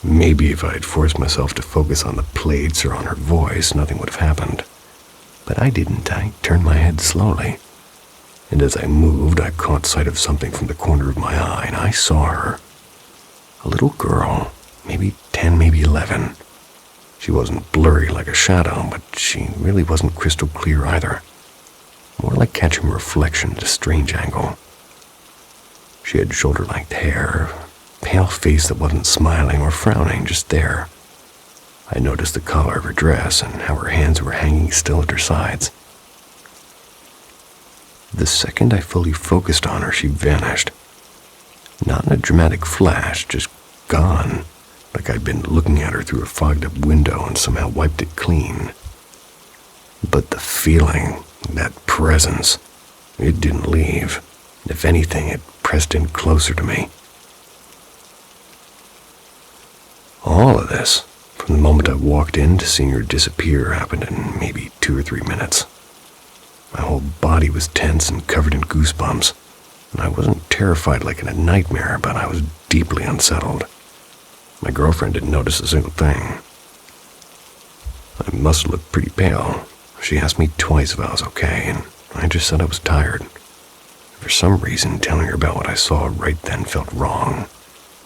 Maybe if I had forced myself to focus on the plates or on her voice, nothing would have happened. But I didn't. I turned my head slowly. And as I moved, I caught sight of something from the corner of my eye, and I saw her. A little girl, maybe 10, maybe 11. She wasn't blurry like a shadow, but she really wasn't crystal clear either. More like catching a reflection at a strange angle. She had shoulder-length hair, pale face that wasn't smiling or frowning, just there. I noticed the collar of her dress and how her hands were hanging still at her sides. The second I fully focused on her, she vanished. Not in a dramatic flash, just gone, like I'd been looking at her through a fogged-up window and somehow wiped it clean. But the feeling, that presence, it didn't leave. If anything, it pressed in closer to me. All of this, from the moment I walked in to seeing her disappear, happened in maybe 2 or 3 minutes. My whole body was tense and covered in goosebumps, and I wasn't terrified like in a nightmare, but I was deeply unsettled. My girlfriend didn't notice a single thing. I must look pretty pale. She asked me twice if I was okay, and I just said I was tired. For some reason, telling her about what I saw right then felt wrong,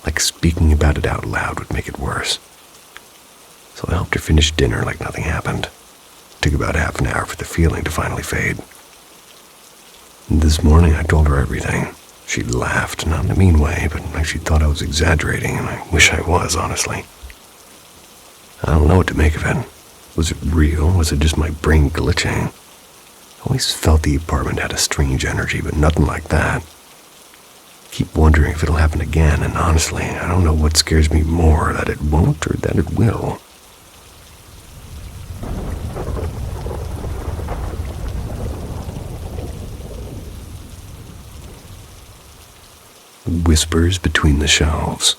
like speaking about it out loud would make it worse. So I helped her finish dinner like nothing happened. It took about half an hour for the feeling to finally fade. This morning I told her everything. She laughed, not in a mean way, but like she thought I was exaggerating, and I wish I was, honestly. I don't know what to make of it. Was it real? Was it just my brain glitching? I always felt the apartment had a strange energy, but nothing like that. Keep wondering if it'll happen again, and honestly, I don't know what scares me more, that it won't or that it will. Whispers between the shelves.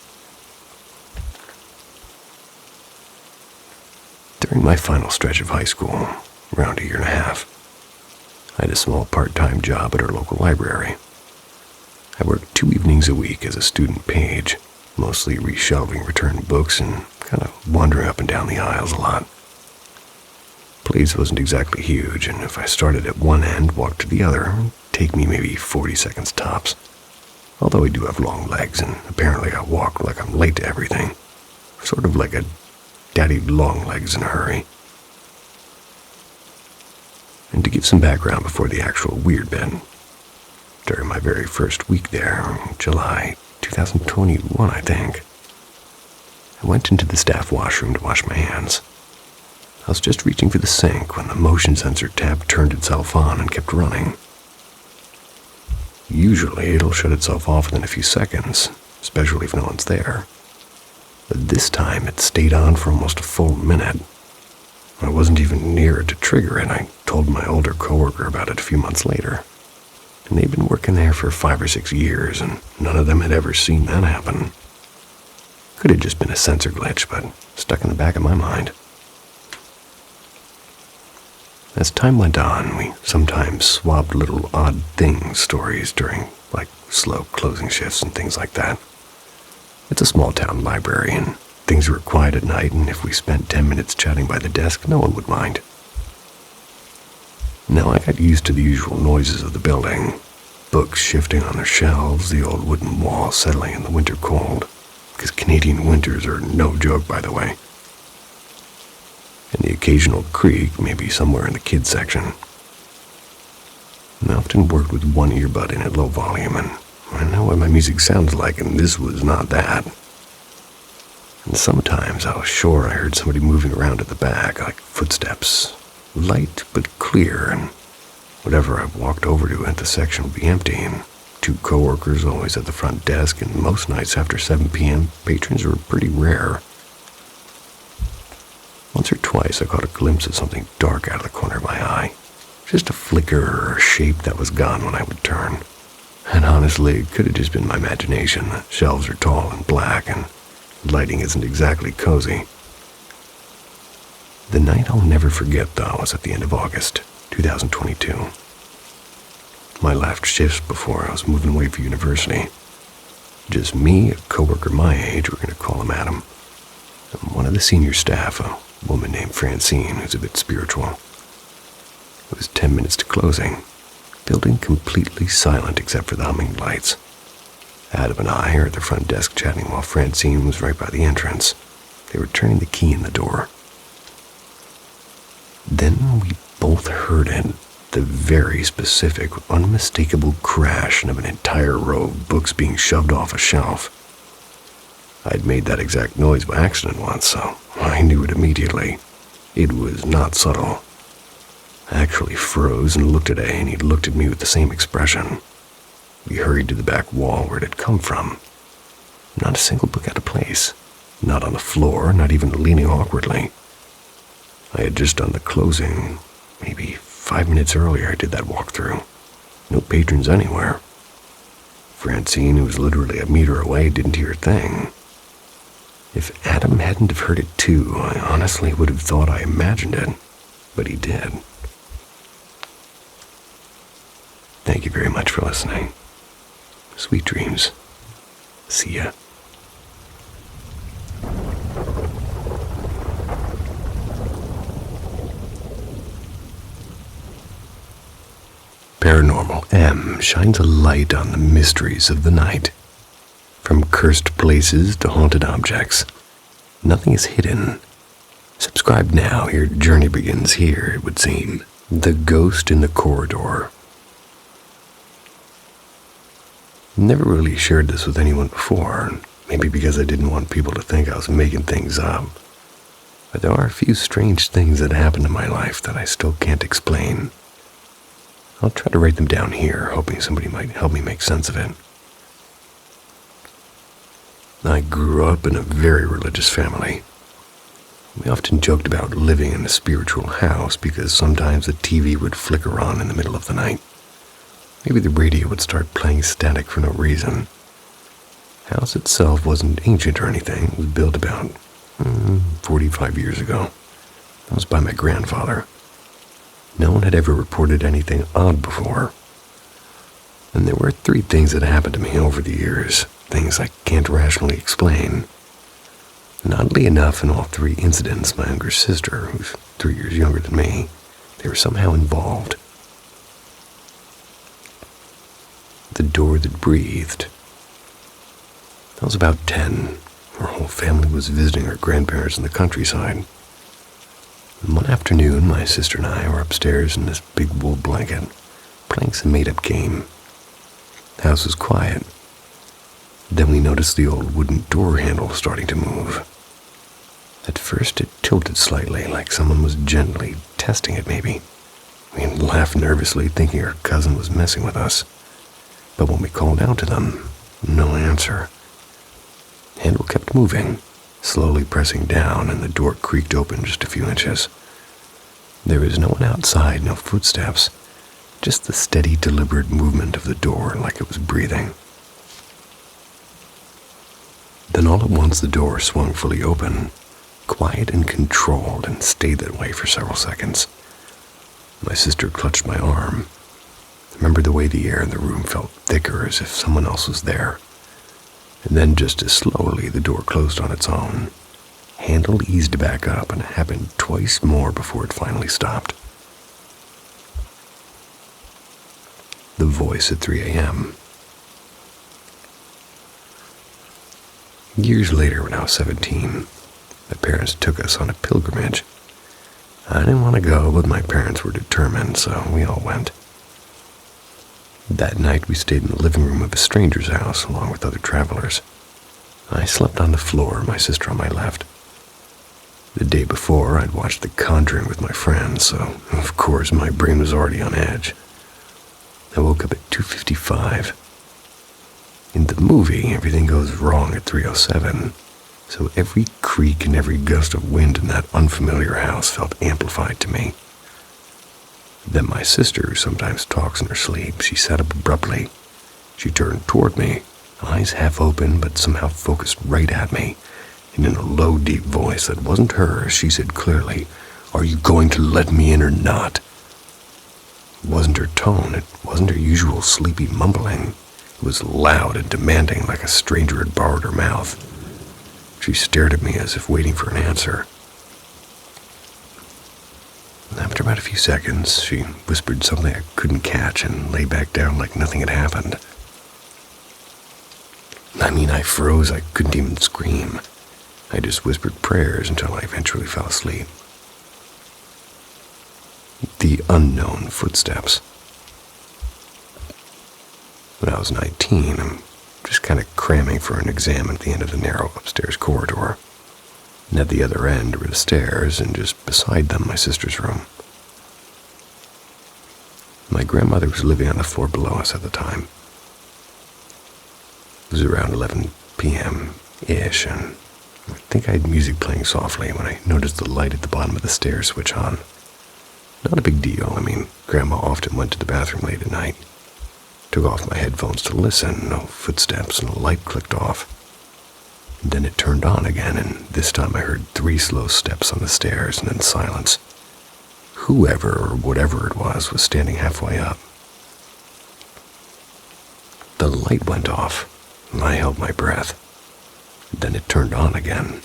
During my final stretch of high school, around 1.5 years, I had a small part-time job at our local library. I worked 2 evenings a week as a student page, mostly reshelving returned books and kind of wandering up and down the aisles a lot. Place wasn't exactly huge, and if I started at one end, walked to the other, it'd take me maybe 40 seconds tops. Although I do have long legs, and apparently I walk like I'm late to everything. Sort of like a daddy long legs in a hurry. And to give some background before the actual weird bit, during my very first week there, July 2021, I think, I went into the staff washroom to wash my hands. I was just reaching for the sink when the motion sensor tap turned itself on and kept running. Usually it'll shut itself off within a few seconds, especially if no one's there. But this time it stayed on for almost a full minute. I wasn't even near it to trigger it. I told my older coworker about it a few months later. And they'd been working there for 5 or 6 years, and none of them had ever seen that happen. Could have just been a sensor glitch, but stuck in the back of my mind. As time went on, we sometimes swapped little odd things stories during, like, slow closing shifts and things like that. It's a small town library, and things were quiet at night, and if we spent 10 minutes chatting by the desk, no one would mind. Now I got used to the usual noises of the building. Books shifting on their shelves, the old wooden wall settling in the winter cold, because Canadian winters are no joke, by the way. And the occasional creak, maybe somewhere in the kids section. I often worked with one earbud in at low volume, and I know what my music sounds like, and this was not that. And sometimes I was sure I heard somebody moving around at the back, like footsteps, light but clear, and whatever I walked over to at the section would be empty, and 2 coworkers always at the front desk, and most nights after 7 p.m., patrons were pretty rare. Once or twice I caught a glimpse of something dark out of the corner of my eye. Just a flicker or a shape that was gone when I would turn. And honestly, it could have just been my imagination. The shelves are tall and black, and lighting isn't exactly cozy. The night I'll never forget, though, was at the end of August, 2022. My last shifts before I was moving away for university. Just me, a coworker my age, we're going to call him Adam, and one of the senior staff, a woman named Francine, who's a bit spiritual. It was 10 minutes to closing. Building completely silent except for the humming lights. Adam and I are at the front desk chatting while Francine was right by the entrance. They were turning the key in the door. Then we both heard it, the very specific, unmistakable crash of an entire row of books being shoved off a shelf. I'd made that exact noise by accident once, so I knew it immediately. It was not subtle. I actually froze and looked at A, and he looked at me with the same expression. We hurried to the back wall where it had come from. Not a single book out of place. Not on the floor, not even leaning awkwardly. I had just done the closing. Maybe 5 minutes earlier I did that walkthrough. No patrons anywhere. Francine, who was literally a meter away, didn't hear a thing. If Adam hadn't have heard it too, I honestly would have thought I imagined it, but he did. Thank you very much for listening. Sweet dreams. See ya. Paranormal M shines a light on the mysteries of the night. From cursed places to haunted objects, nothing is hidden. Subscribe now, your journey begins here, it would seem. The Ghost in the Corridor. Never really shared this with anyone before, maybe because I didn't want people to think I was making things up. But there are a few strange things that happened in my life that I still can't explain. I'll try to write them down here, hoping somebody might help me make sense of it. I grew up in a very religious family. We often joked about living in a spiritual house because sometimes the TV would flicker on in the middle of the night. Maybe the radio would start playing static for no reason. The house itself wasn't ancient or anything. It was built about 45 years ago. That was by my grandfather. No one had ever reported anything odd before. And there were 3 things that happened to me over the years, things I can't rationally explain. And oddly enough, in all 3 incidents, my younger sister, who's 3 years younger than me, they were somehow involved. The door that breathed. I was about 10. Our whole family was visiting our grandparents in the countryside. And one afternoon, my sister and I were upstairs in this big wool blanket, playing some made-up game. The house was quiet. Then we noticed the old wooden door handle starting to move. At first it tilted slightly, like someone was gently testing it maybe. We laughed nervously, thinking our cousin was messing with us. But when we called out to them, no answer. The handle kept moving, slowly pressing down, and the door creaked open just a few inches. There was no one outside, no footsteps. Just the steady, deliberate movement of the door like it was breathing. Then all at once the door swung fully open, quiet and controlled, and stayed that way for several seconds. My sister clutched my arm. I remember the way the air in the room felt thicker, as if someone else was there. And then just as slowly the door closed on its own. Handle eased back up, and it happened twice more before it finally stopped. The voice at 3 a.m. Years later, when I was 17, my parents took us on a pilgrimage. I didn't want to go, but my parents were determined, so we all went. That night, we stayed in the living room of a stranger's house, along with other travelers. I slept on the floor, my sister on my left. The day before, I'd watched The Conjuring with my friends, so, of course, my brain was already on edge. I woke up at 2:55. In the movie, everything goes wrong at 3:07, so every creak and every gust of wind in that unfamiliar house felt amplified to me. Then my sister, who sometimes talks in her sleep, she sat up abruptly. She turned toward me, eyes half open but somehow focused right at me, and in a low, deep voice that wasn't hers, she said clearly, "Are you going to let me in or not?" It wasn't her tone, it wasn't her usual sleepy mumbling. It was loud and demanding, like a stranger had borrowed her mouth. She stared at me as if waiting for an answer. After about a few seconds, she whispered something I couldn't catch and lay back down like nothing had happened. I froze. I couldn't even scream. I just whispered prayers until I eventually fell asleep. The unknown footsteps. When I was 19, I'm just kind of cramming for an exam at the end of the narrow upstairs corridor. And at the other end were the stairs, and just beside them, my sister's room. My grandmother was living on the floor below us at the time. It was around 11 p.m.-ish, and I think I had music playing softly when I noticed the light at the bottom of the stairs switch on. Not a big deal. I mean, Grandma often went to the bathroom late at night. Took off my headphones to listen. No footsteps, and the light clicked off. And then it turned on again, and this time I heard 3 slow steps on the stairs, and then silence. Whoever or whatever it was standing halfway up. The light went off, and I held my breath. Then it turned on again.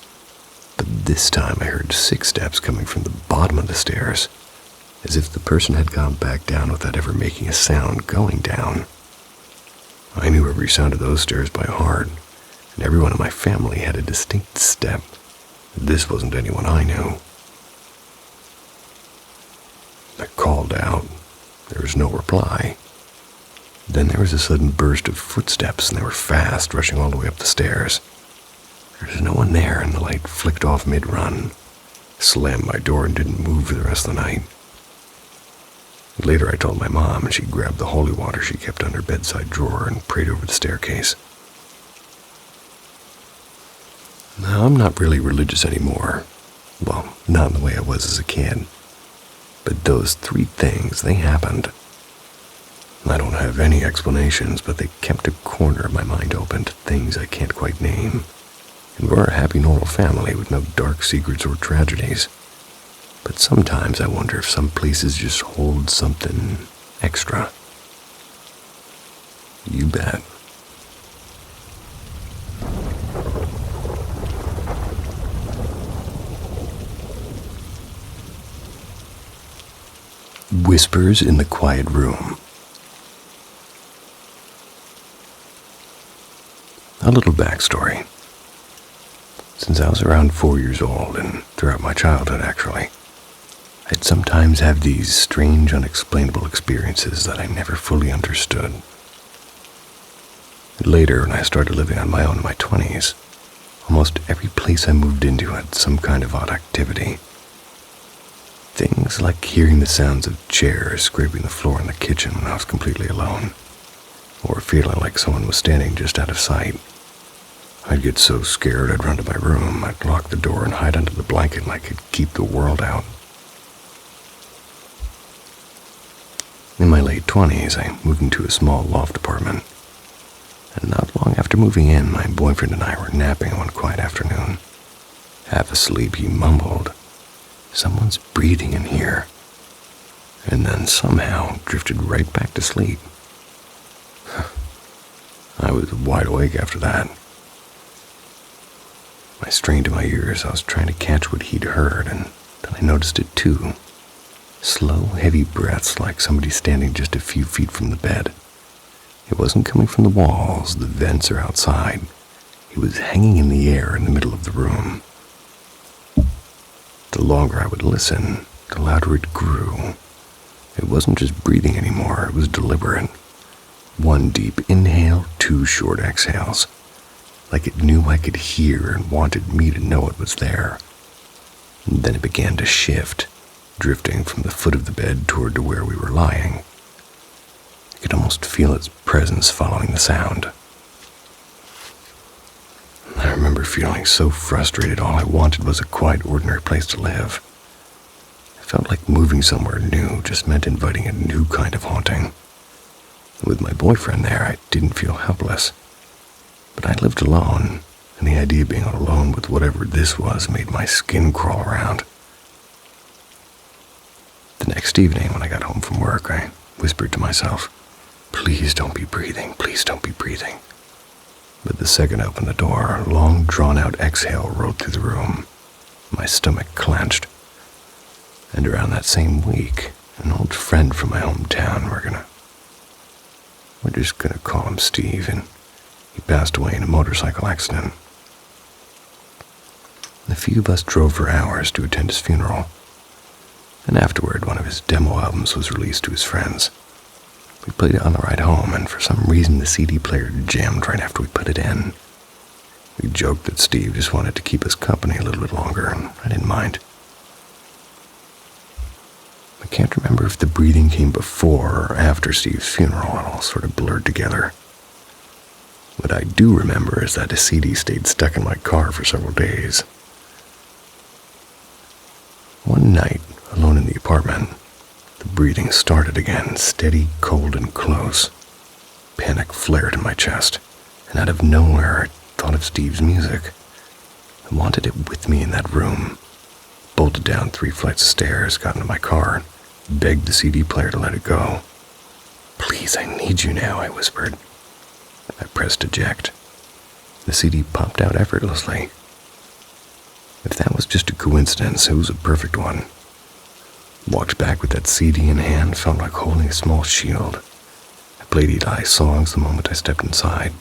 But this time I heard 6 steps coming from the bottom of the stairs, as if the person had gone back down without ever making a sound going down. I knew every sound of those stairs by heart, and everyone in my family had a distinct step. This wasn't anyone I knew. I called out. There was no reply. Then there was a sudden burst of footsteps, and they were fast, rushing all the way up the stairs. There was no one there, and the light flicked off mid-run. Slammed my door and didn't move for the rest of the night. Later I told my mom, and she grabbed the holy water she kept on her bedside drawer and prayed over the staircase. Now, I'm not really religious anymore. Well, not in the way I was as a kid. But those 3 things, they happened. I don't have any explanations, but they kept a corner of my mind open to things I can't quite name. And we're a happy, normal family with no dark secrets or tragedies. But sometimes I wonder if some places just hold something extra. You bet. Whispers in the Quiet Room. A little backstory. Since I was around 4 years old, and throughout my childhood actually, I'd sometimes have these strange, unexplainable experiences that I never fully understood. Later, when I started living on my own in my 20s, almost every place I moved into had some kind of odd activity. Things like hearing the sounds of chairs scraping the floor in the kitchen when I was completely alone, or feeling like someone was standing just out of sight. I'd get so scared I'd run to my room, I'd lock the door and hide under the blanket like it'd keep the world out. In my late 20s, I moved into a small loft apartment, and not long after moving in, my boyfriend and I were napping one quiet afternoon. Half asleep, he mumbled, "Someone's breathing in here," and then somehow drifted right back to sleep. I was wide awake after that. I strained to my ears. I was trying to catch what he'd heard, and then I noticed it too. Slow, heavy breaths like somebody standing just a few feet from the bed. It wasn't coming from the walls, the vents, or outside. It was hanging in the air in the middle of the room. The longer I would listen, the louder it grew. It wasn't just breathing anymore, it was deliberate. 1 deep inhale, 2 short exhales. Like it knew I could hear and wanted me to know it was there. And then it began to shift, drifting from the foot of the bed toward to where we were lying. I could almost feel its presence following the sound. I remember feeling so frustrated all I wanted was a quiet, ordinary place to live. I felt like moving somewhere new just meant inviting a new kind of haunting. With my boyfriend there, I didn't feel helpless. But I lived alone, and the idea of being alone with whatever this was made my skin crawl around. The next evening, when I got home from work, I whispered to myself, "Please don't be breathing, please don't be breathing." But the second I opened the door, a long, drawn-out exhale rolled through the room. My stomach clenched. And around that same week, an old friend from my hometown, we're just gonna call him Steve, and he passed away in a motorcycle accident. A few of us drove for hours to attend his funeral, and afterward, one of his demo albums was released to his friends. We played it on the ride home, and for some reason the CD player jammed right after we put it in. We joked that Steve just wanted to keep us company a little bit longer, and I didn't mind. I can't remember if the breathing came before or after Steve's funeral. It all sort of blurred together. What I do remember is that the CD stayed stuck in my car for several days. One night, alone in the apartment, the breathing started again, steady, cold, and close. Panic flared in my chest, and out of nowhere I thought of Steve's music. I wanted it with me in that room. Bolted down 3 flights of stairs, got into my car, and begged the CD player to let it go. "Please, I need you now," I whispered. I pressed eject. The CD popped out effortlessly. If that was just a coincidence, it was a perfect one. Walked back with that CD in hand, felt like holding a small shield. I played Eli's songs the moment I stepped inside.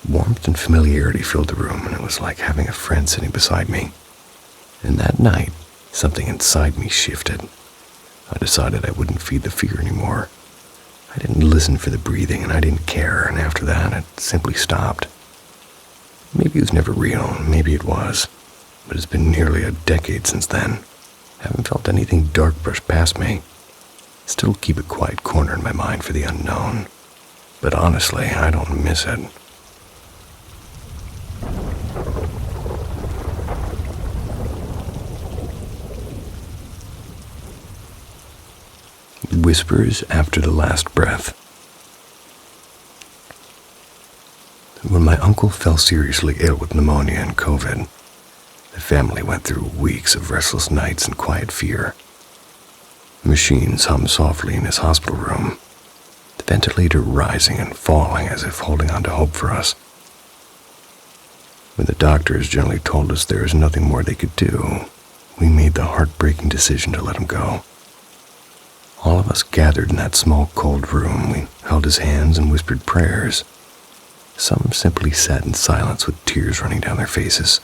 Warmth and familiarity filled the room, and it was like having a friend sitting beside me. And that night, something inside me shifted. I decided I wouldn't feed the fear anymore. I didn't listen for the breathing, and I didn't care, and after that, it simply stopped. Maybe it was never real, maybe it was, but it's been nearly a decade since then. I haven't felt anything dark brush past me. Still keep a quiet corner in my mind for the unknown, but honestly, I don't miss it. Whispers after the last breath. When my uncle fell seriously ill with pneumonia and COVID, the family went through weeks of restless nights and quiet fear. Machines hummed softly in his hospital room, the ventilator rising and falling as if holding on to hope for us. When the doctors gently told us there was nothing more they could do, we made the heartbreaking decision to let him go. All of us gathered in that small, cold room. We held his hands and whispered prayers. Some simply sat in silence with tears running down their faces.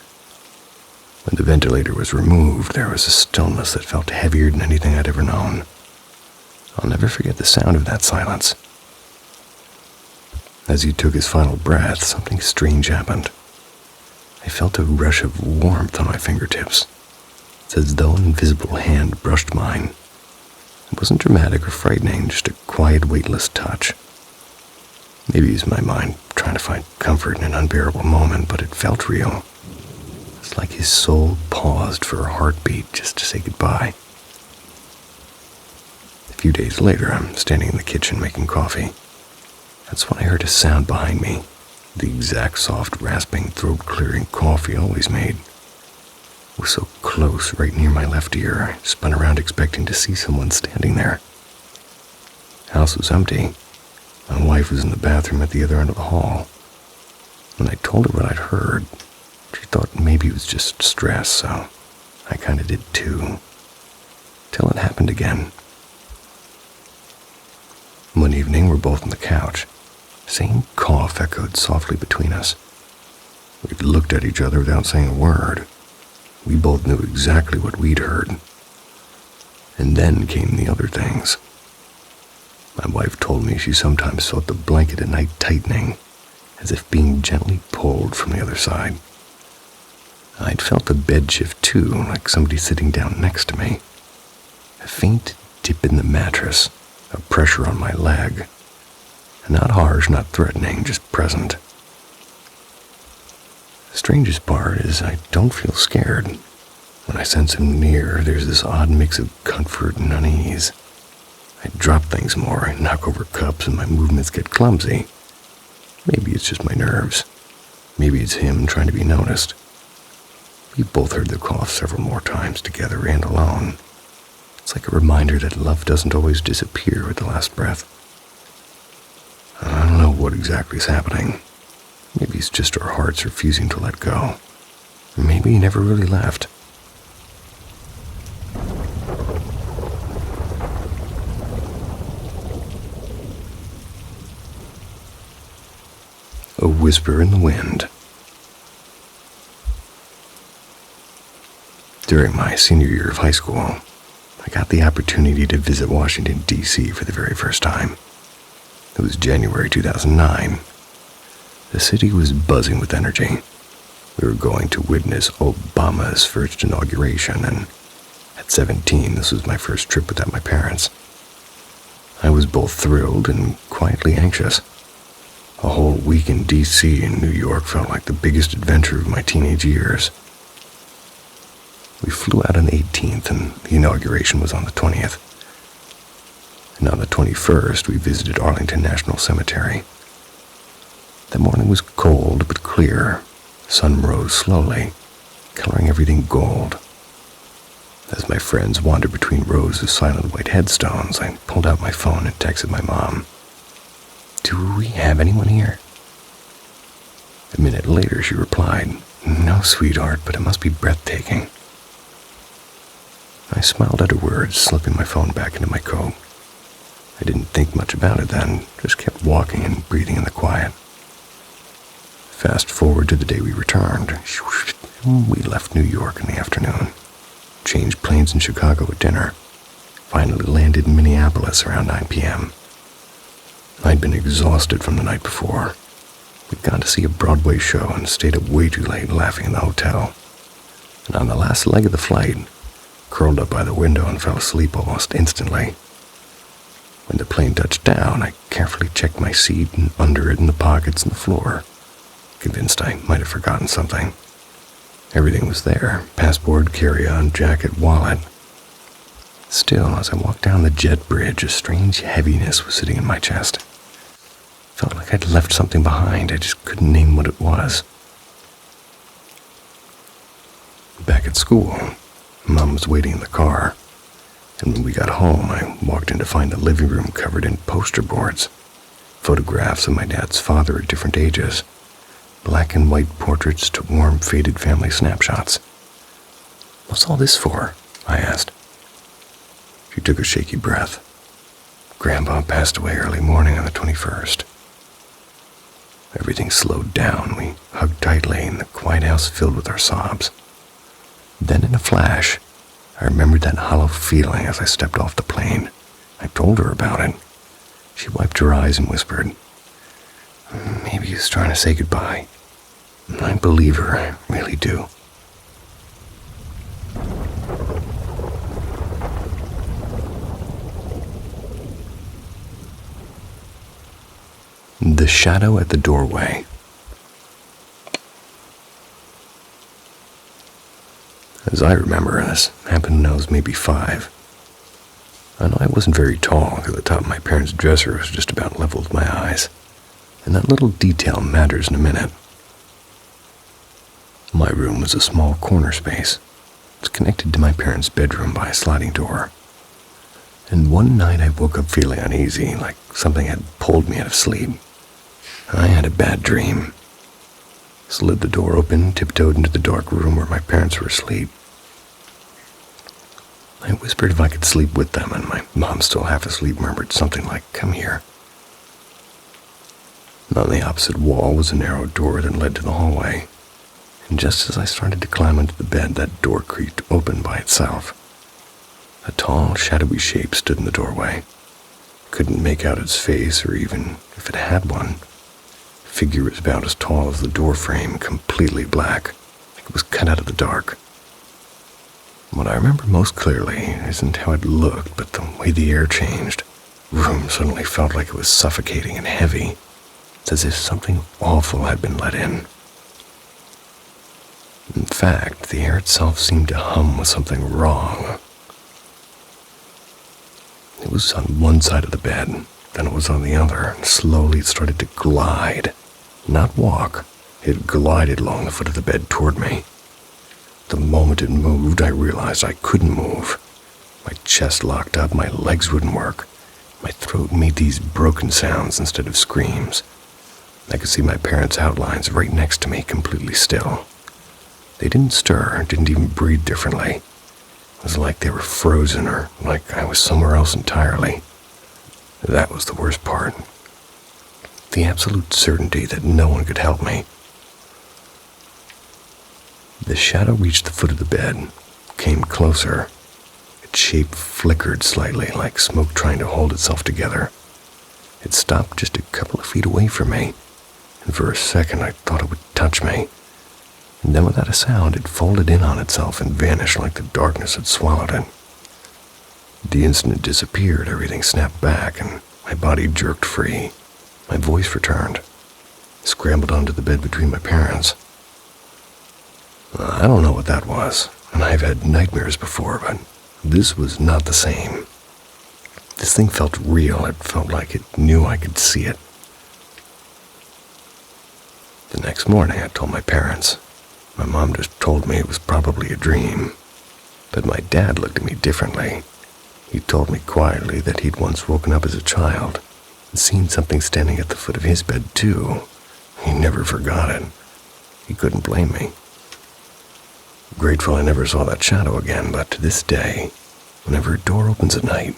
When the ventilator was removed, there was a stillness that felt heavier than anything I'd ever known. I'll never forget the sound of that silence. As he took his final breath, something strange happened. I felt a rush of warmth on my fingertips. It's as though an invisible hand brushed mine. It wasn't dramatic or frightening, just a quiet, weightless touch. Maybe it was my mind trying to find comfort in an unbearable moment, but it felt real. It's like his soul paused for a heartbeat just to say goodbye. A few days later, I'm standing in the kitchen making coffee. That's when I heard a sound behind me, the exact soft, rasping, throat-clearing coffee always made. It was so close, right near my left ear. I spun around expecting to see someone standing there. The house was empty. My wife was in the bathroom at the other end of the hall. When I told her what I'd heard, she thought maybe it was just stress, so I kind of did too. Till it happened again. One evening, we're both on the couch. Same cough echoed softly between us. We looked at each other without saying a word. We both knew exactly what we'd heard. And then came the other things. My wife told me she sometimes felt the blanket at night tightening, as if being gently pulled from the other side. I'd felt the bed shift too, like somebody sitting down next to me. A faint dip in the mattress, a pressure on my leg. Not harsh, not threatening, just present. The strangest part is I don't feel scared. When I sense him near, there's this odd mix of comfort and unease. I drop things more, I knock over cups, and my movements get clumsy. Maybe it's just my nerves. Maybe it's him trying to be noticed. We both heard the cough several more times together and alone. It's like a reminder that love doesn't always disappear with the last breath. I don't know what exactly is happening. Maybe it's just our hearts refusing to let go. Maybe he never really left. A whisper in the wind. During my senior year of high school, I got the opportunity to visit Washington, D.C. for the very first time. It was January 2009. The city was buzzing with energy. We were going to witness Obama's first inauguration, and at 17, this was my first trip without my parents. I was both thrilled and quietly anxious. A whole week in D.C. and New York felt like the biggest adventure of my teenage years. We flew out on the 18th, and the inauguration was on the 20th. And on the 21st, we visited Arlington National Cemetery. That morning was cold but clear. The sun rose slowly, coloring everything gold. As my friends wandered between rows of silent white headstones, I pulled out my phone and texted my mom. "Do we have anyone here?" A minute later, she replied, "No, sweetheart, but it must be breathtaking." I smiled at her words, slipping my phone back into my coat. I didn't think much about it then, just kept walking and breathing in the quiet. Fast forward to the day we returned. We left New York in the afternoon, changed planes in Chicago at dinner, finally landed in Minneapolis around 9 p.m. I'd been exhausted from the night before. We'd gone to see a Broadway show and stayed up way too late laughing in the hotel. And on the last leg of the flight, curled up by the window and fell asleep almost instantly. When the plane touched down, I carefully checked my seat and under it and the pockets and the floor, convinced I might have forgotten something. Everything was there: passport, carry-on, jacket, wallet. Still, as I walked down the jet bridge, a strange heaviness was sitting in my chest. Felt like I'd left something behind. I just couldn't name what it was. Back at school, Mom was waiting in the car, and when we got home, I walked in to find the living room covered in poster boards, photographs of my dad's father at different ages, black and white portraits to warm, faded family snapshots. "What's all this for?" I asked. She took a shaky breath. Grandpa passed away early morning on the 21st. Everything slowed down. We hugged tightly, and the quiet house filled with our sobs. Then in a flash, I remembered that hollow feeling as I stepped off the plane. I told her about it. She wiped her eyes and whispered, "Maybe he was trying to say goodbye." I believe her, I really do. The shadow at the doorway. As I remember, this happened when I was maybe 5. I know I wasn't very tall because the top of my parents' dresser was just about level with my eyes, and that little detail matters in a minute. My room was a small corner space. It's connected to my parents' bedroom by a sliding door. And one night I woke up feeling uneasy, like something had pulled me out of sleep. I had a bad dream. Slid the door open, tiptoed into the dark room where my parents were asleep. I whispered if I could sleep with them, and my mom, still half asleep, murmured something like, "Come here." And on the opposite wall was a narrow door that led to the hallway. And just as I started to climb into the bed, that door creaked open by itself. A tall, shadowy shape stood in the doorway. Couldn't make out its face, or even if it had one. The figure was about as tall as the door frame, completely black, like it was cut out of the dark. What I remember most clearly isn't how it looked, but the way the air changed. The room suddenly felt like it was suffocating and heavy. It's as if something awful had been let in. In fact, the air itself seemed to hum with something wrong. It was on one side of the bed, then it was on the other, and slowly it started to glide. Not walk. It glided along the foot of the bed toward me. The moment it moved, I realized I couldn't move. My chest locked up, my legs wouldn't work. My throat made these broken sounds instead of screams. I could see my parents' outlines right next to me, completely still. They didn't stir, didn't even breathe differently. It was like they were frozen, or like I was somewhere else entirely. That was the worst part. The absolute certainty that no one could help me. The shadow reached the foot of the bed, came closer. Its shape flickered slightly, like smoke trying to hold itself together. It stopped just a couple of feet away from me, and for a second I thought it would touch me. And then without a sound, it folded in on itself and vanished like the darkness had swallowed it. The instant it disappeared, everything snapped back, and my body jerked free. My voice returned. I scrambled onto the bed between my parents. I don't know what that was, and I've had nightmares before, but this was not the same. This thing felt real. It felt like it knew I could see it. The next morning, I told my parents. My mom just told me it was probably a dream. But my dad looked at me differently. He told me quietly that he'd once woken up as a child and seen something standing at the foot of his bed, too. He never forgot it. He couldn't blame me. Grateful I never saw that shadow again, but to this day, whenever a door opens at night,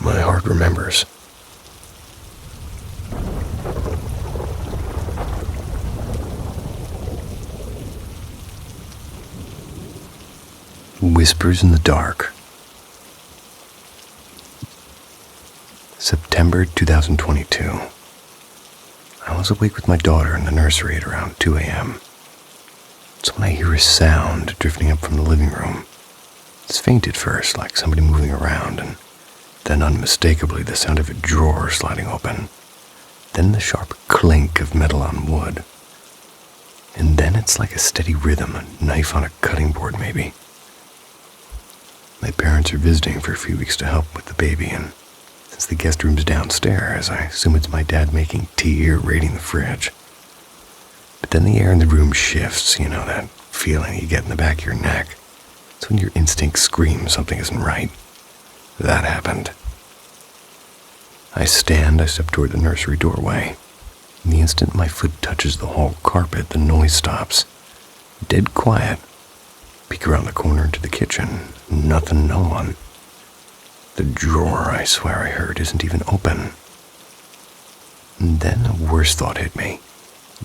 my heart remembers. Whispers in the Dark. September 2022. I was awake with my daughter in the nursery at around 2 a.m. It's when I hear a sound drifting up from the living room. It's faint at first, like somebody moving around, and then unmistakably the sound of a drawer sliding open. Then the sharp clink of metal on wood. And then it's like a steady rhythm, a knife on a cutting board maybe. My parents are visiting for a few weeks to help with the baby, and since the guest room's downstairs, I assume it's my dad making tea or raiding the fridge. But then the air in the room shifts, you know, that feeling you get in the back of your neck. It's when your instinct screams something isn't right. That happened. I step toward the nursery doorway. And the instant my foot touches the hall carpet, the noise stops. Dead quiet. Peek around the corner into the kitchen. Nothing, no one. The drawer, I swear I heard, isn't even open. And then a worse thought hit me.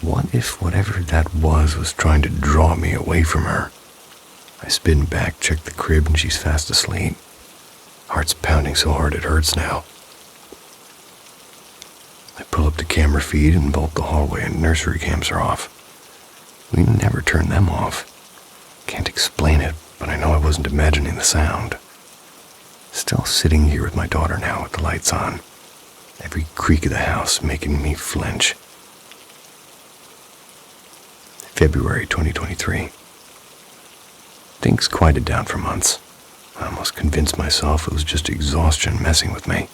What if whatever that was trying to draw me away from her? I spin back, check the crib, and she's fast asleep. Heart's pounding so hard it hurts now. I pull up the camera feed and bolt the hallway, and nursery cams are off. We never turn them off. Can't explain it, but I know I wasn't imagining the sound. Still sitting here with my daughter now with the lights on. Every creak of the house making me flinch. February 2023. Things quieted down for months. I almost convinced myself it was just exhaustion messing with me.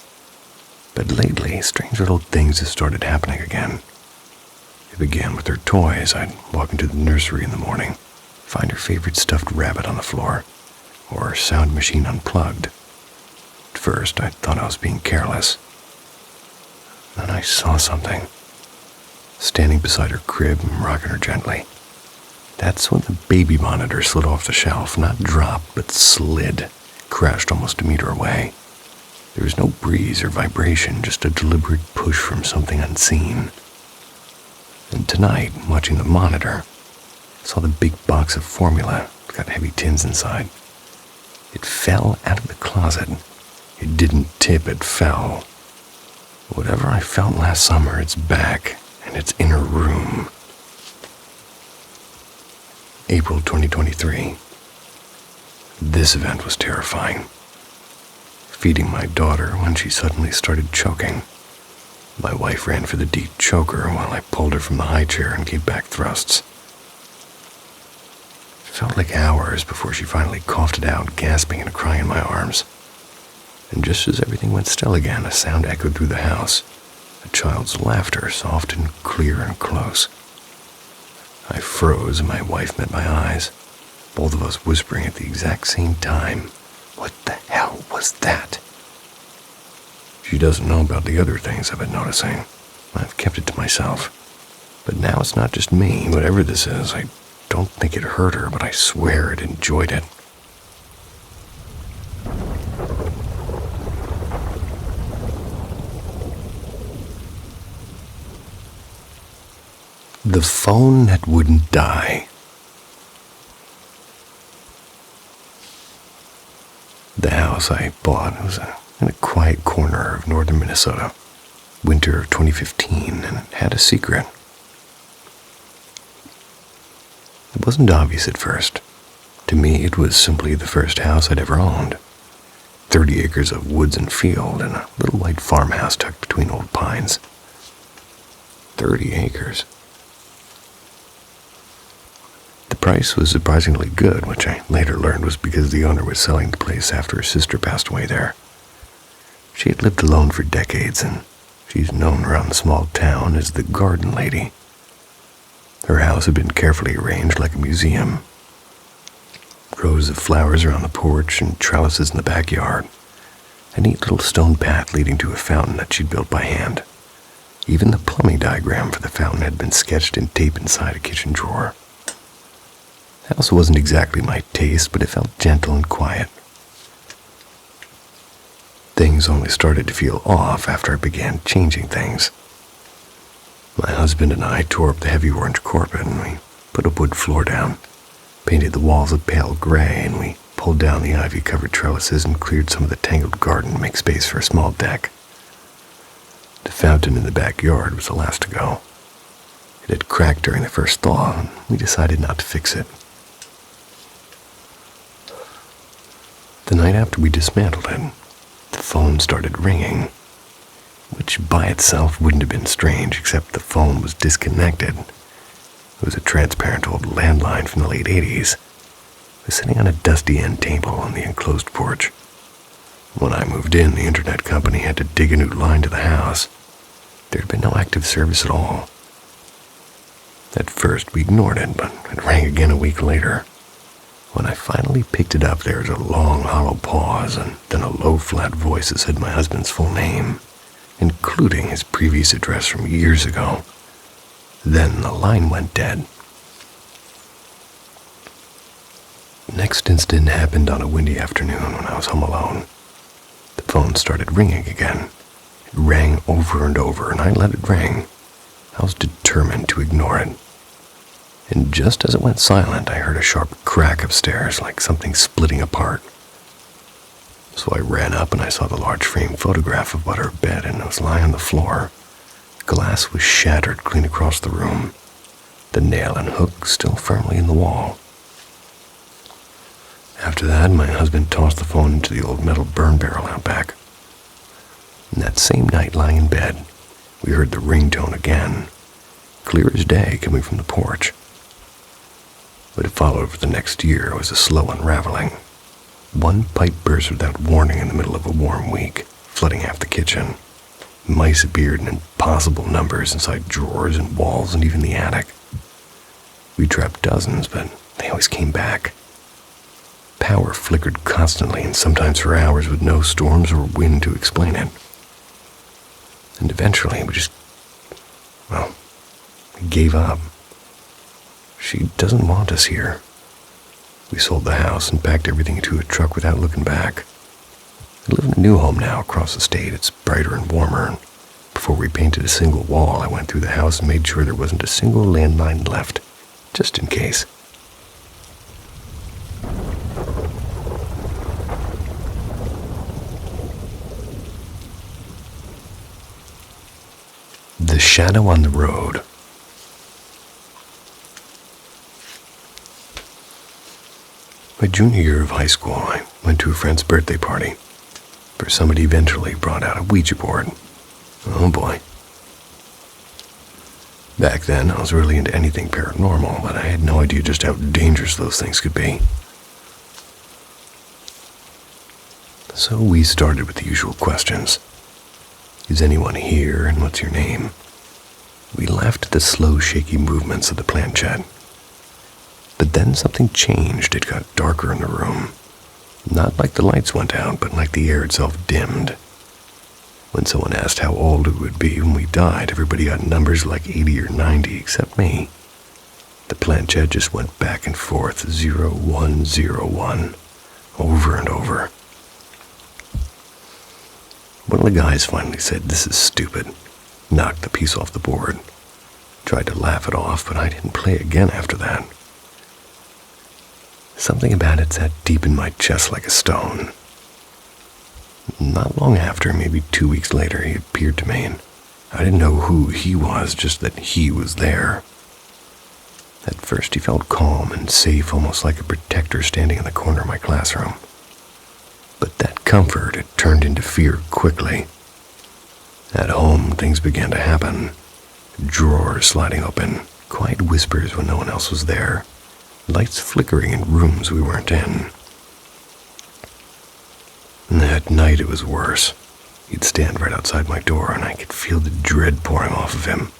But lately, strange little things have started happening again. It began with her toys. I'd walk into the nursery in the morning, find her favorite stuffed rabbit on the floor, or her sound machine unplugged. At first, I thought I was being careless. Then I saw something. Standing beside her crib and rocking her gently. That's when the baby monitor slid off the shelf, not dropped, but slid, crashed almost a meter away. There was no breeze or vibration, just a deliberate push from something unseen. And tonight, watching the monitor, I saw the big box of formula. It's got heavy tins inside. It fell out of the closet. It didn't tip, it fell. Whatever I felt last summer, it's back, and it's in her room. April 2023. This event was terrifying. Feeding my daughter when she suddenly started choking. My wife ran for the deep choker while I pulled her from the high chair and gave back thrusts. It felt like hours before she finally coughed it out, gasping and crying in my arms. And just as everything went still again, a sound echoed through the house. A child's laughter, soft and clear and close. I froze and my wife met my eyes, both of us whispering at the exact same time. What the hell was that? She doesn't know about the other things I've been noticing. I've kept it to myself. But now it's not just me. Whatever this is, I don't think it hurt her, but I swear it enjoyed it. The phone that wouldn't die. The house I bought was in a quiet corner of northern Minnesota. winter of 2015, and it had a secret. It wasn't obvious at first. To me, it was simply the first house I'd ever owned. 30 acres of woods and field, and a little white farmhouse tucked between old pines. 30 acres. The price was surprisingly good, which I later learned was because the owner was selling the place after her sister passed away there. She had lived alone for decades, and she's known around the small town as the Garden Lady. Her house had been carefully arranged like a museum. Rows of flowers around the porch and trellises in the backyard. A neat little stone path leading to a fountain that she'd built by hand. Even the plumbing diagram for the fountain had been sketched in tape inside a kitchen drawer. The house wasn't exactly my taste, but it felt gentle and quiet. Things only started to feel off after I began changing things. My husband and I tore up the heavy orange carpet, and we put a wood floor down, painted the walls a pale gray, and we pulled down the ivy-covered trellises and cleared some of the tangled garden to make space for a small deck. The fountain in the backyard was the last to go. It had cracked during the first thaw, and we decided not to fix it. The night after we dismantled it, the phone started ringing, which by itself wouldn't have been strange, except the phone was disconnected. It was a transparent old landline from the late 80s. It was sitting on a dusty end table on the enclosed porch. When I moved in, the internet company had to dig a new line to the house. There had been no active service at all. At first, we ignored it, but it rang again a week later. When I finally picked it up, there was a long, hollow pause, and then a low, flat voice that said my husband's full name, including his previous address from years ago. Then the line went dead. The next incident happened on a windy afternoon when I was home alone. The phone started ringing again. It rang over and over, and I let it ring. I was determined to ignore it. And just as it went silent, I heard a sharp crack upstairs, like something splitting apart. So I ran up and I saw the large frame photograph of what her bed, and it was lying on the floor. Glass was shattered clean across the room. The nail and hook still firmly in the wall. After that, my husband tossed the phone into the old metal burn barrel out back. And that same night, lying in bed, we heard the ringtone again, clear as day, coming from the porch. What followed for the next year was a slow unraveling. One pipe burst without warning in the middle of a warm week, flooding half the kitchen. Mice appeared in impossible numbers inside drawers and walls and even the attic. We trapped dozens, but they always came back. Power flickered constantly, and sometimes for hours with no storms or wind to explain it. And eventually we gave up. She doesn't want us here. We sold the house and packed everything into a truck without looking back. I live in a new home now across the state. It's brighter and warmer. And before we painted a single wall, I went through the house and made sure there wasn't a single landline left, just in case. The Shadow on the Road. My junior year of high school, I went to a friend's birthday party, where somebody eventually brought out a Ouija board. Oh boy. Back then, I was really into anything paranormal, but I had no idea just how dangerous those things could be. So we started with the usual questions. Is anyone here, and what's your name? We laughed at the slow, shaky movements of the planchette. But then something changed. It got darker in the room. Not like the lights went out, but like the air itself dimmed. When someone asked how old it would be when we died, everybody got numbers like 80 or 90, except me. The planchette just went back and forth, 0101, over and over. One of the guys finally said, "This is stupid," knocked the piece off the board. Tried to laugh it off, but I didn't play again after that. Something about it sat deep in my chest like a stone. Not long after, maybe 2 weeks later, he appeared to me, and I didn't know who he was, just that he was there. At first he felt calm and safe, almost like a protector standing in the corner of my classroom. But that comfort had turned into fear quickly. At home, things began to happen. Drawers sliding open, quiet whispers when no one else was there, lights flickering in rooms we weren't in. And at night it was worse. He'd stand right outside my door and I could feel the dread pouring off of him.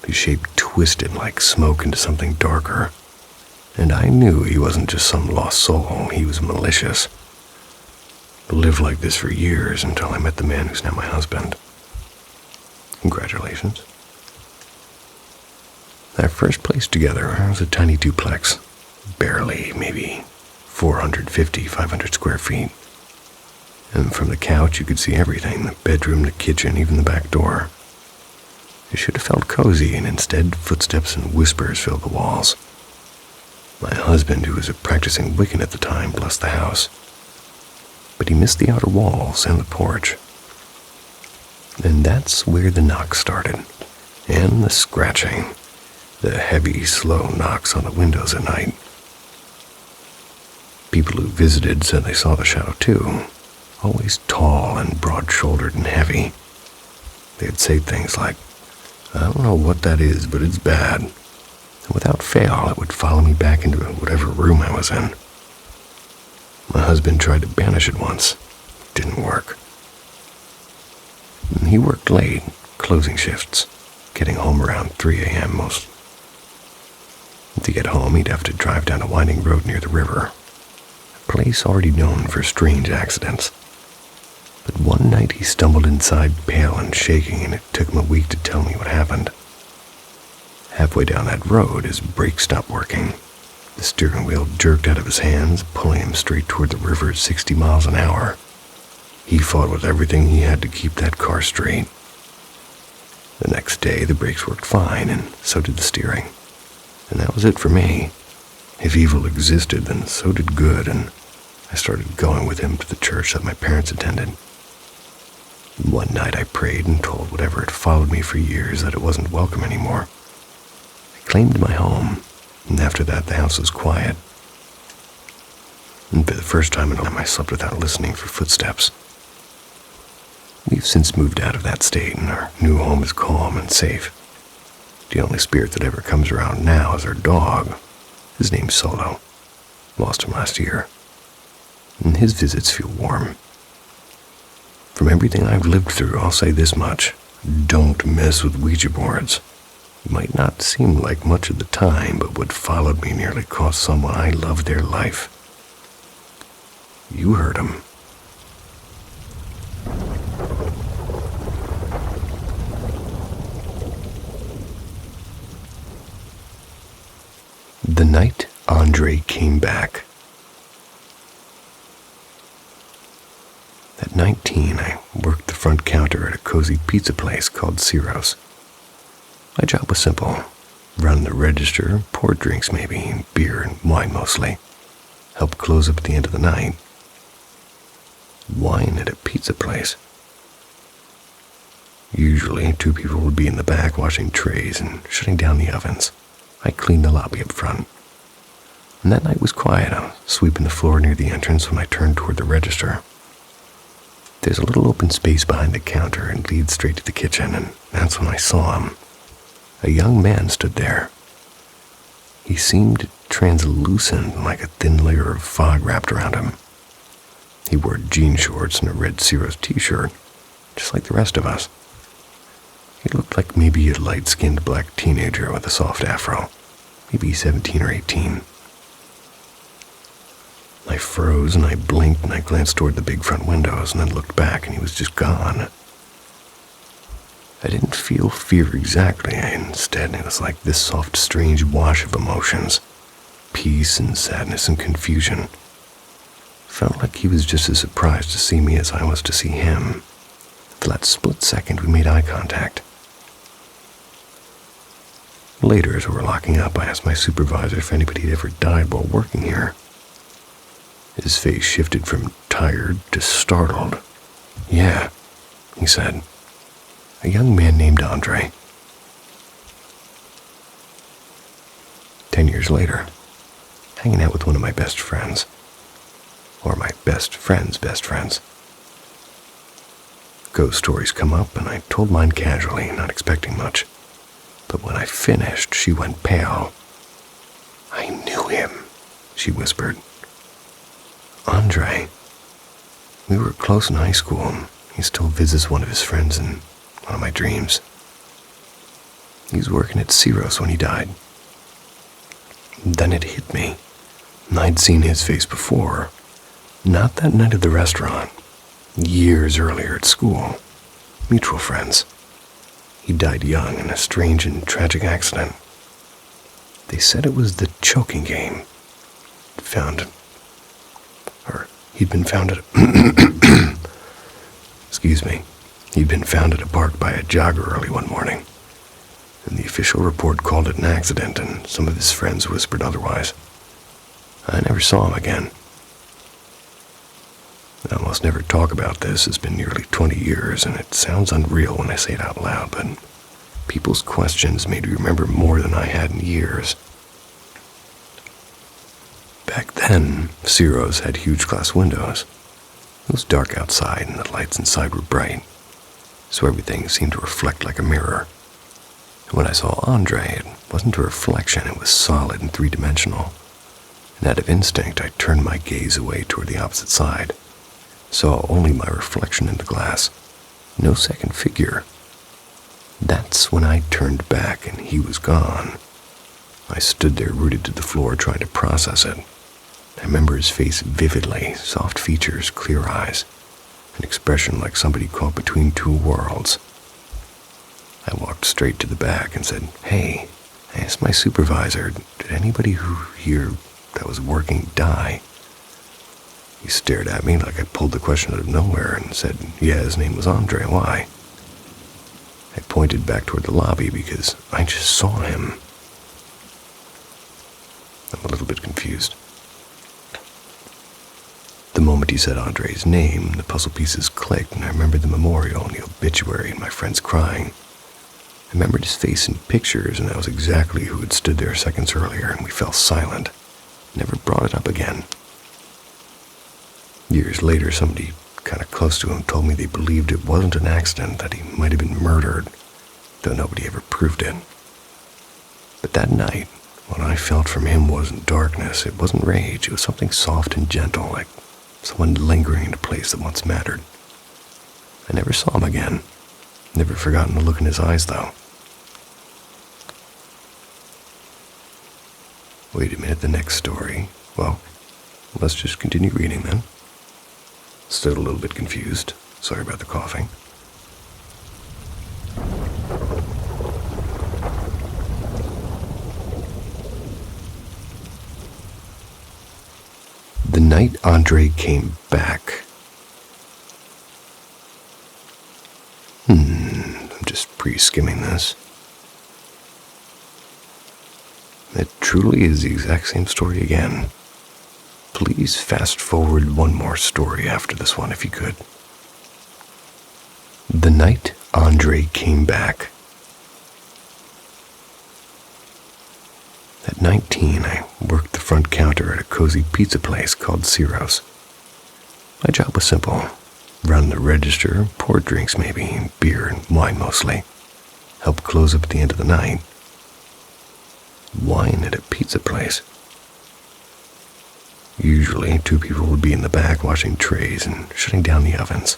His shape twisted like smoke into something darker. And I knew he wasn't just some lost soul, he was malicious. I lived like this for years until I met the man who's now my husband. Congratulations. Our first place together was a tiny duplex, barely, maybe 450, 500 square feet. And from the couch you could see everything, the bedroom, the kitchen, even the back door. It should have felt cozy, and instead footsteps and whispers filled the walls. My husband, who was a practicing Wiccan at the time, blessed the house. But he missed the outer walls and the porch. And that's where the knocks started, and the scratching, the heavy, slow knocks on the windows at night. People who visited said they saw the shadow too, always tall and broad-shouldered and heavy. They'd say things like, "I don't know what that is, but it's bad." And without fail, it would follow me back into whatever room I was in. My husband tried to banish it once. It didn't work. He worked late, closing shifts, getting home around 3 a.m. most. To get home, he'd have to drive down a winding road near the river, a place already known for strange accidents. But one night he stumbled inside pale and shaking, and it took him a week to tell me what happened. Halfway down that road, his brakes stopped working. The steering wheel jerked out of his hands, pulling him straight toward the river at 60 miles an hour. He fought with everything he had to keep that car straight. The next day, the brakes worked fine, and so did the steering. And that was it for me. If evil existed, then so did good, and I started going with him to the church that my parents attended. One night I prayed and told whatever had followed me for years that it wasn't welcome anymore. I claimed my home, and after that the house was quiet. And for the first time in a time I slept without listening for footsteps. We've since moved out of that state, and our new home is calm and safe. The only spirit that ever comes around now is our dog. His name's Solo. Lost him last year. And his visits feel warm. From everything I've lived through, I'll say this much. Don't mess with Ouija boards. It might not seem like much at the time, but what followed me nearly cost someone I loved their life. You heard him. The night Andre came back. At 19, I worked the front counter at a cozy pizza place called Ciro's. My job was simple. Run the register, pour drinks maybe, beer and wine mostly. Help close up at the end of the night. Wine at a pizza place. Usually, 2 people would be in the back washing trays and shutting down the ovens. I cleaned the lobby up front. And that night was quiet. I was sweeping the floor near the entrance when I turned toward the register. There's a little open space behind the counter and leads straight to the kitchen, and that's when I saw him. A young man stood there. He seemed translucent, like a thin layer of fog wrapped around him. He wore jean shorts and a red Ciro's t-shirt, just like the rest of us. He looked like maybe a light-skinned black teenager with a soft afro, maybe 17 or 18. I froze and I blinked and I glanced toward the big front windows and then looked back and he was just gone. I didn't feel fear exactly. Instead, it was like this soft, strange wash of emotions. Peace and sadness and confusion. Felt like he was just as surprised to see me as I was to see him. For that split second, we made eye contact. Later, as we were locking up, I asked my supervisor if anybody had ever died while working here. His face shifted from tired to startled. "Yeah," he said. a young man named Andre. 10 years later, hanging out with one of my best friends, or my best friend's best friends. Ghost stories come up, and I told mine casually, not expecting much. But when I finished, she went pale. "I knew him," she whispered. "Andre. We were close in high school, and he still visits one of his friends in one of my dreams. He was working at Ciro's when he died." Then it hit me. I'd seen his face before. Not that night at the restaurant. Years earlier at school. Mutual friends. He died young in a strange and tragic accident. They said it was the choking game. He'd been found at He'd been found at a park by a jogger early one morning. And the official report called it an accident, and some of his friends whispered otherwise. I never saw him again. I almost never talk about this. It's been nearly 20 years, and it sounds unreal when I say it out loud, but people's questions made me remember more than I had in years. Back then, Ciro's had huge glass windows. It was dark outside, and the lights inside were bright, so everything seemed to reflect like a mirror. And when I saw Andre, it wasn't a reflection, it was solid and three-dimensional. And out of instinct, I turned my gaze away toward the opposite side. Saw only my reflection in the glass. No second figure. That's when I turned back and he was gone. I stood there rooted to the floor trying to process it. I remember his face vividly, soft features, clear eyes, an expression like somebody caught between two worlds. I walked straight to the back and said, "Hey," I asked my supervisor, "did anybody here that was working die?" He stared at me like I pulled the question out of nowhere and said, "Yeah, his name was Andre. Why?" I pointed back toward the lobby because I just saw him. I'm a little bit confused. The moment he said Andre's name, the puzzle pieces clicked, and I remembered the memorial and the obituary and my friends crying. I remembered his face in pictures, and that was exactly who had stood there seconds earlier, and we fell silent. Never brought it up again. Years later, somebody kind of close to him told me they believed it wasn't an accident, that he might have been murdered, though nobody ever proved it. But that night, what I felt from him wasn't darkness, it wasn't rage, it was something soft and gentle, like someone lingering in a place that once mattered. I never saw him again. Never forgotten the look in his eyes, though. Wait a minute, the next story. Well, let's just continue reading then. Still a little bit confused. Sorry about the coughing. The night Andre came back. I'm just pre-skimming this. It truly is the exact same story again. Please fast forward one more story after this one if you could. The night Andre came back. At 19, I worked the front counter at a cozy pizza place called Ciro's. My job was simple. Run the register, pour drinks maybe, beer and wine mostly. Help close up at the end of the night. Wine at a pizza place. Usually, 2 people would be in the back washing trays and shutting down the ovens.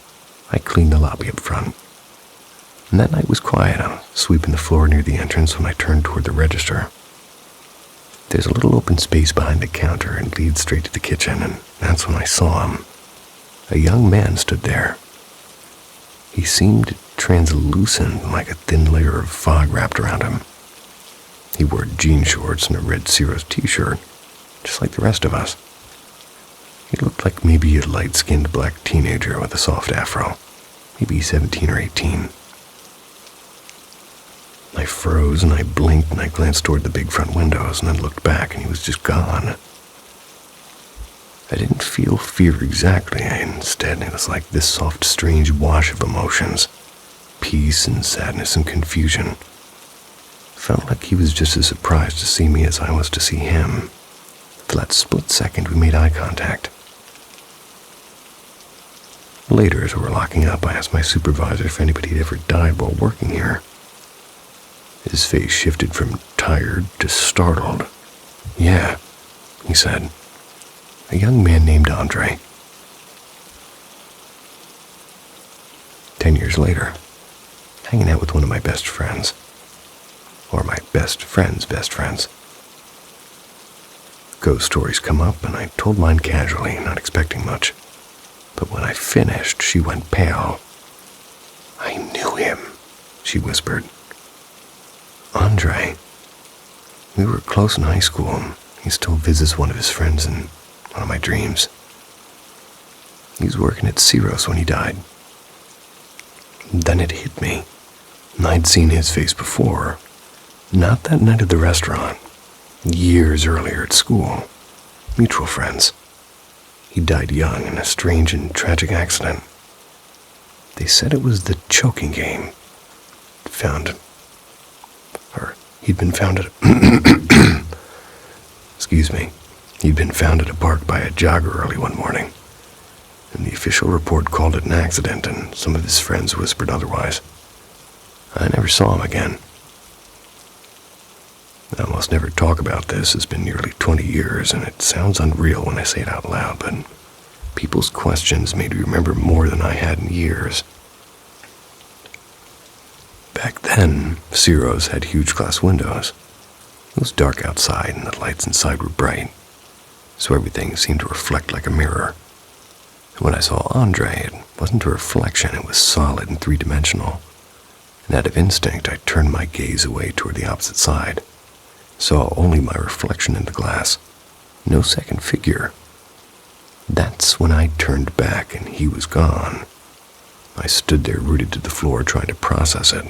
I cleaned the lobby up front. And that night was quiet. I was sweeping the floor near the entrance when I turned toward the register. There's a little open space behind the counter and leads straight to the kitchen, and that's when I saw him. A young man stood there. He seemed translucent, like a thin layer of fog wrapped around him. He wore jean shorts and a red Ciro's t-shirt, just like the rest of us. He looked like maybe a light-skinned black teenager with a soft afro, maybe 17 or 18. I froze and I blinked and I glanced toward the big front windows and then looked back and he was just gone. I didn't feel fear exactly. Instead, it was like this soft, strange wash of emotions. peace and sadness and confusion. Felt like he was just as surprised to see me as I was to see him. For that split second, we made eye contact. Later, as we were locking up, I asked my supervisor if anybody had ever died while working here. His face shifted from tired to startled. "Yeah," he said. "A young man named Andre." 10 years later, hanging out with one of my best friends. Or my best friend's best friends. Ghost stories come up, and I told mine casually, not expecting much. But when I finished, she went pale. "I knew him," she whispered. "Andre. We were close in high school, and he still visits one of his friends in one of my dreams. He was working at Ciro's when he died." Then it hit me. I'd seen his face before. Not that night at the restaurant. Years earlier at school. Mutual friends. He died young in a strange and tragic accident. They said it was the choking game. He'd been found at He'd been found at a park by a jogger early one morning. And the official report called it an accident, and some of his friends whispered otherwise. I never saw him again. I almost never talk about this. It's been nearly 20 years, and it sounds unreal when I say it out loud, but people's questions made me remember more than I had in years. Back then, Ciro's had huge glass windows. It was dark outside, and the lights inside were bright, so everything seemed to reflect like a mirror. And when I saw Andre, it wasn't a reflection, it was solid and three-dimensional. And out of instinct, I turned my gaze away toward the opposite side. Saw only my reflection in the glass. No second figure. That's when I turned back and he was gone. I stood there rooted to the floor trying to process it.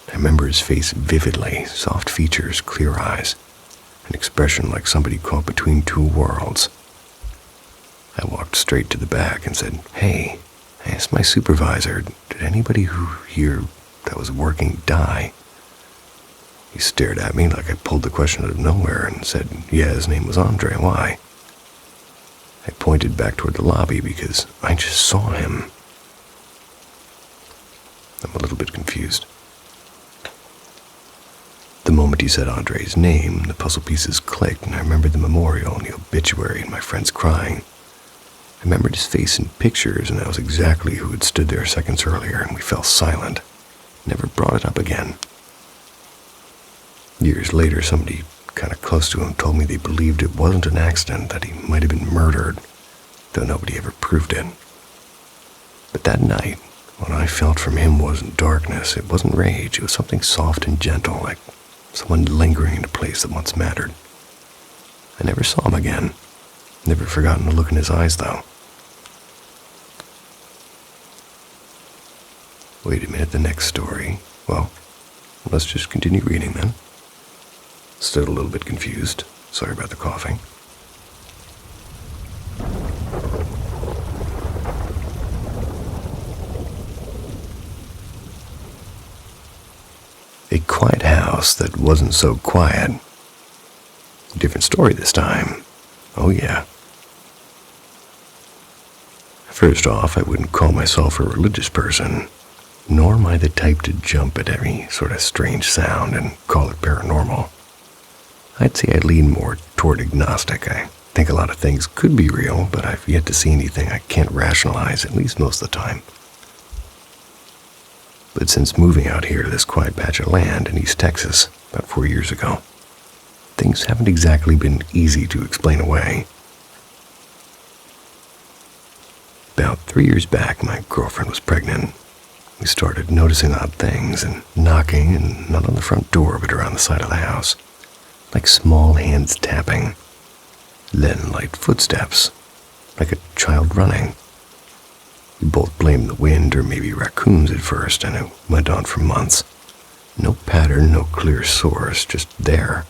I remember his face vividly, soft features, clear eyes, an expression like somebody caught between two worlds. I walked straight to the back and said, "Hey," I asked my supervisor, "did anybody here that was working die?" He stared at me like I pulled the question out of nowhere and said, "Yeah, his name was Andre. Why?" I pointed back toward the lobby because I just saw him. I'm a little bit confused. The moment he said Andre's name, the puzzle pieces clicked, and I remembered the memorial and the obituary and my friends crying. I remembered his face in pictures, and that was exactly who had stood there seconds earlier, and we fell silent. Never brought it up again. Years later, somebody kind of close to him told me they believed it wasn't an accident, that he might have been murdered, though nobody ever proved it. But that night, what I felt from him wasn't darkness, it wasn't rage, it was something soft and gentle, like someone lingering in a place that once mattered. I never saw him again. Never forgotten the look in his eyes, though. Wait a minute, the next story. Well, let's just continue reading then. Still a little bit confused. Sorry about the coughing. A quiet house that wasn't so quiet. Different story this time. Oh yeah. First off, I wouldn't call myself a religious person, nor am I the type to jump at any sort of strange sound and call it paranormal. I'd say I lean more toward agnostic. I think a lot of things could be real, but I've yet to see anything I can't rationalize, at least most of the time. But since moving out here to this quiet patch of land in East Texas about 4 years ago, things haven't exactly been easy to explain away. About 3 years back, my girlfriend was pregnant. We started noticing odd things and knocking, and not on the front door, but around the side of the house. Like small hands tapping, then light footsteps, like a child running. We both blamed the wind or maybe raccoons at first, and it went on for months. No pattern, no clear source, just there.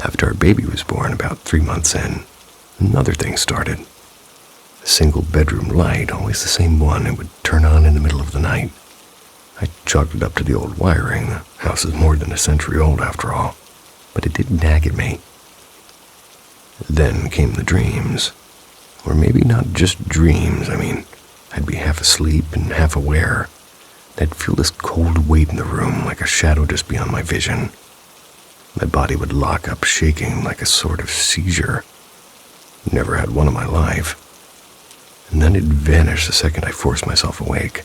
After our baby was born, about 3 months in, another thing started. A single bedroom light, always the same one, it would turn on in the middle of the night. chalked it up to the old wiring. The house is more than a century old after all. But it did nag at me. Then came the dreams. Or maybe not just dreams. I'd be half asleep and half aware. I'd feel this cold weight in the room, like a shadow just beyond my vision. My body would lock up, shaking like a sort of seizure. Never had one in my life. And then it'd vanish the second I forced myself awake.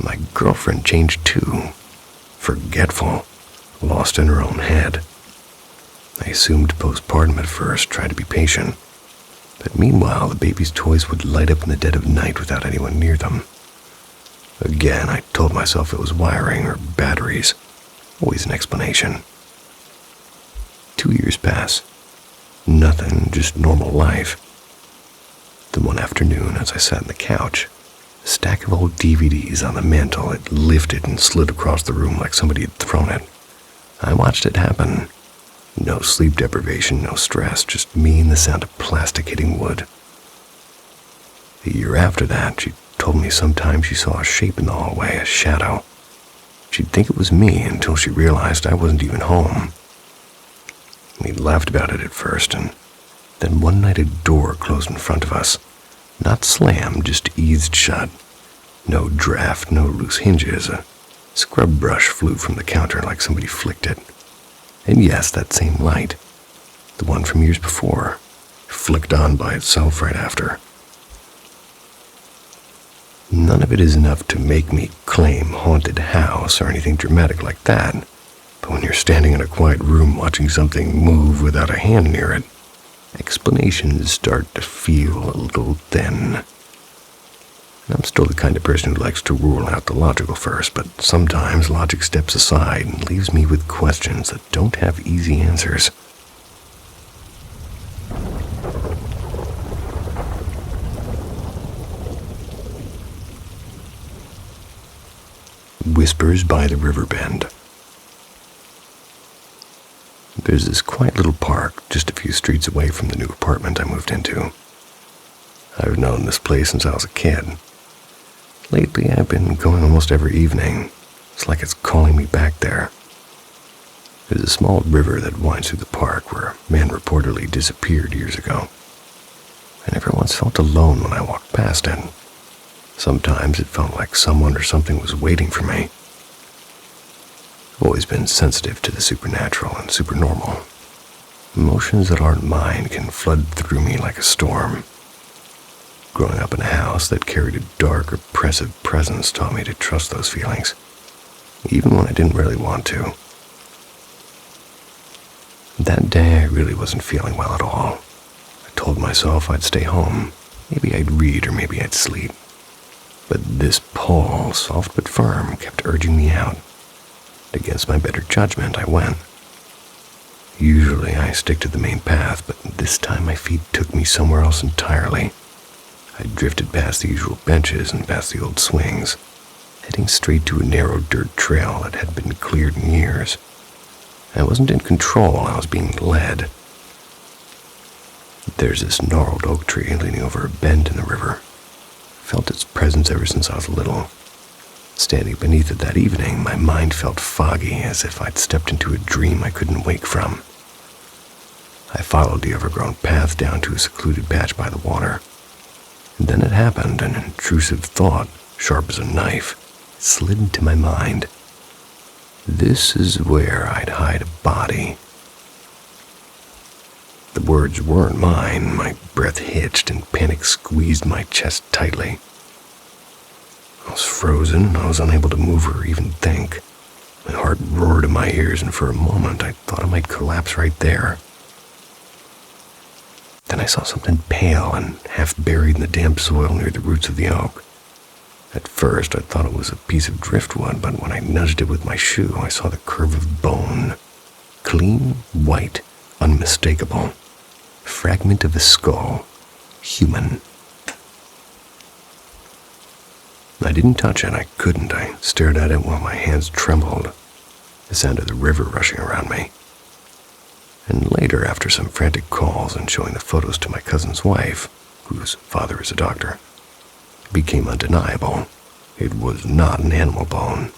My girlfriend changed too. Forgetful, lost in her own head. I assumed postpartum at first, tried to be patient. But meanwhile, the baby's toys would light up in the dead of night without anyone near them. Again, I told myself it was wiring or batteries. Always an explanation. 2 years pass. Nothing, just normal life. Then one afternoon, as I sat on the couch, a stack of old DVDs on the mantel had lifted and slid across the room like somebody had thrown it. I watched it happen. No sleep deprivation, no stress, just me and the sound of plastic hitting wood. The year after that, she told me sometimes she saw a shape in the hallway, a shadow. She'd think it was me until she realized I wasn't even home. We laughed about it at first, and then one night a door closed in front of us. Not slammed, just eased shut. No draft, no loose hinges. A scrub brush flew from the counter like somebody flicked it. And yes, that same light, the one from years before, flicked on by itself right after. None of it is enough to make me claim haunted house or anything dramatic like that, but when you're standing in a quiet room watching something move without a hand near it, explanations start to feel a little thin. And I'm still the kind of person who likes to rule out the logical first, but sometimes logic steps aside and leaves me with questions that don't have easy answers. Whispers by the river bend. There's this quiet little park just a few streets away from the new apartment I moved into. I've known this place since I was a kid. Lately, I've been going almost every evening. It's like it's calling me back there. There's a small river that winds through the park where a man reportedly disappeared years ago. I never once felt alone when I walked past it. Sometimes it felt like someone or something was waiting for me. I've always been sensitive to the supernatural and supernormal. Emotions that aren't mine can flood through me like a storm. Growing up in a house that carried a dark, oppressive presence taught me to trust those feelings, even when I didn't really want to. That day, I really wasn't feeling well at all. I told myself I'd stay home. Maybe I'd read or maybe I'd sleep. But this pull, soft but firm, kept urging me out. Against my better judgment, I went. Usually, I stick to the main path, but this time my feet took me somewhere else entirely. I drifted past the usual benches and past the old swings, heading straight to a narrow dirt trail that had been cleared in years. I wasn't in control, I was being led. There's this gnarled oak tree leaning over a bend in the river. I felt its presence ever since I was little. Standing beneath it that evening, my mind felt foggy, as if I'd stepped into a dream I couldn't wake from. I followed the overgrown path down to a secluded patch by the water. And then it happened, an intrusive thought, sharp as a knife, slid into my mind. This is where I'd hide a body. The words weren't mine. My breath hitched and panic squeezed my chest tightly. I was frozen. I was unable to move or even think. My heart roared in my ears, and for a moment I thought I might collapse right there. Then I saw something pale and half buried in the damp soil near the roots of the oak. At first, I thought it was a piece of driftwood, but when I nudged it with my shoe, I saw the curve of bone. Clean, white, unmistakable. Fragment of a skull. Human. I didn't touch it. I couldn't. I stared at it while my hands trembled. The sound of the river rushing around me. And later, after some frantic calls and showing the photos to my cousin's wife, whose father is a doctor, it became undeniable. It was not an animal bone.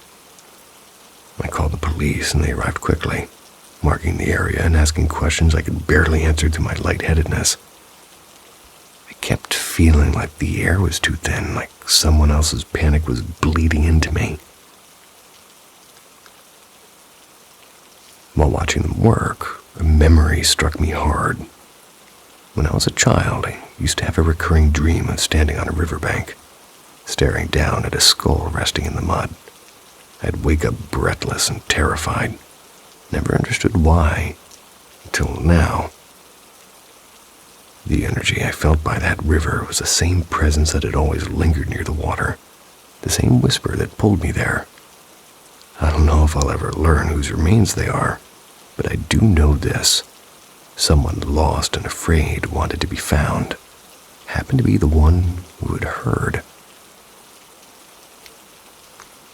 I called the police and they arrived quickly, marking the area and asking questions I could barely answer to my lightheadedness. I kept feeling like the air was too thin, like someone else's panic was bleeding into me. While watching them work, a memory struck me hard. When I was a child, I used to have a recurring dream of standing on a riverbank, staring down at a skull resting in the mud. I'd wake up breathless and terrified. Never understood why, until now. The energy I felt by that river was the same presence that had always lingered near the water, the same whisper that pulled me there. I don't know if I'll ever learn whose remains they are, but I do know this. Someone lost and afraid wanted to be found. Happened to be the one who had heard.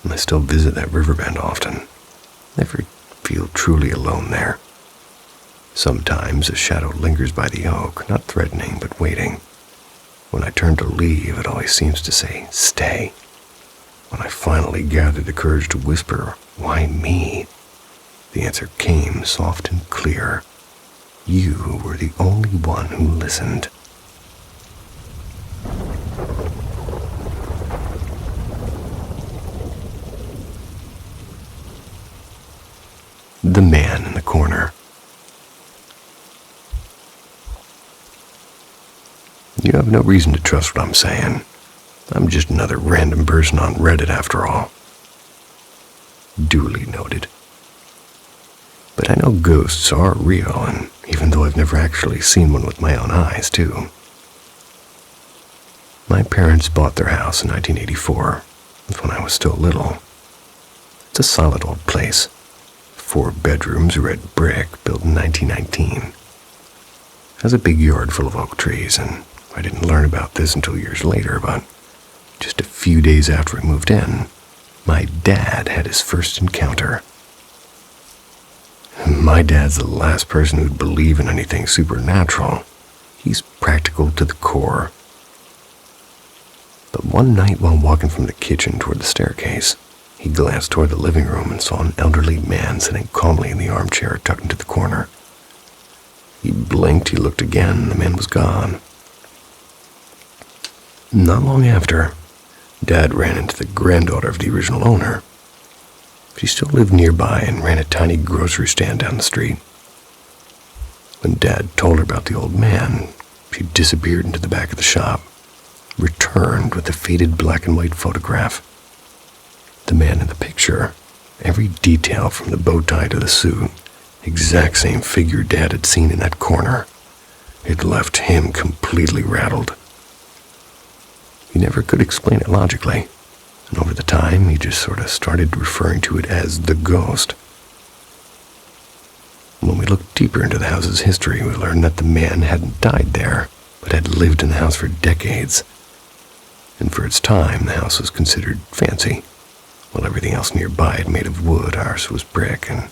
I still visit that riverbend often. Never feel truly alone there. Sometimes a shadow lingers by the oak, not threatening but waiting. When I turn to leave, it always seems to say, "Stay." When I finally gathered the courage to whisper, "Why me?" the answer came soft and clear. You were the only one who listened. The man in the corner. You have no reason to trust what I'm saying. I'm just another random person on Reddit after all. Duly noted. But I know ghosts are real, and even though I've never actually seen one with my own eyes, too. My parents bought their house in 1984. That's when I was still little. It's a solid old place. 4 bedrooms, red brick, built in 1919. It has a big yard full of oak trees, and I didn't learn about this until years later, but just a few days after we moved in, my dad had his first encounter. My dad's the last person who'd believe in anything supernatural. He's practical to the core. But one night while walking from the kitchen toward the staircase, he glanced toward the living room and saw an elderly man sitting calmly in the armchair tucked into the corner. He blinked, he looked again, and the man was gone. Not long after, Dad ran into the granddaughter of the original owner. She still lived nearby and ran a tiny grocery stand down the street. When Dad told her about the old man, she disappeared into the back of the shop, returned with a faded black and white photograph. The man in the picture, every detail from the bow tie to the suit, exact same figure Dad had seen in that corner. It left him completely rattled. He never could explain it logically, and over the time he just sort of started referring to it as the ghost. When we looked deeper into the house's history, we learned that the man hadn't died there, but had lived in the house for decades. And for its time, the house was considered fancy. While everything else nearby had made of wood, ours was brick, and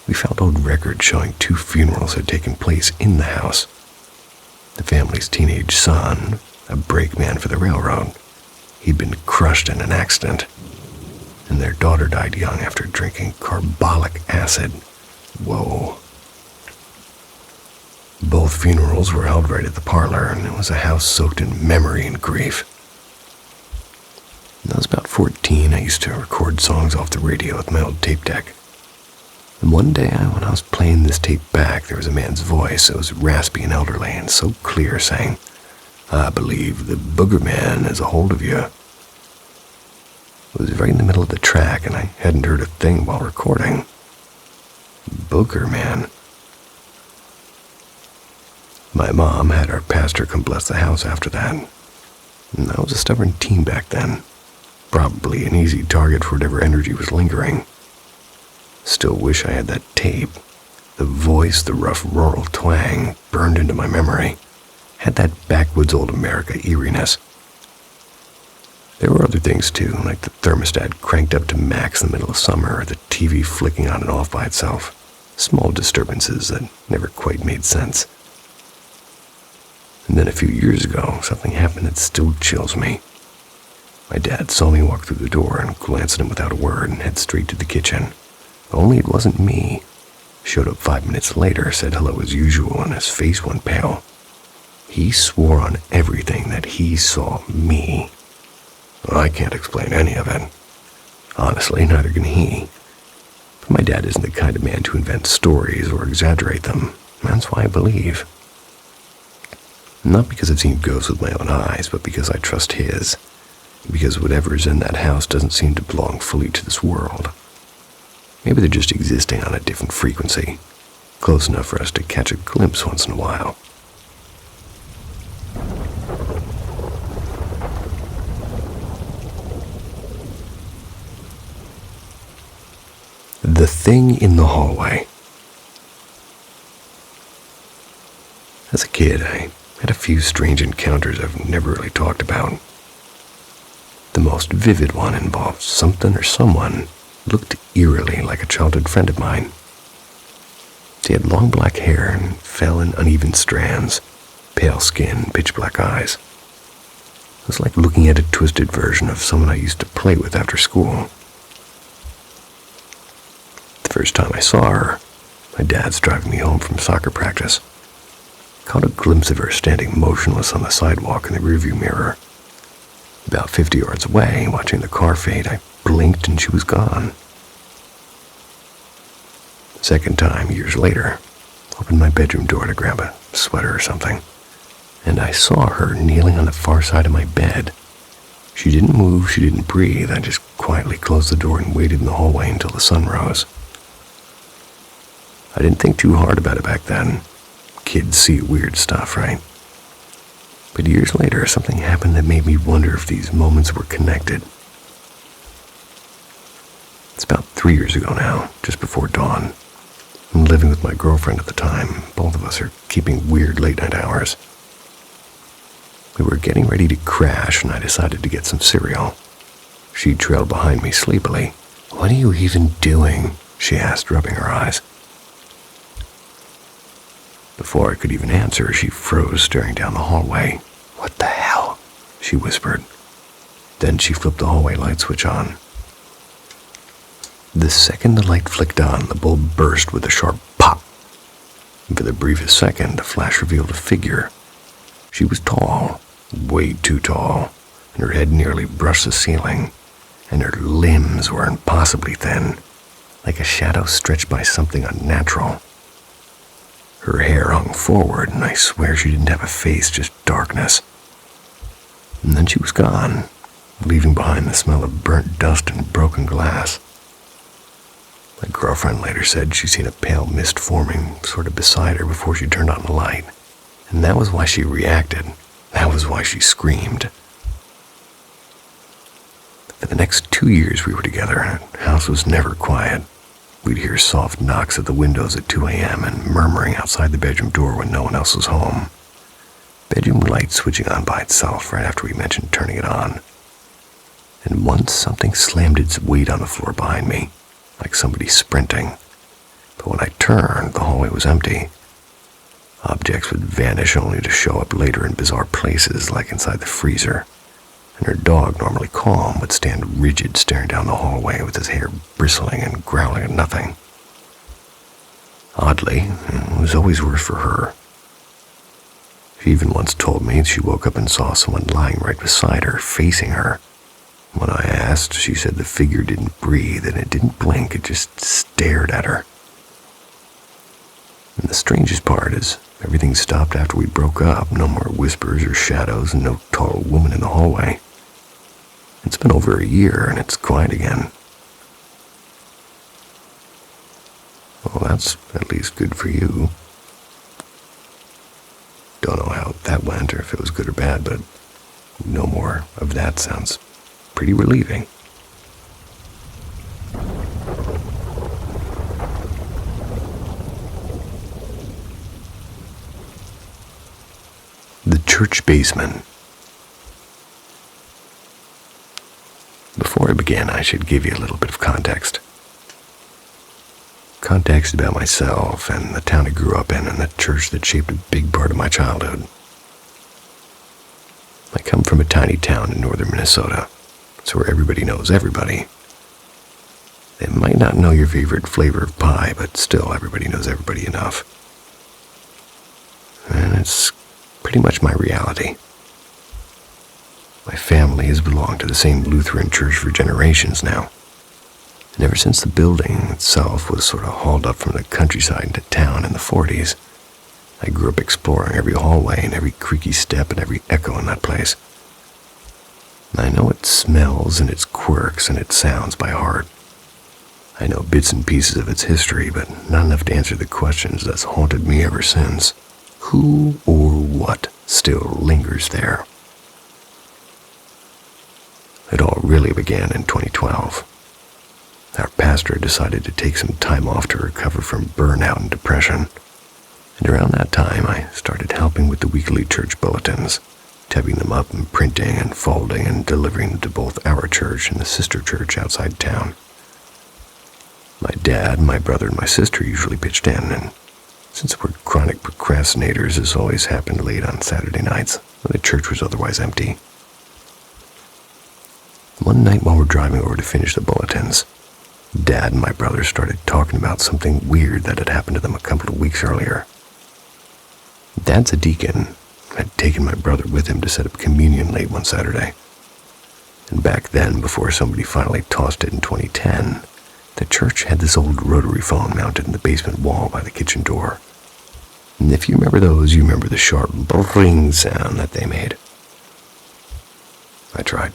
we found old records showing 2 funerals had taken place in the house. The family's teenage son, a brakeman for the railroad, he'd been crushed in an accident, and their daughter died young after drinking carbolic acid. Whoa. Both funerals were held right at the parlor, and it was a house soaked in memory and grief. When I was about 14, I used to record songs off the radio with my old tape deck. And one day, when I was playing this tape back, there was a man's voice. It was raspy and elderly and so clear, saying, "I believe the booger man has a hold of you." It was right in the middle of the track, and I hadn't heard a thing while recording. Booger man. My mom had our pastor come bless the house after that. And I was a stubborn teen back then. Probably an easy target for whatever energy was lingering. Still wish I had that tape. The voice, the rough rural twang, burned into my memory. Had that backwoods old America eeriness. There were other things too, like the thermostat cranked up to max in the middle of summer, or the TV flicking on and off by itself. Small disturbances that never quite made sense. And then a few years ago, something happened that still chills me. My dad saw me walk through the door and glanced at him without a word and head straight to the kitchen. Only it wasn't me. Showed up 5 minutes later, said hello as usual, and his face went pale. He swore on everything that he saw me. Well, I can't explain any of it. Honestly, neither can he. But my dad isn't the kind of man to invent stories or exaggerate them. That's why I believe. Not because I've seen ghosts with my own eyes, but because I trust his. Because whatever's in that house doesn't seem to belong fully to this world. Maybe they're just existing on a different frequency, close enough for us to catch a glimpse once in a while. The thing in the hallway. As a kid, I had a few strange encounters I've never really talked about. The most vivid one involved something or someone looked eerily like a childhood friend of mine. She had long black hair and fell in uneven strands, pale skin, pitch black eyes. It was like looking at a twisted version of someone I used to play with after school. The first time I saw her, my dad's driving me home from soccer practice. Caught a glimpse of her standing motionless on the sidewalk in the rearview mirror. About 50 yards away, watching the car fade, I blinked and she was gone. Second time, years later, opened my bedroom door to grab a sweater or something, and I saw her kneeling on the far side of my bed. She didn't move, she didn't breathe. I just quietly closed the door and waited in the hallway until the sun rose. I didn't think too hard about it back then. Kids see weird stuff, right? But years later, something happened that made me wonder if these moments were connected. It's about 3 years ago now, just before dawn. I'm living with my girlfriend at the time. Both of us are keeping weird late-night hours. We were getting ready to crash, and I decided to get some cereal. She trailed behind me sleepily. "What are you even doing?" she asked, rubbing her eyes. Before I could even answer, she froze, staring down the hallway. "What the hell?" she whispered. Then she flipped the hallway light switch on. The second the light flicked on, the bulb burst with a sharp pop. And for the briefest second, the flash revealed a figure. She was tall, way too tall, and her head nearly brushed the ceiling, and her limbs were impossibly thin, like a shadow stretched by something unnatural. Her hair hung forward, and I swear she didn't have a face, just darkness. And then she was gone, leaving behind the smell of burnt dust and broken glass. My girlfriend later said she'd seen a pale mist forming sort of beside her before she turned on the light. And that was why she reacted. That was why she screamed. For the next 2 years we were together, and the house was never quiet. We'd hear soft knocks at the windows at 2 a.m. and murmuring outside the bedroom door when no one else was home. Bedroom light switching on by itself right after we mentioned turning it on. And once something slammed its weight on the floor behind me, like somebody sprinting. But when I turned, the hallway was empty. Objects would vanish only to show up later in bizarre places, like inside the freezer. And her dog, normally calm, would stand rigid, staring down the hallway with his hair bristling and growling at nothing. Oddly, it was always worse for her. She even once told me she woke up and saw someone lying right beside her, facing her. When I asked, she said the figure didn't breathe and it didn't blink, it just stared at her. And the strangest part is, everything stopped after we broke up. No more whispers or shadows and no tall woman in the hallway. It's been over a year and it's quiet again. Well, that's at least good for you. Don't know how that went or if it was good or bad, but no more of that sounds pretty relieving. The church basement. Before I begin, I should give you a little bit of context. Context about myself and the town I grew up in and the church that shaped a big part of my childhood. I come from a tiny town in northern Minnesota, It's where everybody knows everybody. They might not know your favorite flavor of pie, but still everybody knows everybody enough. And it's pretty much my reality. My family has belonged to the same Lutheran church for generations now. And ever since the building itself was sort of hauled up from the countryside into town in the 40s, I grew up exploring every hallway and every creaky step and every echo in that place. I know its smells and its quirks and its sounds by heart. I know bits and pieces of its history, but not enough to answer the questions that's haunted me ever since. Who or what still lingers there? It all really began in 2012. Our pastor decided to take some time off to recover from burnout and depression. And around that time, I started helping with the weekly church bulletins, typing them up and printing and folding and delivering them to both our church and the sister church outside town. My dad, my brother, and my sister usually pitched in, and since we're chronic procrastinators, this always happened late on Saturday nights when the church was otherwise empty. One night while we're driving over to finish the bulletins, Dad and my brother started talking about something weird that had happened to them a couple of weeks earlier. Dad's a deacon, had taken my brother with him to set up communion late one Saturday. And back then, before somebody finally tossed it in 2010, the church had this old rotary phone mounted in the basement wall by the kitchen door. And if you remember those, you remember the sharp brrring sound that they made. I tried.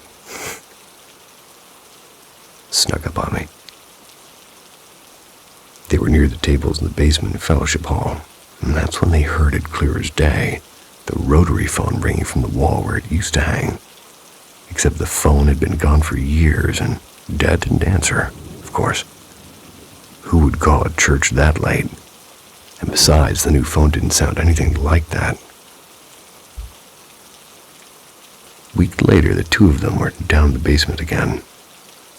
Snuck up on me. They were near the tables in the basement fellowship hall, and that's when they heard it clear as day, the rotary phone ringing from the wall where it used to hang. Except the phone had been gone for years, and Dad didn't answer, of course. Who would call a church that late? And besides, the new phone didn't sound anything like that. A week later, the two of them were down in the basement again.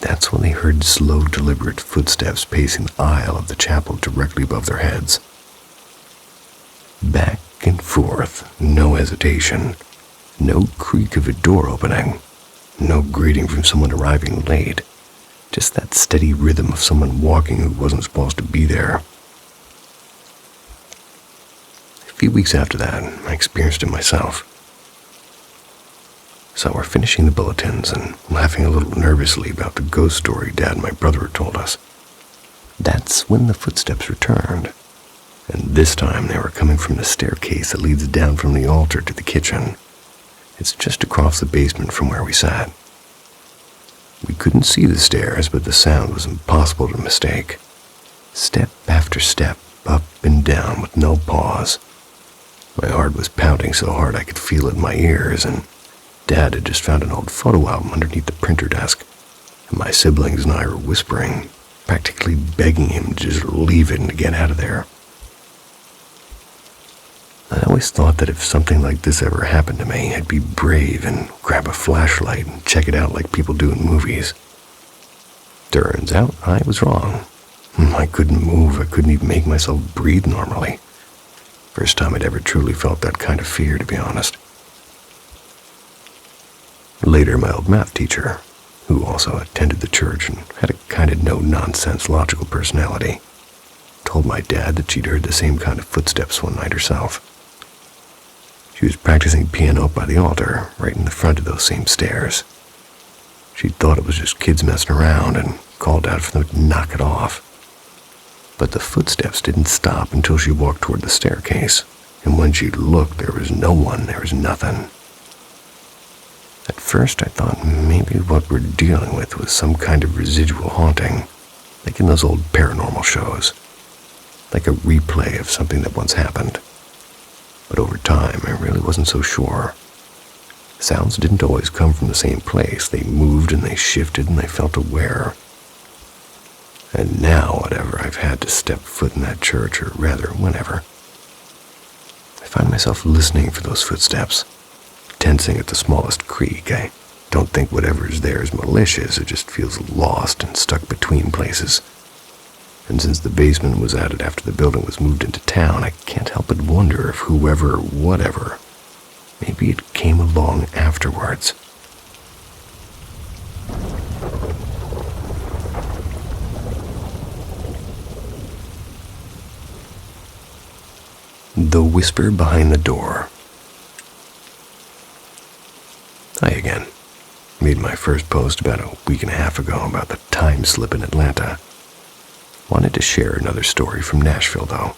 That's when they heard slow, deliberate footsteps pacing the aisle of the chapel directly above their heads. Back and forth, no hesitation, no creak of a door opening, no greeting from someone arriving late, just that steady rhythm of someone walking who wasn't supposed to be there. A few weeks after that, I experienced it myself. So we're finishing the bulletins and laughing a little nervously about the ghost story Dad and my brother had told us. That's when the footsteps returned, and this time they were coming from the staircase that leads down from the altar to the kitchen. It's just across the basement from where we sat. We couldn't see the stairs, but the sound was impossible to mistake. Step after step, up and down with no pause. My heart was pounding so hard I could feel it in my ears, and Dad had just found an old photo album underneath the printer desk, and my siblings and I were whispering, practically begging him to just leave it and to get out of there. I always thought that if something like this ever happened to me, I'd be brave and grab a flashlight and check it out like people do in movies. Turns out I was wrong. I couldn't move, I couldn't even make myself breathe normally. First time I'd ever truly felt that kind of fear, to be honest. Later, my old math teacher, who also attended the church and had a kind of no-nonsense logical personality, told my dad that she'd heard the same kind of footsteps one night herself. She was practicing piano by the altar, right in the front of those same stairs. She'd thought it was just kids messing around and called out for them to knock it off. But the footsteps didn't stop until she walked toward the staircase, and when she looked, there was no one, there was nothing. At first, I thought maybe what we're dealing with was some kind of residual haunting, like in those old paranormal shows, like a replay of something that once happened. But over time, I really wasn't so sure. Sounds didn't always come from the same place. They moved and they shifted and they felt aware. And now, whatever I've had to step foot in that church, or rather, whenever, I find myself listening for those footsteps, tensing at the smallest creak. I don't think whatever is there is malicious. It just feels lost and stuck between places. And since the basement was added after the building was moved into town, I can't help but wonder if whoever or whatever, maybe it came along afterwards. The Whisper Behind the Door. Hi again. Made my first post about a week and a half ago about the time slip in Atlanta. Wanted to share another story from Nashville, though.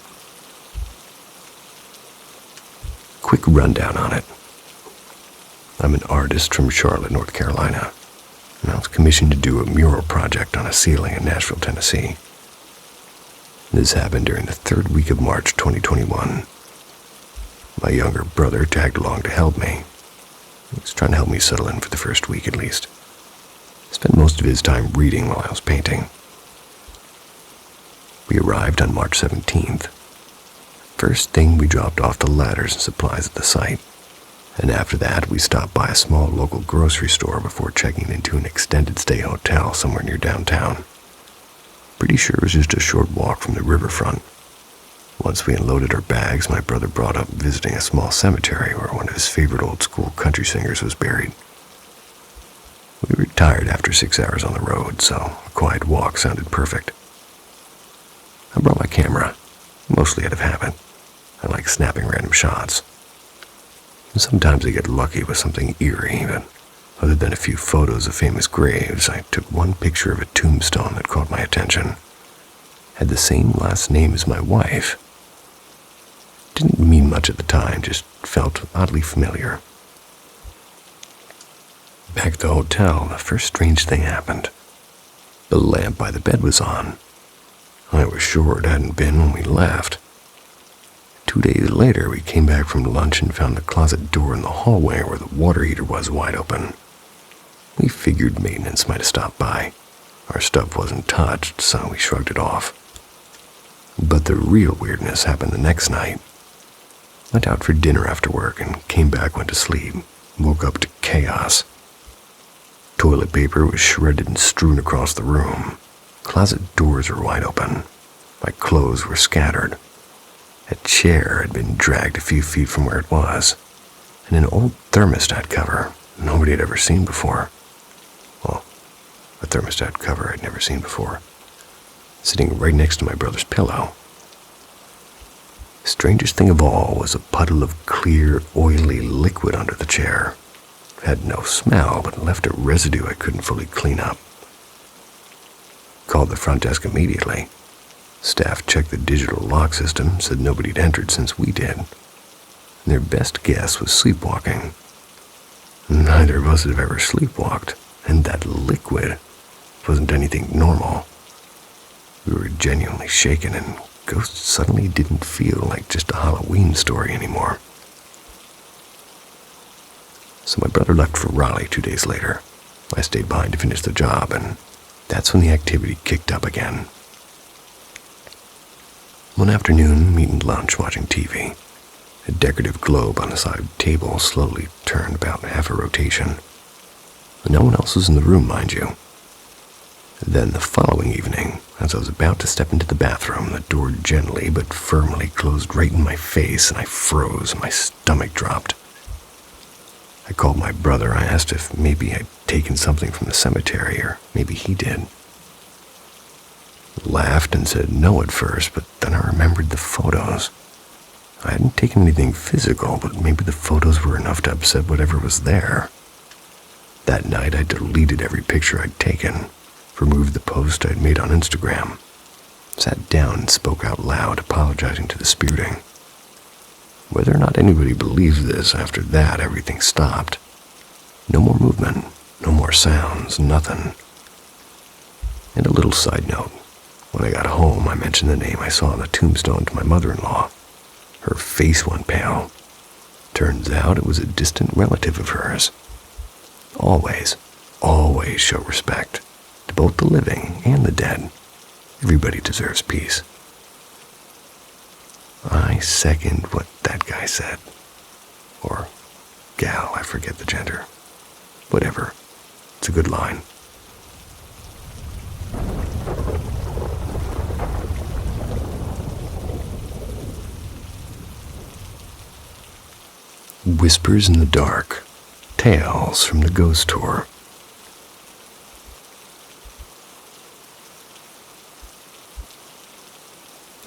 Quick rundown on it. I'm an artist from Charlotte, North Carolina, and I was commissioned to do a mural project on a ceiling in Nashville, Tennessee. This happened during the third week of March 2021. My younger brother tagged along to help me. He was trying to help me settle in for the first week at least. He spent most of his time reading while I was painting. We arrived on March 17th. First thing, we dropped off the ladders and supplies at the site, and after that we stopped by a small local grocery store before checking into an extended stay hotel somewhere near downtown. Pretty sure it was just a short walk from the riverfront. Once we unloaded our bags, my brother brought up visiting a small cemetery where one of his favorite old school country singers was buried. We were tired after 6 hours on the road, so a quiet walk sounded perfect. I brought my camera, mostly out of habit. I like snapping random shots. And sometimes I get lucky with something eerie, but other than a few photos of famous graves, I took one picture of a tombstone that caught my attention. Had the same last name as my wife. Didn't mean much at the time, just felt oddly familiar. Back at the hotel, the first strange thing happened. The lamp by the bed was on. I was sure it hadn't been when we left. 2 days later, we came back from lunch and found the closet door in the hallway where the water heater was wide open. We figured maintenance might have stopped by. Our stuff wasn't touched, so we shrugged it off. But the real weirdness happened the next night. Went out for dinner after work and came back, went to sleep. Woke up to chaos. Toilet paper was shredded and strewn across the room. Closet doors were wide open. My clothes were scattered. A chair had been dragged a few feet from where it was, and an old thermostat cover nobody had ever seen before. Well, a thermostat cover I'd never seen before, sitting right next to my brother's pillow. Strangest thing of all was a puddle of clear, oily liquid under the chair. It had no smell, but left a residue I couldn't fully clean up. Called the front desk immediately. Staff checked the digital lock system, said nobody had entered since we did. Their best guess was sleepwalking. Neither of us had ever sleepwalked, and that liquid wasn't anything normal. We were genuinely shaken, and ghosts suddenly didn't feel like just a Halloween story anymore. So my brother left for Raleigh 2 days later. I stayed behind to finish the job, and that's when the activity kicked up again. One afternoon, eating lunch, watching TV. A decorative globe on the side table slowly turned about half a rotation. No one else was in the room, mind you. Then the following evening, as I was about to step into the bathroom, the door gently but firmly closed right in my face, and I froze and my stomach dropped. I called my brother. I asked if maybe I'd taken something from the cemetery, or maybe he did. Laughed and said no at first, but then I remembered the photos. I hadn't taken anything physical, but maybe the photos were enough to upset whatever was there. That night I deleted every picture I'd taken, removed the post I'd made on Instagram, sat down and spoke out loud, apologizing to the spiriting. Whether or not anybody believes this, after that everything stopped. No more movement, no more sounds, nothing. And a little side note. When I got home, I mentioned the name I saw on the tombstone to my mother-in-law. Her face went pale. Turns out it was a distant relative of hers. Always, always show respect to both the living and the dead. Everybody deserves peace. I second what that guy said. Or gal, I forget the gender. Whatever. It's a good line. Whispers in the Dark. Tales from the Ghost Tour.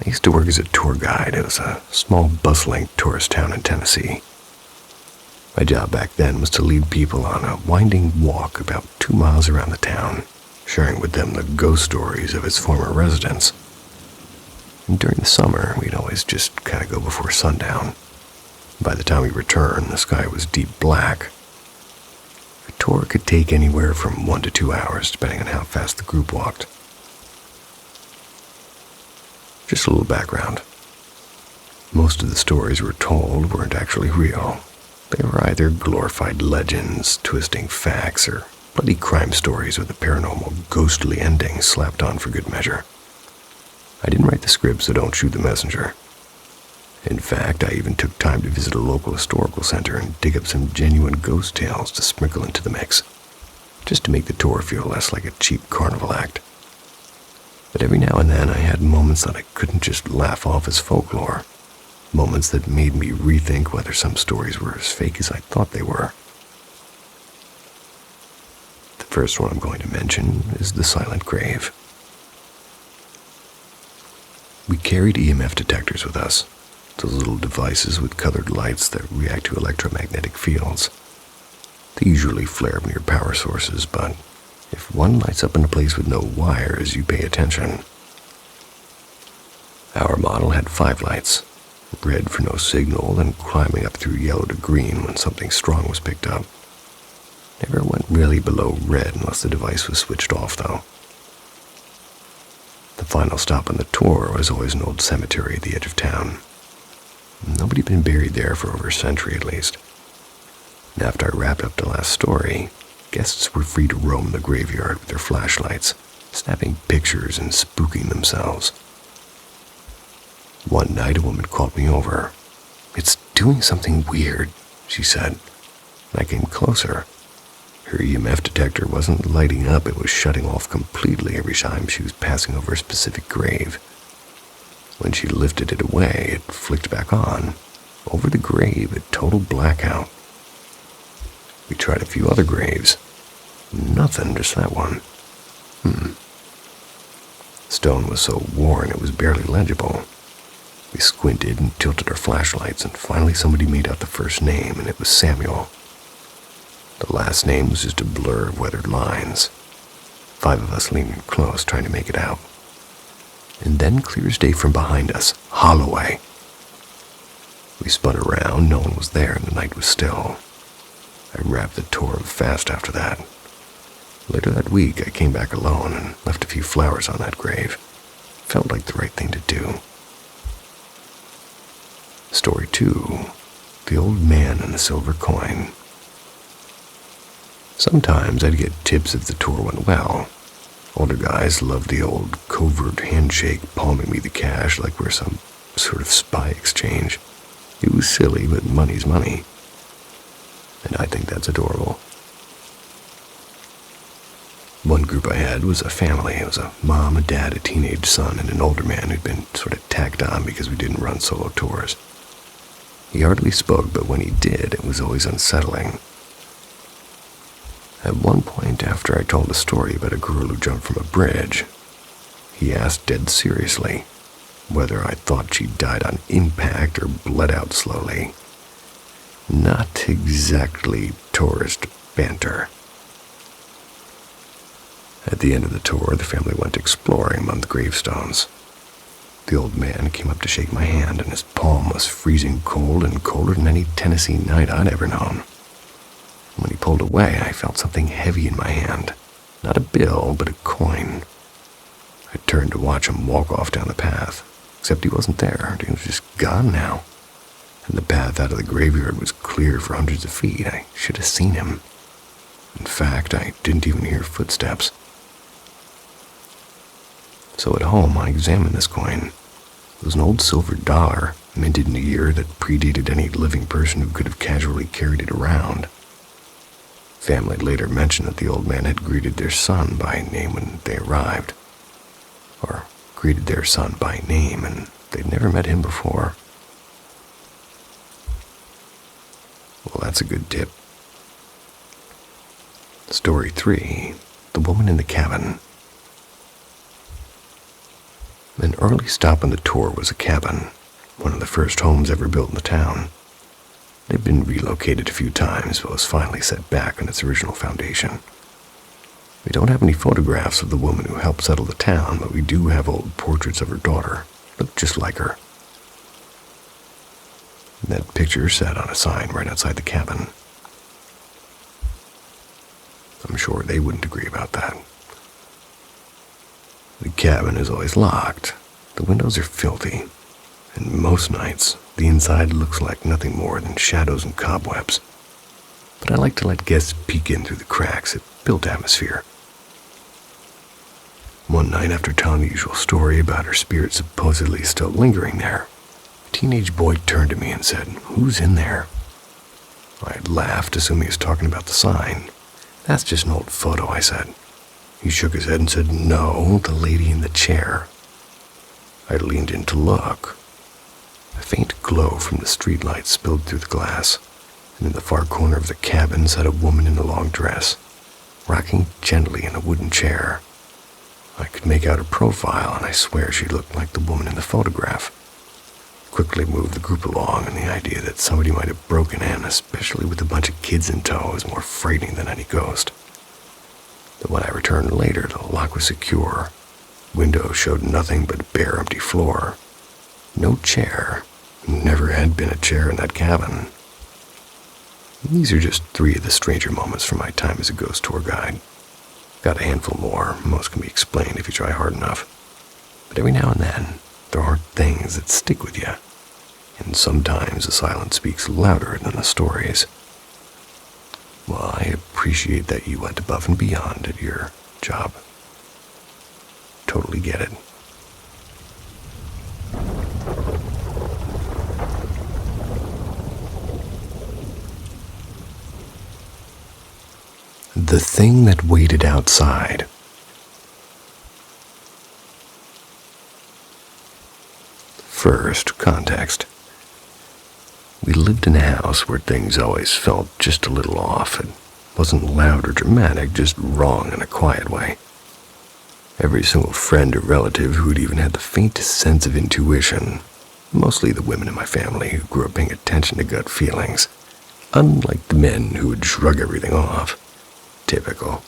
I used to work as a tour guide. It was a small, bustling tourist town in Tennessee. My job back then was to lead people on a winding walk about 2 miles around the town, sharing with them the ghost stories of its former residents. And during the summer, we'd always just kind of go before sundown. By the time we returned, the sky was deep black. A tour could take anywhere from 1 to 2 hours, depending on how fast the group walked. Just a little background. Most of the stories we're told weren't actually real. They were either glorified legends, twisting facts, or bloody crime stories with a paranormal, ghostly ending slapped on for good measure. I didn't write the script, so don't shoot the messenger. In fact, I even took time to visit a local historical center and dig up some genuine ghost tales to sprinkle into the mix, just to make the tour feel less like a cheap carnival act. But every now and then I had moments that I couldn't just laugh off as folklore, moments that made me rethink whether some stories were as fake as I thought they were. The first one I'm going to mention is the silent grave. We carried EMF detectors with us, those little devices with colored lights that react to electromagnetic fields. They usually flare up near power sources, but if one lights up in a place with no wires, you pay attention. Our model had 5 lights, red for no signal and climbing up through yellow to green when something strong was picked up. Never went really below red unless the device was switched off, though. The final stop on the tour was always an old cemetery at the edge of town. Nobody had been buried there for over a century at least. And after I wrapped up the last story, guests were free to roam the graveyard with their flashlights, snapping pictures and spooking themselves. One night, a woman called me over. "It's doing something weird," she said. And I came closer. Her EMF detector wasn't lighting up, it was shutting off completely every time she was passing over a specific grave. When she lifted it away, it flicked back on. Over the grave, a total blackout. We tried a few other graves. Nothing, just that one. Stone was so worn it was barely legible. We squinted and tilted our flashlights, and finally somebody made out the first name, and it was Samuel. The last name was just a blur of weathered lines. 5 of us leaned in close, trying to make it out. And then, clear as day from behind us, Holloway. We spun around, no one was there, and the night was still. I wrapped the tour up fast after that. Later that week, I came back alone and left a few flowers on that grave. Felt like the right thing to do. Story 2, The Old Man and the Silver Coin. Sometimes I'd get tips if the tour went well. Older guys loved the old covert handshake, palming me the cash like we're some sort of spy exchange. It was silly, but money's money. And I think that's adorable. One group I had was a family. It was a mom, a dad, a teenage son, and an older man who'd been sort of tacked on because we didn't run solo tours. He hardly spoke, but when he did, it was always unsettling. At one point, after I told a story about a girl who jumped from a bridge, he asked dead seriously whether I thought she died on impact or bled out slowly. Not exactly tourist banter. At the end of the tour, the family went exploring among the gravestones. The old man came up to shake my hand, and his palm was freezing cold and colder than any Tennessee night I'd ever known. When he pulled away, I felt something heavy in my hand. Not a bill, but a coin. I turned to watch him walk off down the path, except he wasn't there. He was just gone now. And the path out of the graveyard was clear for hundreds of feet. I should have seen him. In fact, I didn't even hear footsteps. So at home, I examined this coin. It was an old silver dollar, minted in a year that predated any living person who could have casually carried it around. Family later mentioned that the old man had greeted their son by name when they arrived. Or greeted their son by name, and they'd never met him before. Well, that's a good tip. Story 3, The Woman in the Cabin. An early stop on the tour was a cabin, one of the first homes ever built in the town. It had been relocated a few times, but was finally set back on its original foundation. We don't have any photographs of the woman who helped settle the town, but we do have old portraits of her daughter, looked just like her. That picture sat on a sign right outside the cabin. I'm sure they wouldn't agree about that. The cabin is always locked. The windows are filthy, and most nights, the inside looks like nothing more than shadows and cobwebs. But I like to let guests peek in through the cracks. It built atmosphere. One night, after telling the usual story about her spirit supposedly still lingering there, a teenage boy turned to me and said, "Who's in there?" I laughed, assuming he was talking about the sign. "That's just an old photo," I said. He shook his head and said, "No, the lady in the chair." I leaned in to look. A faint glow from the streetlight spilled through the glass, and in the far corner of the cabin sat a woman in a long dress, rocking gently in a wooden chair. I could make out her profile, and I swear she looked like the woman in the photograph. Quickly moved the group along, and the idea that somebody might have broken in, especially with a bunch of kids in tow, was more frightening than any ghost. But when I returned later, the lock was secure. Windows showed nothing but a bare, empty floor. No chair. Never had been a chair in that cabin. These are just 3 of the stranger moments from my time as a ghost tour guide. Got a handful more. Most can be explained if you try hard enough. But every now and then, there are things that stick with you. And sometimes the silence speaks louder than the stories. Well, I appreciate that you went above and beyond at your job. Totally get it. The thing that waited outside. First, context. We lived in a house where things always felt just a little off. It wasn't loud or dramatic, just wrong in a quiet way. Every single friend or relative who'd even had the faintest sense of intuition, mostly the women in my family who grew up paying attention to gut feelings, unlike the men who would shrug everything off. Typical.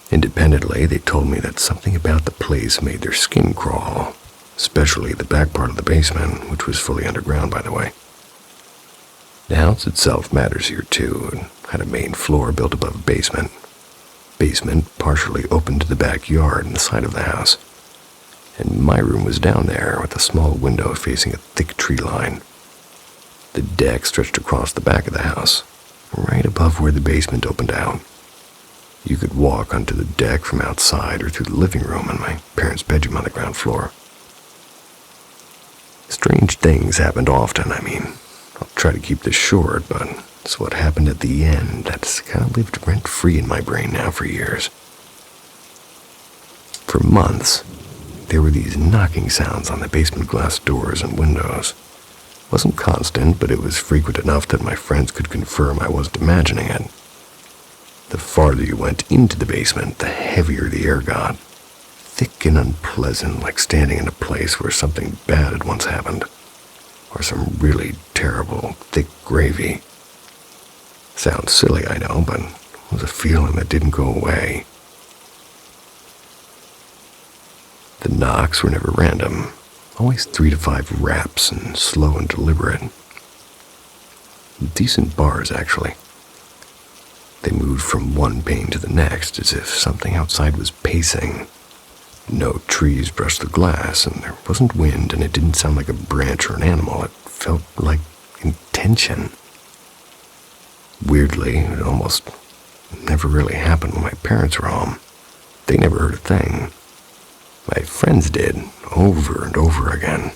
Independently, they told me that something about the place made their skin crawl, especially the back part of the basement, which was fully underground, by the way. The house itself matters here, too. It had a main floor built above a basement. Basement partially open to the backyard and the side of the house. And my room was down there with a small window facing a thick tree line. The deck stretched across the back of the house, right above where the basement opened out. You could walk onto the deck from outside or through the living room and my parents' bedroom on the ground floor. Strange things happened often. I'll try to keep this short, but it's what happened at the end that's kind of lived rent-free in my brain now for years. For months, there were these knocking sounds on the basement glass doors and windows. It wasn't constant, but it was frequent enough that my friends could confirm I wasn't imagining it. The farther you went into the basement, the heavier the air got. Thick and unpleasant, like standing in a place where something bad had once happened. Or some really terrible, thick gravy. Sounds silly, I know, but it was a feeling that didn't go away. The knocks were never random. Always 3 to 5 raps and slow and deliberate. Decent bars, actually. They moved from one pane to the next as if something outside was pacing. No trees brushed the glass, and there wasn't wind, and it didn't sound like a branch or an animal. It felt like intention. Weirdly, it almost never really happened when my parents were home. They never heard a thing. My friends did, over and over again.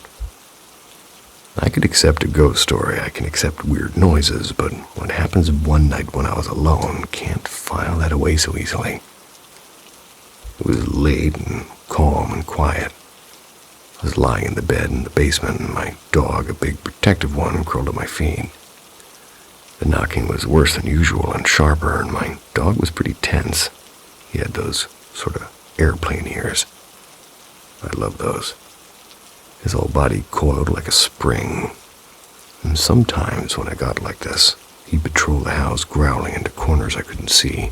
I could accept a ghost story, I can accept weird noises, but what happens one night when I was alone can't file that away so easily. It was late and calm and quiet. I was lying in the bed in the basement, and my dog, a big protective one, curled at my feet. The knocking was worse than usual and sharper, and my dog was pretty tense. He had those sort of airplane ears. I love those. His whole body coiled like a spring. And sometimes when I got like this, he'd patrol the house growling into corners I couldn't see.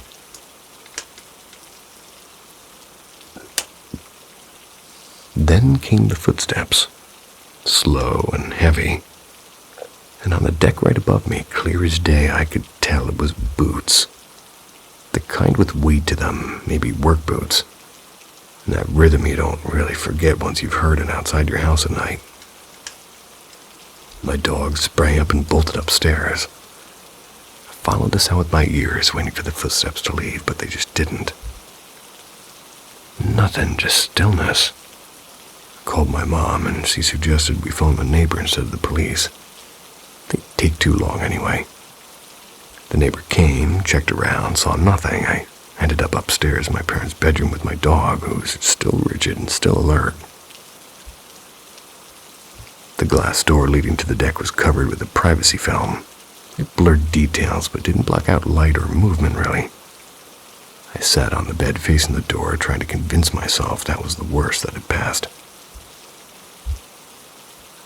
Then came the footsteps, slow and heavy. And on the deck right above me, clear as day, I could tell it was boots. The kind with weight to them, maybe work boots. And that rhythm you don't really forget once you've heard it outside your house at night. My dog sprang up and bolted upstairs. I followed the sound with my ears, waiting for the footsteps to leave, but they just didn't. Nothing, just stillness. I called my mom, and she suggested we phone the neighbor instead of the police. They'd take too long anyway. The neighbor came, checked around, saw nothing. I ended up upstairs in my parents' bedroom with my dog, who was still rigid and still alert. The glass door leading to the deck was covered with a privacy film. It blurred details, but didn't block out light or movement, really. I sat on the bed facing the door, trying to convince myself that was the worst that had passed.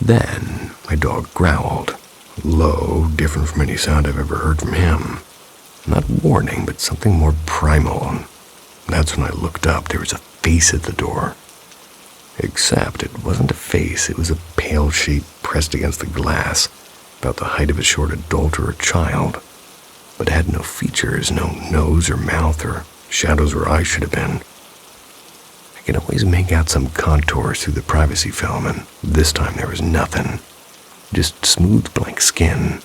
Then, my dog growled. Low, different from any sound I've ever heard from him. Not warning, but something more primal. And that's when I looked up. There was a face at the door. Except it wasn't a face, it was a pale shape pressed against the glass, about the height of a short adult or a child, but had no features, no nose or mouth or shadows where eyes should have been. I could always make out some contours through the privacy film, and this time there was nothing. Just smooth blank skin.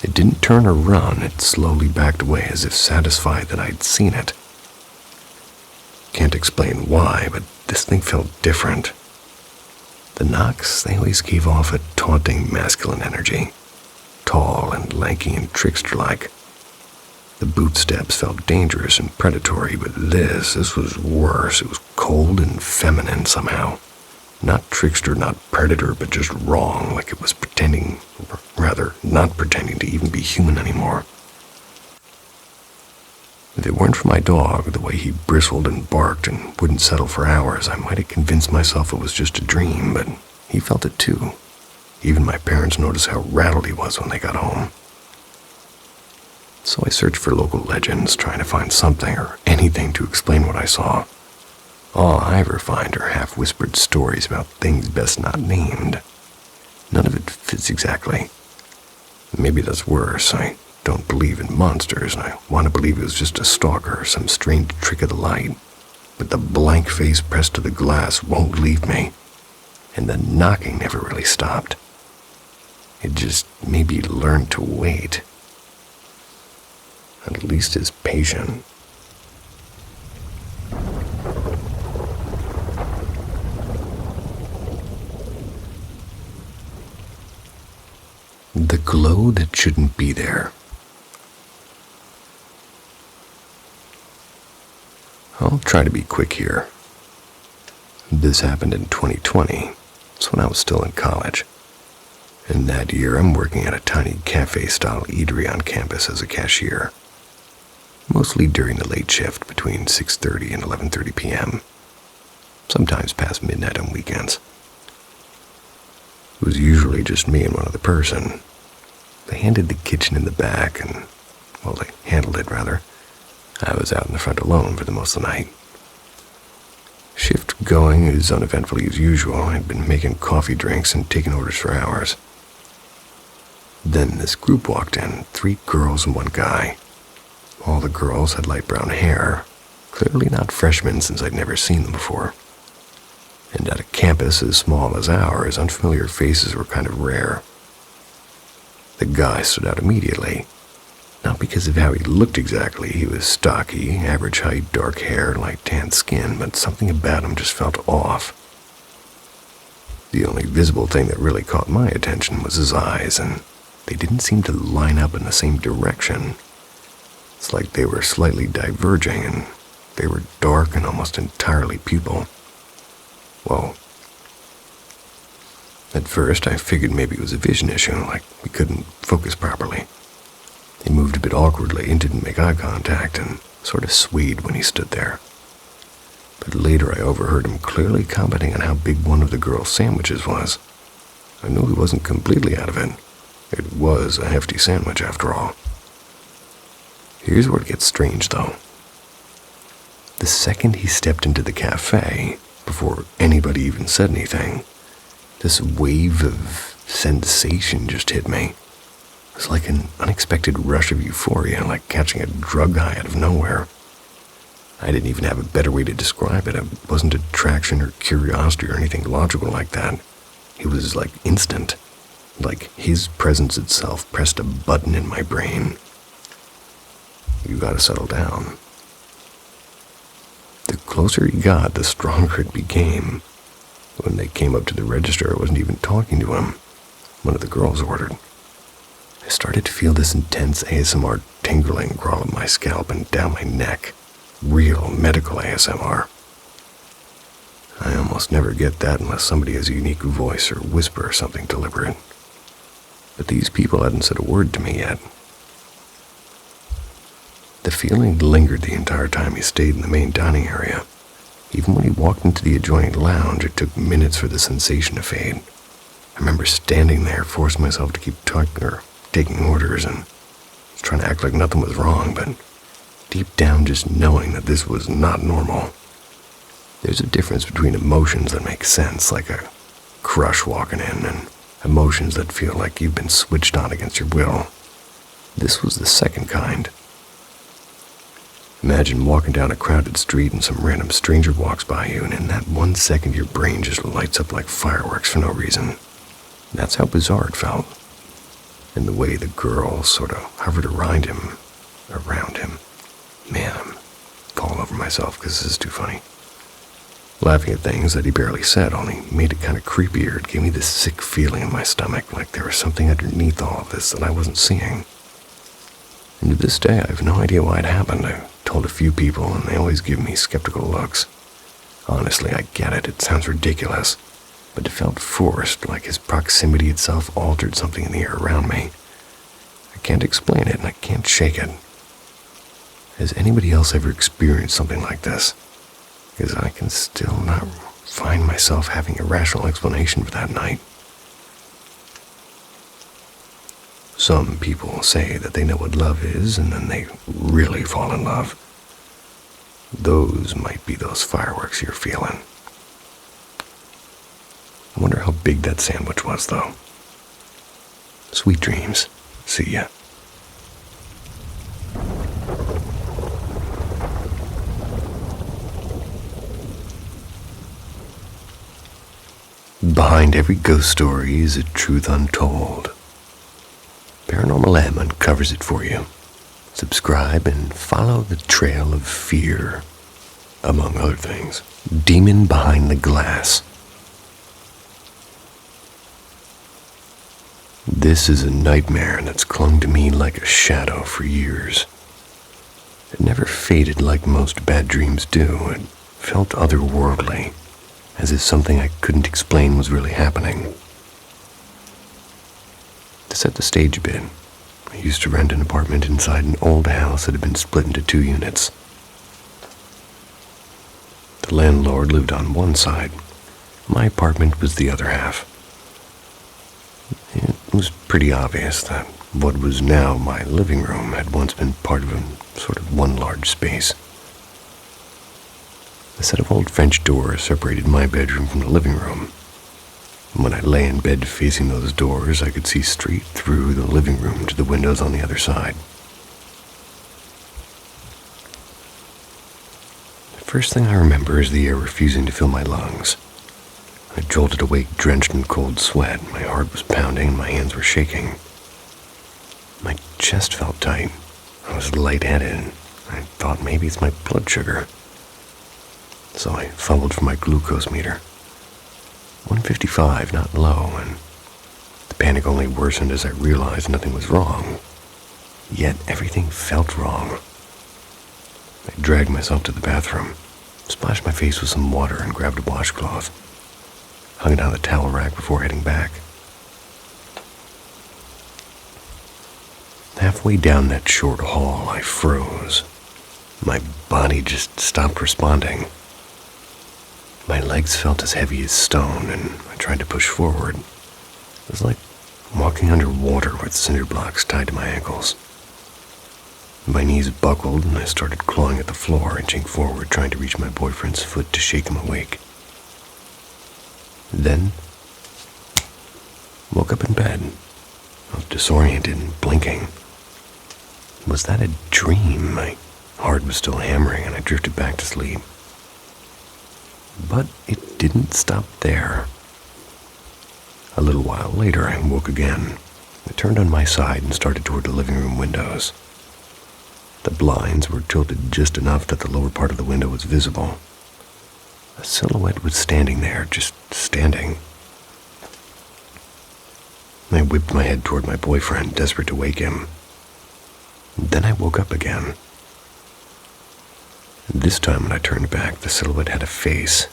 It didn't turn or run, it slowly backed away as if satisfied that I'd seen it. Can't explain why, but this thing felt different. The knocks, they always gave off a taunting masculine energy. Tall and lanky and trickster-like. The boot steps felt dangerous and predatory, but this was worse. It was cold and feminine somehow. Not trickster, not predator, but just wrong, like it was pretending, or rather, not pretending to even be human anymore. If it weren't for my dog, the way he bristled and barked and wouldn't settle for hours, I might have convinced myself it was just a dream, but he felt it too. Even my parents noticed how rattled he was when they got home. So I searched for local legends, trying to find something or anything to explain what I saw. All I ever find are half-whispered stories about things best not named. None of it fits exactly. Maybe that's worse. I don't believe in monsters, and I want to believe it was just a stalker, some strange trick of the light. But the blank face pressed to the glass won't leave me, and the knocking never really stopped. It just made me learn to wait. At least as patient. The glow that shouldn't be there. I'll try to be quick here. This happened in 2020. It's when I was still in college. And that year, I'm working at a tiny cafe-style eatery on campus as a cashier. Mostly during the late shift between 6:30 and 11:30 p.m. Sometimes past midnight on weekends. It was usually just me and one other person. They handed the kitchen in the back and, well, they handled it rather. I was out in the front alone for the most of the night. Shift going as uneventfully as usual. I'd been making coffee drinks and taking orders for hours. Then this group walked in, 3 girls and 1 guy. All the girls had light brown hair, clearly not freshmen since I'd never seen them before. And at a campus as small as ours, unfamiliar faces were kind of rare. The guy stood out immediately. Not because of how he looked exactly. He was stocky, average height, dark hair, light tan skin, but something about him just felt off. The only visible thing that really caught my attention was his eyes, and they didn't seem to line up in the same direction. It's like they were slightly diverging, and they were dark and almost entirely pupil. Whoa. At first, I figured maybe it was a vision issue, like we couldn't focus properly. He moved a bit awkwardly and didn't make eye contact, and sort of swayed when he stood there. but later I overheard him clearly commenting on how big one of the girl's sandwiches was. I knew he wasn't completely out of it. It was a hefty sandwich after all. Here's where it gets strange, though. The second he stepped into the cafe, before anybody even said anything, this wave of sensation just hit me. It was like an unexpected rush of euphoria, like catching a drug high out of nowhere. I didn't even have a better way to describe it. It wasn't attraction or curiosity or anything logical like that. It was like instant. Like his presence itself pressed a button in my brain. You gotta settle down. The closer he got, the stronger it became. When they came up to the register, I wasn't even talking to him. One of the girls ordered. I started to feel this intense ASMR tingling crawl up my scalp and down my neck. Real medical ASMR. I almost never get that unless somebody has a unique voice or whisper or something deliberate. But these people hadn't said a word to me yet. The feeling lingered the entire time he stayed in the main dining area. Even when he walked into the adjoining lounge, it took minutes for the sensation to fade. I remember standing there, forcing myself to keep talking or taking orders, and trying to act like nothing was wrong, but deep down just knowing that this was not normal. There's a difference between emotions that make sense, like a crush walking in, and emotions that feel like you've been switched on against your will. This was the second kind. Imagine walking down a crowded street and some random stranger walks by you, and in that 1 second your brain just lights up like fireworks for no reason. That's how bizarre it felt. And the way the girl sort of hovered around him. Man, I'm falling over myself because this is too funny. Laughing at things that he barely said only made it kind of creepier. It gave me this sick feeling in my stomach, like there was something underneath all of this that I wasn't seeing. And to this day, I have no idea why it happened. I told a few people, and they always give me skeptical looks. Honestly, I get it. It sounds ridiculous. But it felt forced, like his proximity itself altered something in the air around me. I can't explain it, and I can't shake it. Has anybody else ever experienced something like this? Because I can still not find myself having a rational explanation for that night. Some people say that they know what love is, and then they really fall in love. Those might be those fireworks you're feeling. I wonder how big that sandwich was, though. Sweet dreams. See ya. Behind every ghost story is a truth untold. Paranormal M uncovers it for you. Subscribe and follow the trail of fear, among other things. Demon Behind the Glass. This is a nightmare that's clung to me like a shadow for years. It never faded like most bad dreams do. It felt otherworldly, as if something I couldn't explain was really happening. To set the stage a bit, I used to rent an apartment inside an old house that had been split into 2 units. The landlord lived on one side. My apartment was the other half. It was pretty obvious that what was now my living room had once been part of a sort of one large space. A set of old French doors separated my bedroom from the living room. When I lay in bed facing those doors, I could see straight through the living room to the windows on the other side. The first thing I remember is the air refusing to fill my lungs. I jolted awake drenched in cold sweat. My heart was pounding and my hands were shaking. My chest felt tight. I was lightheaded, and I thought maybe it's my blood sugar. So I fumbled for my glucose meter. 155, not low, and the panic only worsened as I realized nothing was wrong. Yet everything felt wrong. I dragged myself to the bathroom, splashed my face with some water, and grabbed a washcloth. Hung it on the towel rack before heading back. Halfway down that short hall, I froze. My body just stopped responding. My legs felt as heavy as stone, and I tried to push forward. It was like walking underwater with cinder blocks tied to my ankles. My knees buckled, and I started clawing at the floor, inching forward, trying to reach my boyfriend's foot to shake him awake. Then, woke up in bed. I was disoriented and blinking. Was that a dream? My heart was still hammering, and I drifted back to sleep. But it didn't stop there. A little while later, I woke again. I turned on my side and started toward the living room windows. The blinds were tilted just enough that the lower part of the window was visible. A silhouette was standing there, just standing. I whipped my head toward my boyfriend, desperate to wake him. Then I woke up again. This time when I turned back, the silhouette had a face.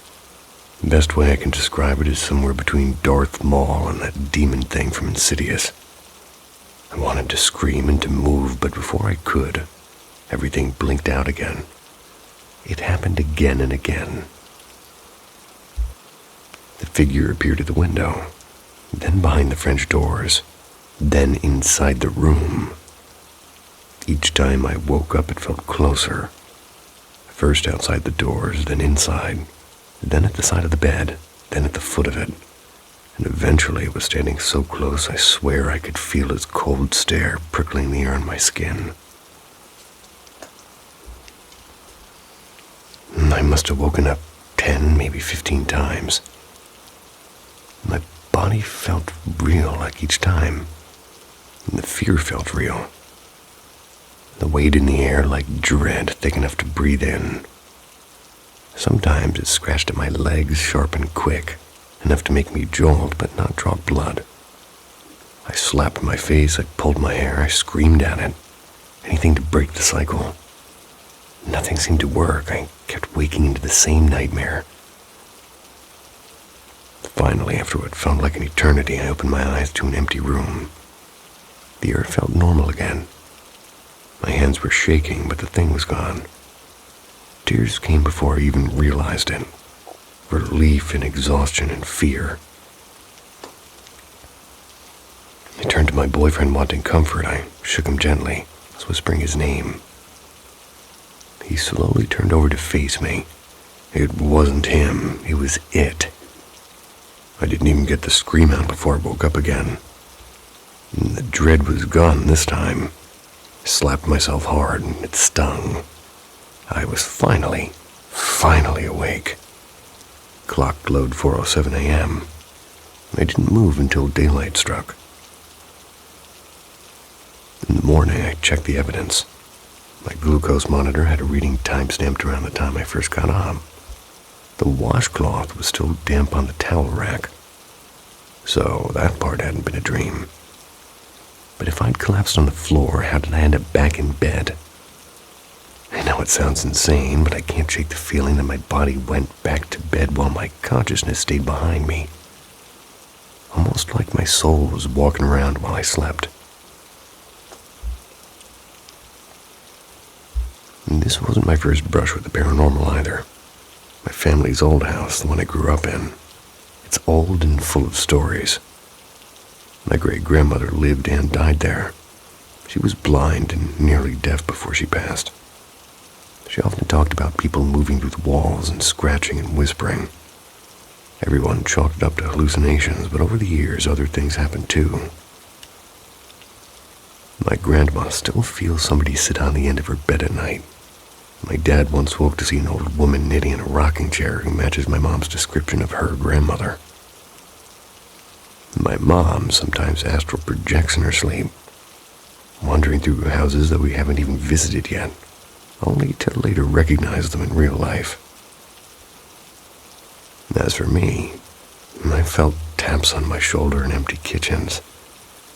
The best way I can describe it is somewhere between Darth Maul and that demon thing from Insidious. I wanted to scream and to move, but before I could, everything blinked out again. It happened again and again. The figure appeared at the window, then behind the French doors, then inside the room. Each time I woke up, it felt closer. First outside the doors, then inside, then at the side of the bed, then at the foot of it. And eventually it was standing so close I swear I could feel its cold stare prickling the air on my skin. I must have woken up 10, maybe 15 times. My body felt real like each time, and the fear felt real. The weight in the air like dread, thick enough to breathe in. Sometimes it scratched at my legs sharp and quick, enough to make me jolt but not draw blood. I slapped my face, I pulled my hair, I screamed at it. Anything to break the cycle. Nothing seemed to work. I kept waking into the same nightmare. Finally, after what felt like an eternity, I opened my eyes to an empty room. The air felt normal again. My hands were shaking, but the thing was gone. Tears came before I even realized it. Relief and exhaustion and fear. I turned to my boyfriend wanting comfort. I shook him gently, was whispering his name. He slowly turned over to face me. It wasn't him, it was it. I didn't even get the scream out before I woke up again. And the dread was gone this time. I slapped myself hard, and it stung. I was finally awake. Clock glowed 4:07 a.m. I didn't move until daylight struck. In the morning, I checked the evidence. My glucose monitor had a reading time-stamped around the time I first got up. The washcloth was still damp on the towel rack, so that part hadn't been a dream. But if I'd collapsed on the floor, how did I end up back in bed? I know it sounds insane, but I can't shake the feeling that my body went back to bed while my consciousness stayed behind me. Almost like my soul was walking around while I slept. And this wasn't my first brush with the paranormal either. My family's old house, the one I grew up in. It's old and full of stories. My great-grandmother lived and died there. She was blind and nearly deaf before she passed. She often talked about people moving through the walls and scratching and whispering. Everyone chalked it up to hallucinations, but over the years, other things happened too. My grandma still feels somebody sit on the end of her bed at night. My dad once woke to see an old woman knitting in a rocking chair who matches my mom's description of her grandmother. My mom sometimes astral projects in her sleep, wandering through houses that we haven't even visited yet, only to later recognize them in real life. As for me, I felt taps on my shoulder in empty kitchens,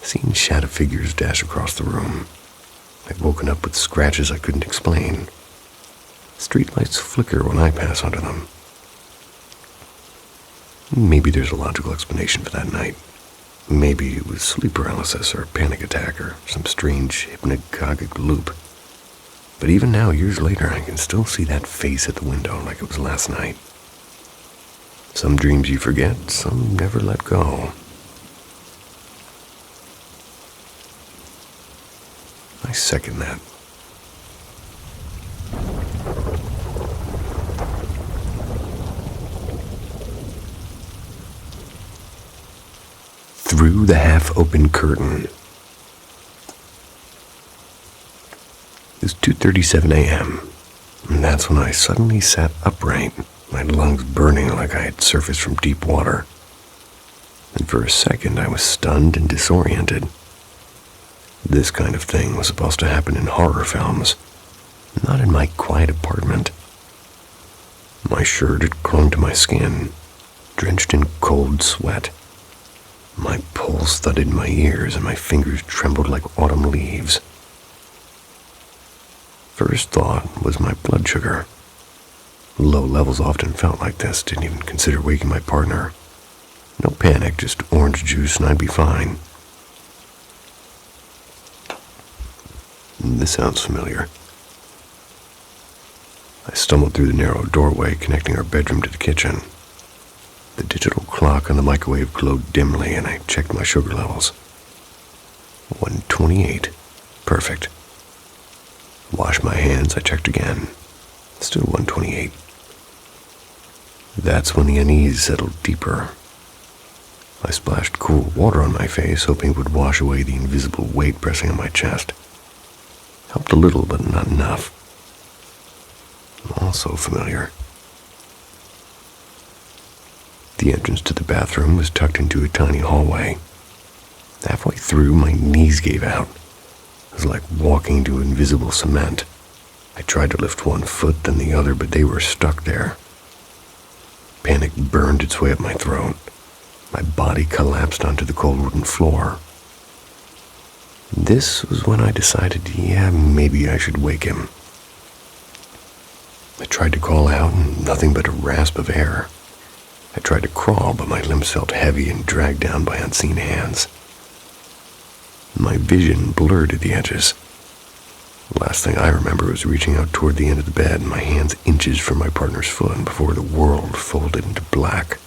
seen shadow figures dash across the room. I've woken up with scratches I couldn't explain. Streetlights flicker when I pass under them. Maybe there's a logical explanation for that night. Maybe it was sleep paralysis or panic attack or some strange hypnagogic loop. But even now, years later, I can still see that face at the window like it was last night. Some dreams you forget, some never let go. I second that. Through the half-open curtain. It was 2:37 a.m., and that's when I suddenly sat upright, my lungs burning like I had surfaced from deep water. And for a second I was stunned and disoriented. This kind of thing was supposed to happen in horror films, not in my quiet apartment. My shirt had clung to my skin, drenched in cold sweat. My pulse thudded in my ears and my fingers trembled like autumn leaves. First thought was my blood sugar. Low levels often felt like this, didn't even consider waking my partner. No panic, just orange juice and I'd be fine. This sounds familiar. I stumbled through the narrow doorway connecting our bedroom to the kitchen. The digital clock on the microwave glowed dimly and I checked my sugar levels. 128. Perfect. Washed my hands, I checked again. Still 128. That's when the unease settled deeper. I splashed cool water on my face, hoping it would wash away the invisible weight pressing on my chest. Helped a little, but not enough. Also familiar. The entrance to the bathroom was tucked into a tiny hallway. Halfway through, my knees gave out. It was like walking into invisible cement. I tried to lift one foot, then the other, but they were stuck there. Panic burned its way up my throat. My body collapsed onto the cold wooden floor. This was when I decided, maybe I should wake him. I tried to call out, and nothing but a rasp of air. I tried to crawl, but my limbs felt heavy and dragged down by unseen hands. My vision blurred at the edges. The last thing I remember was reaching out toward the end of the bed, my hands inches from my partner's foot before the world folded into black.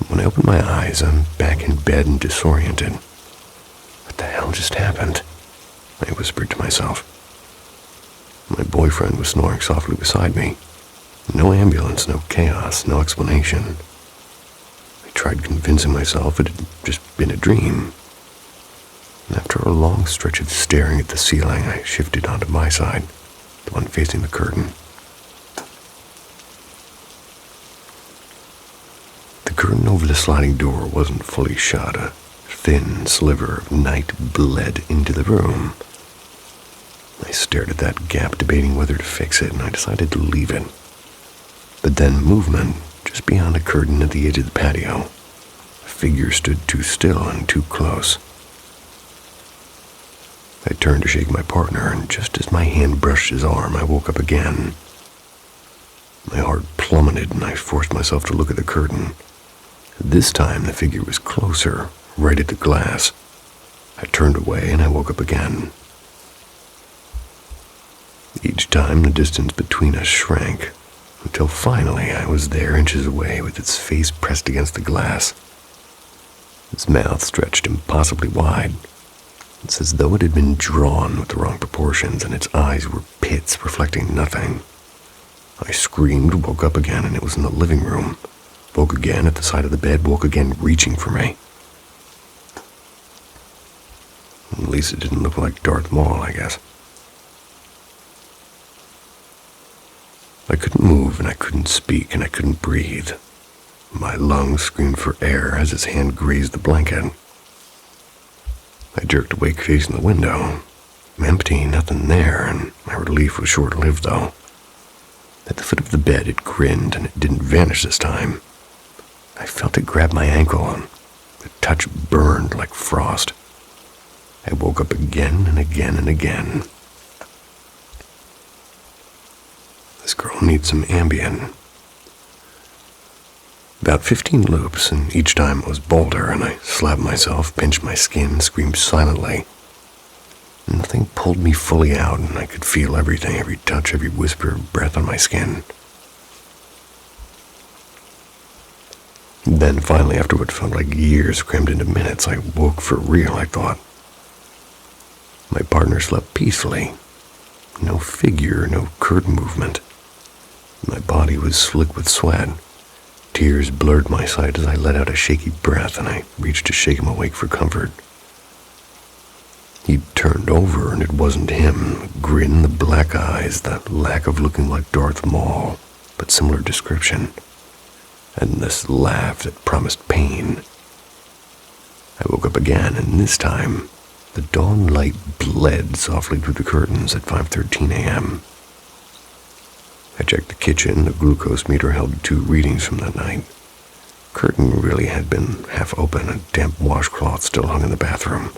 When I opened my eyes, I'm back in bed and disoriented. What the hell just happened? I whispered to myself. My boyfriend was snoring softly beside me. No ambulance, no chaos, no explanation. I tried convincing myself it had just been a dream. And after a long stretch of staring at the ceiling, I shifted onto my side, the one facing the curtain. The curtain over the sliding door wasn't fully shut. A thin sliver of night bled into the room. I stared at that gap, debating whether to fix it, and I decided to leave it. But then movement, just beyond a curtain at the edge of the patio. A figure stood too still and too close. I turned to shake my partner, and just as my hand brushed his arm, I woke up again. My heart plummeted, and I forced myself to look at the curtain. This time, the figure was closer, right at the glass. I turned away, and I woke up again. Each time, the distance between us shrank, until finally I was there, inches away, with its face pressed against the glass. Its mouth stretched impossibly wide. It's as though it had been drawn with the wrong proportions, and its eyes were pits reflecting nothing. I screamed, woke up again, and it was in the living room. Woke again at the side of the bed, woke again reaching for me. At least it didn't look like Darth Maul, I guess. I couldn't move, and I couldn't speak, and I couldn't breathe. My lungs screamed for air as his hand grazed the blanket. I jerked awake, facing the window. Empty, nothing there, and my relief was short-lived, though. At the foot of the bed, it grinned, and it didn't vanish this time. I felt it grab my ankle, and the touch burned like frost. I woke up again and again and again. This girl needs some Ambien. About 15 loops, and each time it was bolder, and I slapped myself, pinched my skin, screamed silently. Nothing pulled me fully out, and I could feel everything, every touch, every whisper of breath on my skin. Then finally, after what felt like years crammed into minutes, I woke for real, I thought. My partner slept peacefully. No figure, no curtain movement. My body was slick with sweat. Tears blurred my sight as I let out a shaky breath, and I reached to shake him awake for comfort. He turned over, and it wasn't him. The grin, the black eyes, the lack of looking like Darth Maul, but similar description. And this laugh that promised pain. I woke up again, and this time, the dawn light bled softly through the curtains at 5:13 a.m. I checked the kitchen. The glucose meter held 2 readings from that night. Curtain really had been half open. A damp washcloth still hung in the bathroom,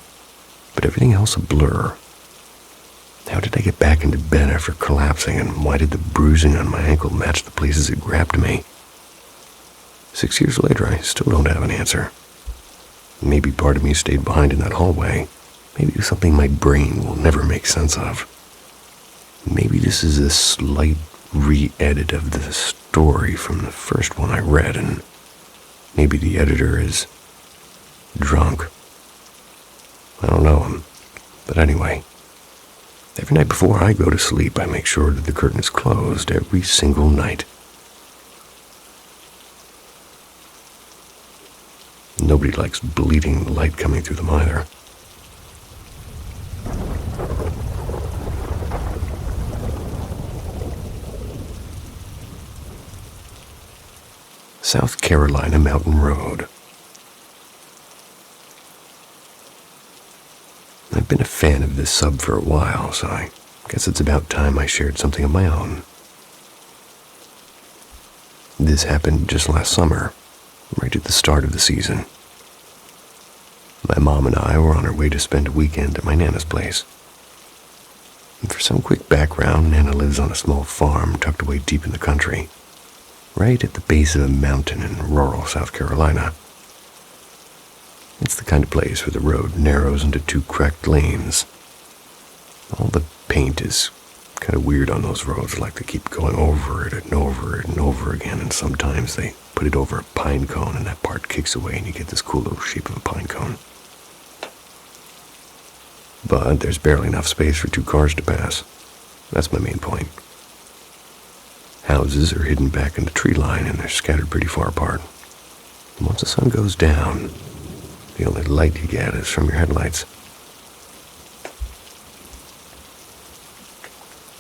but everything else a blur. How did I get back into bed after collapsing, and why did the bruising on my ankle match the places it grabbed me? 6 years later, I still don't have an answer. Maybe part of me stayed behind in that hallway. Maybe it was something my brain will never make sense of. Maybe this is a slight re-edit of the story from the first one I read, and maybe the editor is drunk. I don't know him, but anyway, every night before I go to sleep, I make sure that the curtain is closed every single night. Nobody likes bleeding light coming through them either. South Carolina Mountain Road. I've been a fan of this sub for a while, so I guess it's about time I shared something of my own. This happened just last summer, right at the start of the season. My mom and I were on our way to spend a weekend at my Nana's place. And for some quick background, Nana lives on a small farm tucked away deep in the country, right at the base of a mountain in rural South Carolina. It's the kind of place where the road narrows into 2 cracked lanes. All the paint is kind of weird on those roads, like they keep going over it and over it and over again, and sometimes they put it over a pine cone and that part kicks away and you get this cool little shape of a pine cone. But there's barely enough space for 2 cars to pass. That's my main point. Houses are hidden back in the tree line, and they're scattered pretty far apart. And once the sun goes down, the only light you get is from your headlights.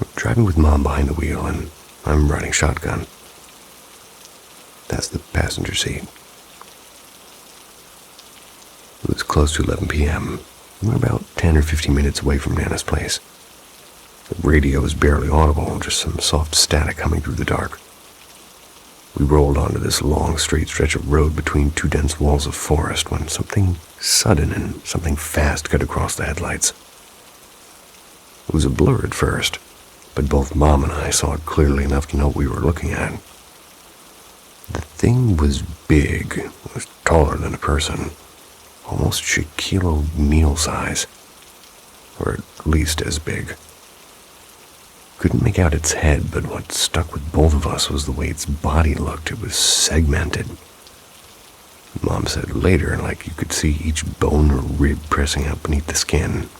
I'm driving with Mom behind the wheel, and I'm riding shotgun. That's the passenger seat. It was close to 11 p.m. We were about 10 or 15 minutes away from Nana's place. The radio was barely audible, just some soft static coming through the dark. We rolled onto this long, straight stretch of road between 2 dense walls of forest when something sudden and something fast cut across the headlights. It was a blur at first, but both Mom and I saw it clearly enough to know what we were looking at. The thing was big. It was taller than a person, almost Shaquille O'Neal size, or at least as big. Couldn't make out its head, but what stuck with both of us was the way its body looked. It was segmented. Mom said later, like you could see each bone or rib pressing out beneath the skin.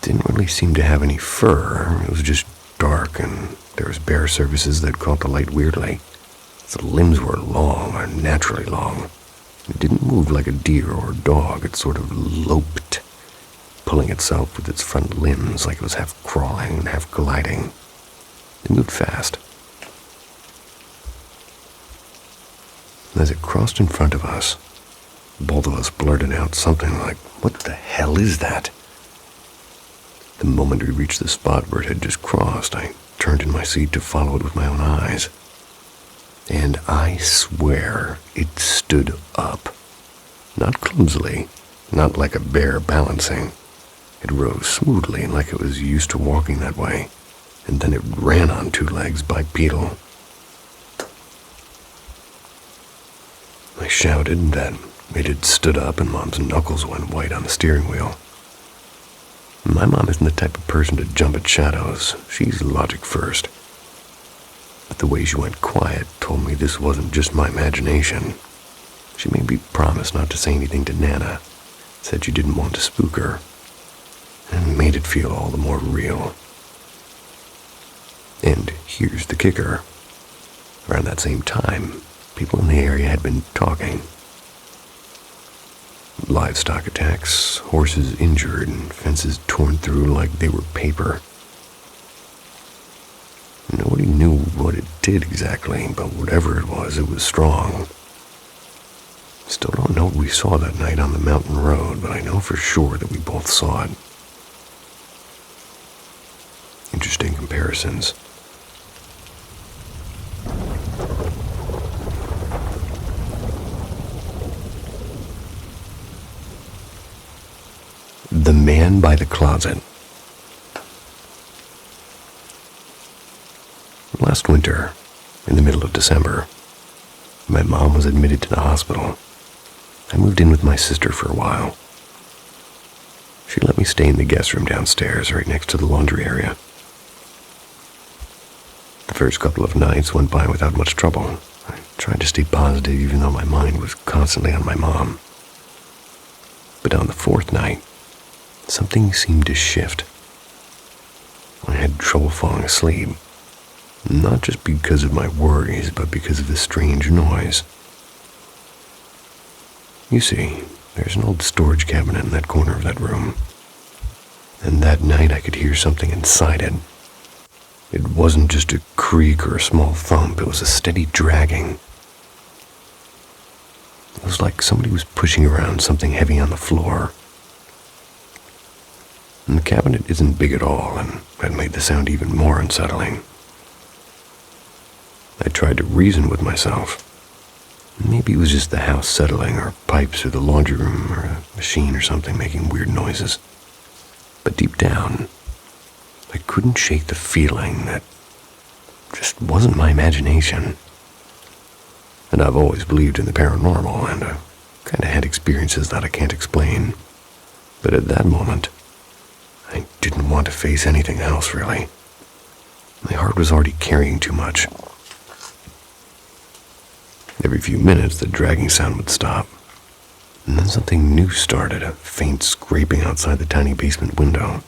Didn't really seem to have any fur. It was just dark, and there was bare surfaces that caught the light weirdly. Its limbs were long, or naturally long. It didn't move like a deer or a dog. It sort of loped, pulling itself with its front limbs like it was half crawling and half gliding. It moved fast. As it crossed in front of us, both of us blurted out something like, "What the hell is that?" The moment we reached the spot where it had just crossed, I turned in my seat to follow it with my own eyes. And I swear it stood up. Not clumsily, not like a bear balancing. It rose smoothly, like it was used to walking that way, and then it ran on 2 legs bipedal. I shouted that It had stood up and Mom's knuckles went white on the steering wheel. My mom isn't the type of person to jump at shadows. She's logic first. But the way she went quiet told me this wasn't just my imagination. She made me promise not to say anything to Nana, said she didn't want to spook her, and made it feel all the more real. And here's the kicker. Around that same time, people in the area had been talking. Livestock attacks, horses injured, and fences torn through like they were paper. Nobody knew what it did exactly, but whatever it was strong. Still don't know what we saw that night on the mountain road, but I know for sure that we both saw it. Interesting comparisons. The Man by the Closet. Last winter, in the middle of December, my mom was admitted to the hospital. I moved in with my sister for a while. She let me stay in the guest room downstairs, right next to the laundry area. The first couple of nights went by without much trouble. I tried to stay positive even though my mind was constantly on my mom. But on the fourth night, something seemed to shift. I had trouble falling asleep, not just because of my worries, but because of the strange noise. You see, there's an old storage cabinet in that corner of that room, and that night I could hear something inside it. It wasn't just a creak or a small thump, it was a steady dragging. It was like somebody was pushing around something heavy on the floor. And the cabinet isn't big at all, and that made the sound even more unsettling. I tried to reason with myself. Maybe it was just the house settling, or pipes, or the laundry room, or a machine or something making weird noises. But deep down, I couldn't shake the feeling that just wasn't my imagination. And I've always believed in the paranormal, and I kind of had experiences that I can't explain. But at that moment, I didn't want to face anything else, really. My heart was already carrying too much. Every few minutes, the dragging sound would stop. And then something new started, a faint scraping outside the tiny basement window.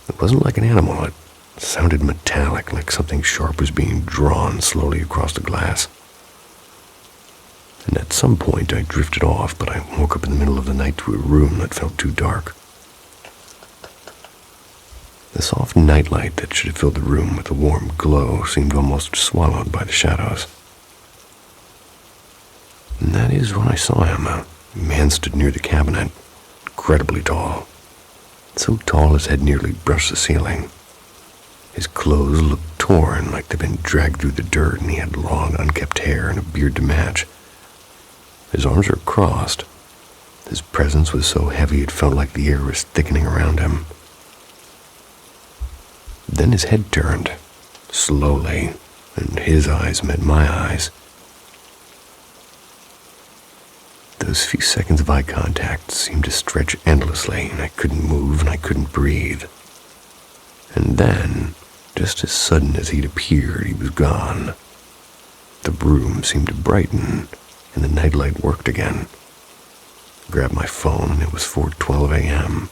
It wasn't like an animal. It sounded metallic, like something sharp was being drawn slowly across the glass. And at some point, I drifted off, but I woke up in the middle of the night to a room that felt too dark. The soft nightlight that should have filled the room with a warm glow seemed almost swallowed by the shadows. And that is when I saw him. A man stood near the cabinet, incredibly tall. So tall his head nearly brushed the ceiling. His clothes looked torn, like they'd been dragged through the dirt, and he had long, unkempt hair and a beard to match. His arms were crossed. His presence was so heavy it felt like the air was thickening around him. Then his head turned, slowly, and his eyes met my eyes. Those few seconds of eye contact seemed to stretch endlessly, and I couldn't move and I couldn't breathe. And then, just as sudden as he'd appeared, he was gone. The room seemed to brighten, and the nightlight worked again. I grabbed my phone, and it was 4:12 a.m.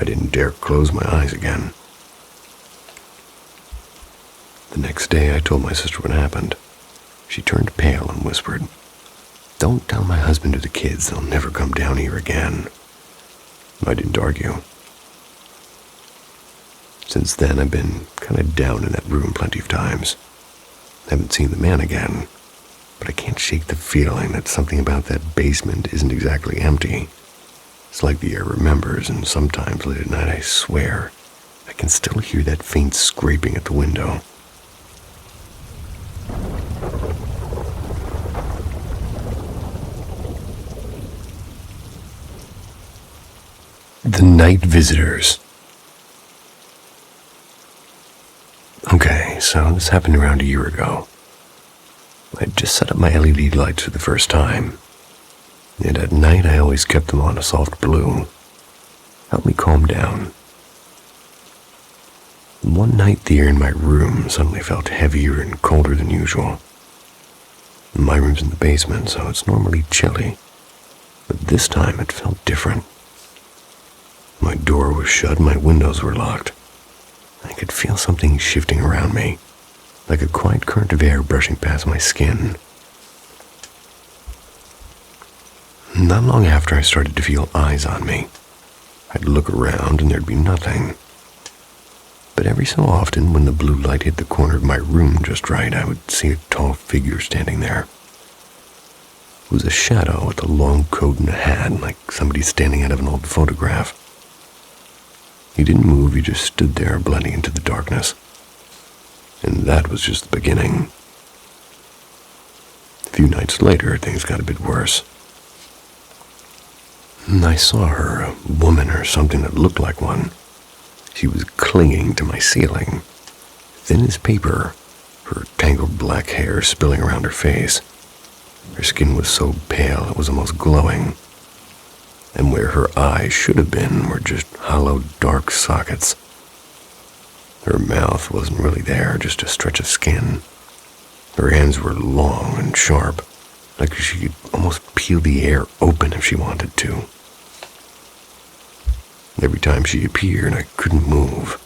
I didn't dare close my eyes again. The next day, I told my sister what happened. She turned pale and whispered, "Don't tell my husband or the kids, they'll never come down here again." I didn't argue. Since then, I've been kind of down in that room plenty of times. I haven't seen the man again, but I can't shake the feeling that something about that basement isn't exactly empty. It's like the air remembers, and sometimes late at night, I swear, I can still hear that faint scraping at the window. The Night Visitors. Okay, so this happened around a year ago. I'd just set up my LED lights for the first time. and at night I always kept them on a soft blue. Helped me calm down. One night the air in my room suddenly felt heavier and colder than usual. My room's in the basement, so it's normally chilly, but this time it felt different. My door was shut and my windows were locked. I could feel something shifting around me, like a quiet current of air brushing past my skin. Not long after, I started to feel eyes on me. I'd look around and there'd be nothing. But every so often, when the blue light hit the corner of my room just right, I would see a tall figure standing there. It was a shadow with a long coat and a hat, like somebody standing out of an old photograph. He didn't move, he just stood there blending into the darkness. And that was just the beginning. A few nights later, things got a bit worse. And I saw her, a woman or something that looked like one. She was clinging to my ceiling, thin as paper, her tangled black hair spilling around her face. Her skin was so pale it was almost glowing, and where her eyes should have been were just hollow, dark sockets. Her mouth wasn't really there, just a stretch of skin. Her hands were long and sharp, like she could almost peel the air open if she wanted to. Every time she appeared, I couldn't move.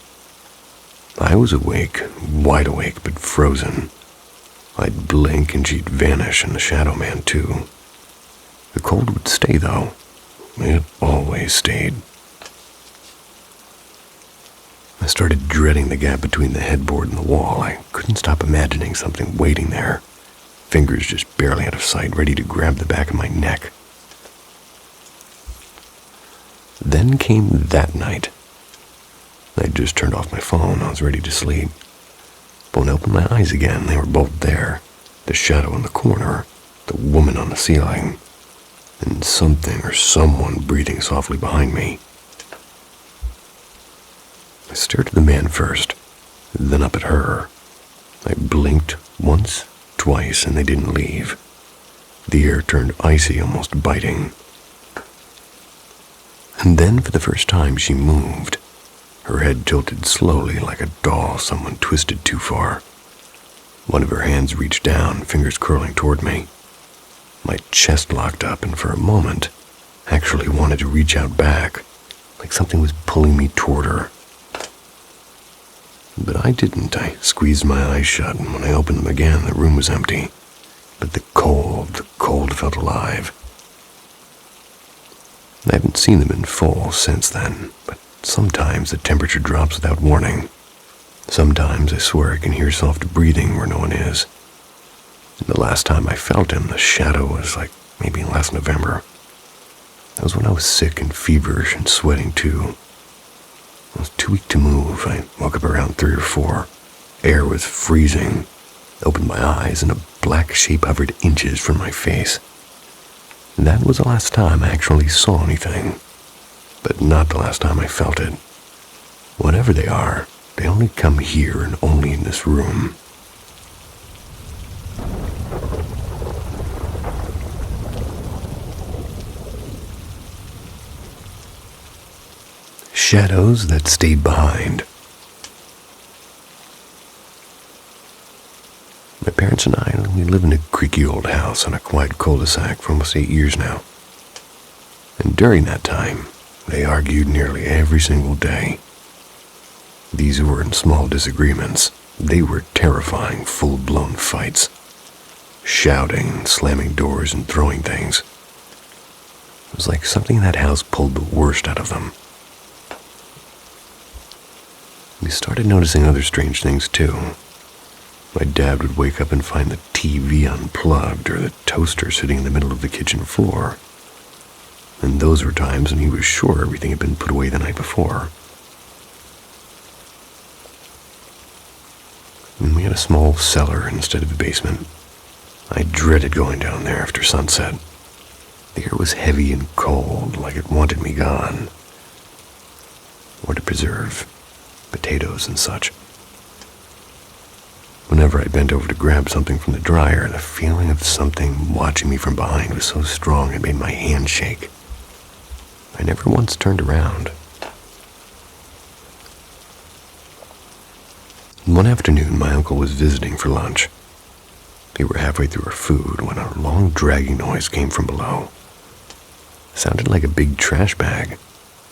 I was awake, wide awake, but frozen. I'd blink and she'd vanish, and the shadow man too. The cold would stay, though. It always stayed. I started dreading the gap between the headboard and the wall. I couldn't stop imagining something waiting there, fingers just barely out of sight, ready to grab the back of my neck. Then came that night. I'd just turned off my phone. I was ready to sleep. But when I opened my eyes again, they were both there. The shadow in the corner, the woman on the ceiling, and something or someone breathing softly behind me. I stared at the man first, then up at her. I blinked once, twice, and they didn't leave. The air turned icy, almost biting. And then, for the first time, she moved. Her head tilted slowly like a doll someone twisted too far. One of her hands reached down, fingers curling toward me. My chest locked up, and for a moment, I actually wanted to reach out back, like something was pulling me toward her. But I didn't. I squeezed my eyes shut, and when I opened them again, the room was empty. But the cold felt alive. I haven't seen them in full since then, but sometimes the temperature drops without warning. Sometimes I swear I can hear soft breathing where no one is. And the last time I felt him, the shadow was like maybe last November. That was when I was sick and feverish and sweating too. I was too weak to move. I woke up around 3 or 4. Air was freezing. I opened my eyes and a black shape hovered inches from my face. And that was the last time I actually saw anything. But not the last time I felt it. Whatever they are, they only come here and only in this room. Shadows that stayed behind. My parents and I, we live in a creaky old house on a quiet cul-de-sac for almost 8 years now. And during that time, they argued nearly every single day. These weren't small disagreements. They were terrifying, full-blown fights. Shouting, slamming doors, and throwing things. It was like something in that house pulled the worst out of them. We started noticing other strange things too. My dad would wake up and find the TV unplugged or the toaster sitting in the middle of the kitchen floor. And those were times when he was sure everything had been put away the night before. And we had a small cellar instead of a basement. I dreaded going down there after sunset. The air was heavy and cold, like it wanted me gone. Or to preserve potatoes and such. Whenever I bent over to grab something from the dryer, the feeling of something watching me from behind was so strong it made my hand shake. I never once turned around. One afternoon, my uncle was visiting for lunch. We were halfway through our food when a long dragging noise came from below. It sounded like a big trash bag,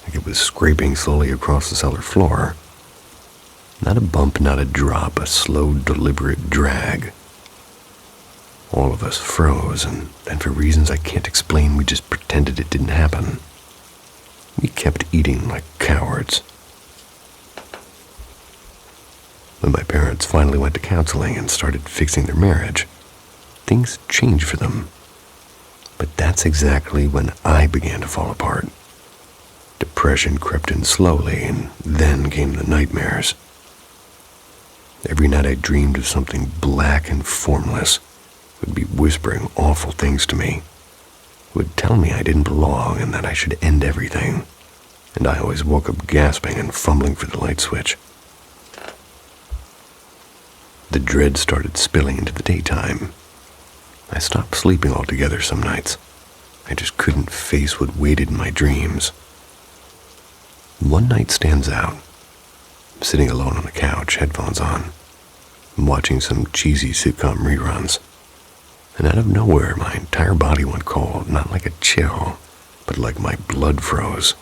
like it was scraping slowly across the cellar floor. Not a bump, not a drop, a slow, deliberate drag. All of us froze, and then for reasons I can't explain, we just pretended it didn't happen. We kept eating like cowards. When my parents finally went to counseling and started fixing their marriage, things changed for them. But that's exactly when I began to fall apart. Depression crept in slowly, and then came the nightmares. Every night I dreamed of something black and formless, would be whispering awful things to me, would tell me I didn't belong and that I should end everything, and I always woke up gasping and fumbling for the light switch. The dread started spilling into the daytime. I stopped sleeping altogether some nights. I just couldn't face what waited in my dreams. One night stands out. I'm sitting alone on the couch, headphones on. I'm watching some cheesy sitcom reruns. And out of nowhere, my entire body went cold, not like a chill, but like my blood froze.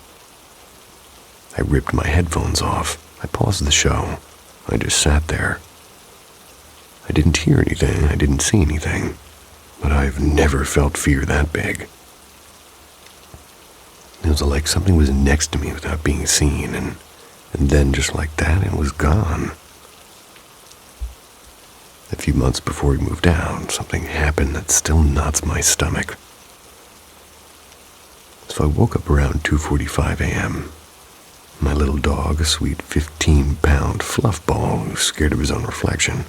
I ripped my headphones off. I paused the show. I just sat there. I didn't hear anything, I didn't see anything, but I've never felt fear that big. It was like something was next to me without being seen, and then just like that, it was gone. A few months before we moved out, something happened that still knots my stomach. So I woke up around 2:45 a.m. My little dog, a sweet 15-pound fluff ball who was scared of his own reflection,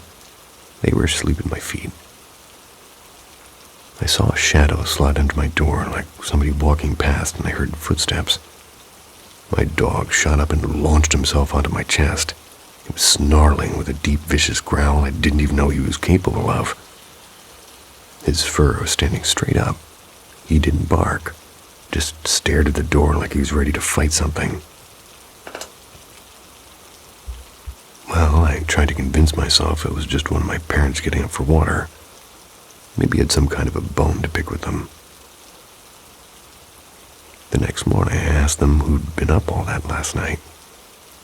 they were asleep at my feet. I saw a shadow slide under my door like somebody walking past, and I heard footsteps. My dog shot up and launched himself onto my chest. He was snarling with a deep, vicious growl I didn't even know he was capable of. His fur was standing straight up. He didn't bark, just stared at the door like he was ready to fight something. Well, I tried to convince myself it was just one of my parents getting up for water. Maybe he had some kind of a bone to pick with them. The next morning, I asked them who'd been up all that last night,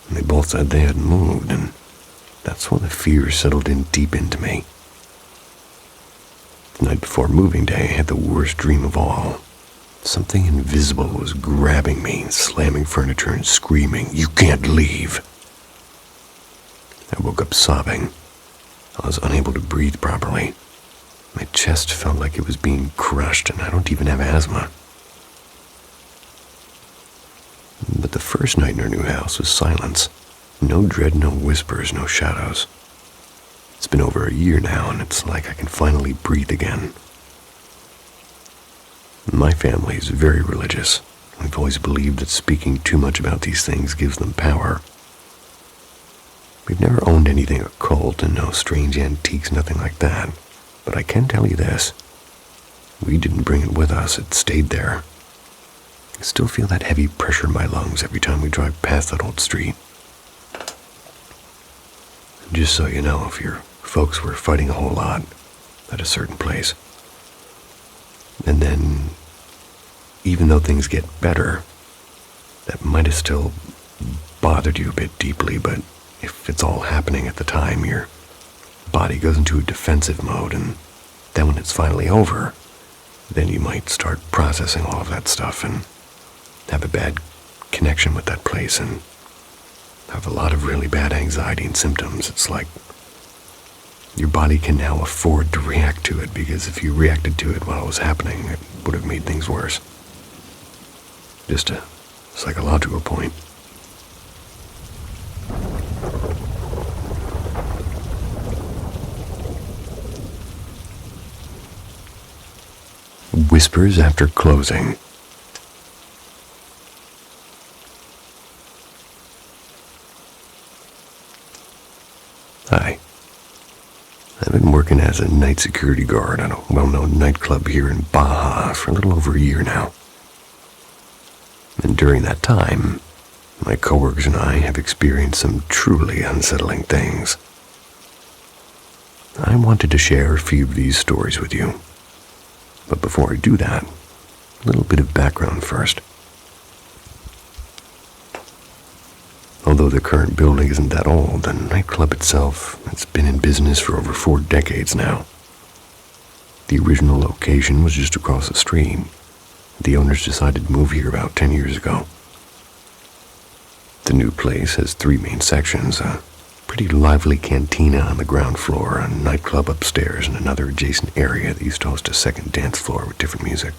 and they both said they hadn't moved, and that's when the fear settled in deep into me. The night before moving day, I had the worst dream of all. Something invisible was grabbing me, slamming furniture and screaming, "You can't leave!" I woke up sobbing. I was unable to breathe properly. My chest felt like it was being crushed, and I don't even have asthma. But the first night in our new house was silence. No dread, no whispers, no shadows. It's been over a year now, and it's like I can finally breathe again. My family is very religious. We've always believed that speaking too much about these things gives them power. We've never owned anything occult and no strange antiques, nothing like that. But I can tell you this. We didn't bring it with us, it stayed there. I still feel that heavy pressure in my lungs every time we drive past that old street. Just so you know, if your folks were fighting a whole lot at a certain place, and then, even though things get better, that might have still bothered you a bit deeply, but if it's all happening at the time, your body goes into a defensive mode, and then when it's finally over, then you might start processing all of that stuff and have a bad connection with that place and have a lot of really bad anxiety and symptoms. It's like your body can now afford to react to it, because if you reacted to it while it was happening, it would have made things worse. Just a psychological point. Whispers after closing. Hi. I've been working as a night security guard at a well-known nightclub here in Baja for a little over a year now. And during that time, my coworkers and I have experienced some truly unsettling things. I wanted to share a few of these stories with you. But before I do that, a little bit of background first. Although the current building isn't that old, the nightclub itself has been in business for over 4 decades now. The original location was just across the street. The owners decided to move here about 10 years ago. The new place has 3 main sections, a pretty lively cantina on the ground floor, a nightclub upstairs, and another adjacent area that used to host a second dance floor with different music.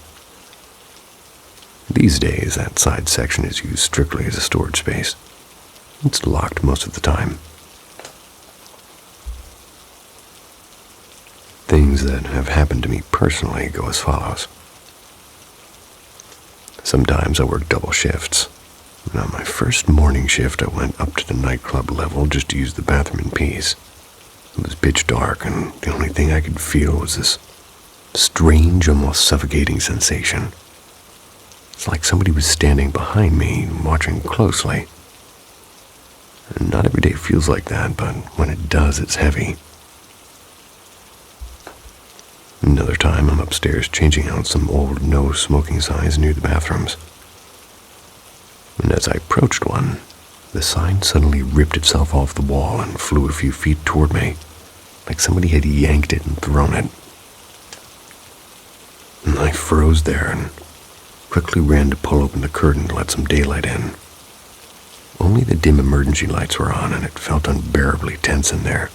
These days, that side section is used strictly as a storage space. It's locked most of the time. Things that have happened to me personally go as follows. Sometimes I work double shifts. And on my first morning shift, I went up to the nightclub level just to use the bathroom in peace. It was pitch dark, and the only thing I could feel was this strange, almost suffocating sensation. It's like somebody was standing behind me, watching closely. And not every day feels like that, but when it does, it's heavy. Another time, I'm upstairs changing out some old no-smoking signs near the bathrooms. And as I approached one, the sign suddenly ripped itself off the wall and flew a few feet toward me, like somebody had yanked it and thrown it. And I froze there and quickly ran to pull open the curtain to let some daylight in. Only the dim emergency lights were on, and it felt unbearably tense in there.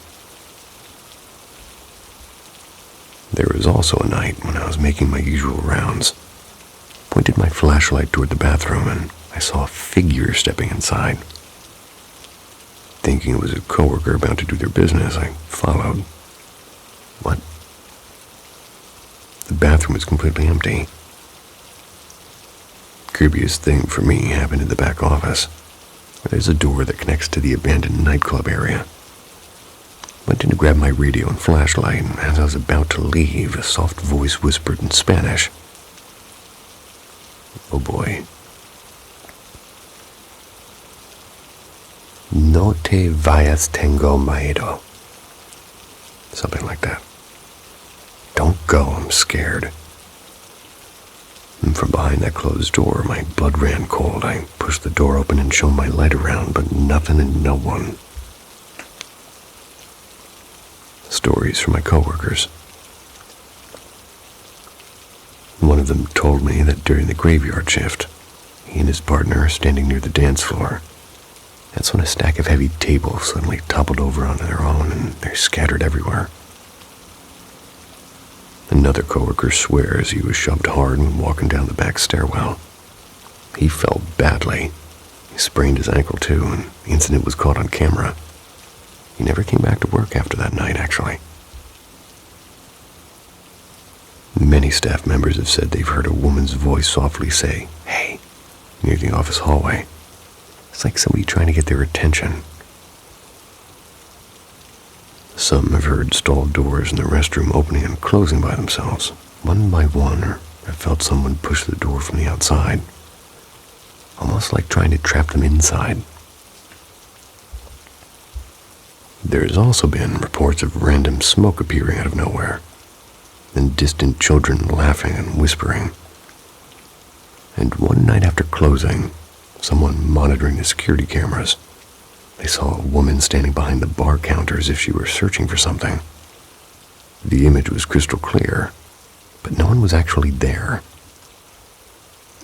There was also a night when I was making my usual rounds. Pointed my flashlight toward the bathroom, and I saw a figure stepping inside. Thinking it was a coworker about to do their business, I followed. What? The bathroom was completely empty. Creepiest thing for me happened in the back office. There's a door that connects to the abandoned nightclub area. Went in to grab my radio and flashlight, and as I was about to leave, a soft voice whispered in Spanish. Oh boy. No te vayas, tengo miedo. Something like that. Don't go, I'm scared. And from behind that closed door, my blood ran cold. I pushed the door open and shone my light around, but nothing and no one. Stories from my coworkers. One of them told me that during the graveyard shift, he and his partner are standing near the dance floor. That's when a stack of heavy tables suddenly toppled over onto their own, and they're scattered everywhere. Another coworker swears he was shoved hard when walking down the back stairwell. He fell badly. He sprained his ankle too, and the incident was caught on camera. He never came back to work after that night, actually. Many staff members have said they've heard a woman's voice softly say, "Hey," near the office hallway. It's like somebody trying to get their attention. Some have heard stall doors in the restroom opening and closing by themselves, one by one, or have felt someone push the door from the outside, almost like trying to trap them inside. There's also been reports of random smoke appearing out of nowhere, and distant children laughing and whispering. And one night after closing, someone monitoring the security cameras, they saw a woman standing behind the bar counter as if she were searching for something. The image was crystal clear, but no one was actually there.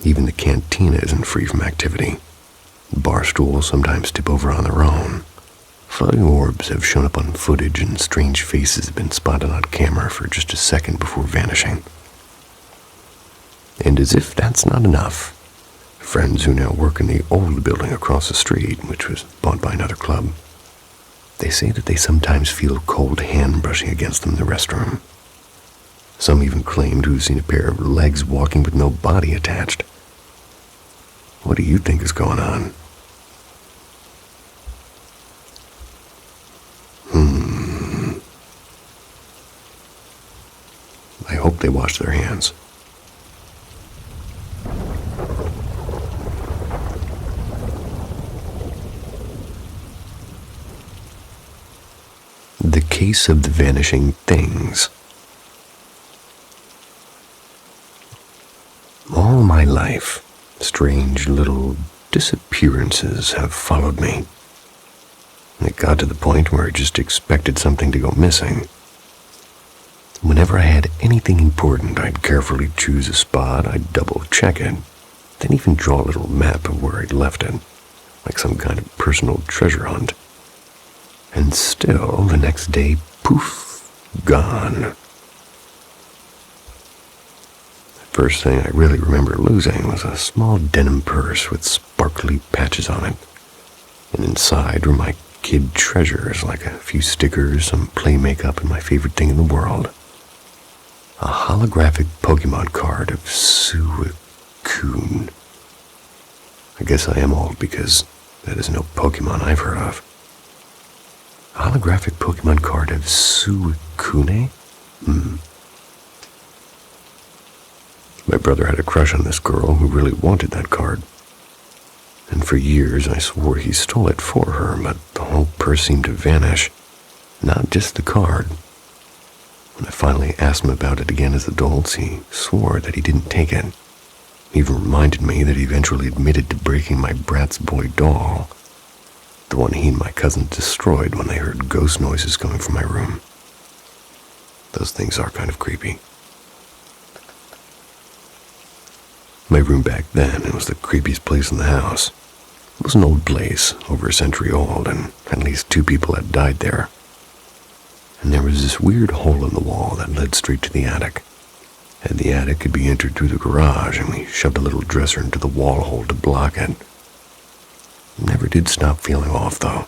Even the cantina isn't free from activity. Bar stools sometimes tip over on their own. Floating orbs have shown up on footage, and strange faces have been spotted on camera for just a second before vanishing. And as if that's not enough, friends who now work in the old building across the street, which was bought by another club, they say that they sometimes feel a cold hand brushing against them in the restroom. Some even claim to have seen a pair of legs walking with no body attached. What do you think is going on? hope they washed their hands. The case of the vanishing things. All my life, strange little disappearances have followed me. It got to the point where I just expected something to go missing. Whenever I had anything important, I'd carefully choose a spot, I'd double-check it, then even draw a little map of where I'd left it, like some kind of personal treasure hunt. And still, the next day, poof, gone. The first thing I really remember losing was a small denim purse with sparkly patches on it. And inside were my kid treasures, like a few stickers, some play makeup, and my favorite thing in the world. A holographic Pokemon card of Suicune. I guess I am old because that is no Pokemon I've heard of. A holographic Pokemon card of Suicune? My brother had a crush on this girl who really wanted that card. And for years I swore he stole it for her, but the whole purse seemed to vanish. Not just the card. When I finally asked him about it again as adults, he swore that he didn't take it. He even reminded me that he eventually admitted to breaking my Bratz boy doll, the one he and my cousin destroyed when they heard ghost noises coming from my room. Those things are kind of creepy. My room back then, it was the creepiest place in the house. It was an old place, over a century old, and at least 2 people had died there. And there was this weird hole in the wall that led straight to the attic. And the attic could be entered through the garage, and we shoved a little dresser into the wall hole to block it. Never did stop feeling off, though.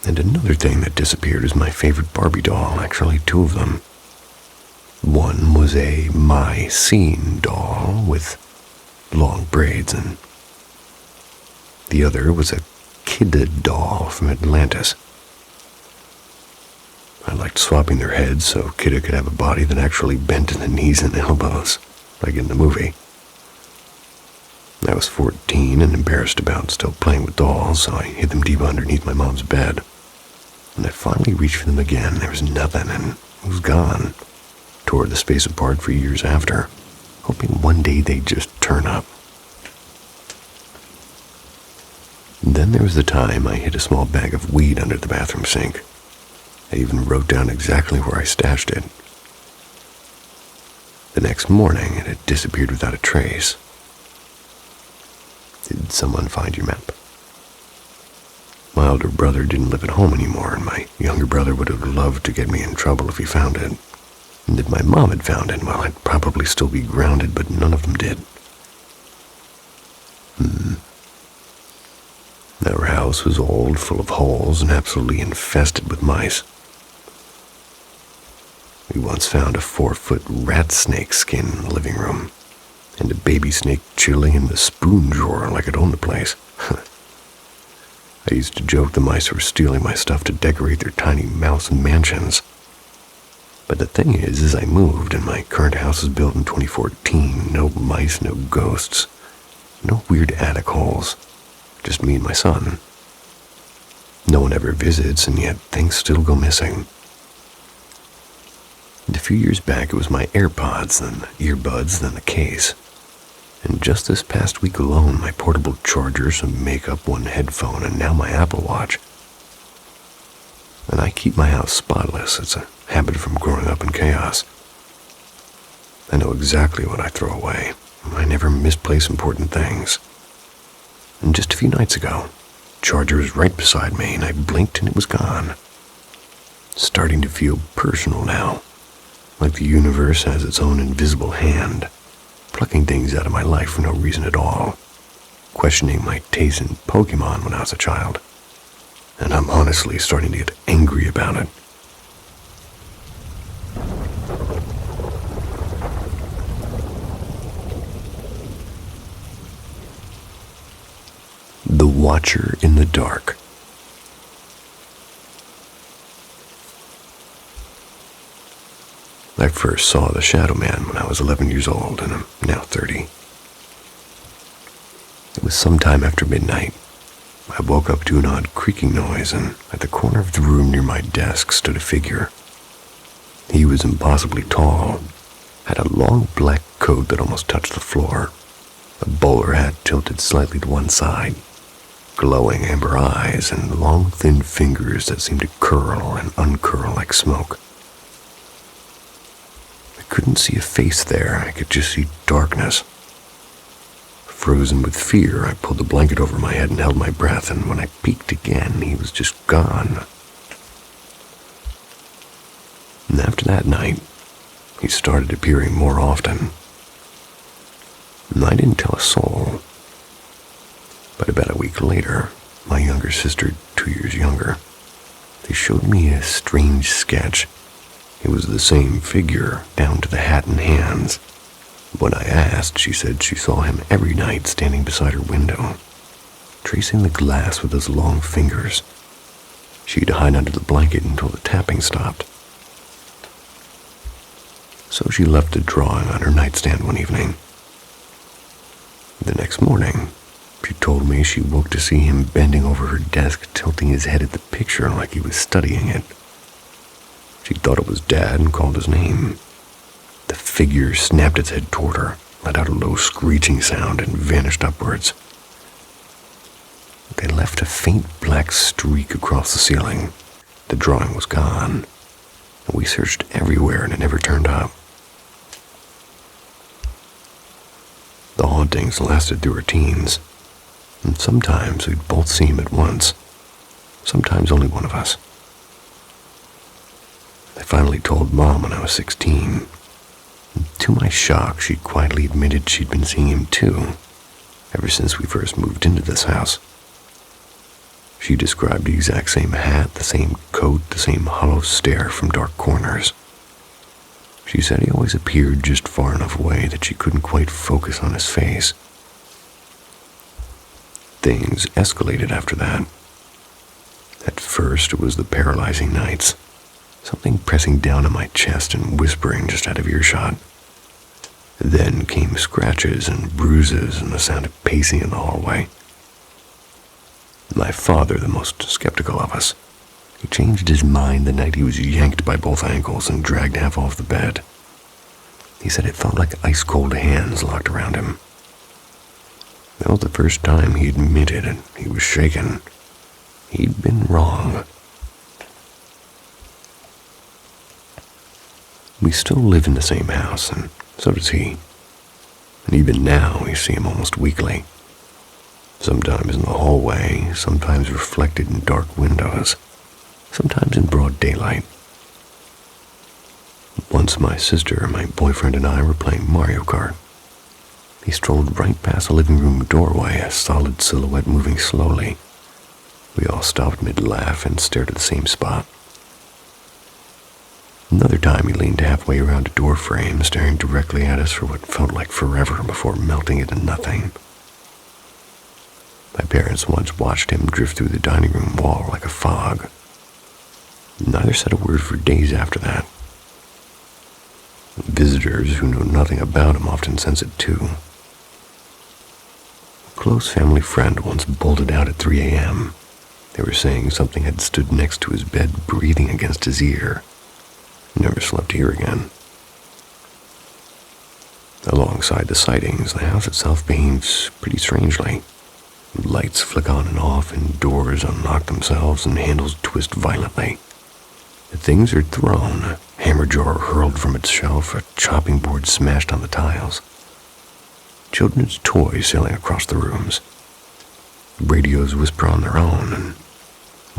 And another thing that disappeared is my favorite Barbie doll, actually 2 of them. One was a My Scene doll with long braids, and the other was a Kid doll from Atlantis. I liked swapping their heads so Kidda could have a body that actually bent in the knees and elbows, like in the movie. I was 14 and embarrassed about still playing with dolls, so I hid them deep underneath my mom's bed. When I finally reached for them again, there was nothing, and it was gone. Tore the space apart for years after, hoping one day they'd just turn up. And then there was the time I hid a small bag of weed under the bathroom sink. I even wrote down exactly where I stashed it. The next morning, it had disappeared without a trace. Did someone find your map? My older brother didn't live at home anymore, and my younger brother would have loved to get me in trouble if he found it. And if my mom had found it, well, I'd probably still be grounded, but none of them did. Our house was old, full of holes, and absolutely infested with mice. We once found a 4-foot rat snake skin in the living room, and a baby snake chilling in the spoon drawer like it owned the place. I used to joke the mice were stealing my stuff to decorate their tiny mouse mansions. But the thing is I moved, and my current house was built in 2014. No mice, no ghosts, no weird attic holes. Just me and my son. No one ever visits, and yet things still go missing. And a few years back, it was my AirPods, then the earbuds, then the case. And just this past week alone, my portable charger, some makeup, 1 headphone, and now my Apple Watch. And I keep my house spotless. It's a habit from growing up in chaos. I know exactly what I throw away. I never misplace important things. And just a few nights ago, the charger was right beside me, and I blinked and it was gone. It's starting to feel personal now, like the universe has its own invisible hand, plucking things out of my life for no reason at all, questioning my taste in Pokemon when I was a child. And I'm honestly starting to get angry about it. The Watcher in the Dark. I first saw the Shadow Man when I was 11 years old, and I'm now 30. It was sometime after midnight. I woke up to an odd creaking noise, and at the corner of the room near my desk stood a figure. He was impossibly tall, had a long black coat that almost touched the floor, a bowler hat tilted slightly to one side, glowing amber eyes, and long thin fingers that seemed to curl and uncurl like smoke. I couldn't see a face there, I could just see darkness. Frozen with fear, I pulled the blanket over my head and held my breath, and when I peeked again, he was just gone. And after that night, he started appearing more often. And I didn't tell a soul. But about a week later, my younger sister, 2 years younger, they showed me a strange sketch. It was the same figure, down to the hat and hands. When I asked, she said she saw him every night standing beside her window, tracing the glass with his long fingers. She'd hide under the blanket until the tapping stopped. So she left a drawing on her nightstand one evening. The next morning, she told me she woke to see him bending over her desk, tilting his head at the picture like he was studying it. She thought it was Dad and called his name. The figure snapped its head toward her, let out a low screeching sound, and vanished upwards. They left a faint black streak across the ceiling. The drawing was gone, and we searched everywhere and it never turned up. The hauntings lasted through our teens, and sometimes we'd both see him at once, sometimes only one of us. I finally told Mom when I was 16. To my shock, she quietly admitted she'd been seeing him too, ever since we first moved into this house. She described the exact same hat, the same coat, the same hollow stare from dark corners. She said he always appeared just far enough away that she couldn't quite focus on his face. Things escalated after that. At first, it was the paralyzing nights, something pressing down on my chest and whispering just out of earshot. Then came scratches and bruises and the sound of pacing in the hallway. My father, the most skeptical of us, he changed his mind the night he was yanked by both ankles and dragged half off the bed. He said it felt like ice-cold hands locked around him. That was the first time he admitted it. He was shaken. He'd been wrong. We still live in the same house, and so does he. And even now, we see him almost weekly. Sometimes in the hallway, sometimes reflected in dark windows, sometimes in broad daylight. Once my sister, my boyfriend, and I were playing Mario Kart. He strolled right past the living room doorway, a solid silhouette moving slowly. We all stopped mid-laugh and stared at the same spot. Another time he leaned halfway around a door frame, staring directly at us for what felt like forever before melting into nothing. My parents once watched him drift through the dining room wall like a fog. Neither said a word for days after that. Visitors who know nothing about him often sense it too. A close family friend once bolted out at 3 a.m. They were saying something had stood next to his bed, breathing against his ear. Never slept here again. Alongside the sightings, the house itself behaves pretty strangely. Lights flick on and off, and doors unlock themselves, and handles twist violently. Things are thrown, hammer jar hurled from its shelf, a chopping board smashed on the tiles. Children's toys sailing across the rooms. Radios whisper on their own, and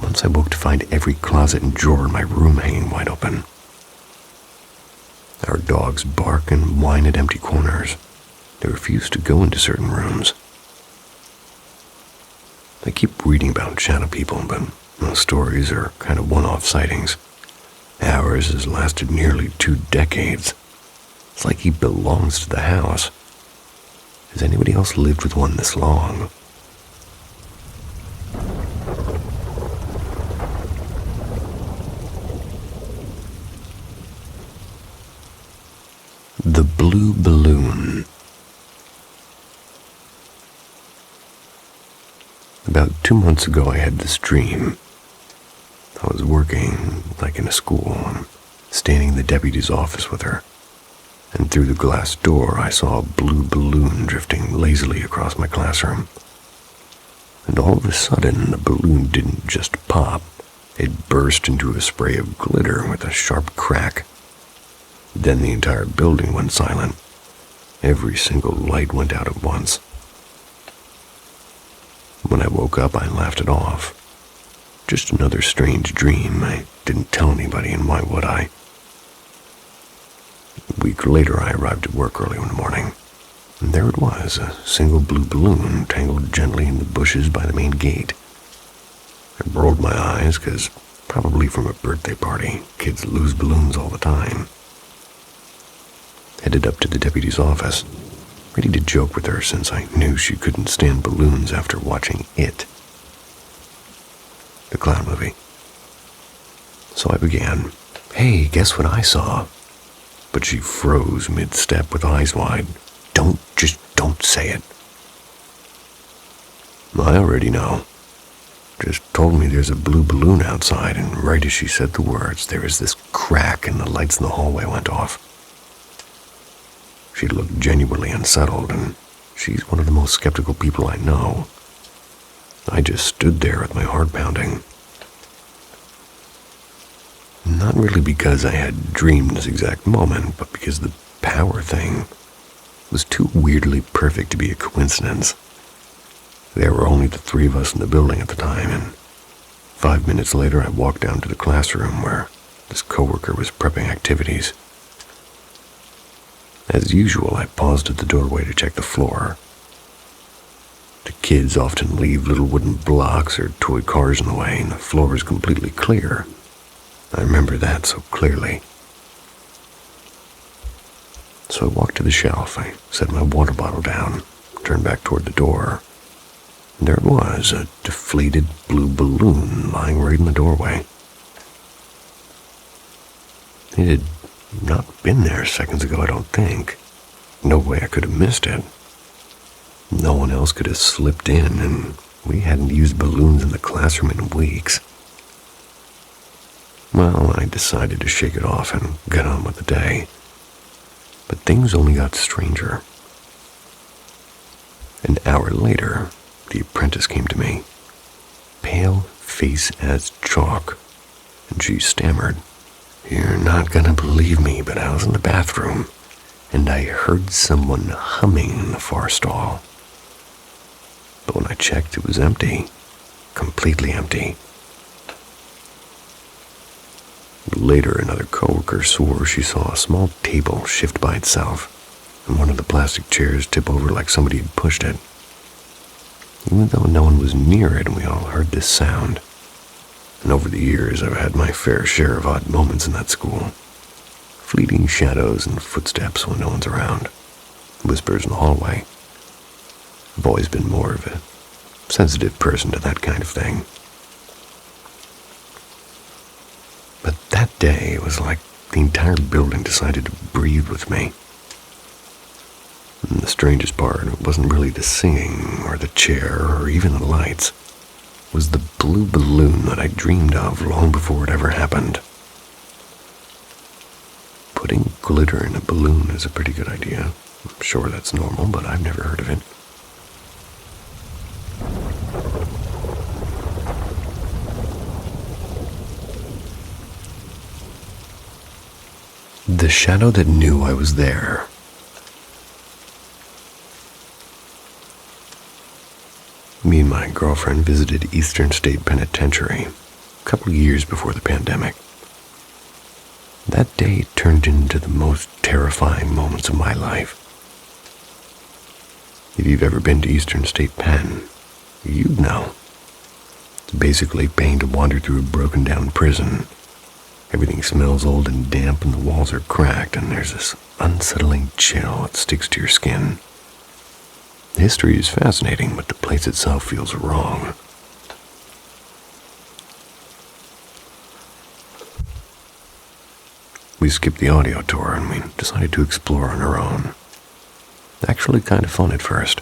once I woke to find every closet and drawer in my room hanging wide open. Our dogs bark and whine at empty corners. They refuse to go into certain rooms. I keep reading about shadow people, but those stories are kind of one-off sightings. Ours has lasted nearly 2 decades. It's like he belongs to the house. Has anybody else lived with one this long? The Blue Balloon. About 2 months ago, I had this dream. I was working, like in a school, standing in the deputy's office with her, and through the glass door, I saw a blue balloon drifting lazily across my classroom. And all of a sudden, the balloon didn't just pop. It burst into a spray of glitter with a sharp crack. Then the entire building went silent. Every single light went out at once. When I woke up, I laughed it off. Just another strange dream. I didn't tell anybody, and why would I? A week later, I arrived at work early in the morning, and there it was, a single blue balloon tangled gently in the bushes by the main gate. I rolled my eyes, because probably from a birthday party, kids lose balloons all the time. Headed up to the deputy's office, ready to joke with her since I knew she couldn't stand balloons after watching It, the clown movie. So I began, "Hey, guess what I saw?" But she froze mid-step with eyes wide. Don't say it." "I already know. Just told me there's a blue balloon outside," and right as she said the words, there was this crack and the lights in the hallway went off. She looked genuinely unsettled, and she's one of the most skeptical people I know. I just stood there with my heart pounding. Not really because I had dreamed this exact moment, but because the power thing was too weirdly perfect to be a coincidence. There were only the three of us in the building at the time, and 5 minutes later I walked down to the classroom where this coworker was prepping activities. As usual, I paused at the doorway to check the floor. The kids often leave little wooden blocks or toy cars in the way, and the floor was completely clear. I remember that so clearly. So I walked to the shelf, I set my water bottle down, turned back toward the door, and there it was, a deflated blue balloon lying right in the doorway. It had not been there seconds ago, I don't think. No way I could have missed it. No one else could have slipped in, and we hadn't used balloons in the classroom in weeks. Well, I decided to shake it off and get on with the day. But things only got stranger. An hour later, the apprentice came to me, pale face as chalk, and she stammered, "You're not gonna believe me, but I was in the bathroom, and I heard someone humming in the far stall. But when I checked, it was empty, completely empty." Later, another coworker swore she saw a small table shift by itself, and one of the plastic chairs tip over like somebody had pushed it. Even though no one was near it, we all heard this sound. And over the years, I've had my fair share of odd moments in that school. Fleeting shadows and footsteps when no one's around. Whispers in the hallway. I've always been more of a sensitive person to that kind of thing. But that day, it was like the entire building decided to breathe with me. And the strangest part, it wasn't really the singing, or the chair, or even the lights. It was the blue balloon that I dreamed of long before it ever happened. Putting glitter in a balloon is a pretty good idea. I'm sure that's normal, but I've never heard of it. The shadow that knew I was there. Me and my girlfriend visited Eastern State Penitentiary a couple of years before the pandemic. That day turned into the most terrifying moments of my life. If you've ever been to Eastern State Pen, you'd know. It's basically paying to wander through a broken down prison. Everything smells old and damp, and the walls are cracked, and there's this unsettling chill that sticks to your skin. The history is fascinating, but the place itself feels wrong. We skipped the audio tour and we decided to explore on our own. Actually kind of fun at first.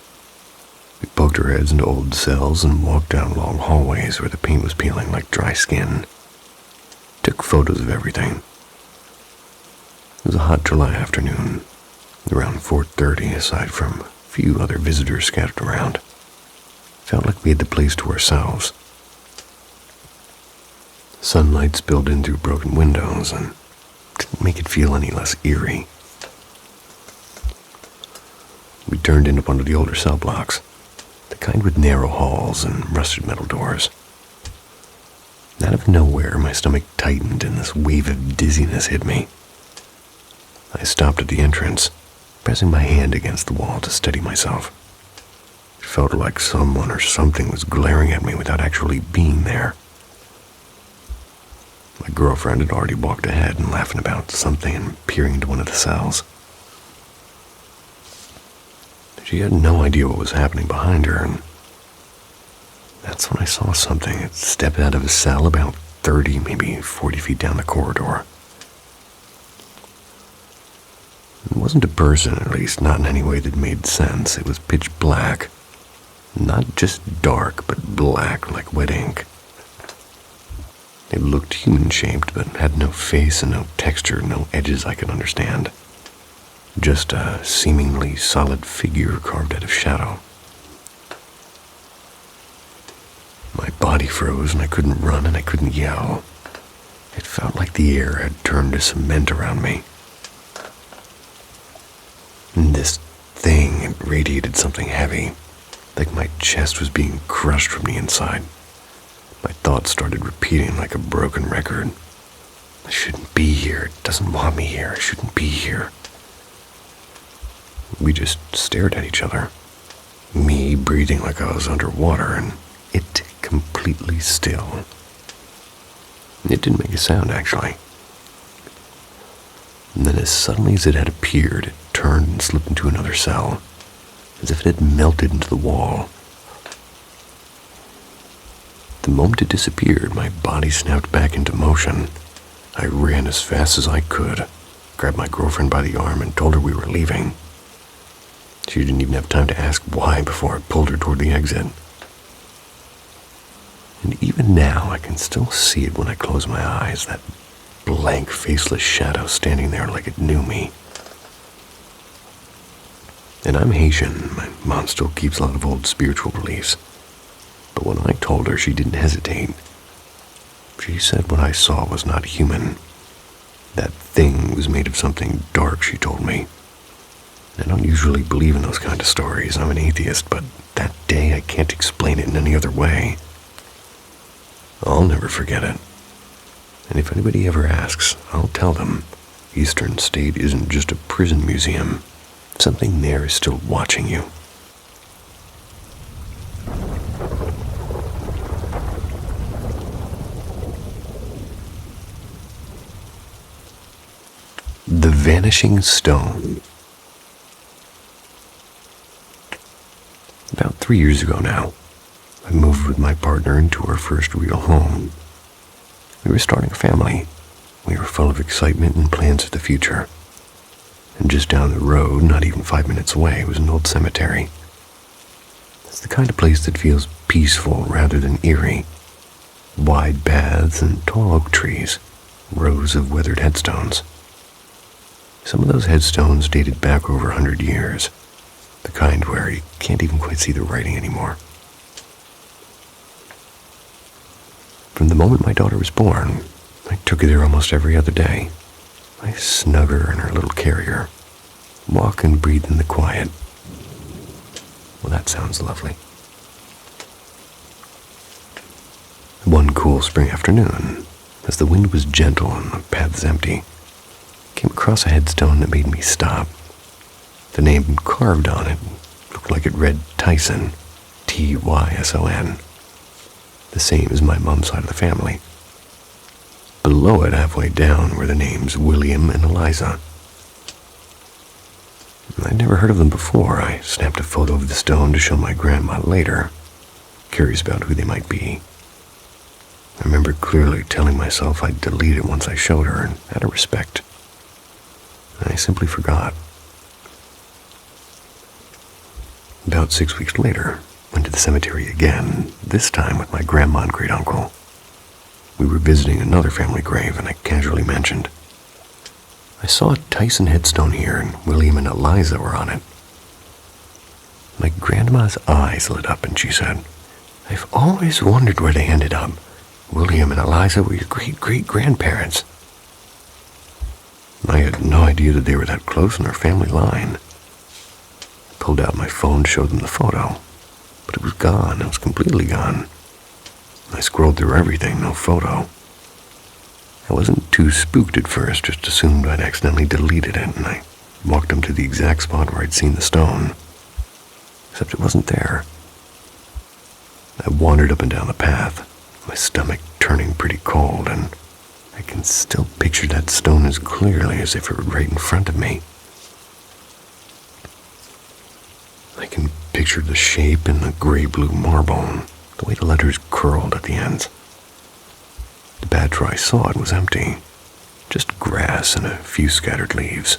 We poked our heads into old cells and walked down long hallways where the paint was peeling like dry skin. Took photos of everything. It was a hot July afternoon, around 4:30, aside from a few other visitors scattered around. Felt like we had the place to ourselves. Sunlight spilled in through broken windows and didn't make it feel any less eerie. We turned into one of the older cell blocks, the kind with narrow halls and rusted metal doors. Out of nowhere, my stomach tightened and this wave of dizziness hit me. I stopped at the entrance, pressing my hand against the wall to steady myself. It felt like someone or something was glaring at me without actually being there. My girlfriend had already walked ahead and laughing about something and peering into one of the cells. She had no idea what was happening behind her, and that's when I saw something that stepped out of a cell about 30, maybe 40 feet down the corridor. It wasn't a person, at least not in any way that made sense. It was pitch black. Not just dark, but black like wet ink. It looked human-shaped, but had no face and no texture, no edges I could understand. Just a seemingly solid figure carved out of shadow. My body froze and I couldn't run and I couldn't yell. It felt like the air had turned to cement around me. And this thing, it radiated something heavy, like my chest was being crushed from the inside. My thoughts started repeating like a broken record. I shouldn't be here. It doesn't want me here. I shouldn't be here. We just stared at each other. Me breathing like I was underwater, and it completely still. It didn't make a sound, actually. And then as suddenly as it had appeared, it turned and slipped into another cell, as if it had melted into the wall. The moment it disappeared, my body snapped back into motion. I ran as fast as I could, grabbed my girlfriend by the arm and told her we were leaving. She didn't even have time to ask why before I pulled her toward the exit. And even now, I can still see it when I close my eyes, that blank, faceless shadow standing there like it knew me. And I'm Haitian. My mom still keeps a lot of old spiritual beliefs. But when I told her, she didn't hesitate. She said what I saw was not human. That thing was made of something dark, she told me. I don't usually believe in those kind of stories. I'm an atheist, but that day I can't explain it in any other way. I'll never forget it. And if anybody ever asks, I'll tell them Eastern State isn't just a prison museum. Something there is still watching you. The Vanishing Stone. About 3 years ago now, I moved with my partner into our first real home. We were starting a family. We were full of excitement and plans for the future. And just down the road, not even 5 minutes away, was an old cemetery. It's the kind of place that feels peaceful rather than eerie. Wide paths and tall oak trees, rows of weathered headstones. Some of those headstones dated back over 100 years. The kind where you can't even quite see the writing anymore. From the moment my daughter was born, I took her there almost every other day. I snug her in her little carrier, walk and breathe in the quiet. Well, that sounds lovely. One cool spring afternoon, as the wind was gentle and the paths empty, I came across a headstone that made me stop. The name carved on it looked like it read Tyson, Tyson, the same as my mom's side of the family. Below it, halfway down, were the names William and Eliza. I'd never heard of them before. I snapped a photo of the stone to show my grandma later, curious about who they might be. I remember clearly telling myself I'd delete it once I showed her, and out of respect, I simply forgot. About 6 weeks later, went to the cemetery again, this time with my grandma and great-uncle. We were visiting another family grave, and I casually mentioned, "I saw a Tyson headstone here, and William and Eliza were on it." My grandma's eyes lit up, and she said, "I've always wondered where they ended up. William and Eliza were your great-great-grandparents." I had no idea that they were that close in our family line. I pulled out my phone to show them the photo, but it was gone. It was completely gone. I scrolled through everything, no photo. I wasn't too spooked at first, just assumed I'd accidentally deleted it, and I walked them to the exact spot where I'd seen the stone. Except it wasn't there. I wandered up and down the path, my stomach turning pretty cold, and I can still picture that stone as clearly as if it were right in front of me. I can picture the shape in the gray-blue marble and the way the letters curled at the ends. The patch where I saw it was empty, just grass and a few scattered leaves.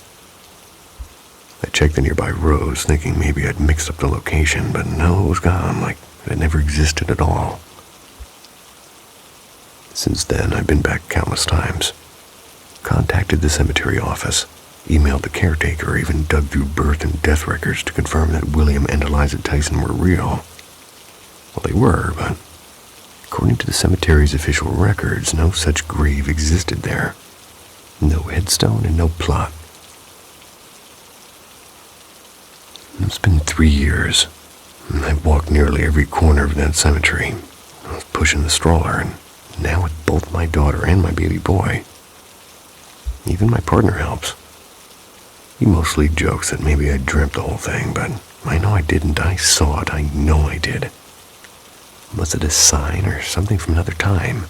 I checked the nearby rows, thinking maybe I'd mixed up the location, but no, it was gone, like it never existed at all. Since then, I've been back countless times. Contacted the cemetery office, emailed the caretaker, even dug through birth and death records to confirm that William and Eliza Tyson were real. Well, they were, but according to the cemetery's official records, no such grave existed there. No headstone and no plot. It's been 3 years, and I've walked nearly every corner of that cemetery. I was pushing the stroller, and now with both my daughter and my baby boy. Even my partner helps. He mostly jokes that maybe I dreamt the whole thing, but I know I didn't. I saw it. I know I did. Was it a sign or something from another time?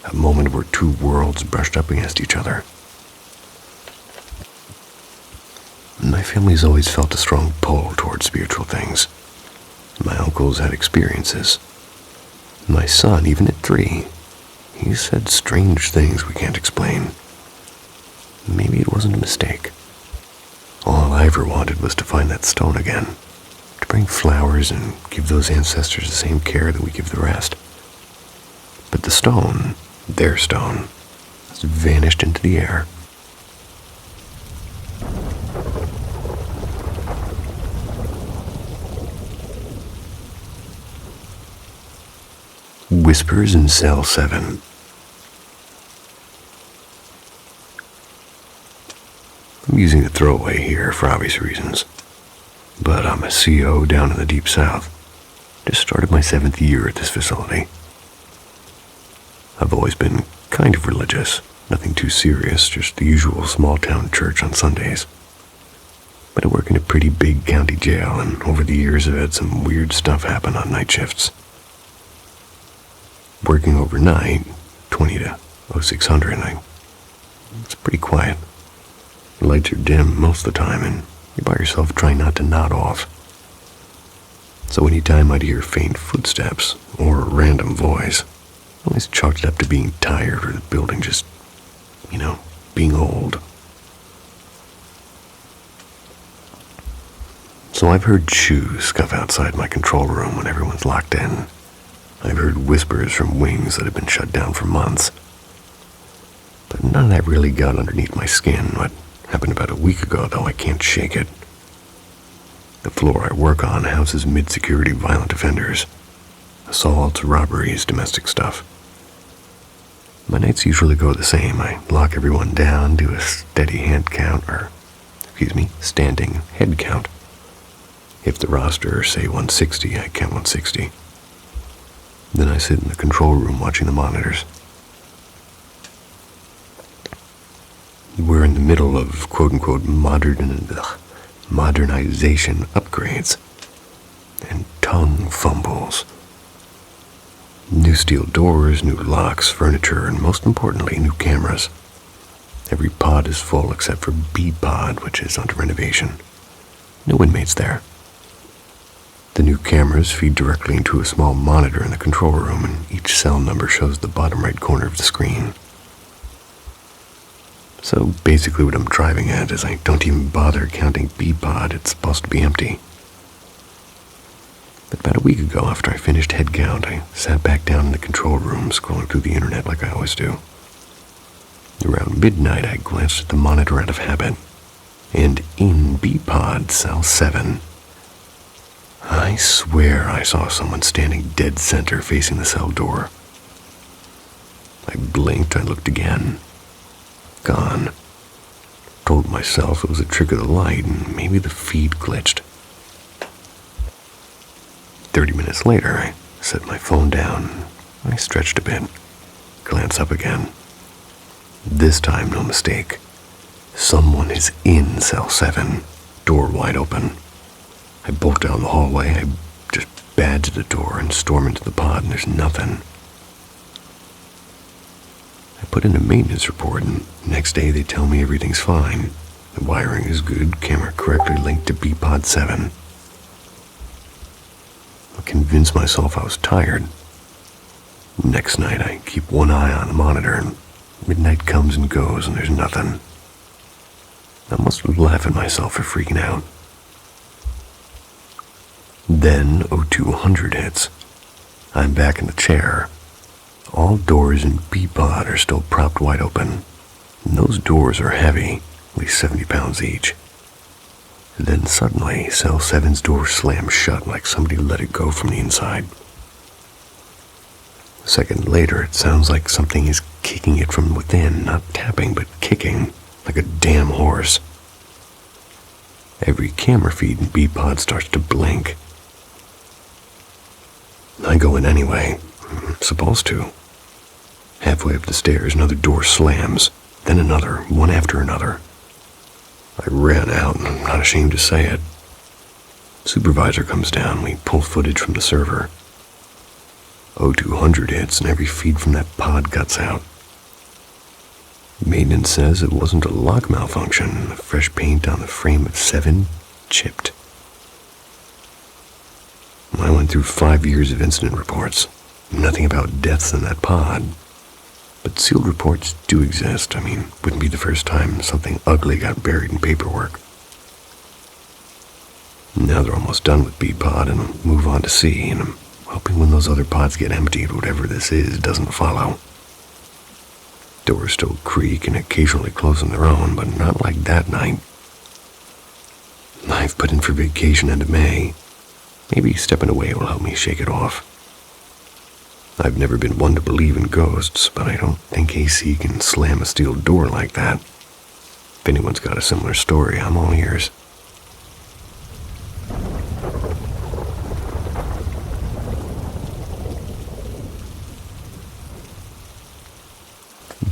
A moment where two worlds brushed up against each other. My family's always felt a strong pull towards spiritual things. My uncles had experiences. My son, even at 3, he said strange things we can't explain. Maybe it wasn't a mistake. All I ever wanted was to find that stone again, to bring flowers and give those ancestors the same care that we give the rest. But the stone, their stone, has vanished into the air. Whispers in Cell 7. I'm using a throwaway here for obvious reasons, but I'm a CO down in the Deep South. Just started my 7th year at this facility. I've always been kind of religious, nothing too serious, just the usual small-town church on Sundays. But I work in a pretty big county jail, and over the years I've had some weird stuff happen on night shifts. Working overnight, 20 to 0600, it's pretty quiet. The lights are dim most of the time, and you're by yourself trying not to nod off. So anytime I'd hear faint footsteps or a random voice, I always chalked it up to being tired or the building just, being old. So I've heard shoes scuff outside my control room when everyone's locked in. I've heard whispers from wings that have been shut down for months. But none of that really got underneath my skin. What happened about a week ago, though, I can't shake it. The floor I work on houses mid-security violent offenders. Assaults, robberies, domestic stuff. My nights usually go the same. I lock everyone down, do a standing head count. If the roster is, say, 160, I count 160. Then I sit in the control room watching the monitors. We're in the middle of quote-unquote modernization upgrades and tongue fumbles. New steel doors, new locks, furniture, and most importantly, new cameras. Every pod is full except for B pod, which is under renovation. No inmates there. The new cameras feed directly into a small monitor in the control room, and each cell number shows the bottom right corner of the screen. So basically what I'm driving at is I don't even bother counting B-Pod. It's supposed to be empty. But about a week ago, after I finished head count, I sat back down in the control room, scrolling through the internet like I always do. Around midnight, I glanced at the monitor out of habit, and in B-Pod Cell 7, I swear I saw someone standing dead center facing the cell door. I blinked, I looked again. Gone. Told myself it was a trick of the light and maybe the feed glitched. 30 minutes later, I set my phone down. I stretched a bit. Glance up again. This time, no mistake. Someone is in Cell 7, door wide open. I bolt down the hallway, I just badge the door and storm into the pod, and there's nothing. I put in a maintenance report, and next day they tell me everything's fine. The wiring is good, camera correctly linked to B-Pod 7. I convinced myself I was tired. Next night, I keep one eye on the monitor, and midnight comes and goes, and there's nothing. I must laugh at myself for freaking out. Then 0200 hits. I'm back in the chair. All doors in B-Pod are still propped wide open, and those doors are heavy, at least 70 pounds each. Then suddenly, Cell 7's door slams shut like somebody let it go from the inside. A second later, it sounds like something is kicking it from within, not tapping, but kicking, like a damn horse. Every camera feed in B-Pod starts to blink. I go in anyway. I'm supposed to. Halfway up the stairs, another door slams, then another, one after another. I ran out, and I'm not ashamed to say it. Supervisor comes down, we pull footage from the server. 0200 hits, and every feed from that pod guts out. Maintenance says it wasn't a lock malfunction. The fresh paint on the frame of 7 chipped. I went through 5 years of incident reports. Nothing about deaths in that pod. But sealed reports do exist. I mean, wouldn't be the first time something ugly got buried in paperwork. Now they're almost done with B-Pod and will move on to C, and I'm hoping when those other pods get emptied, whatever this is doesn't follow. Doors still creak and occasionally close on their own, but not like that night. I've put in for vacation into May. Maybe stepping away will help me shake it off. I've never been one to believe in ghosts, but I don't think AC can slam a steel door like that. If anyone's got a similar story, I'm all ears.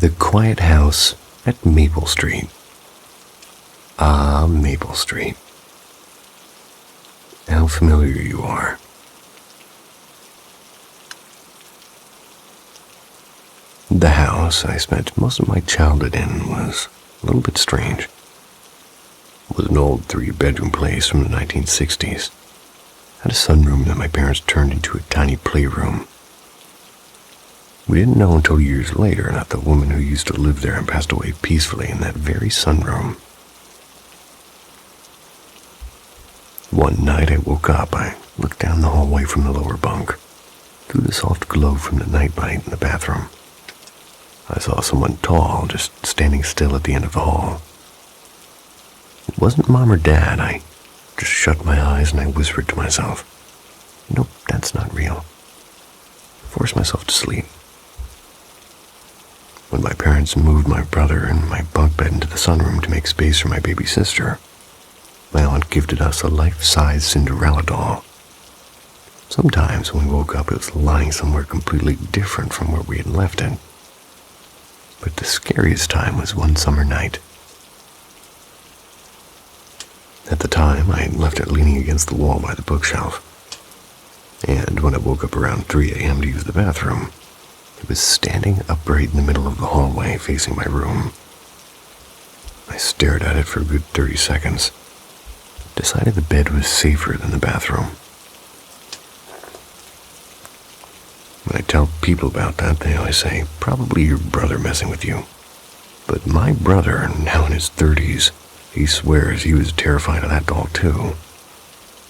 The Quiet House at Maple Street. Ah, Maple Street. How familiar you are. The house I spent most of my childhood in was a little bit strange. It was an old 3-bedroom place from the 1960s. Had a sunroom that my parents turned into a tiny playroom. We didn't know until years later that the woman who used to live there had passed away peacefully in that very sunroom. One night I woke up. I looked down the hallway from the lower bunk, through the soft glow from the nightlight in the bathroom. I saw someone tall just standing still at the end of the hall. It wasn't Mom or Dad. I just shut my eyes and I whispered to myself, "Nope, that's not real." I forced myself to sleep. When my parents moved my brother and my bunk bed into the sunroom to make space for my baby sister, my aunt gifted us a life-size Cinderella doll. Sometimes when we woke up, it was lying somewhere completely different from where we had left it. But the scariest time was one summer night. At the time, I had left it leaning against the wall by the bookshelf. And when I woke up around 3 a.m. to use the bathroom, it was standing upright in the middle of the hallway facing my room. I stared at it for a good 30 seconds. Decided the bed was safer than the bathroom. When I tell people about that, they always say, "Probably your brother messing with you." But my brother, now in his 30s, he swears he was terrified of that doll too.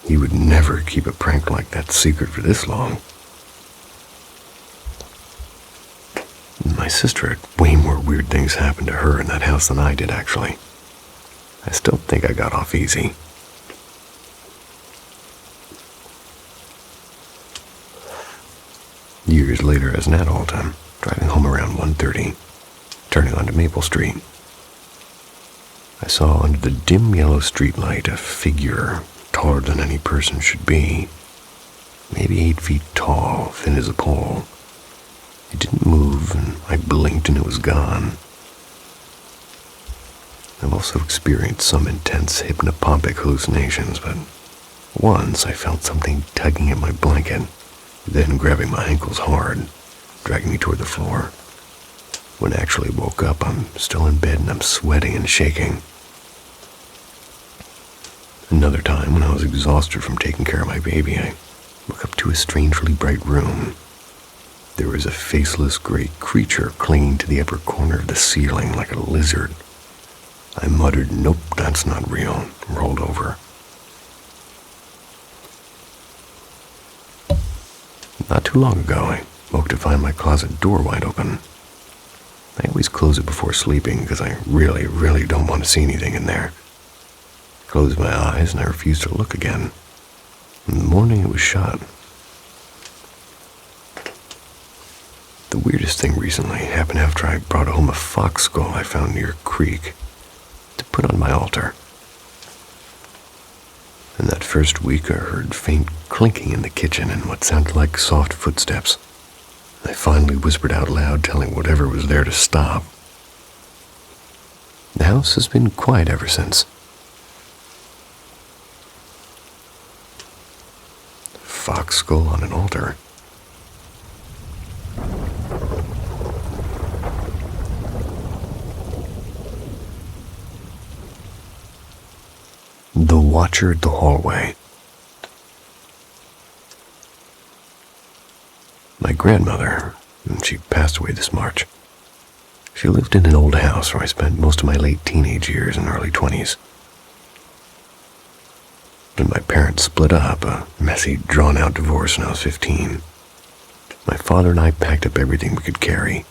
He would never keep a prank like that secret for this long. My sister had way more weird things happen to her in that house than I did, actually. I still think I got off easy. Years later, as an adult, I'm driving home around 1:30, turning onto Maple Street. I saw under the dim yellow streetlight a figure taller than any person should be, maybe 8 feet tall, thin as a pole. It didn't move, and I blinked and it was gone. I've also experienced some intense hypnopompic hallucinations, but once I felt something tugging at my blanket, then grabbing my ankles hard, dragging me toward the floor. When I actually woke up, I'm still in bed and I'm sweating and shaking. Another time, when I was exhausted from taking care of my baby, I woke up to a strangely bright room. There was a faceless gray creature clinging to the upper corner of the ceiling like a lizard. I muttered, "Nope, that's not real," and rolled over. Not too long ago, I woke to find my closet door wide open. I always close it before sleeping because I really don't want to see anything in there. I closed my eyes and I refused to look again. In the morning, it was shut. The weirdest thing recently happened after I brought home a fox skull I found near a creek to put on my altar. In that first week, I heard faint clinking in the kitchen and what sounded like soft footsteps. I finally whispered out loud, telling whatever was there to stop. The house has been quiet ever since. Fox skull on an altar. The Watcher at the Hallway. My grandmother, she passed away this March. She lived in an old house where I spent most of my late teenage years and early 20s. When my parents split up, a messy, drawn-out divorce when I was 15, my father and I packed up everything we could carry,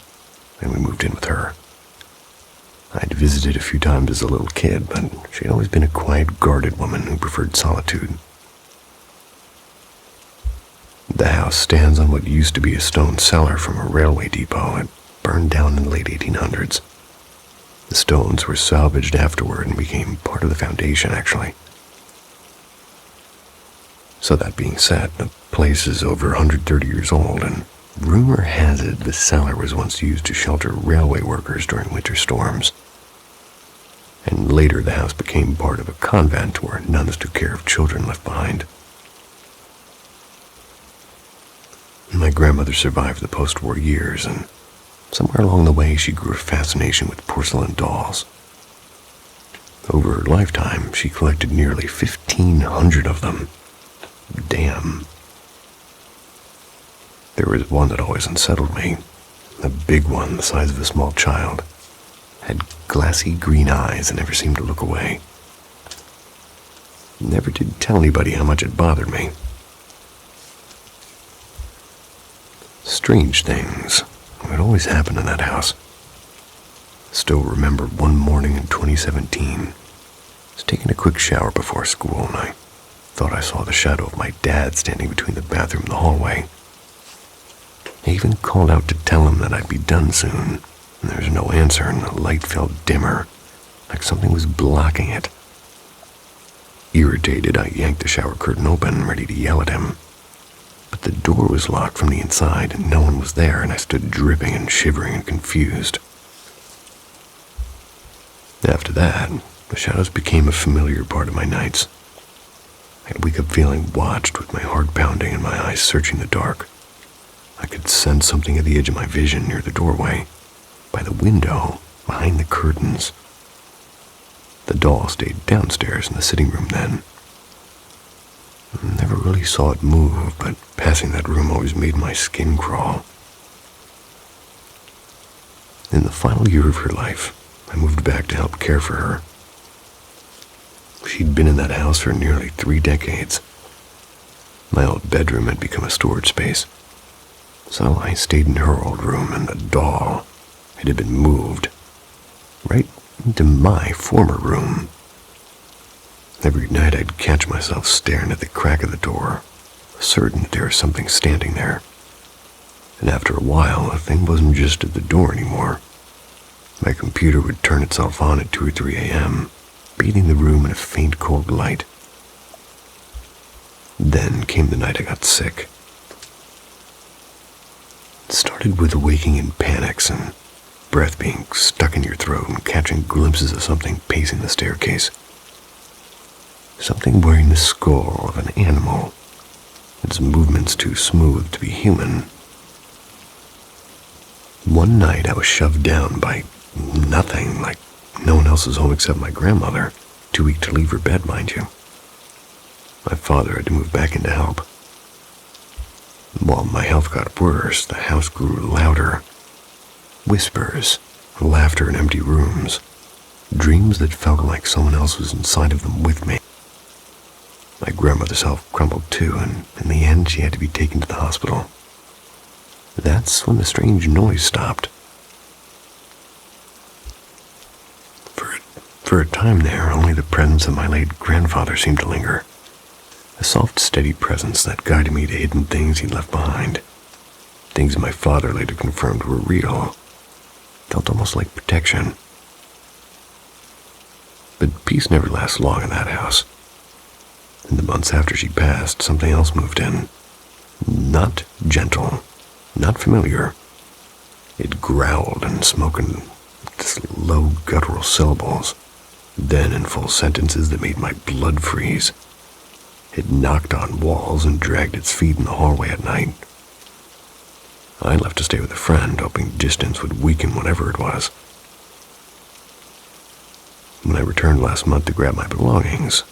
and we moved in with her. I'd visited a few times as a little kid, but she'd always been a quiet, guarded woman who preferred solitude. The house stands on what used to be a stone cellar from a railway depot. It burned down in the late 1800s. The stones were salvaged afterward and became part of the foundation, actually. So that being said, the place is over 130 years old, and rumor has it the cellar was once used to shelter railway workers during winter storms. And later the house became part of a convent where nuns took care of children left behind. My grandmother survived the post-war years, and somewhere along the way she grew a fascination with porcelain dolls. Over her lifetime, she collected nearly 1,500 of them. Damn. There was one that always unsettled me. A big one, the size of a small child. Had glassy green eyes and never seemed to look away. Never did tell anybody how much it bothered me. Strange things would always happen in that house. Still remember one morning in 2017. I was taking a quick shower before school and I thought I saw the shadow of my dad standing between the bathroom and the hallway. I even called out to tell him that I'd be done soon, and there was no answer, and the light felt dimmer, like something was blocking it. Irritated, I yanked the shower curtain open, ready to yell at him. But the door was locked from the inside, and no one was there, and I stood dripping and shivering and confused. After that, the shadows became a familiar part of my nights. I'd wake up feeling watched, with my heart pounding and my eyes searching the dark. I could sense something at the edge of my vision near the doorway, by the window, behind the curtains. The doll stayed downstairs in the sitting room then. I never really saw it move, but passing that room always made my skin crawl. In the final year of her life, I moved back to help care for her. She'd been in that house for nearly 3 decades. My old bedroom had become a storage space, so I stayed in her old room, and the doll, it had been moved right into my former room. Every night I'd catch myself staring at the crack of the door, certain that there was something standing there. And after a while, the thing wasn't just at the door anymore. My computer would turn itself on at 2 or 3 a.m., bathing the room in a faint cold light. Then came the night I got sick. It started with waking in panics and breath being stuck in your throat and catching glimpses of something pacing the staircase. Something wearing the skull of an animal, its movements too smooth to be human. One night I was shoved down by nothing, like no one else was home except my grandmother, too weak to leave her bed, mind you. My father had to move back in to help. While my health got worse, the house grew louder. Whispers, laughter in empty rooms, dreams that felt like someone else was inside of them with me. My grandmother's health crumbled too, and in the end she had to be taken to the hospital. That's when the strange noise stopped. For a time there, only the presence of my late grandfather seemed to linger. A soft, steady presence that guided me to hidden things he'd left behind. Things my father later confirmed were real. Felt almost like protection. But peace never lasts long in that house. In the months after she passed, something else moved in. Not gentle, not familiar. It growled and spoke in this low guttural syllables, then in full sentences that made my blood freeze. It knocked on walls and dragged its feet in the hallway at night. I left to stay with a friend, hoping distance would weaken whatever it was. When I returned last month to grab my belongings,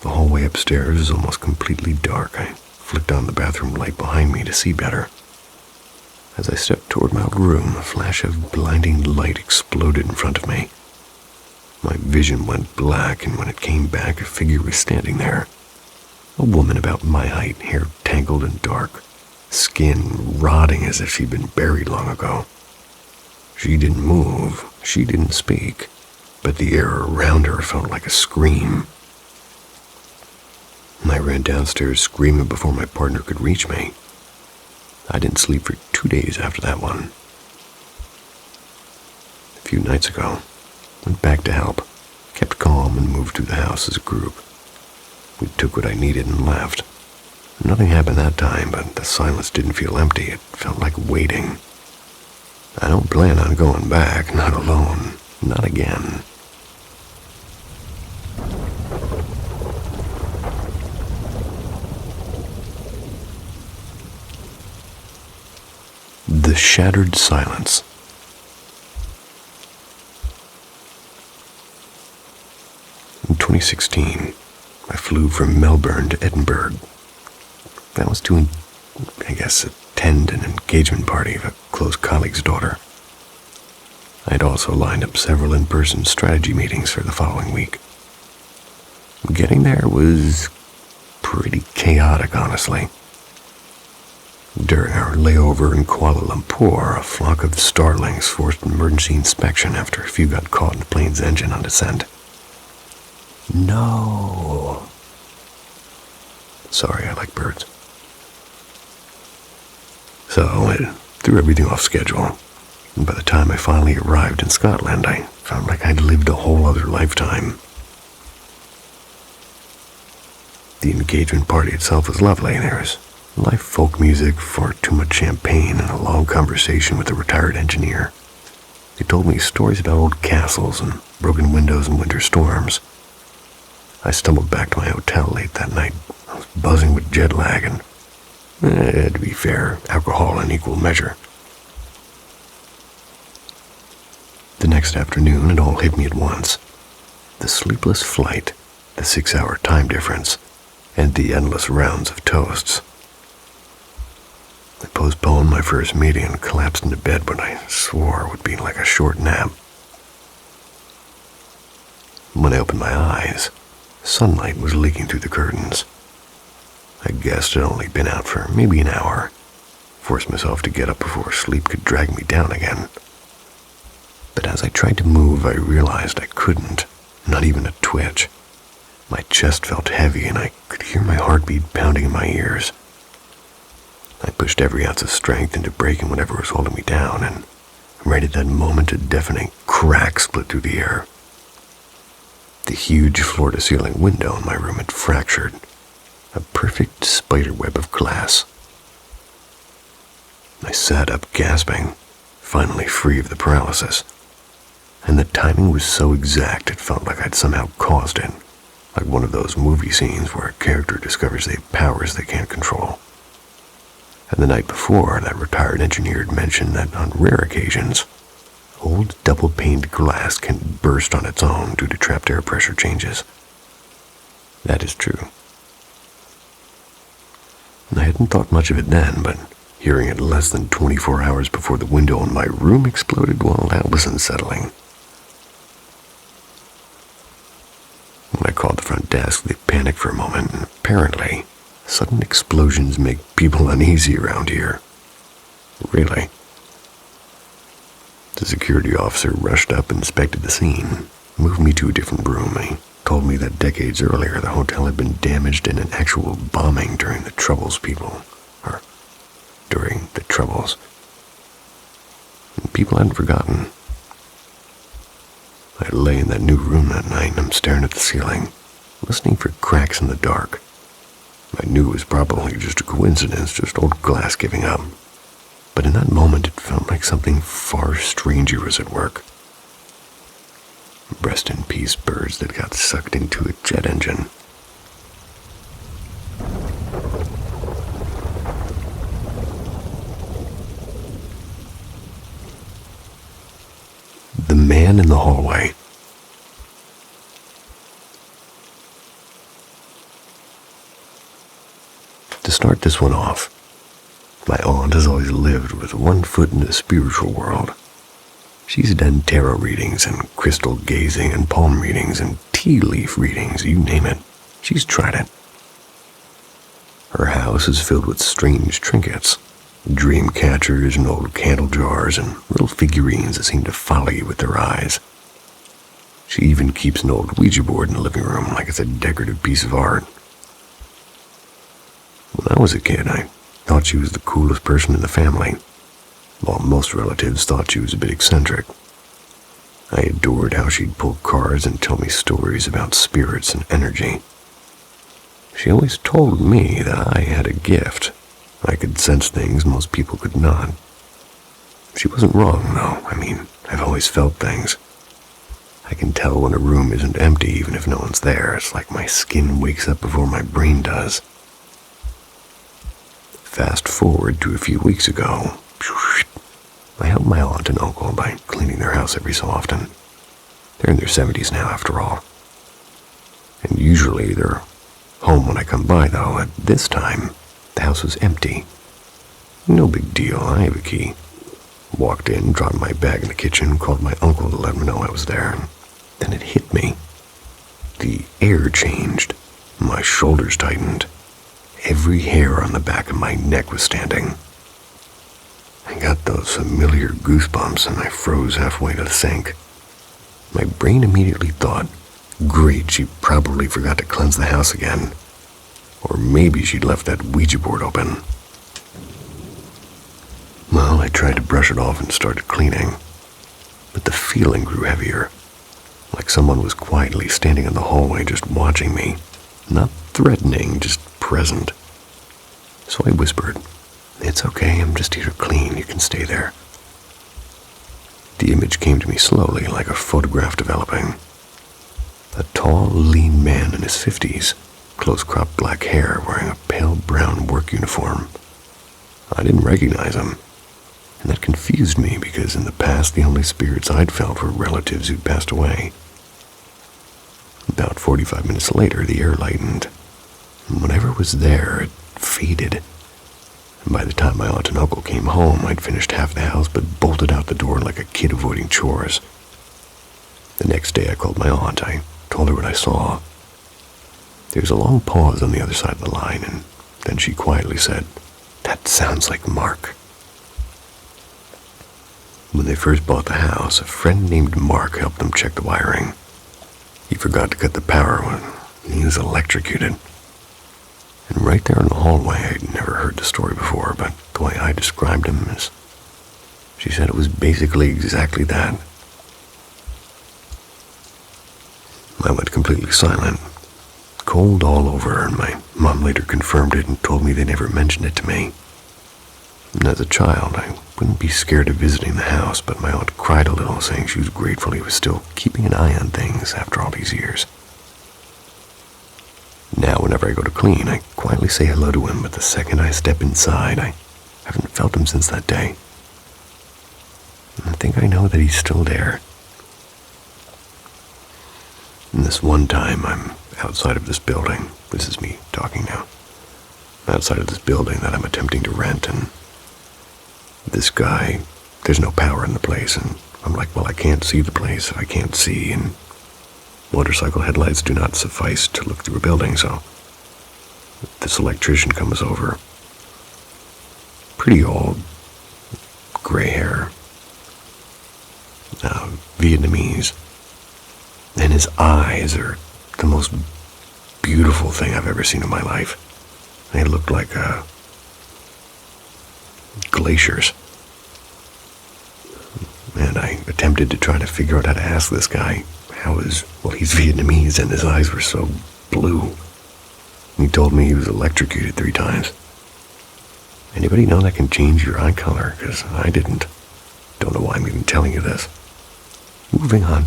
the hallway upstairs was almost completely dark. I flicked on the bathroom light behind me to see better. As I stepped toward my room, a flash of blinding light exploded in front of me. My vision went black, and when it came back, a figure was standing there. A woman about my height, hair tangled and dark, skin rotting as if she'd been buried long ago. She didn't move, she didn't speak, but the air around her felt like a scream. I ran downstairs screaming before my partner could reach me. I didn't sleep for 2 days after that one. A few nights ago, went back to help, kept calm and moved through the house as a group. We took what I needed and left. Nothing happened that time, but the silence didn't feel empty. It felt like waiting. I don't plan on going back, not alone, not again. The Shattered Silence. In 2016, I flew from Melbourne to Edinburgh. That was to, attend an engagement party of a close colleague's daughter. I had also lined up several in-person strategy meetings for the following week. Getting there was pretty chaotic, honestly. During our layover in Kuala Lumpur, a flock of starlings forced an emergency inspection after a few got caught in the plane's engine on descent. No. Sorry, I like birds. So I threw everything off schedule, and by the time I finally arrived in Scotland, I felt like I'd lived a whole other lifetime. The engagement party itself was lovely. There was live folk music, far too much champagne, and a long conversation with a retired engineer. He told me stories about old castles and broken windows and winter storms. I stumbled back to my hotel late that night. I was buzzing with jet lag and, to be fair, alcohol in equal measure. The next afternoon, it all hit me at once. The sleepless flight, the 6-hour time difference, and the endless rounds of toasts. I postponed my first meeting and collapsed into bed what I swore would be like a short nap. When I opened my eyes, sunlight was leaking through the curtains. I guessed I'd only been out for maybe an hour. Forced myself to get up before sleep could drag me down again. But as I tried to move, I realized I couldn't, not even a twitch. My chest felt heavy and I could hear my heartbeat pounding in my ears. I pushed every ounce of strength into breaking whatever was holding me down, and right at that moment a deafening crack split through the air. The huge floor-to-ceiling window in my room had fractured, a perfect spiderweb of glass. I sat up gasping, finally free of the paralysis, and the timing was so exact it felt like I'd somehow caused it, like one of those movie scenes where a character discovers they have powers they can't control. And the night before, that retired engineer had mentioned that on rare occasions, old double-paned glass can burst on its own due to trapped air pressure changes. That is true. I hadn't thought much of it then, but hearing it less than 24 hours before the window in my room exploded, well, that was unsettling. When I called the front desk, they panicked for a moment, and apparently, sudden explosions make people uneasy around here. Really? The security officer rushed up and inspected the scene, moved me to a different room. He told me that decades earlier the hotel had been damaged in an actual bombing during the Troubles during the Troubles. And people hadn't forgotten. I lay in that new room that night and I'm staring at the ceiling, listening for cracks in the dark. I knew it was probably just a coincidence, just old glass giving up. But in that moment it felt like something far stranger was at work. Rest in peace, birds that got sucked into a jet engine. The man in the hallway. To start this one off, my aunt has always lived with one foot in the spiritual world. She's done tarot readings and crystal gazing and palm readings and tea leaf readings, you name it. She's tried it. Her house is filled with strange trinkets, dream catchers and old candle jars and little figurines that seem to follow you with their eyes. She even keeps an old Ouija board in the living room like it's a decorative piece of art. When I was a kid, I thought she was the coolest person in the family, while most relatives thought she was a bit eccentric. I adored how she'd pull cards and tell me stories about spirits and energy. She always told me that I had a gift. I could sense things most people could not. She wasn't wrong, though. I mean, I've always felt things. I can tell when a room isn't empty even if no one's there. It's like my skin wakes up before my brain does. Fast forward to a few weeks ago. I help my aunt and uncle by cleaning their house every so often. They're in their 70s now, after all. And usually they're home when I come by, though. At this time, the house was empty. No big deal, I have a key. Walked in, dropped my bag in the kitchen, called my uncle to let him know I was there. And then it hit me. The air changed. My shoulders tightened. Every hair on the back of my neck was standing. I got those familiar goosebumps and I froze halfway to the sink. My brain immediately thought, great, she probably forgot to cleanse the house again. Or maybe she'd left that Ouija board open. Well, I tried to brush it off and started cleaning, but the feeling grew heavier, like someone was quietly standing in the hallway just watching me, not threatening, just present. So I whispered, "It's okay, I'm just here to clean, you can stay there." The image came to me slowly, like a photograph developing. A tall, lean man in his 50s, close-cropped black hair, wearing a pale brown work uniform. I didn't recognize him, and that confused me because in the past the only spirits I'd felt were relatives who'd passed away. About 45 minutes later, the air lightened, and whatever was there, it faded. And by the time my aunt and uncle came home, I'd finished half the house but bolted out the door like a kid avoiding chores. The next day I called my aunt. I told her what I saw. There was a long pause on the other side of the line, and then she quietly said, "That sounds like Mark." When they first bought the house, a friend named Mark helped them check the wiring. He forgot to cut the power when he was electrocuted. And right there in the hallway, I'd never heard the story before, but the way I described him is, she said it was basically exactly that. I went completely silent, cold all over, and my mom later confirmed it and told me they never mentioned it to me. And as a child, I wouldn't be scared of visiting the house, but my aunt cried a little, saying she was grateful he was still keeping an eye on things after all these years. Now, whenever I go to clean, I quietly say hello to him, but the second I step inside, I haven't felt him since that day. And I think I know that he's still there. And this one time, I'm outside of this building. This is me talking now. Outside of this building that I'm attempting to rent, and this guy, there's no power in the place, and I'm like, well, I can't see the place. I can't see, and motorcycle headlights do not suffice to look through a building, so this electrician comes over. Pretty old, gray hair, Vietnamese, and his eyes are the most beautiful thing I've ever seen in my life. They looked like glaciers. And I attempted to try to figure out how to ask this guy he's Vietnamese and his eyes were so blue. He told me he was electrocuted 3 times. Anybody know that can change your eye color? Because I didn't. Don't know why I'm even telling you this. Moving on.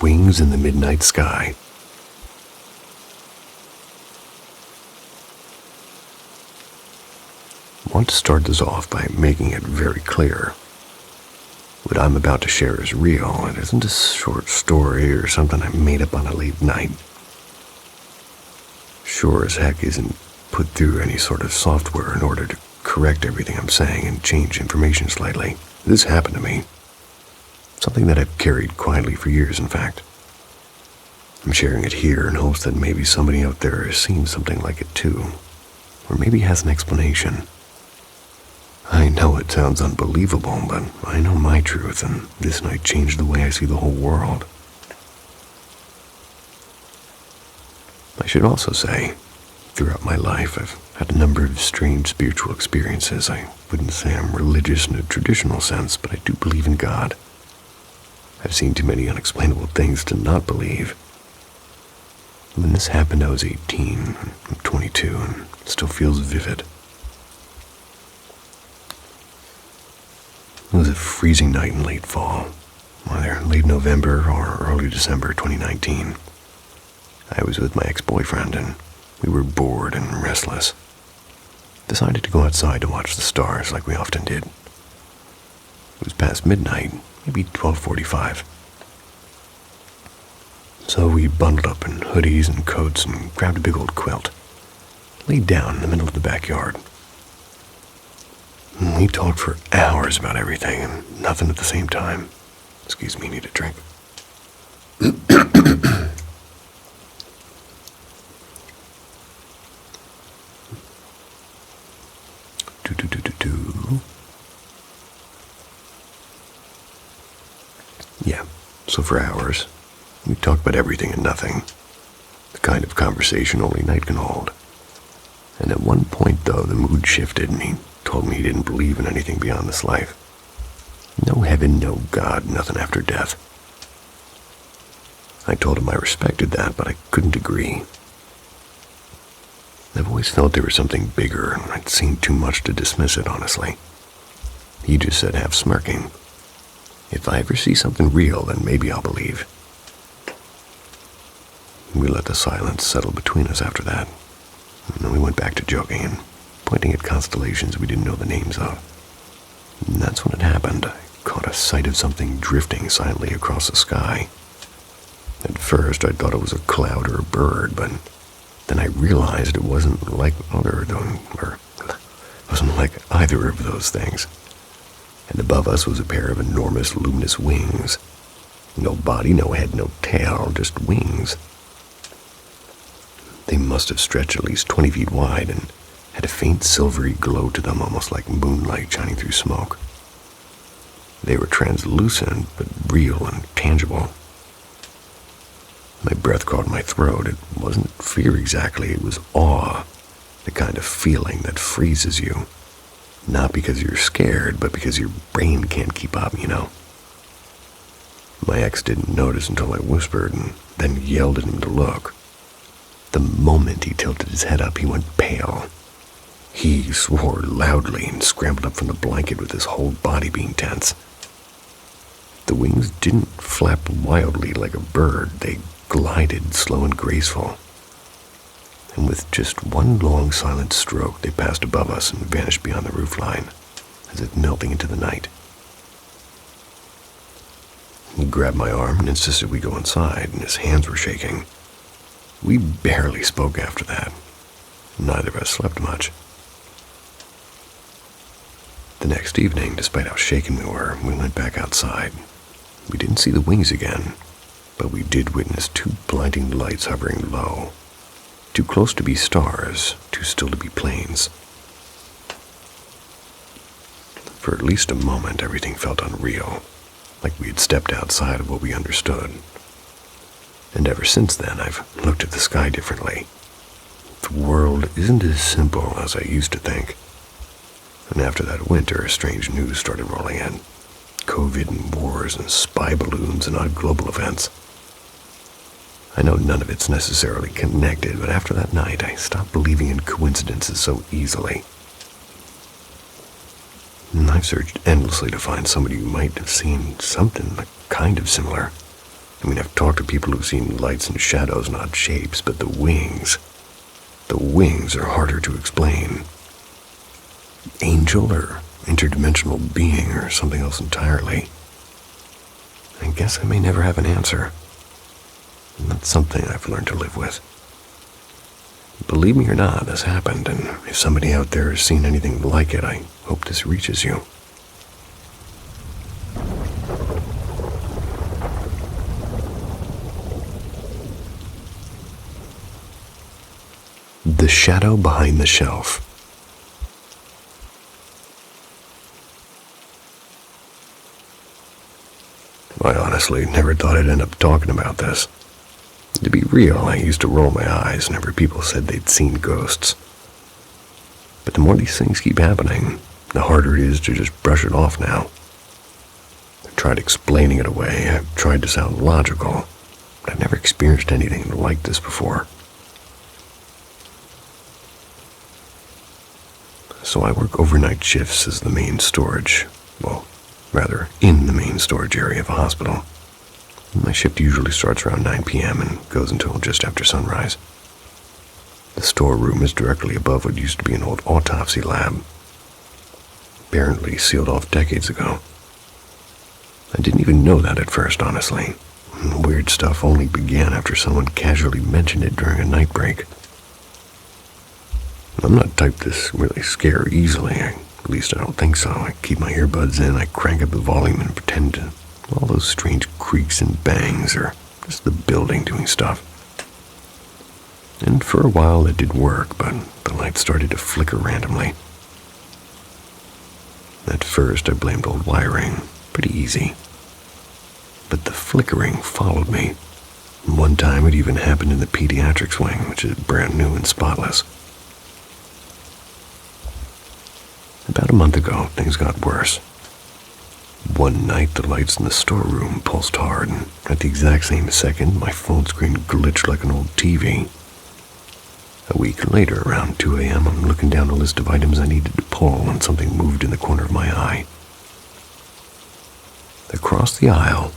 Wings in the midnight sky. I want to start this off by making it very clear. What I'm about to share is real. It isn't a short story or something I made up on a late night. Sure as heck isn't put through any sort of software in order to correct everything I'm saying and change information slightly. This happened to me. Something that I've carried quietly for years, in fact. I'm sharing it here in hopes that maybe somebody out there has seen something like it too, or maybe has an explanation. I know it sounds unbelievable, but I know my truth, and this night changed the way I see the whole world. I should also say, throughout my life, I've had a number of strange spiritual experiences. I wouldn't say I'm religious in a traditional sense, but I do believe in God. I've seen too many unexplainable things to not believe. When this happened, I was 18. I'm 22, and it still feels vivid. It was a freezing night in late fall, either late November or early December 2019. I was with my ex-boyfriend, and we were bored and restless. Decided to go outside to watch the stars like we often did. It was past midnight, maybe 12:45. So we bundled up in hoodies and coats and grabbed a big old quilt, laid down in the middle of the backyard. We talked for hours about everything and nothing at the same time. Excuse me, need a drink. Yeah, so for hours, we talked about everything and nothing. The kind of conversation only night can hold. And at one point, though, the mood shifted and he told me he didn't believe in anything beyond this life. No heaven, no God, nothing after death. I told him I respected that, but I couldn't agree. I've always felt there was something bigger, and I'd seen too much to dismiss it, honestly. He just said, half smirking, "If I ever see something real, then maybe I'll believe." We let the silence settle between us after that, and then we went back to joking and pointing at constellations we didn't know the names of. And that's when it happened. I caught a sight of something drifting silently across the sky. At first, I thought it was a cloud or a bird, but Then I realized it wasn't like either of those things. And above us was a pair of enormous luminous wings. No body, no head, no tail, just wings. They must have stretched at least 20 feet wide and had a faint silvery glow to them, almost like moonlight shining through smoke. They were translucent, but real and tangible. My breath caught in my throat. It wasn't fear exactly, it was awe, the kind of feeling that freezes you. Not because you're scared, but because your brain can't keep up, you know. My ex didn't notice until I whispered and then yelled at him to look. The moment he tilted his head up, he went pale. He swore loudly and scrambled up from the blanket with his whole body being tense. The wings didn't flap wildly like a bird. They glided slow and graceful. And with just one long silent stroke, they passed above us and vanished beyond the roofline, as if melting into the night. He grabbed my arm and insisted we go inside, and his hands were shaking. We barely spoke after that. Neither of us slept much. The next evening, despite how shaken we were, we went back outside. We didn't see the wings again, but we did witness two blinding lights hovering low. Too close to be stars, too still to be planes. For at least a moment, everything felt unreal, like we had stepped outside of what we understood. And ever since then, I've looked at the sky differently. The world isn't as simple as I used to think. And after that winter, strange news started rolling in. COVID and wars and spy balloons and odd global events. I know none of it's necessarily connected, but after that night, I stopped believing in coincidences so easily. And I've searched endlessly to find somebody who might have seen something kind of similar. I mean, I've talked to people who've seen lights and shadows and odd shapes, but the wings are harder to explain. Angel or interdimensional being or something else entirely. I guess I may never have an answer. And that's something I've learned to live with. Believe me or not, this happened, and if somebody out there has seen anything like it, I hope this reaches you. The Shadow Behind the Shelf. I honestly never thought I'd end up talking about this. To be real, I used to roll my eyes whenever people said they'd seen ghosts. But the more these things keep happening, the harder it is to just brush it off now. I've tried explaining it away, I've tried to sound logical, but I've never experienced anything like this before. So I work overnight shifts as the main storage, in the main storage area of a hospital. My shift usually starts around 9 p.m. and goes until just after sunrise. The storeroom is directly above what used to be an old autopsy lab, apparently sealed off decades ago. I didn't even know that at first, honestly. Weird stuff only began after someone casually mentioned it during a night break. I'm not the type to really scare easily. At least I don't think so. I keep my earbuds in, I crank up the volume and pretend to all those strange creaks and bangs are just the building doing stuff. And for a while it did work, but the lights started to flicker randomly. At first I blamed old wiring, pretty easy. But the flickering followed me. One time it even happened in the pediatrics wing, which is brand new and spotless. About a month ago, things got worse. One night, the lights in the storeroom pulsed hard, and at the exact same second, my phone screen glitched like an old TV. A week later, around 2 a.m., I'm looking down a list of items I needed to pull when something moved in the corner of my eye. Across the aisle,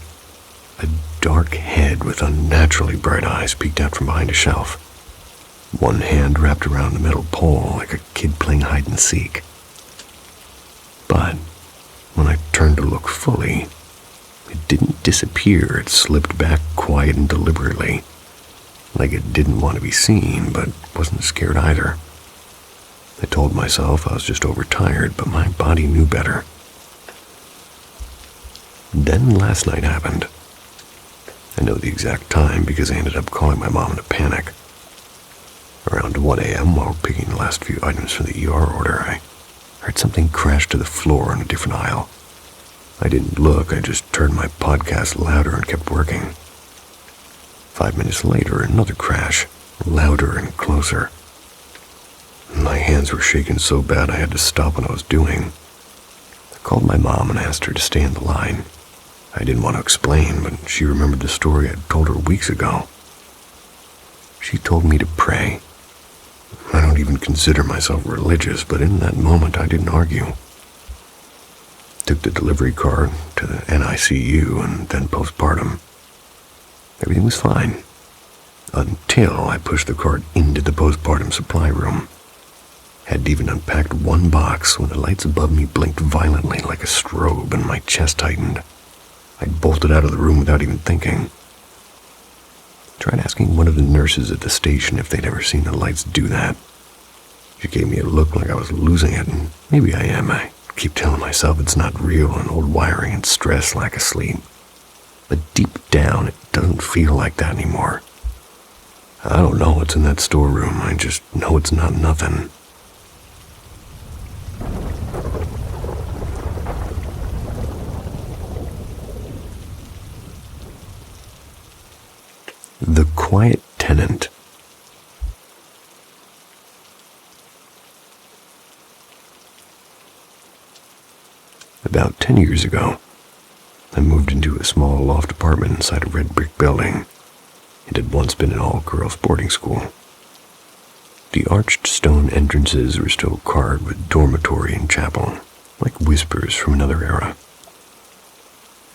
a dark head with unnaturally bright eyes peeked out from behind a shelf. One hand wrapped around the metal pole like a kid playing hide and seek. But when I turned to look fully, it didn't disappear. It slipped back quiet and deliberately, like it didn't want to be seen, but wasn't scared either. I told myself I was just overtired, but my body knew better. Then last night happened. I know the exact time because I ended up calling my mom in a panic. Around 1 a.m., while picking the last few items from the ER order, I heard something crash to the floor on a different aisle. I didn't look, I just turned my podcast louder and kept working. 5 minutes later, another crash, louder and closer. My hands were shaking so bad I had to stop what I was doing. I called my mom and asked her to stay on the line. I didn't want to explain, but she remembered the story I'd told her weeks ago. She told me to pray. I don't even consider myself religious, but in that moment I didn't argue. Took the delivery car to the NICU and then postpartum. Everything was fine, until I pushed the cart into the postpartum supply room. Hadn't even unpacked one box when the lights above me blinked violently like a strobe and my chest tightened. I bolted out of the room without even thinking. Tried asking one of the nurses at the station if they'd ever seen the lights do that. She gave me a look like I was losing it, and maybe I am. I keep telling myself it's not real and old wiring and stress lack of sleep. But deep down, it doesn't feel like that anymore. I don't know what's in that storeroom. I just know it's not nothing. The Quiet Tenant. About 10 years ago, I moved into a small loft apartment inside a red brick building. It had once been an all-girls boarding school. The arched stone entrances were still carved with dormitory and chapel, like whispers from another era.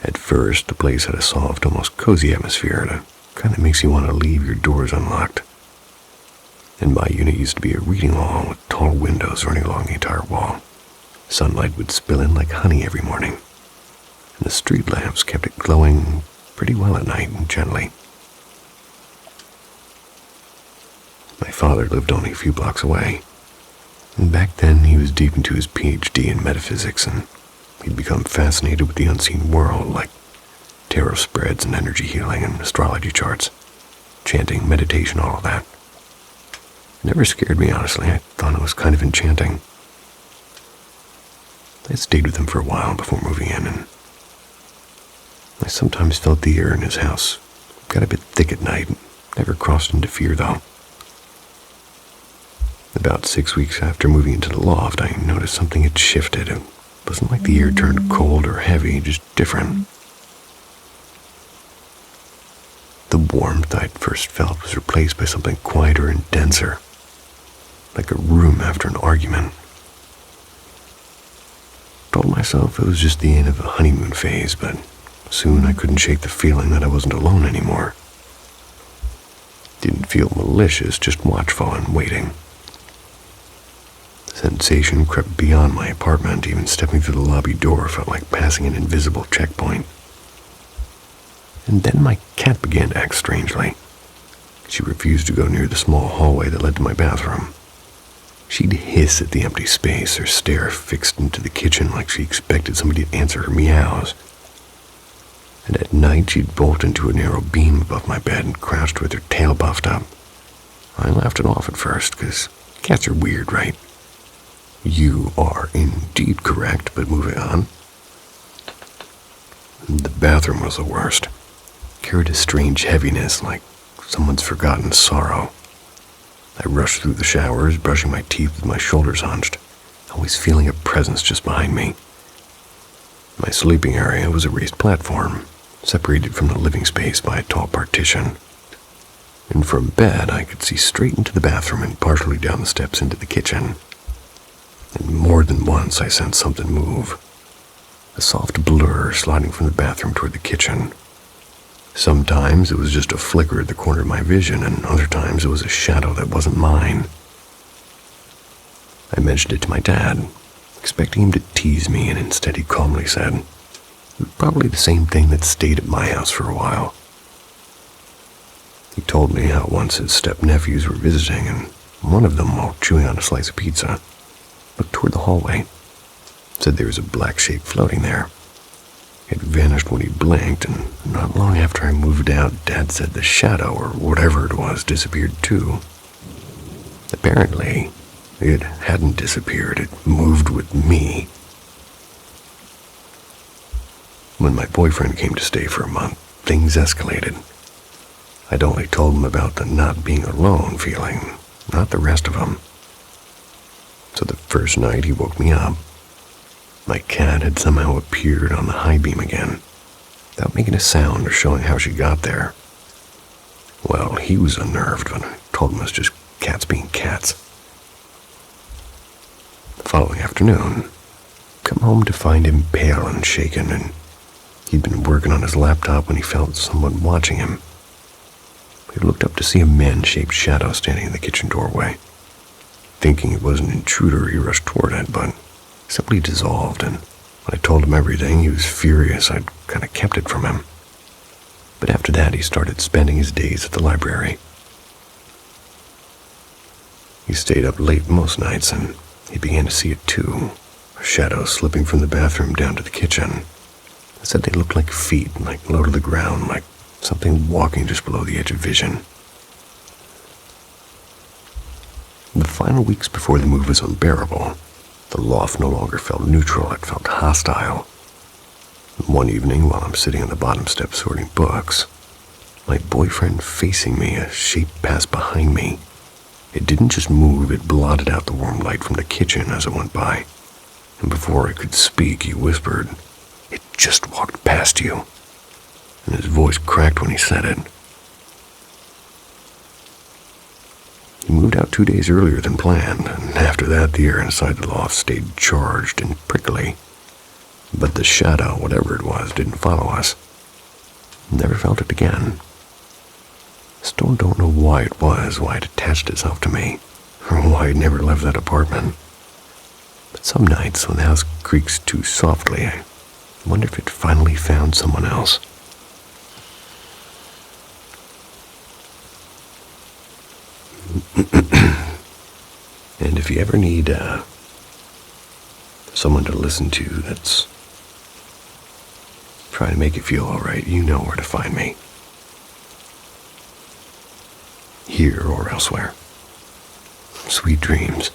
At first, the place had a soft, almost cozy atmosphere that kind of makes you want to leave your doors unlocked. And my unit used to be a reading hall with tall windows running along the entire wall. Sunlight would spill in like honey every morning, and the street lamps kept it glowing pretty well at night and gently. My father lived only a few blocks away, and back then he was deep into his PhD in metaphysics, and he'd become fascinated with the unseen world, like tarot spreads and energy healing and astrology charts, chanting, meditation, all of that. It never scared me, honestly. I thought it was kind of enchanting. I stayed with him for a while before moving in, and I sometimes felt the air in his house got a bit thick at night. Never crossed into fear, though. About 6 weeks after moving into the loft, I noticed something had shifted. It wasn't like the air turned cold or heavy, just different. The warmth I'd first felt was replaced by something quieter and denser, like a room after an argument. Told myself it was just the end of a honeymoon phase, but soon I couldn't shake the feeling that I wasn't alone anymore. Didn't feel malicious, just watchful and waiting. The sensation crept beyond my apartment. Even stepping through the lobby door felt like passing an invisible checkpoint. And then my cat began to act strangely. She refused to go near the small hallway that led to my bathroom. She'd hiss at the empty space or stare fixed into the kitchen like she expected somebody to answer her meows. And at night she'd bolt into a narrow beam above my bed and crouched with her tail puffed up. I laughed it off at first, because cats are weird, right? You are indeed correct, but moving on. The bathroom was the worst. Carried a strange heaviness, like someone's forgotten sorrow. I rushed through the showers, brushing my teeth with my shoulders hunched, always feeling a presence just behind me. My sleeping area was a raised platform, separated from the living space by a tall partition. And from bed, I could see straight into the bathroom and partially down the steps into the kitchen. And more than once, I sensed something move. A soft blur sliding from the bathroom toward the kitchen. Sometimes it was just a flicker at the corner of my vision, and other times it was a shadow that wasn't mine. I mentioned it to my dad, expecting him to tease me, and instead he calmly said, "It was probably the same thing that stayed at my house for a while." He told me how once his step-nephews were visiting, and one of them, while chewing on a slice of pizza, looked toward the hallway. Said there was a black shape floating there. It vanished when he blinked, and not long after I moved out, Dad said the shadow, or whatever it was, disappeared too. Apparently, it hadn't disappeared. It moved with me. When my boyfriend came to stay for a month, things escalated. I'd only told him about the not being alone feeling, not the rest of them. So the first night he woke me up. My cat had somehow appeared on the high beam again, without making a sound or showing how she got there. Well, he was unnerved when I told him it was just cats being cats. The following afternoon, come home to find him pale and shaken, and he'd been working on his laptop when he felt someone watching him. He looked up to see a man-shaped shadow standing in the kitchen doorway. Thinking it was an intruder, he rushed toward it, but simply dissolved, and when I told him everything, he was furious I'd kind of kept it from him. But after that, he started spending his days at the library. He stayed up late most nights, and he began to see it too, a shadow slipping from the bathroom down to the kitchen. I said they looked like feet, like low to the ground, like something walking just below the edge of vision. The final weeks before the move was unbearable. The loft no longer felt neutral, it felt hostile. One evening, while I'm sitting on the bottom step sorting books, my boyfriend facing me, a shape passed behind me. It didn't just move, it blotted out the warm light from the kitchen as it went by. And before I could speak, he whispered, "It just walked past you." And his voice cracked when he said it. He moved out 2 days earlier than planned, and after that the air inside the loft stayed charged and prickly. But the shadow, whatever it was, didn't follow us. Never felt it again. Still don't know why it was, why it attached itself to me, or why it never left that apartment. But some nights, when the house creaks too softly, I wonder if it finally found someone else. And if you ever need someone to listen to that's trying to make you feel alright, you know where to find me. Here or elsewhere. Sweet dreams.